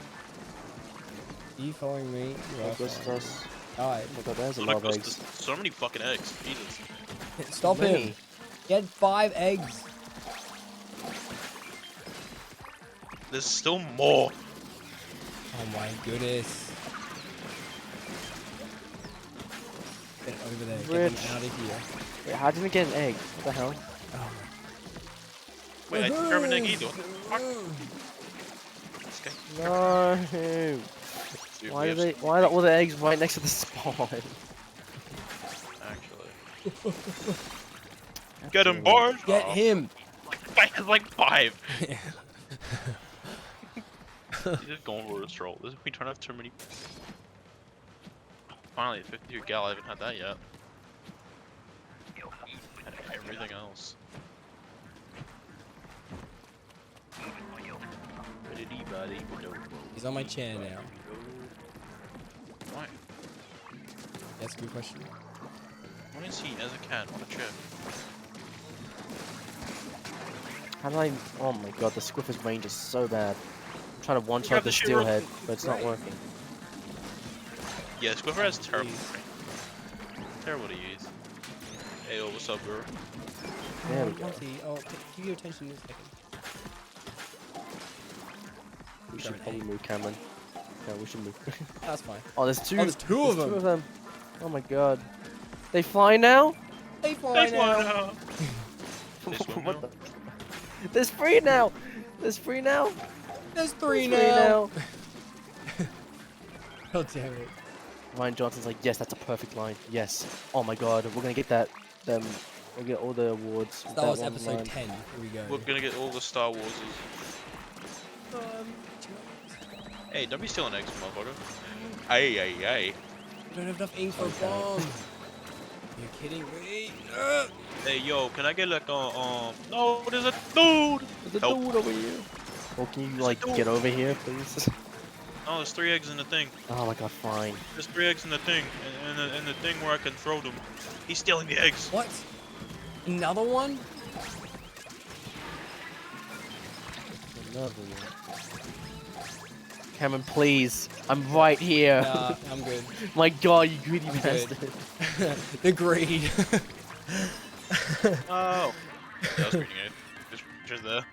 Are you following me? You are following me. Alright. Oh my god, there's a lot of eggs. So many fucking eggs. Jesus. Stop him. He had 5 eggs. There's still more. Oh my goodness. Get over there. Get him out of here. Wait, how did we get an egg? What the hell? Oh. Wait, I didn't grab an egg either. What the fuck? Okay. No. Dude, Why we are have they? some Why are big- all the eggs right next to the spawn? Actually. Get him, boys! Get him! It's like 5! He's just going for a stroll. We don't have too many. Finally, 52 gal, I haven't had that yet. Had everything else. He's on my chair now. Why? That's a good question. Why is he as a cat on a chair? How do I? Oh my god, the Squiffer's range is so bad. I'm trying to one-shot Grab the the shit steelhead, real but it's not working. Yeah, Squiffer has terrible range. Terrible to use. Hey, yo, what's up, bro? There we go. Monty, oh, give your attention in a second. We should probably move, Cameron. Yeah, we should move. That's fine. Oh, there's two. Oh, there's two of them. Two of them. Oh my god. They fly now? They fly now. What the? There's three now. There's three now. There's three There's now. God damn it. Ryan Johnson's like, yes, that's a perfect line. Yes. Oh my god, we're gonna get that. We'll get all the awards. with Star that Wars one episode line. 10. Here we go. We're gonna get all the Star Warses. Hey, don't be stealing eggs, motherfucker. Hey, hey, hey. We don't have enough ink for a bomb. You're kidding me? Hey, yo, can I get like a, no, there's a dude! There's a dude over here. Well, can you, like, get over here, please? Oh, there's 3 eggs in the thing. Oh my god, fine. There's 3 eggs in the thing, and the thing where I can throw them. He's stealing the eggs. What? Another one? Another one. Cameron, please. I'm right here. Nah, I'm good. My god, you greedy I'm bastard. good. The greed. Oh. Yeah, I was reading it. Just there.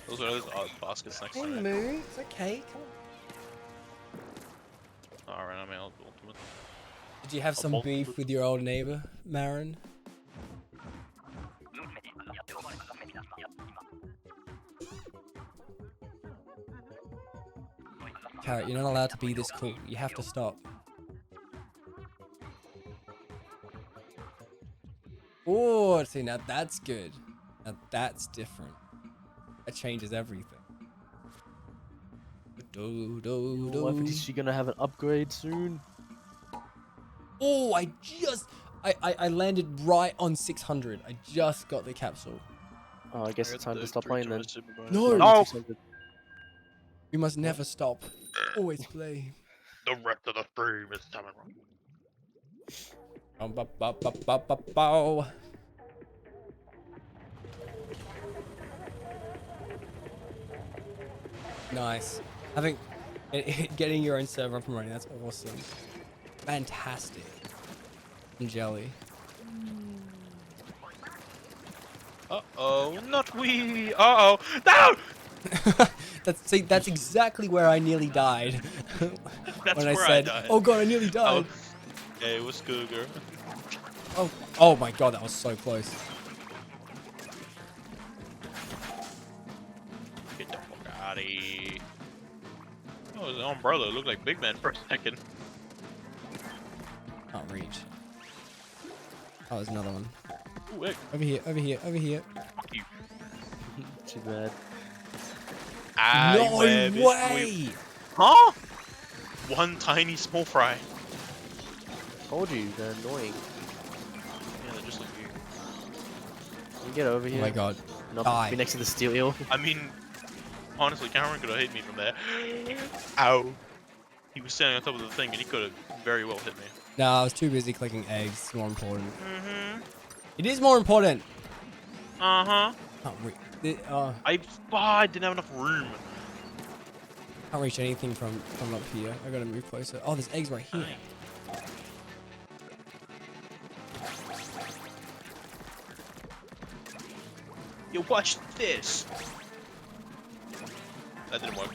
Those are those baskets next to Hey, me. Moo. It's okay. Come on. Alright, I'm out ultimate. Did you have some beef with your old neighbor, Marin? Carrot, you're not allowed to be this cool. You have to stop. Oh, see, now that's good. Now that's different. That changes everything. Is she gonna have an upgrade soon? Oh, I landed right on 600. I just got the capsule. Oh, I guess it's time to stop playing then. No! No! We must never stop. Always play. The rest of the stream is coming. Bow. Nice. Getting your own server up and running, that's awesome. Fantastic. And jelly. Uh-oh, not we! Uh-oh! No! That's exactly where I nearly died. That's when I where said, died. "Oh god, I nearly died." Oh. Hey, what's good, girl? Oh my god, that was so close. Get the fuck out of here. Oh, his umbrella looked like Big Man for a second. Can't reach. Oh, there's another one. Ooh, egg. Over here, over here, over here. Fuck you. Too bad. No way! Huh? One tiny small fry. Told you, they're annoying. Yeah, they're just like you. Can you get over here? Oh my god. No, Die. be next to the steel eel. I mean, honestly, Cameron could have hit me from there. Ow. He was standing on top of the thing and he could have very well hit me. No, I was too busy clicking eggs. It's more important. Mm-hmm. It is more important. Uh-huh. Can't reach. I didn't have enough room. Can't reach anything from up here. I gotta move closer. Oh, there's eggs right here. You watch this. That didn't work.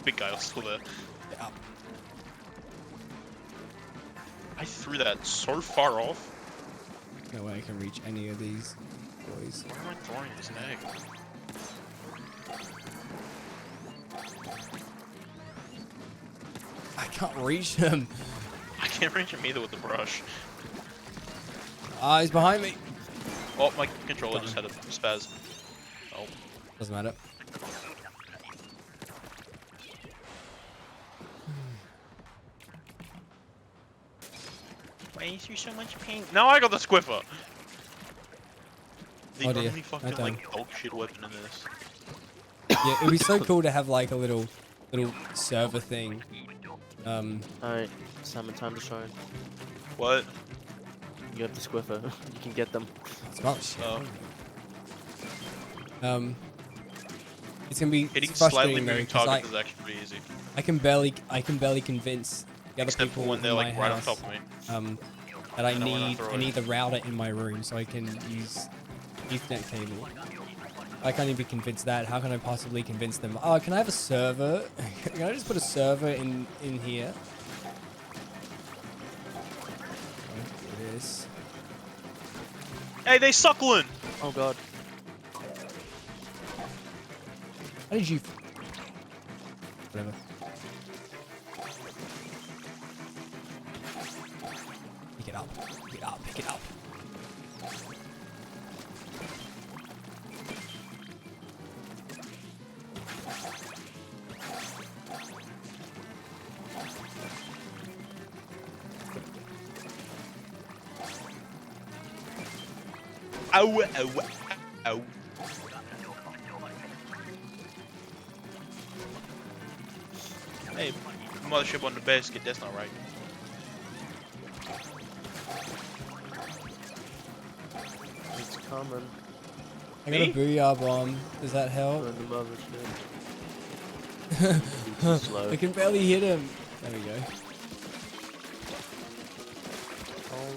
Big guy was still there. Yeah. I threw that so far off. No way I can reach any of these boys. Why am I throwing this egg? I can't reach him. I can't reach him either with the brush. Ah, he's behind me. Oh, my controller just had a spaz. Oh. Doesn't matter. Why is there so much pain? Now I got the squiffer. The Oh dear, only fucking okay. like dog shit weapon in this. Yeah, it'd be so cool to have like a little server thing. Alright, Simon, time to shine. What? You have the squiffer. You can get them. Smart shit. Oh. It's gonna be Hitting frustrating slightly though, moving 'cause targets is actually pretty easy. I can barely convince the other Except people for when they're in like my right on house, top of me. that I And I wanna throw need it. the router in my room so I can use Ethernet cable. I can't even convince that. How can I possibly convince them? Oh, can I have a server? Can I just put a server in here? Oh, it is. Hey, they suckling! Oh god. How did you? Whatever. Pick it up. Pick it up. Pick it up. Ow, ow, ow. Hey, mothership on the basket, that's not right. It's coming. I got a booyah bomb. Does that help? Burn the mothership. Slow. I can barely hit him. There we go. Oh,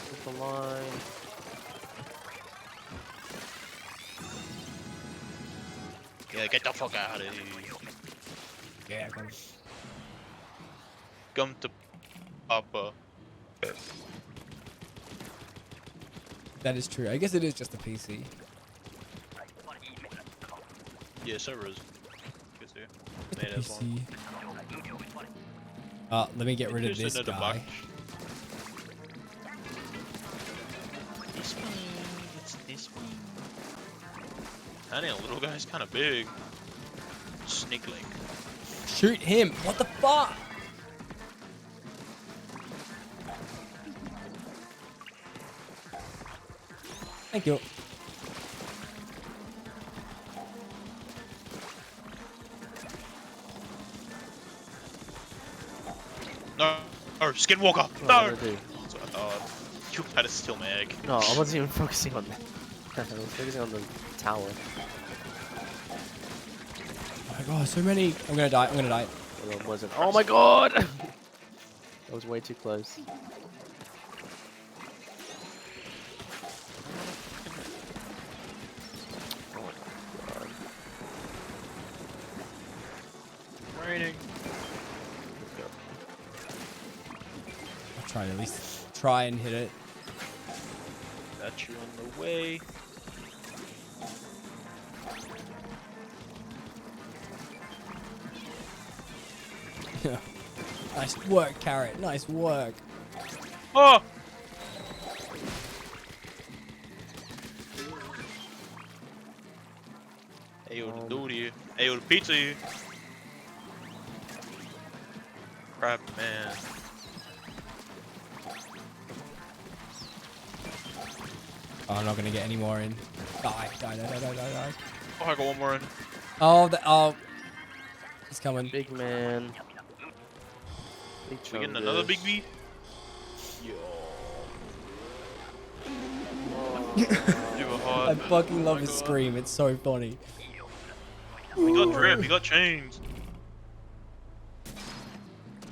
with the line. Yeah, get the fuck out of here. Yeah, come. Come to Papa. That is true. I guess it is just a PC. Yeah, server is good too. Just a Made as one. PC. Let me get rid of Just this another guy. box. This one. It's this one. That ain't a little guy's kind of big. Snake link. Shoot him! What the fuck? Thank you. No, Skinwalker. What No. did I do? That's what I thought. You had to steal my egg. No, I wasn't even focusing on that. I was focusing on the tower. Oh my god, so many. I'm gonna die. I'm gonna die. Well, it wasn't. Oh my god! That was way too close. Oh my god. Raining. I'll try to at least try and hit it. Got you on the way. Nice work, Carrot. Nice work. Oh! Hey, yo, the dude here. Hey, yo, the pizza here. Crap, man. Oh, I'm not gonna get any more in. Die, die, die, die, die, die, die. Oh, I got one more in. Oh, it's coming. Big man. Big We getting another big B? Yo. You were hot. I fucking love his scream. It's so funny. We got drip. We got chains.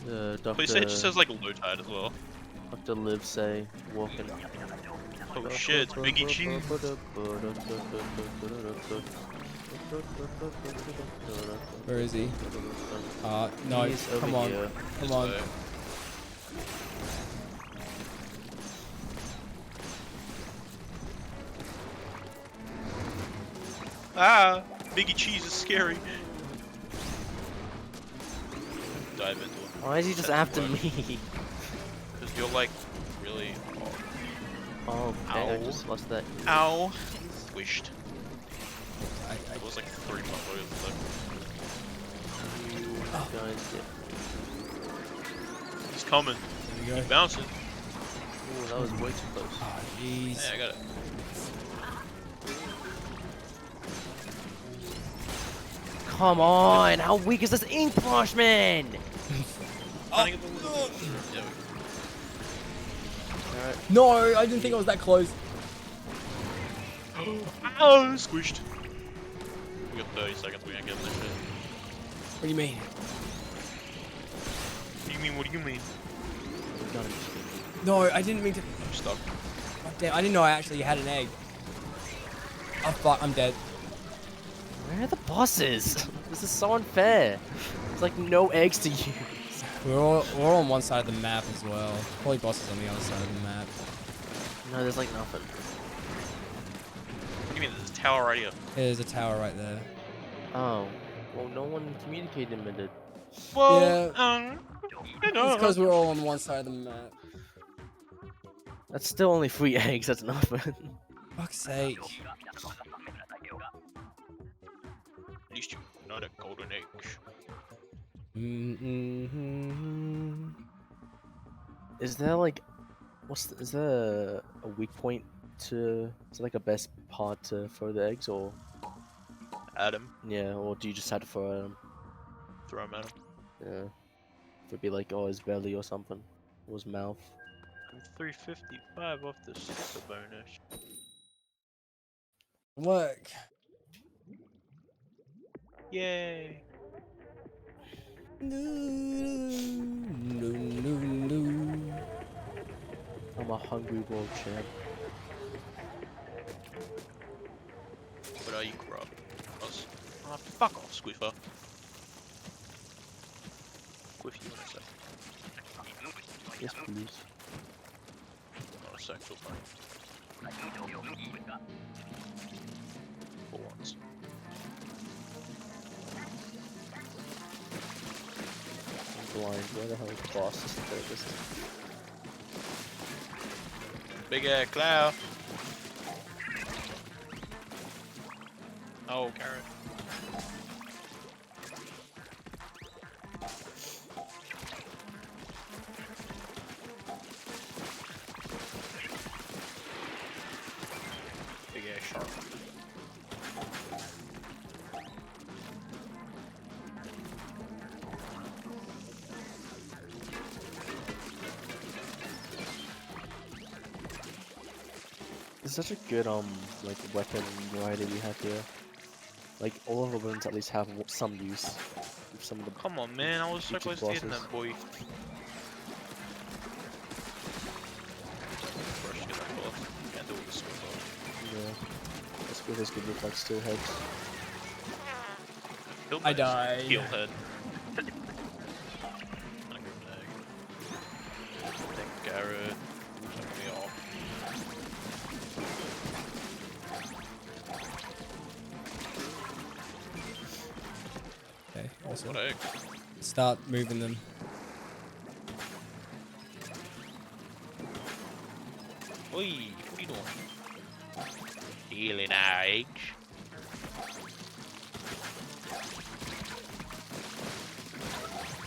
Doctor. Please say it just says like low tide as well. Dr. Liv say walking. Oh shit, it's Biggie Cheese. Where is he? No, He's over come on. here. Come on. way. Ah, Biggie Cheese is scary. dive into it. Why is he just after me? Because you're like really. Oh, dang, I just lost that. Ow! Squished. It was like 3 months away. Guys, yeah. He's coming. There we go. He's bouncing. Ooh, that was way too close. Oh, jeez. Yeah, I got it. Come on! How weak is this ink parchment? Alright. No, I didn't think I was that close. Oh, squished. We got 30 seconds. We ain't getting this shit. What do you mean? What do you mean? What do you mean? No, I didn't mean to. I'm stuck. Oh, damn, I didn't know I actually had an egg. Oh fuck, I'm dead. Where are the bosses? This is so unfair. There's like no eggs to use. We're all on one side of the map as well. Probably bosses on the other side of the map. No, there's like nothing. What do you mean? There's a tower right here. There's a tower right there. Oh. Well, no one communicated with it. Well, Yeah. It's because we're all on one side of the map. That's still only 3 eggs, that's nothing. Fuck's sake. At least you know the golden eggs. Is there like, is there a weak point to, is there like a best part to throw the eggs, or? Adam. Yeah, or do you just have to throw at him? Throw him at him. Yeah. It'd be like, oh, his belly or something. Or his mouth. I'm 355 off the super bonus. Work. Yay. I'm a hungry world champ. What are you, grub? Oh, fuck off, Squiffer. Squiff you in a sec. Yes, please. Not a sexual thing. For once. I'm blind. Where the hell is the boss? Is the therapist? Big ass cloud. Oh, carrot. Big ass shark. It's such a good like weapon variety we have here. Like all of our weapons at least have some use. With some of the Come on, man! I was so close to getting that boy. First, get that off. Can't do it with the sword though. Yeah. This with could look like steel heads. I died. Heel head. Thank Garrett. Took me off. Okay, awesome. What egg? Start moving them. Oi, what are you doing? Stealing our eggs.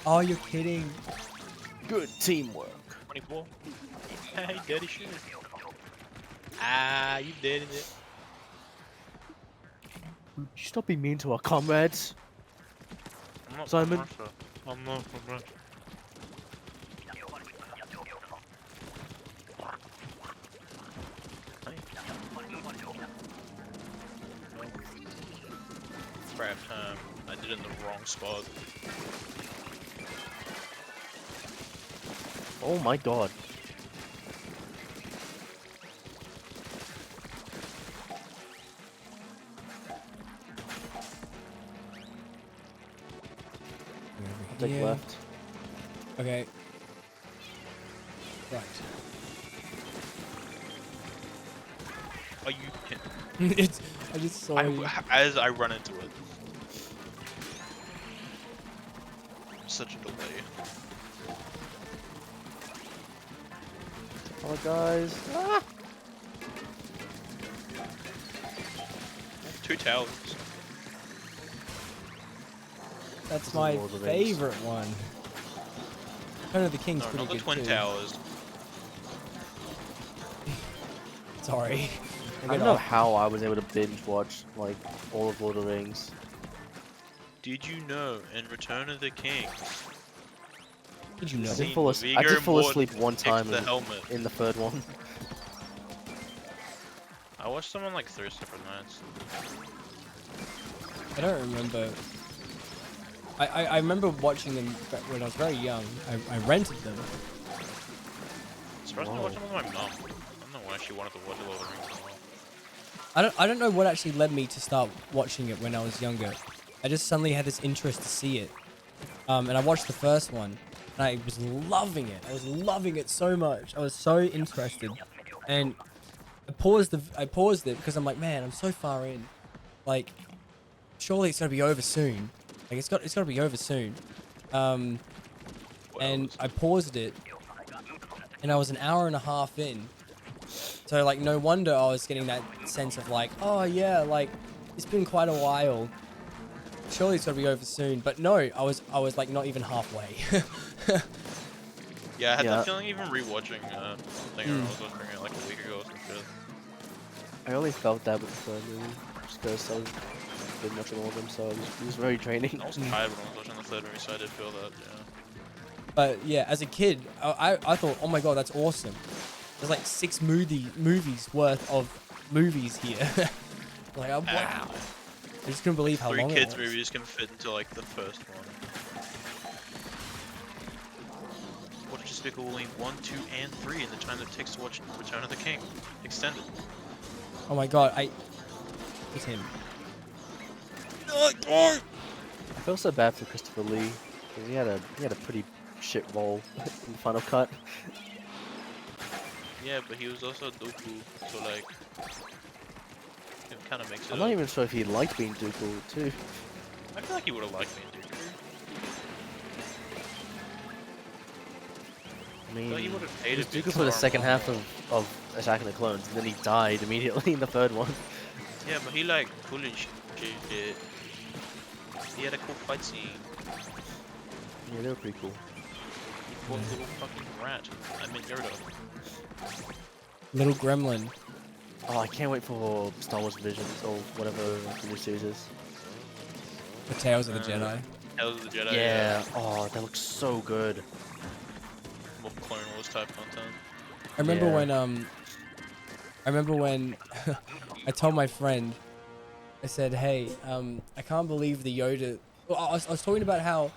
Oh, you're kidding. Good teamwork. 24. Hey, dirty shit. Ah, you dead in it. You stop being mean to our comrades. I'm not Simon. from Russia. I'm not from Russia. Crap time. I did it in the wrong spot. Oh my god. I'll take Here. left. Okay. Right. Are you? It's. I just saw you. As I run into it. such a delay. Oh, guys. Ah! 2 towers. That's my favorite one. Return of the King's No, pretty not the good Twin too. Towers. Sorry. I don't know how I was able to binge watch like all of Lord of the Rings. Did you know in Return of the King? Did you know? I did fall asleep one time in the third one. I watched them on like 3 separate nights. I don't remember. I remember watching them when I was very young. I rented them. Surprised I watched them with my mom. I don't know why she wanted to watch Lord of the Rings as well. I don't know what actually led me to start watching it when I was younger. I just suddenly had this interest to see it. And I watched the first one, and I was loving it. I was loving it so much. I was so interested. And I paused it because I'm like, man, I'm so far in. Like, surely it's gonna be over soon. Like it's got to be over soon. And I paused it, and I was an hour and a half in. So like, no wonder I was getting that sense of like, oh yeah, like it's been quite a while. Surely it's got to be over soon. But no, I was like not even halfway. Yeah, I had that feeling even rewatching I think I was watching it like a week ago or some shit. I only felt that with the third movie, just because I was been watching all of them, so it was very draining. I was tired when I was watching the third movie, so I did feel that, yeah. But yeah, as a kid, I thought, oh my god, that's awesome. There's like 6 movies worth of movies here. Like, oh, wow. I just couldn't believe how long it was. 3 kids movies can fit into like the first one. Watch Despicable Me 1, 2, and 3 in the time that it takes to watch Return of the King extended. Oh my god, it's him. I feel so bad for Christopher Lee. He had a pretty shit role in the final cut. Yeah, but he was also Dooku, so like, it kind of makes it. I'm not even sure if he liked being Dooku too. I feel like he would have liked being Dooku. I mean, he would have hated Dooku for the second half of Attack of the Clones, and then he died immediately in the third one. Yeah, but he like cool and shit. He had a cool fight scene. Yeah, they were pretty cool. He fought a little fucking rat. I mean Yoda. Little gremlin. Oh, I can't wait for Star Wars Visions or whatever the new series is. The Tales of the Jedi. Tales of the Jedi. Yeah. Oh, that looks so good. More Clone Wars type content. I remember when I told my friend, I said, hey, I can't believe the Yoda. Well, I was talking about how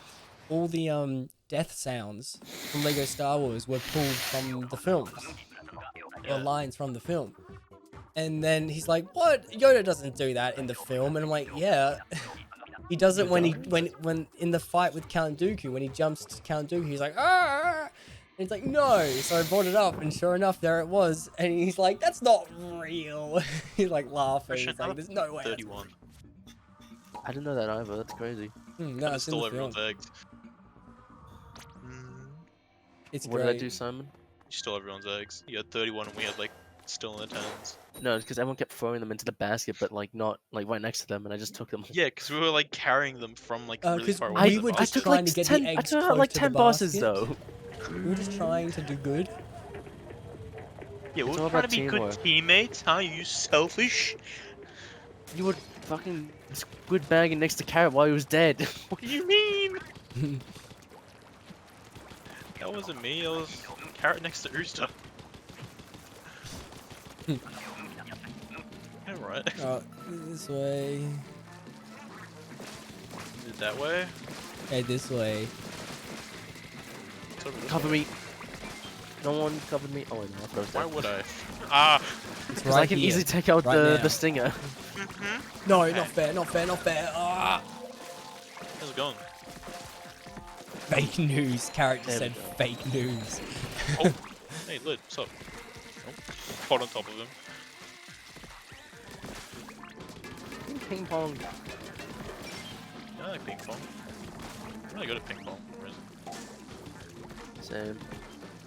all the death sounds from Lego Star Wars were pulled from the films. Or lines from the film. And then he's like, what? Yoda doesn't do that in the film. And I'm like, yeah. He does it when in the fight with Count Dooku, when he jumps to Count Dooku, he's like, ah! And he's like, no. So I brought it up, and sure enough, there it was. And he's like, that's not real. He's like laughing. He's like, there's no way. 31. I didn't know that either. That's crazy. No, it's in the film. Everyone's eggs. It's what great. did I do, Simon? You stole everyone's eggs. You had 31 and we had like still in the tens. No, it's because everyone kept throwing them into the basket, but like not like right next to them, and I just took them. Yeah, because we were like carrying them from like really far away. We were just trying to get the eggs I took like 10 bosses though. We were just trying to do good. Yeah, we were trying to be good teammates, huh? You selfish. You were fucking squid bagging next to Carrot while he was dead. What do you mean? That wasn't me. It was Carrot next to Rooster. Yeah, right. Oh, this way. Is it that way? Hey, this way. Cover me. No one covered me. Oh, wait, no, I thought why would I? Ah! Because I can easily take out the stinger. No, not fair, not fair, not fair. Ah! How's it going? Fake news. Character said fake news. Oh, hey, Lid, what's up? Oh, pot on top of him. Ping pong. I like ping pong. really good at ping pong. For some reason. Same.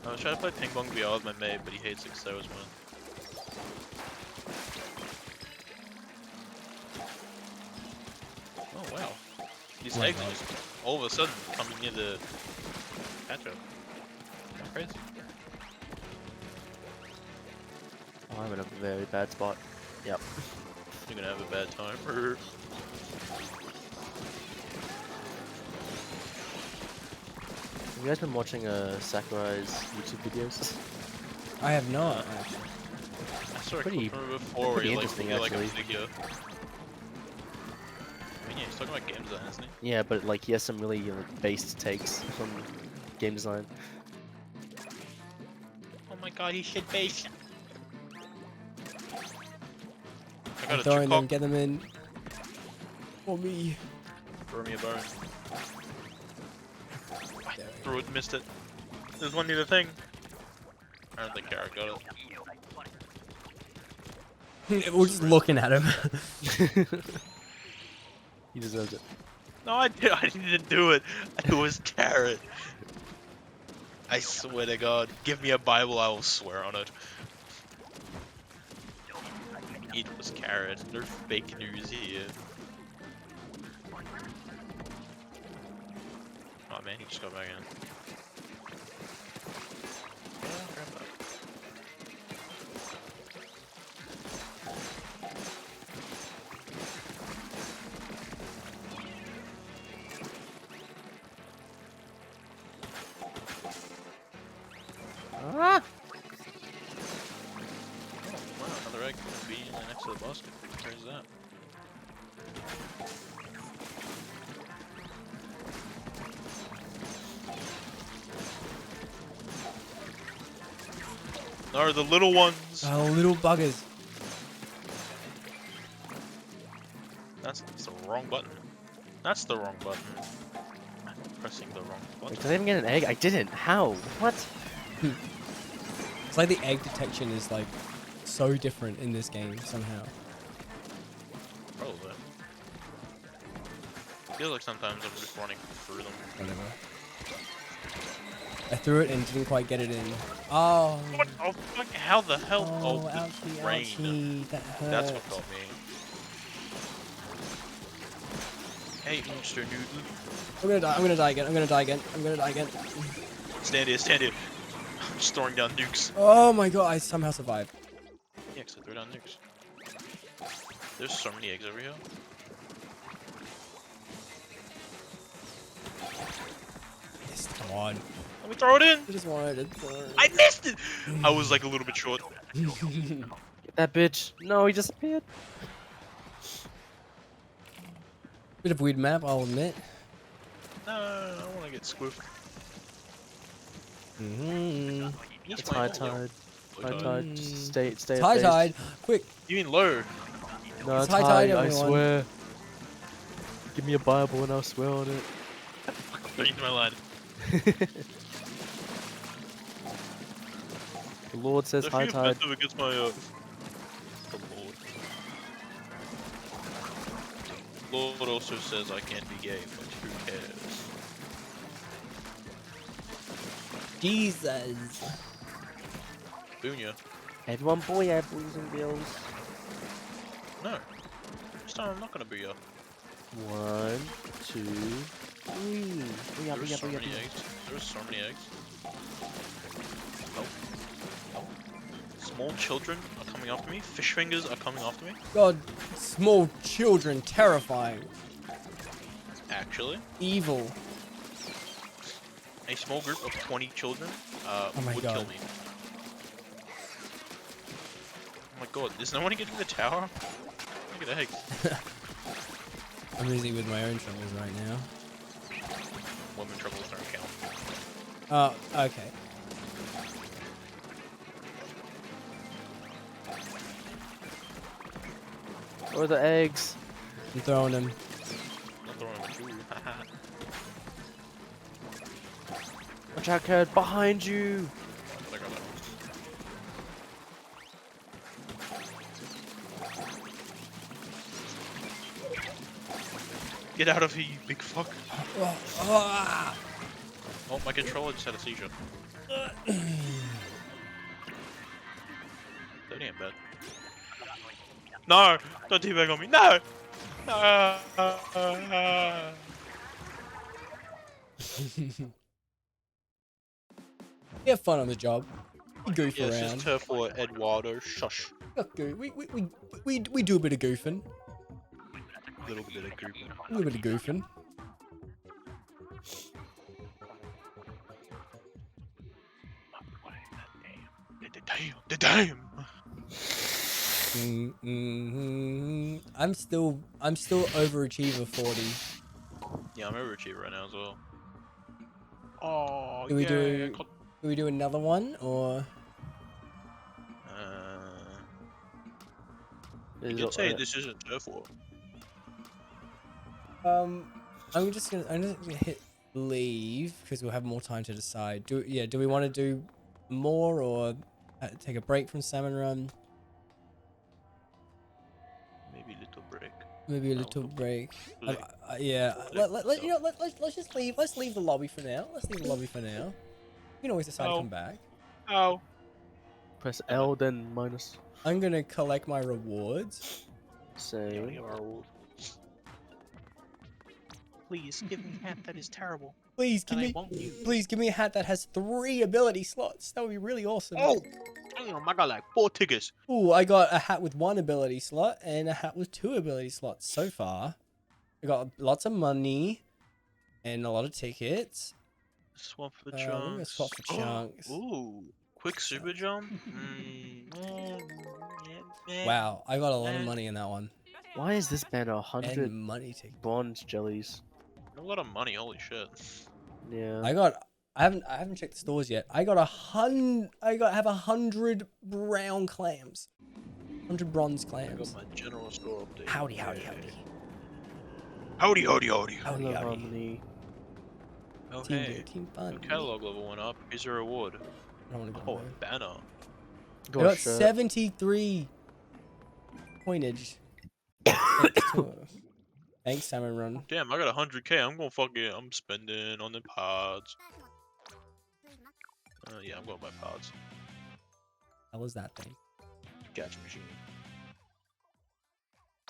I was trying to play ping pong VR with my mate, but he hates it because I always win. Oh wow. These Oh my eggs God. are just all of a sudden coming near the ketchup. Crazy. Oh, I'm in a very bad spot. Yep. You're gonna have a bad time. Have you guys been watching Sakurai's YouTube videos? I have not actually. I saw a Pretty- clip from it before where pretty he like, interesting, did, like a actually. video. I mean, yeah, he's talking about game design, isn't he? Yeah, but like he has some really like based takes from game design. Oh my god, he shit base. I I'm got a throwing them, chick get them in. For me. Throw me a bone. I threw it and missed it. There's one near the thing. I don't think Garrett got it. We're just looking at him. He deserves it. No, I didn't do it. It was Carrot. I swear to God, give me a Bible, I will swear on it. It was Carrot. There's fake news here. Oh man, he just got back in. Ah! Oh, wow, another egg conveniently next to the basket. Where's that? No, the little ones! Oh, little buggers. That's the wrong button. That's the wrong button. I'm pressing the wrong button. Wait, did I even get an egg? I didn't. How? What? It's like the egg detection is like so different in this game somehow. Probably. I feel like sometimes I'm just running through them. Whatever. I threw it and didn't quite get it in. Oh. What? Oh, fuck, how the hell? Oh, the ouchie, rain. ouchie, that hurt. That's what got me. Hey, Mr. Newton. I'm gonna die. I'm gonna die again. I'm gonna die again. I'm gonna die again. Stand here, stand here. I'm just throwing down nukes. Oh my god! I somehow survived. Yeah, 'cause I threw down nukes. There's so many eggs over here. Yes, come on. Let me throw it in. I just wanted to throw it. I missed it. I was like a little bit short. Get that bitch. No, he just appeared. Bit of weird map, I'll admit. No, I want to get squiffed. It's high tide. High tide. Just stay It's at high base. tide. Quick. You mean low? No, It's it's high high, tide, I everyone. swear. Give me a Bible and I'll swear on it. Read my line. The Lord says If high you tide. offensive against my the Lord. Lord also says I can't be gay, but who cares? Jesus. Boonya. Everyone boys and girls. No. This time I'm not gonna be ya. 1, 2, 3. There's so many eggs. There's so many eggs. Oh. Oh. Small children are coming after me. Fish fingers are coming after me. God, small children, terrifying. Actually, Evil. a small group of 20 children Oh my would God. kill me. Oh my god, is no one getting the tower? Look at eggs. I'm busy with my own troubles right now. Women troubles don't count. Oh, okay. Where are the eggs? I'm throwing them. I'm throwing them at you. Watch out, Kurt, behind you! I got that. Get out of here, you big fuck. Ah. Oh, my controller just had a seizure. That ain't bad. No! Don't teabag on me. No! You have fun on the job. You goof Yeah, it's around. just turf war Eduardo. Shush. We do a bit of goofing. A little bit of goofing. A little bit of goofing. The damn. I'm still overachiever 40. Yeah, I'm overachiever right now as well. Oh, Do we do another one or? You could say this isn't turf war. I'm just gonna hit leave because we'll have more time to decide. Do we want to do more or take a break from Salmon Run? Maybe a little break. Maybe a little break. Like, yeah. Let's just leave. Let's leave the lobby for now. Let's leave the lobby for now. You can always decide to come back. Oh. Press L, then minus. I'm gonna collect my rewards. Same. Please give me a hat that is terrible. Please give me a hat that has 3 ability slots. That would be really awesome. Oh, damn! I got like 4 tickets. Ooh, I got a hat with 1 ability slot and a hat with 2 ability slots so far. I got lots of money and a lot of tickets. Swap for We're gonna chunks. swap for chunks. Ooh, quick super jump. Wow, I got a lot of money in that one. Why is this banner 100 And money ticket. bronze jellies? A lot of money. Holy shit. Yeah. I haven't checked the stores yet. I have 100 brown clams. 100 bronze I clams. got my general store update. Howdy. Howdy. Okay. Team fun. Catalog level went up. Here's a reward. I don't want to go Oh, a there. banner. I got 73 coinage. Thanks, Salmon Run. Damn, I got 100k. I'm gonna I'm spending on the pods. Yeah, I'm gonna buy pods. How was that thing? Gacha machine.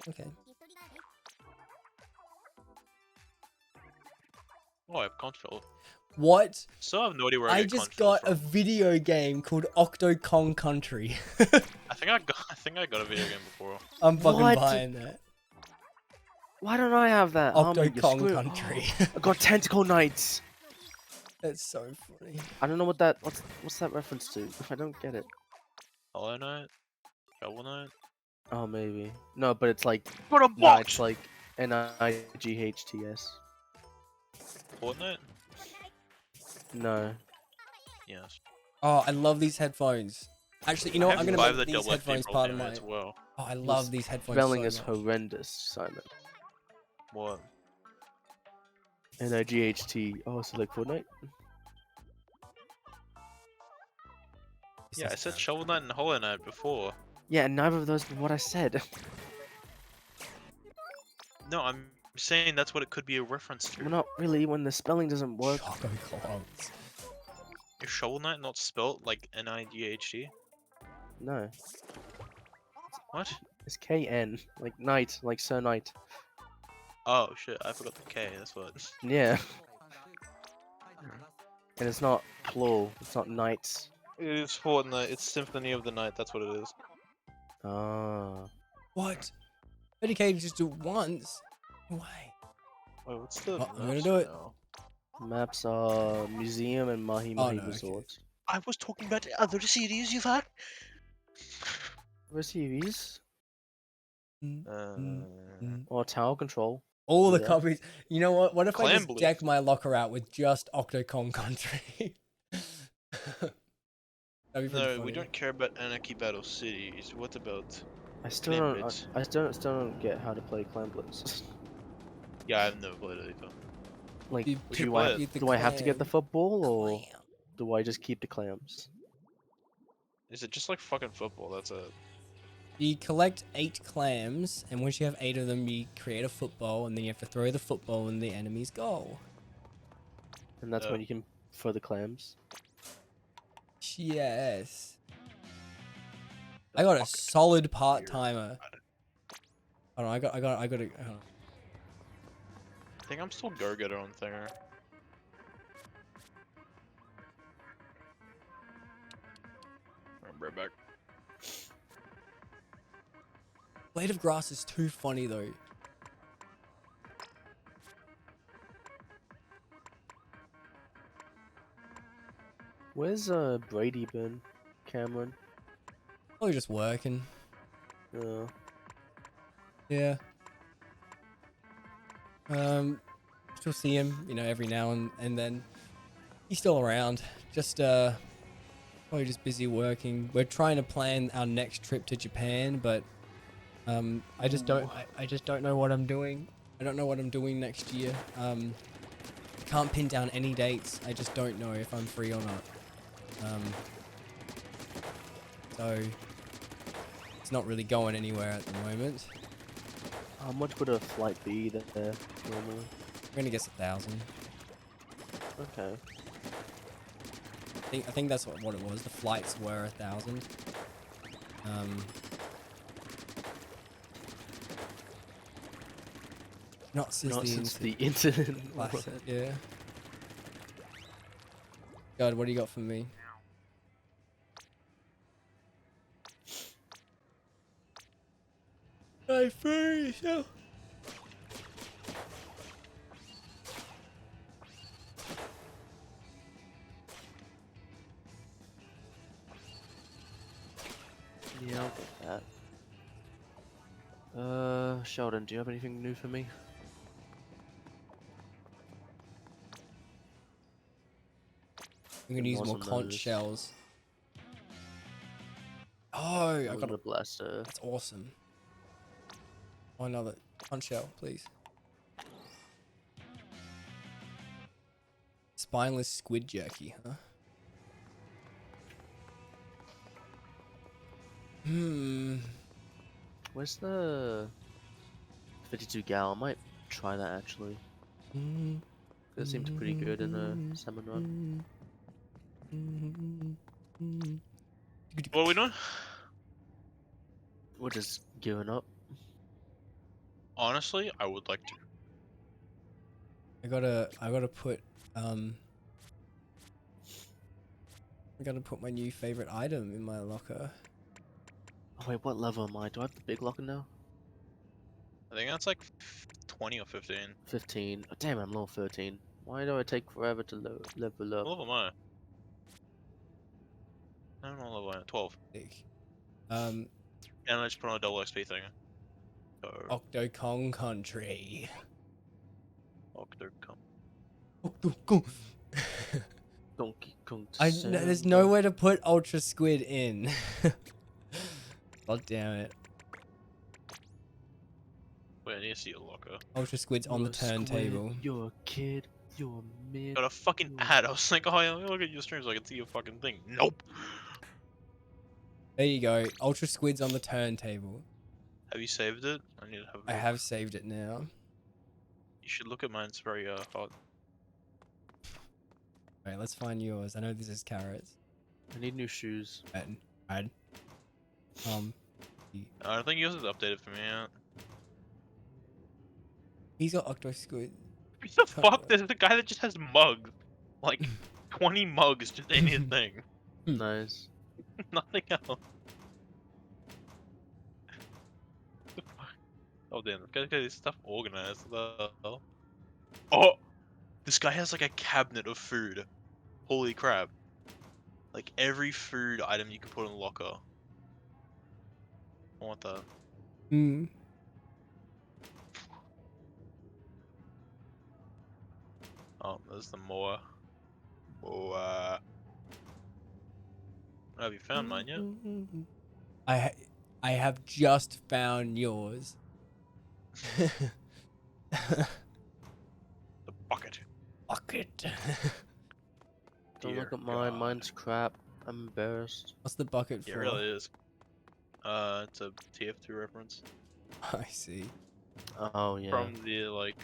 Okay. Oh, I have control. What? Still have no idea where I get just control got a video game called Octo Kong Country. I think I got a video game before. I'm fucking buying that. Why don't I have that? Octo Kong Country. I got Tentacle Knights. That's so funny. I don't know what's that reference to? I don't get it. Hollow Knight? Shovel Knight? Oh, maybe. No, but it's like What a no, box! it's like Nights. Fortnite? No. Yes. Oh, I love these headphones. Actually, you know what? I'm gonna make these double headphones FP part of program my. as well. Oh, I love these headphones. Spelling so is much. horrendous, Simon. What? Night. Oh, so like Fortnite? Yeah, I said Shovel Knight and Hollow Knight before. Yeah, and neither of those were what I said. No, I'm saying that's what it could be a reference to. Well, not really, when the spelling doesn't work. Choco clones. Is Shovel Knight not spelt like N-I-G-H-T? No. What? It's K-N. Like Knight, like Sir Knight. Oh shit, I forgot the K, that's what. Yeah. And it's not plural, it's not knights. It is Fortnite, it's Symphony of the Night, that's what it is. Ah. What? Dedicated just do it once. Why? Wait, what's the I'm gonna do it. now? Maps are Museum and Mahi Mahi no, okay. Resort. I was talking about the other series you've had. What series? Mm. Or Tower Control. All the Yeah. copies. You know what? What if I Clan just Blitz. deck my locker out with just Octo Kong Country? That'd be pretty No, funny. we don't care about Anarchy Battle Cities. What about I still Clan don't. Blitz? I still don't get how to play Clan Blitz. Yeah, I've never played it either. Like, You do play I it. the do I have to get the clan. football or do I just keep the clams? Is it just like fucking football? That's it. You collect 8 clams, and once you have 8 of them, you create a football, and then you have to throw the football in the enemy's goal. And that's when you can throw the clams. Yes. I got a solid part timer. Hold on, I got it. Hold on. I think I'm still go-getter on Thinger. I'm right back. Blade of Grass is too funny though. Where's Brady been? Cameron? Probably just working. Yeah. Still see him, you know, every now and then. He's still around. Just probably just busy working. We're trying to plan our next trip to Japan, but I just don't know what I'm doing. I don't know what I'm doing next year. Can't pin down any dates. I just don't know if I'm free or not. So it's not really going anywhere at the moment. How much would a flight be there normally? I'm gonna guess 1,000. Okay. I think that's what it was. The flights were 1,000. Not since the internet. Yeah. God, what do you got for me? I free yourself. Yeah, I'll get that. Sheldon, do you have anything new for me? I'm gonna use more conch shells. Oh, I got a blaster. That's awesome. Oh, another conch shell, please. Spineless squid jerky, huh? Where's the 52 gal? I might try that actually. It seemed pretty good in a salmon run. What are we doing? We're just giving up. Honestly, I would like to. I gotta put I gotta put my new favorite item in my locker. Oh wait, what level am I? Do I have the big locker now? I think that's like 20 or 15. 15. Oh, damn, I'm level 13. Why do I take forever to level up? What level am I? I don't know what level I am. 12. And I just put on a double XP thing. Octo Kong Country. Octo Kong. Octo Kong. Donkey Kong. There's nowhere to put Ultra Squid in. God damn it. Wait, I need to see a locker. Ultra Squid's on the turntable. You're a kid. You're a mid. Got a fucking ad. I was like, oh yeah, let me look at your stream so I can see your fucking thing. Nope. There you go. Ultra Squid's on the turntable. Have you saved it? I need to have. I have saved it now. You should look at mine. It's very hot. Alright, let's find yours. I know this is carrots. I need new shoes. I'd. I don't think yours is updated for me yet. He's got Octo Squid. What the fuck? There's the guy that just has mugs. Like 20 mugs just in his thing. Nice. Nothing else. Oh damn, this guy's got his stuff organized. Oh! This guy has like a cabinet of food. Holy crap. Like every food item you can put in the locker. I want that. Oh, there's the more. Oh, have you found mine yet? I have just found yours. The bucket. Bucket. Don't look at mine. Mine's crap. I'm embarrassed. What's the bucket for? It really is. It's a TF2 reference. I see. Oh yeah. From the like,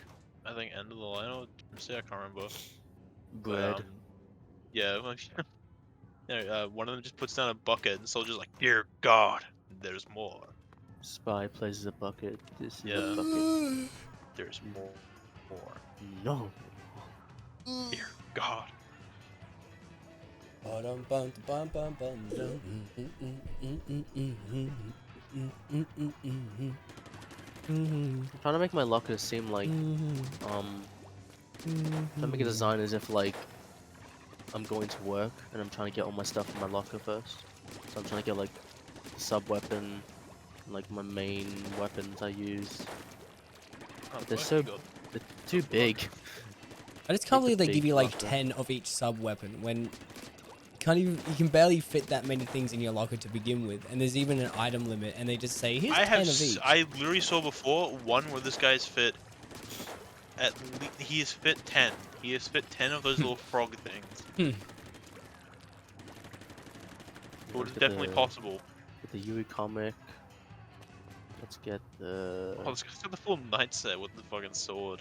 I think end of the line. I can't remember. Bread. But, yeah, like, one of them just puts down a bucket, and Soldier's like, "Dear God, there's more." Spy places a bucket. This is Yeah. a bucket. There's more. No. Dear God. I'm trying to make my locker seem like trying to make a design as if like I'm going to work and I'm trying to get all my stuff in my locker first. So I'm trying to get like sub weapon, like my main weapons I use. But they're too big. I just can't believe they big give you like locker. 10 of each sub weapon when you can barely fit that many things in your locker to begin with, and there's even an item limit, and they just say here's 10 of each. I literally saw before one where this guy's fit. He has fit 10. He has fit 10 of those little frog things. So it is definitely possible. Get the Yui comic. Let's get the. Oh, this guy's got the full knight set with the fucking sword.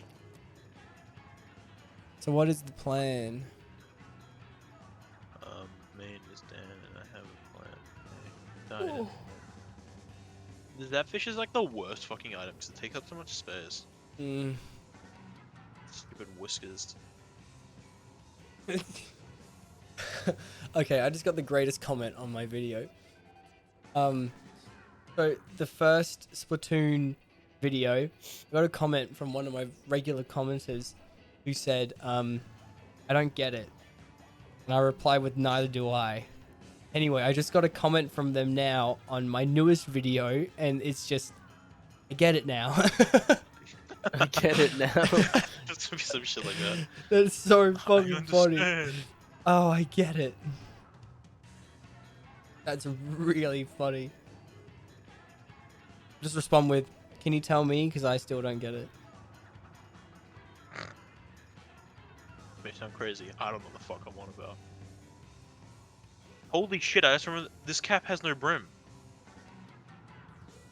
So what is the plan? Main is down, and I have a plan. That fish is like the worst fucking item because it takes up so much space. Stupid whiskers. Okay, I just got the greatest comment on my video. So the first Splatoon video, I got a comment from one of my regular commenters who said, I don't get it. And I replied with, neither do I. Anyway, I just got a comment from them now on my newest video, and it's just, I get it now. I get it now. There's gonna be some shit like that. That's so fucking funny. Oh, I get it. That's really funny. Just respond with, can you tell me? Because I still don't get it. May sound crazy. I don't know what the fuck I'm on about. Holy shit, I just remember this cap has no brim.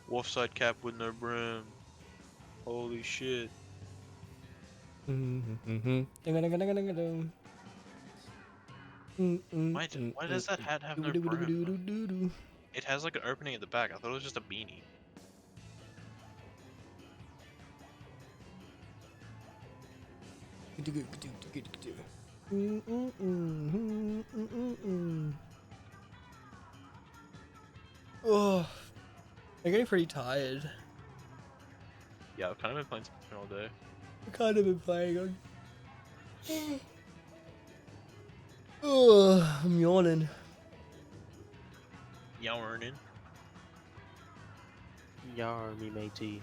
Wharfside cap with no brim. Holy shit. Why does that hat have no brim? It has like an opening at the back. I thought it was just a beanie. Oh, I'm getting pretty tired. Yeah, I've kind of been playing Splatoon all day. I've kind of been playing on. Oh, I'm yawning. Yarning. Yarmy matey.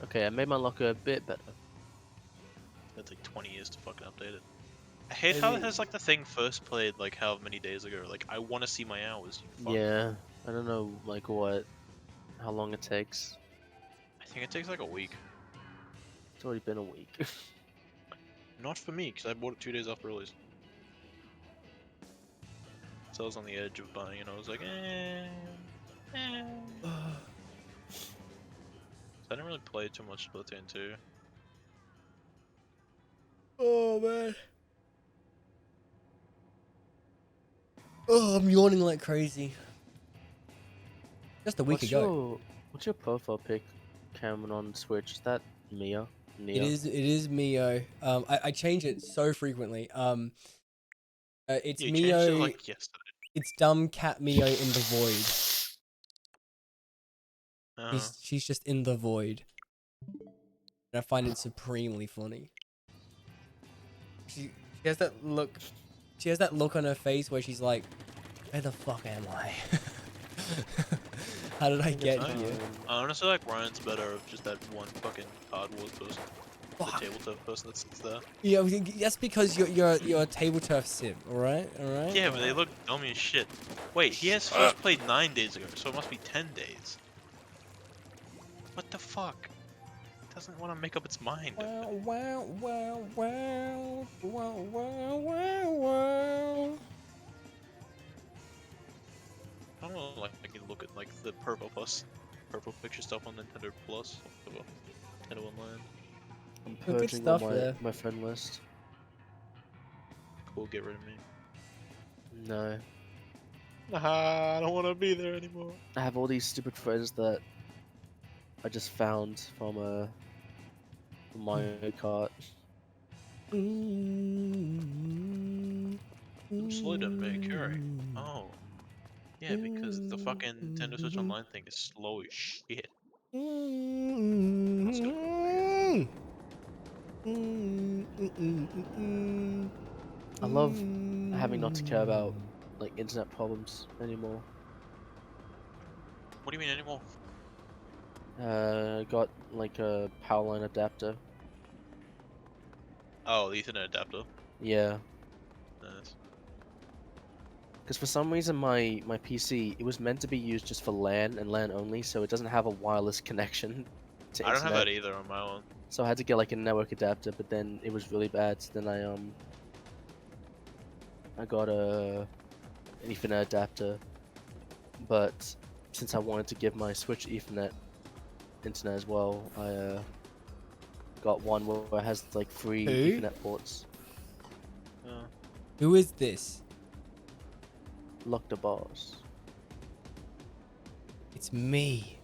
Okay, I made my locker a bit better. That's like 20 years to fucking update it. I hate how it has like the thing first played like how many days ago. Like I want to see my hours. You fuck. Yeah, I don't know like how long it takes. I think it takes like a week. It's already been a week. Not for me, because I bought it 2 days after release. So I was on the edge of buying, and I was like, So I didn't really play too much Splatoon 2. Oh man. Oh, I'm yawning like crazy. Just a week ago. What's your profile pic, Cameron, on Switch? Is that Mia? It is Mio. I change it so frequently. It's You Mio. changed it like yesterday. It's dumb cat Mio in the void. She's just in the void. And I find it supremely funny. She has that look. She has that look on her face where she's like, "Where the fuck am I? How did I get here?" I honestly like Ryan's better of just that one fucking Card Wars person. The tabletop person that sits there. Yeah, that's because you're a table turf sim, alright? Yeah, but they look dumb as shit. Wait, he has first played 9 days ago, so it must be 10 days. What the fuck? It doesn't want to make up its mind. Wow. I don't know, like I can look at like the purple picture stuff on Nintendo Plus, or Nintendo Online. I'm Good purging stuff all there. my friend list. Cool, get rid of me. No. I don't want to be there anymore. I have all these stupid friends that I just found from Mario Kart. Slow down, very Curry. Oh. Yeah, because the fucking Nintendo Switch Online thing is slow as shit. That's good. I love having not to care about like internet problems anymore. What do you mean anymore? Got like a power line adapter. Oh, the Ethernet adapter. Yeah. Nice. Because for some reason my PC, it was meant to be used just for LAN and LAN only, so it doesn't have a wireless connection to I don't have internet. that either on my one. So I had to get like a network adapter, but then it was really bad. So then I got an Ethernet adapter, but since I wanted to give my Switch Ethernet internet as well, I got one where it has like 3 Ethernet ports. Who is this? Lock the boss. It's me.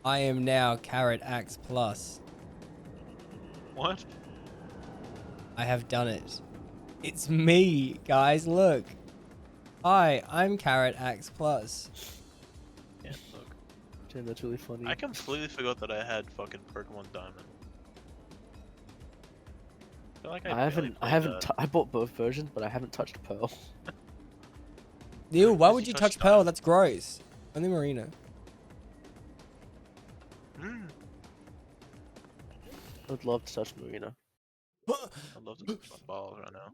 I am now Carrot Axe Plus. What? I have done it. It's me, guys, look. Hi, I'm Carrot Axe Plus. Yeah, look. Damn, that's really funny. I completely forgot that I had fucking Pokemon Diamond. I feel like I haven't. I bought both versions, but I haven't touched Pearl. Ew, why would you touch Pearl? That's gross. Only Marina. I would love to touch Marina. I'd love to touch my balls right now.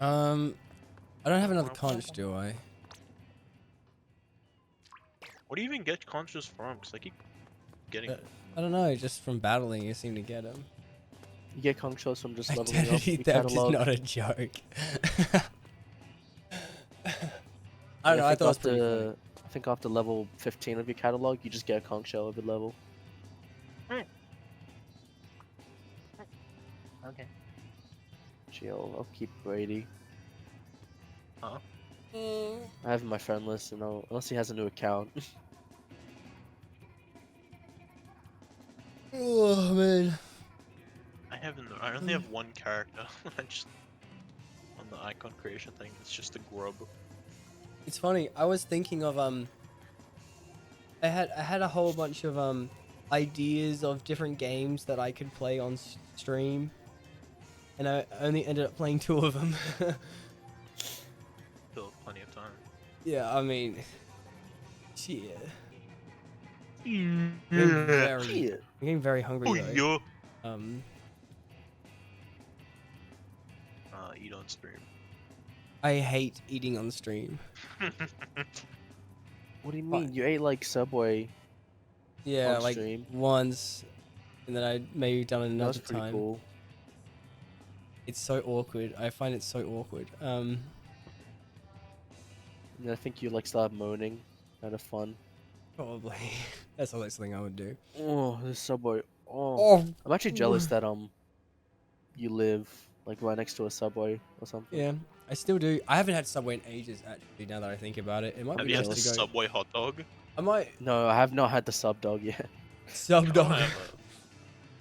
I don't have another conch, do I? What do you even get conches from? Because I keep getting them. I don't know, just from battling you seem to get them. You get conch shells from just leveling up Identity your theft is catalog. not a joke. I don't know, I thought it was pretty funny. I think after level 15 of your catalog, you just get a conch shell every level. Okay. Chill, I'll keep Brady. Huh? I have him on my friend list, and unless he has a new account. Oh man. I only have one character. I just on the icon creation thing. It's just a grub. It's funny. I was thinking of I had a whole bunch of ideas of different games that I could play on stream, and I only ended up playing 2 of them. Still have plenty of time. Yeah, I mean, shit. I'm getting very hungry though. Eat on stream. I hate eating on stream. What do you mean? You ate like Subway? Yeah, on like stream? once, and then I maybe done it another That's pretty time. cool. It's so awkward. I find it so awkward. And I think you like start moaning. Kind of fun. Probably. That's the next thing I would do. Oh, this Subway. Oh. I'm actually jealous that you live like right next to a Subway or something. Yeah, I still do. I haven't had Subway in ages, actually, now that I think about it. It might Have be you nice had the to go. Subway hot dog? I might. No, I have not had the Sub Dog yet. Sub Dog.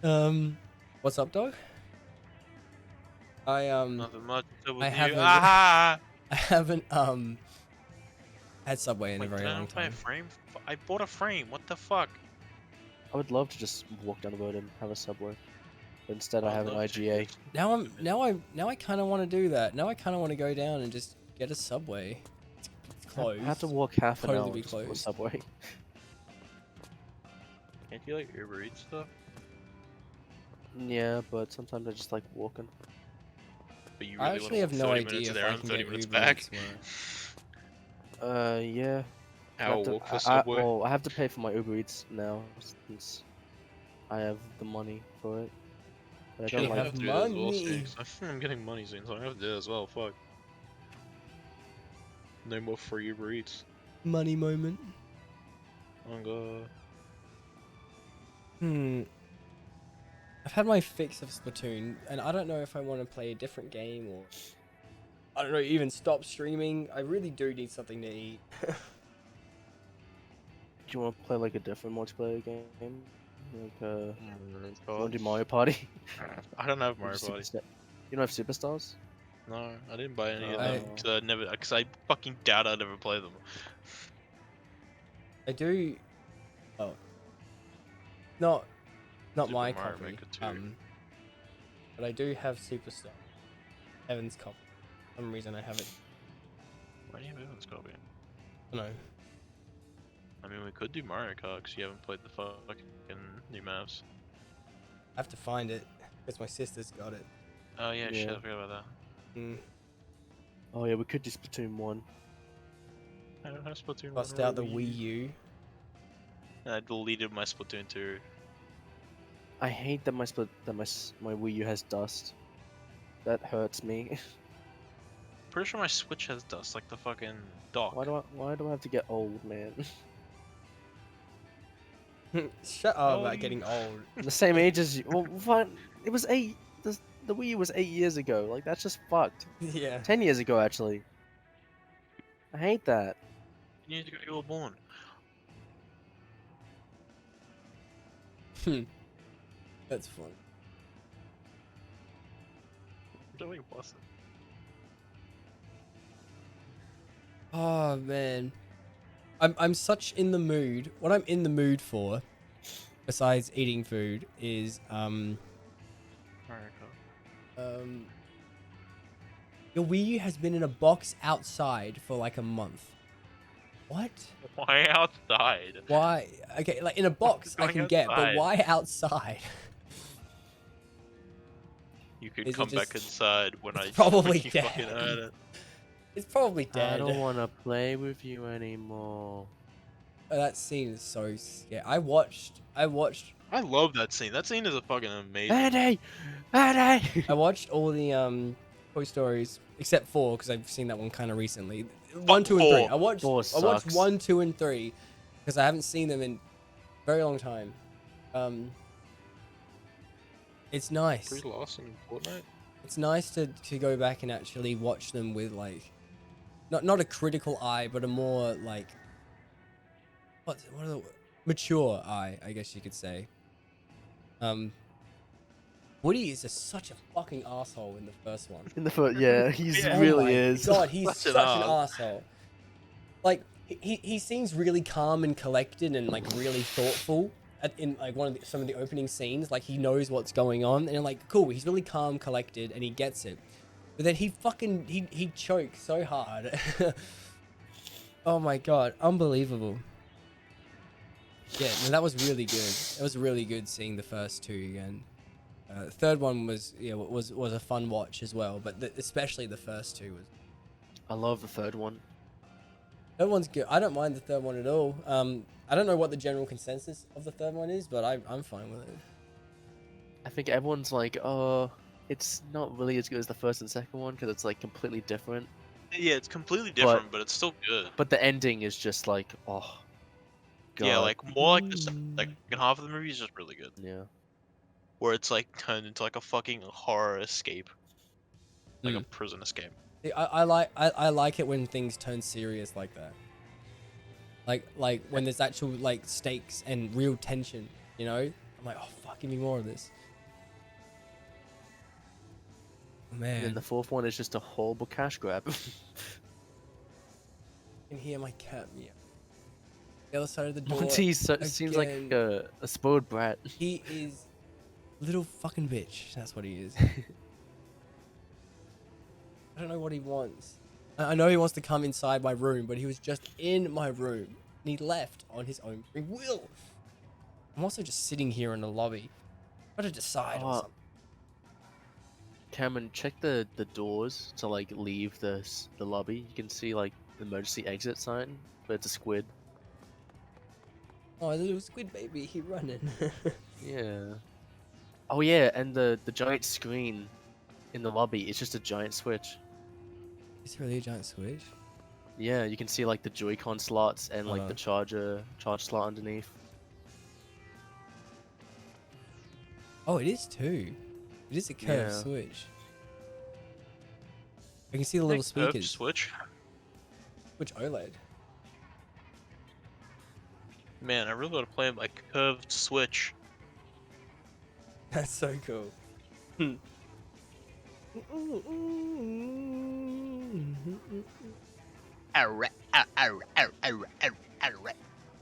have What's up, dog? I Nothing much. I haven't. Aha! I haven't had Subway in a Wait, very did I long not buy a time. frame? I bought a frame. What the fuck? I would love to just walk down the road and have a Subway, but instead I have an love to. IGA. Now I kind of want to do that. Now I kind of want to go down and just get a Subway. It's closed. I have to walk half an Totally hour be just for a closed. Subway. Can't you like Uber Eats stuff? Yeah, but sometimes I just like walking. But you I really actually want have to no walk 30 idea minutes if there I and can 30 get minutes Uber back. Eats where- Yeah. How walk for Subway? Well, I have to pay for my Uber Eats now since I have the money for it. But I You don't have like. to do that as well, Steve. I'm getting money soon, so I have to do it as well. Fuck. No more free Uber Eats. Money moment. Oh god. I've had my fix of Splatoon, and I don't know if I want to play a different game or I don't know, even stop streaming. I really do need something to eat. Do you want to play like a different multiplayer game? Like you want to do Mario Party? I don't have Mario Party. You don't have Superstars? No, I didn't buy any of them because I fucking doubt I'd ever play them. I do. Oh, not Super my Mario copy. Maker 2. But I do have Superstar. Evan's copy. For some reason I have it. Why do you have Evan's copy? I don't know. I mean, we could do Mario Kart because you haven't played the fucking new maps. I have to find it because my sister's got it. Oh yeah, shit, I forgot about that. Oh yeah, we could do Splatoon 1. I don't have Splatoon 1. Bust out the Wii U. I deleted my Splatoon 2. I hate that my Wii U has dust. That hurts me. Pretty sure my Switch has dust, like the fucking dock. Why do I have to get old, man? Shut up about getting old. The same age as you. Well, fine. It was 8. The Wii U was 8 years ago. Like that's just fucked. Yeah. 10 years ago, actually. I hate that. You need to go you were born. That's fun. Doing Boston. Oh man, I'm such in the mood. What I'm in the mood for, besides eating food, is your Wii U has been in a box outside for like a month. What? Why outside? Why? Okay, like in a box I can get, but why outside? You could come back inside when I probably when you dead. fucking earn it. It's probably dead. I don't want to play with you anymore. Oh, that scene is so scary. I watched. I love that scene. That scene is a fucking amazing. Eddie! Eddie! I watched all the Toy Stories except 4 because I've seen that one kind of recently. 1, 2, and 3. I watched 1, 2, and 3 because I haven't seen them in a very long time. It's nice. Pretty lost in Fortnite. It's nice to go back and actually watch them with like, not a critical eye, but a more like, what are the mature eye, I guess you could say. Woody is such a fucking asshole in the first one. In the first, yeah, really is. God, he's such an asshole. Like he seems really calm and collected and like really thoughtful in like some of the opening scenes. Like he knows what's going on and you're like, cool, he's really calm, collected, and he gets it. But then he chokes so hard. Oh my god, unbelievable. Yeah, no, that was really good. It was really good seeing the first two again. The third one was a fun watch as well, but especially the first two was. I love the third one. Third one's good. I don't mind the third one at all. I don't know what the general consensus of the third one is, but I'm fine with it. I think everyone's like, oh, it's not really as good as the first and second one because it's like completely different. Yeah, it's completely different, but it's still good. But the ending is just like, oh. God. Yeah, like more like the second half of the movie is just really good. Yeah. Where it's like turned into like a fucking horror escape, like a prison escape. I like it when things turn serious like that. Like when there's actual like stakes and real tension, you know? I'm like, oh fuck, give me more of this. Oh, man. And the fourth one is just a horrible cash grab. I can hear my cat meow. The other side of the door. Monty seems like a spoiled brat. He is a little fucking bitch. That's what he is. I don't know what he wants. I know he wants to come inside my room, but he was just in my room. And he left on his own free will. I'm also just sitting here in the lobby. Got to decide on something. Cameron, check the doors to like leave the lobby. You can see like the emergency exit sign, but it's a squid. Oh, a little squid baby, he running. Yeah. Oh yeah, and the giant screen in the lobby is just a giant switch. Is it really a giant switch? Yeah, you can see like the Joy-Con slots and like the charge slot underneath. Oh, it is too. It is a curved Yeah. switch. I can see the little speakers. Switch. Which OLED? Man, I really want to play my curved switch. That's so cool. The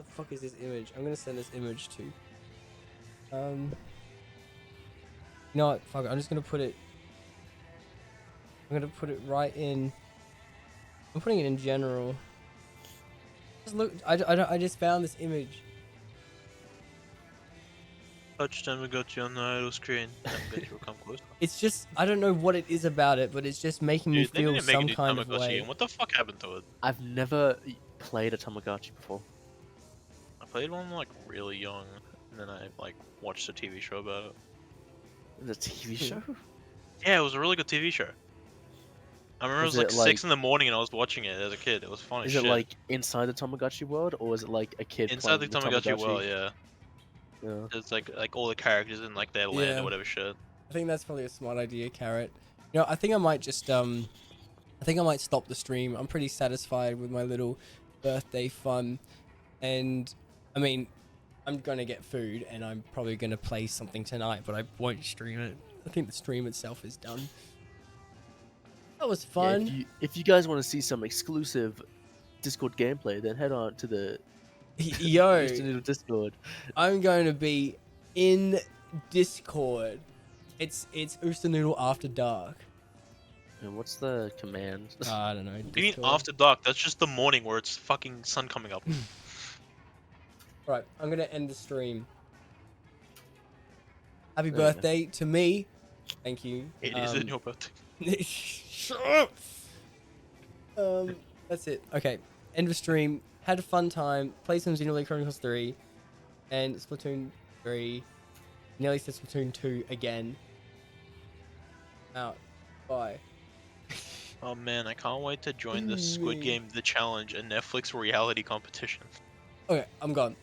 fuck is this image? I'm gonna send this image to. You know what? Fuck it. I'm just gonna put it. I'm gonna put it right in. I'm putting it in general. Just look. I just found this image. Touch Tamagotchi on the idle screen. Tamagotchi will come closer. It's just I don't know what it is about it, but it's just making me Dude, they need feel to make a some new kind of Tamagotchi way. game. What the fuck happened to it? I've never played a Tamagotchi before. I played one like really young, and then I like watched a TV show about it. The TV show? Yeah, it was a really good TV show. I remember it was like 6 in the morning and I was watching it as a kid. It was funny. Is it like inside the Tamagotchi world, or is it like a kid inside playing the Tamagotchi world? Yeah. Yeah. It's like all the characters in like their land or whatever shit. I think that's probably a smart idea, Carrot. You know, I think I might just I think I might stop the stream. I'm pretty satisfied with my little birthday fun, and I mean, I'm gonna get food and I'm probably gonna play something tonight, but I won't stream it. I think the stream itself is done. That was fun. Yeah, if you guys want to see some exclusive Discord gameplay, then head on to the Yo, Discord. I'm going to be in Discord. It's Oostenoodle After Dark. And what's the command? I don't know. You mean after dark? That's just the morning where it's fucking sun coming up. Right, I'm gonna end the stream. Happy birthday to me. Thank you. It isn't your birthday. Shut up. That's it. Okay, end of stream. Had a fun time. Played some Xenoblade Chronicles 3 and Splatoon 3. Nearly said Splatoon 2 again. Out. Bye. Oh man, I can't wait to join the Squid Game The Challenge, a Netflix reality competition. Okay, I'm gone.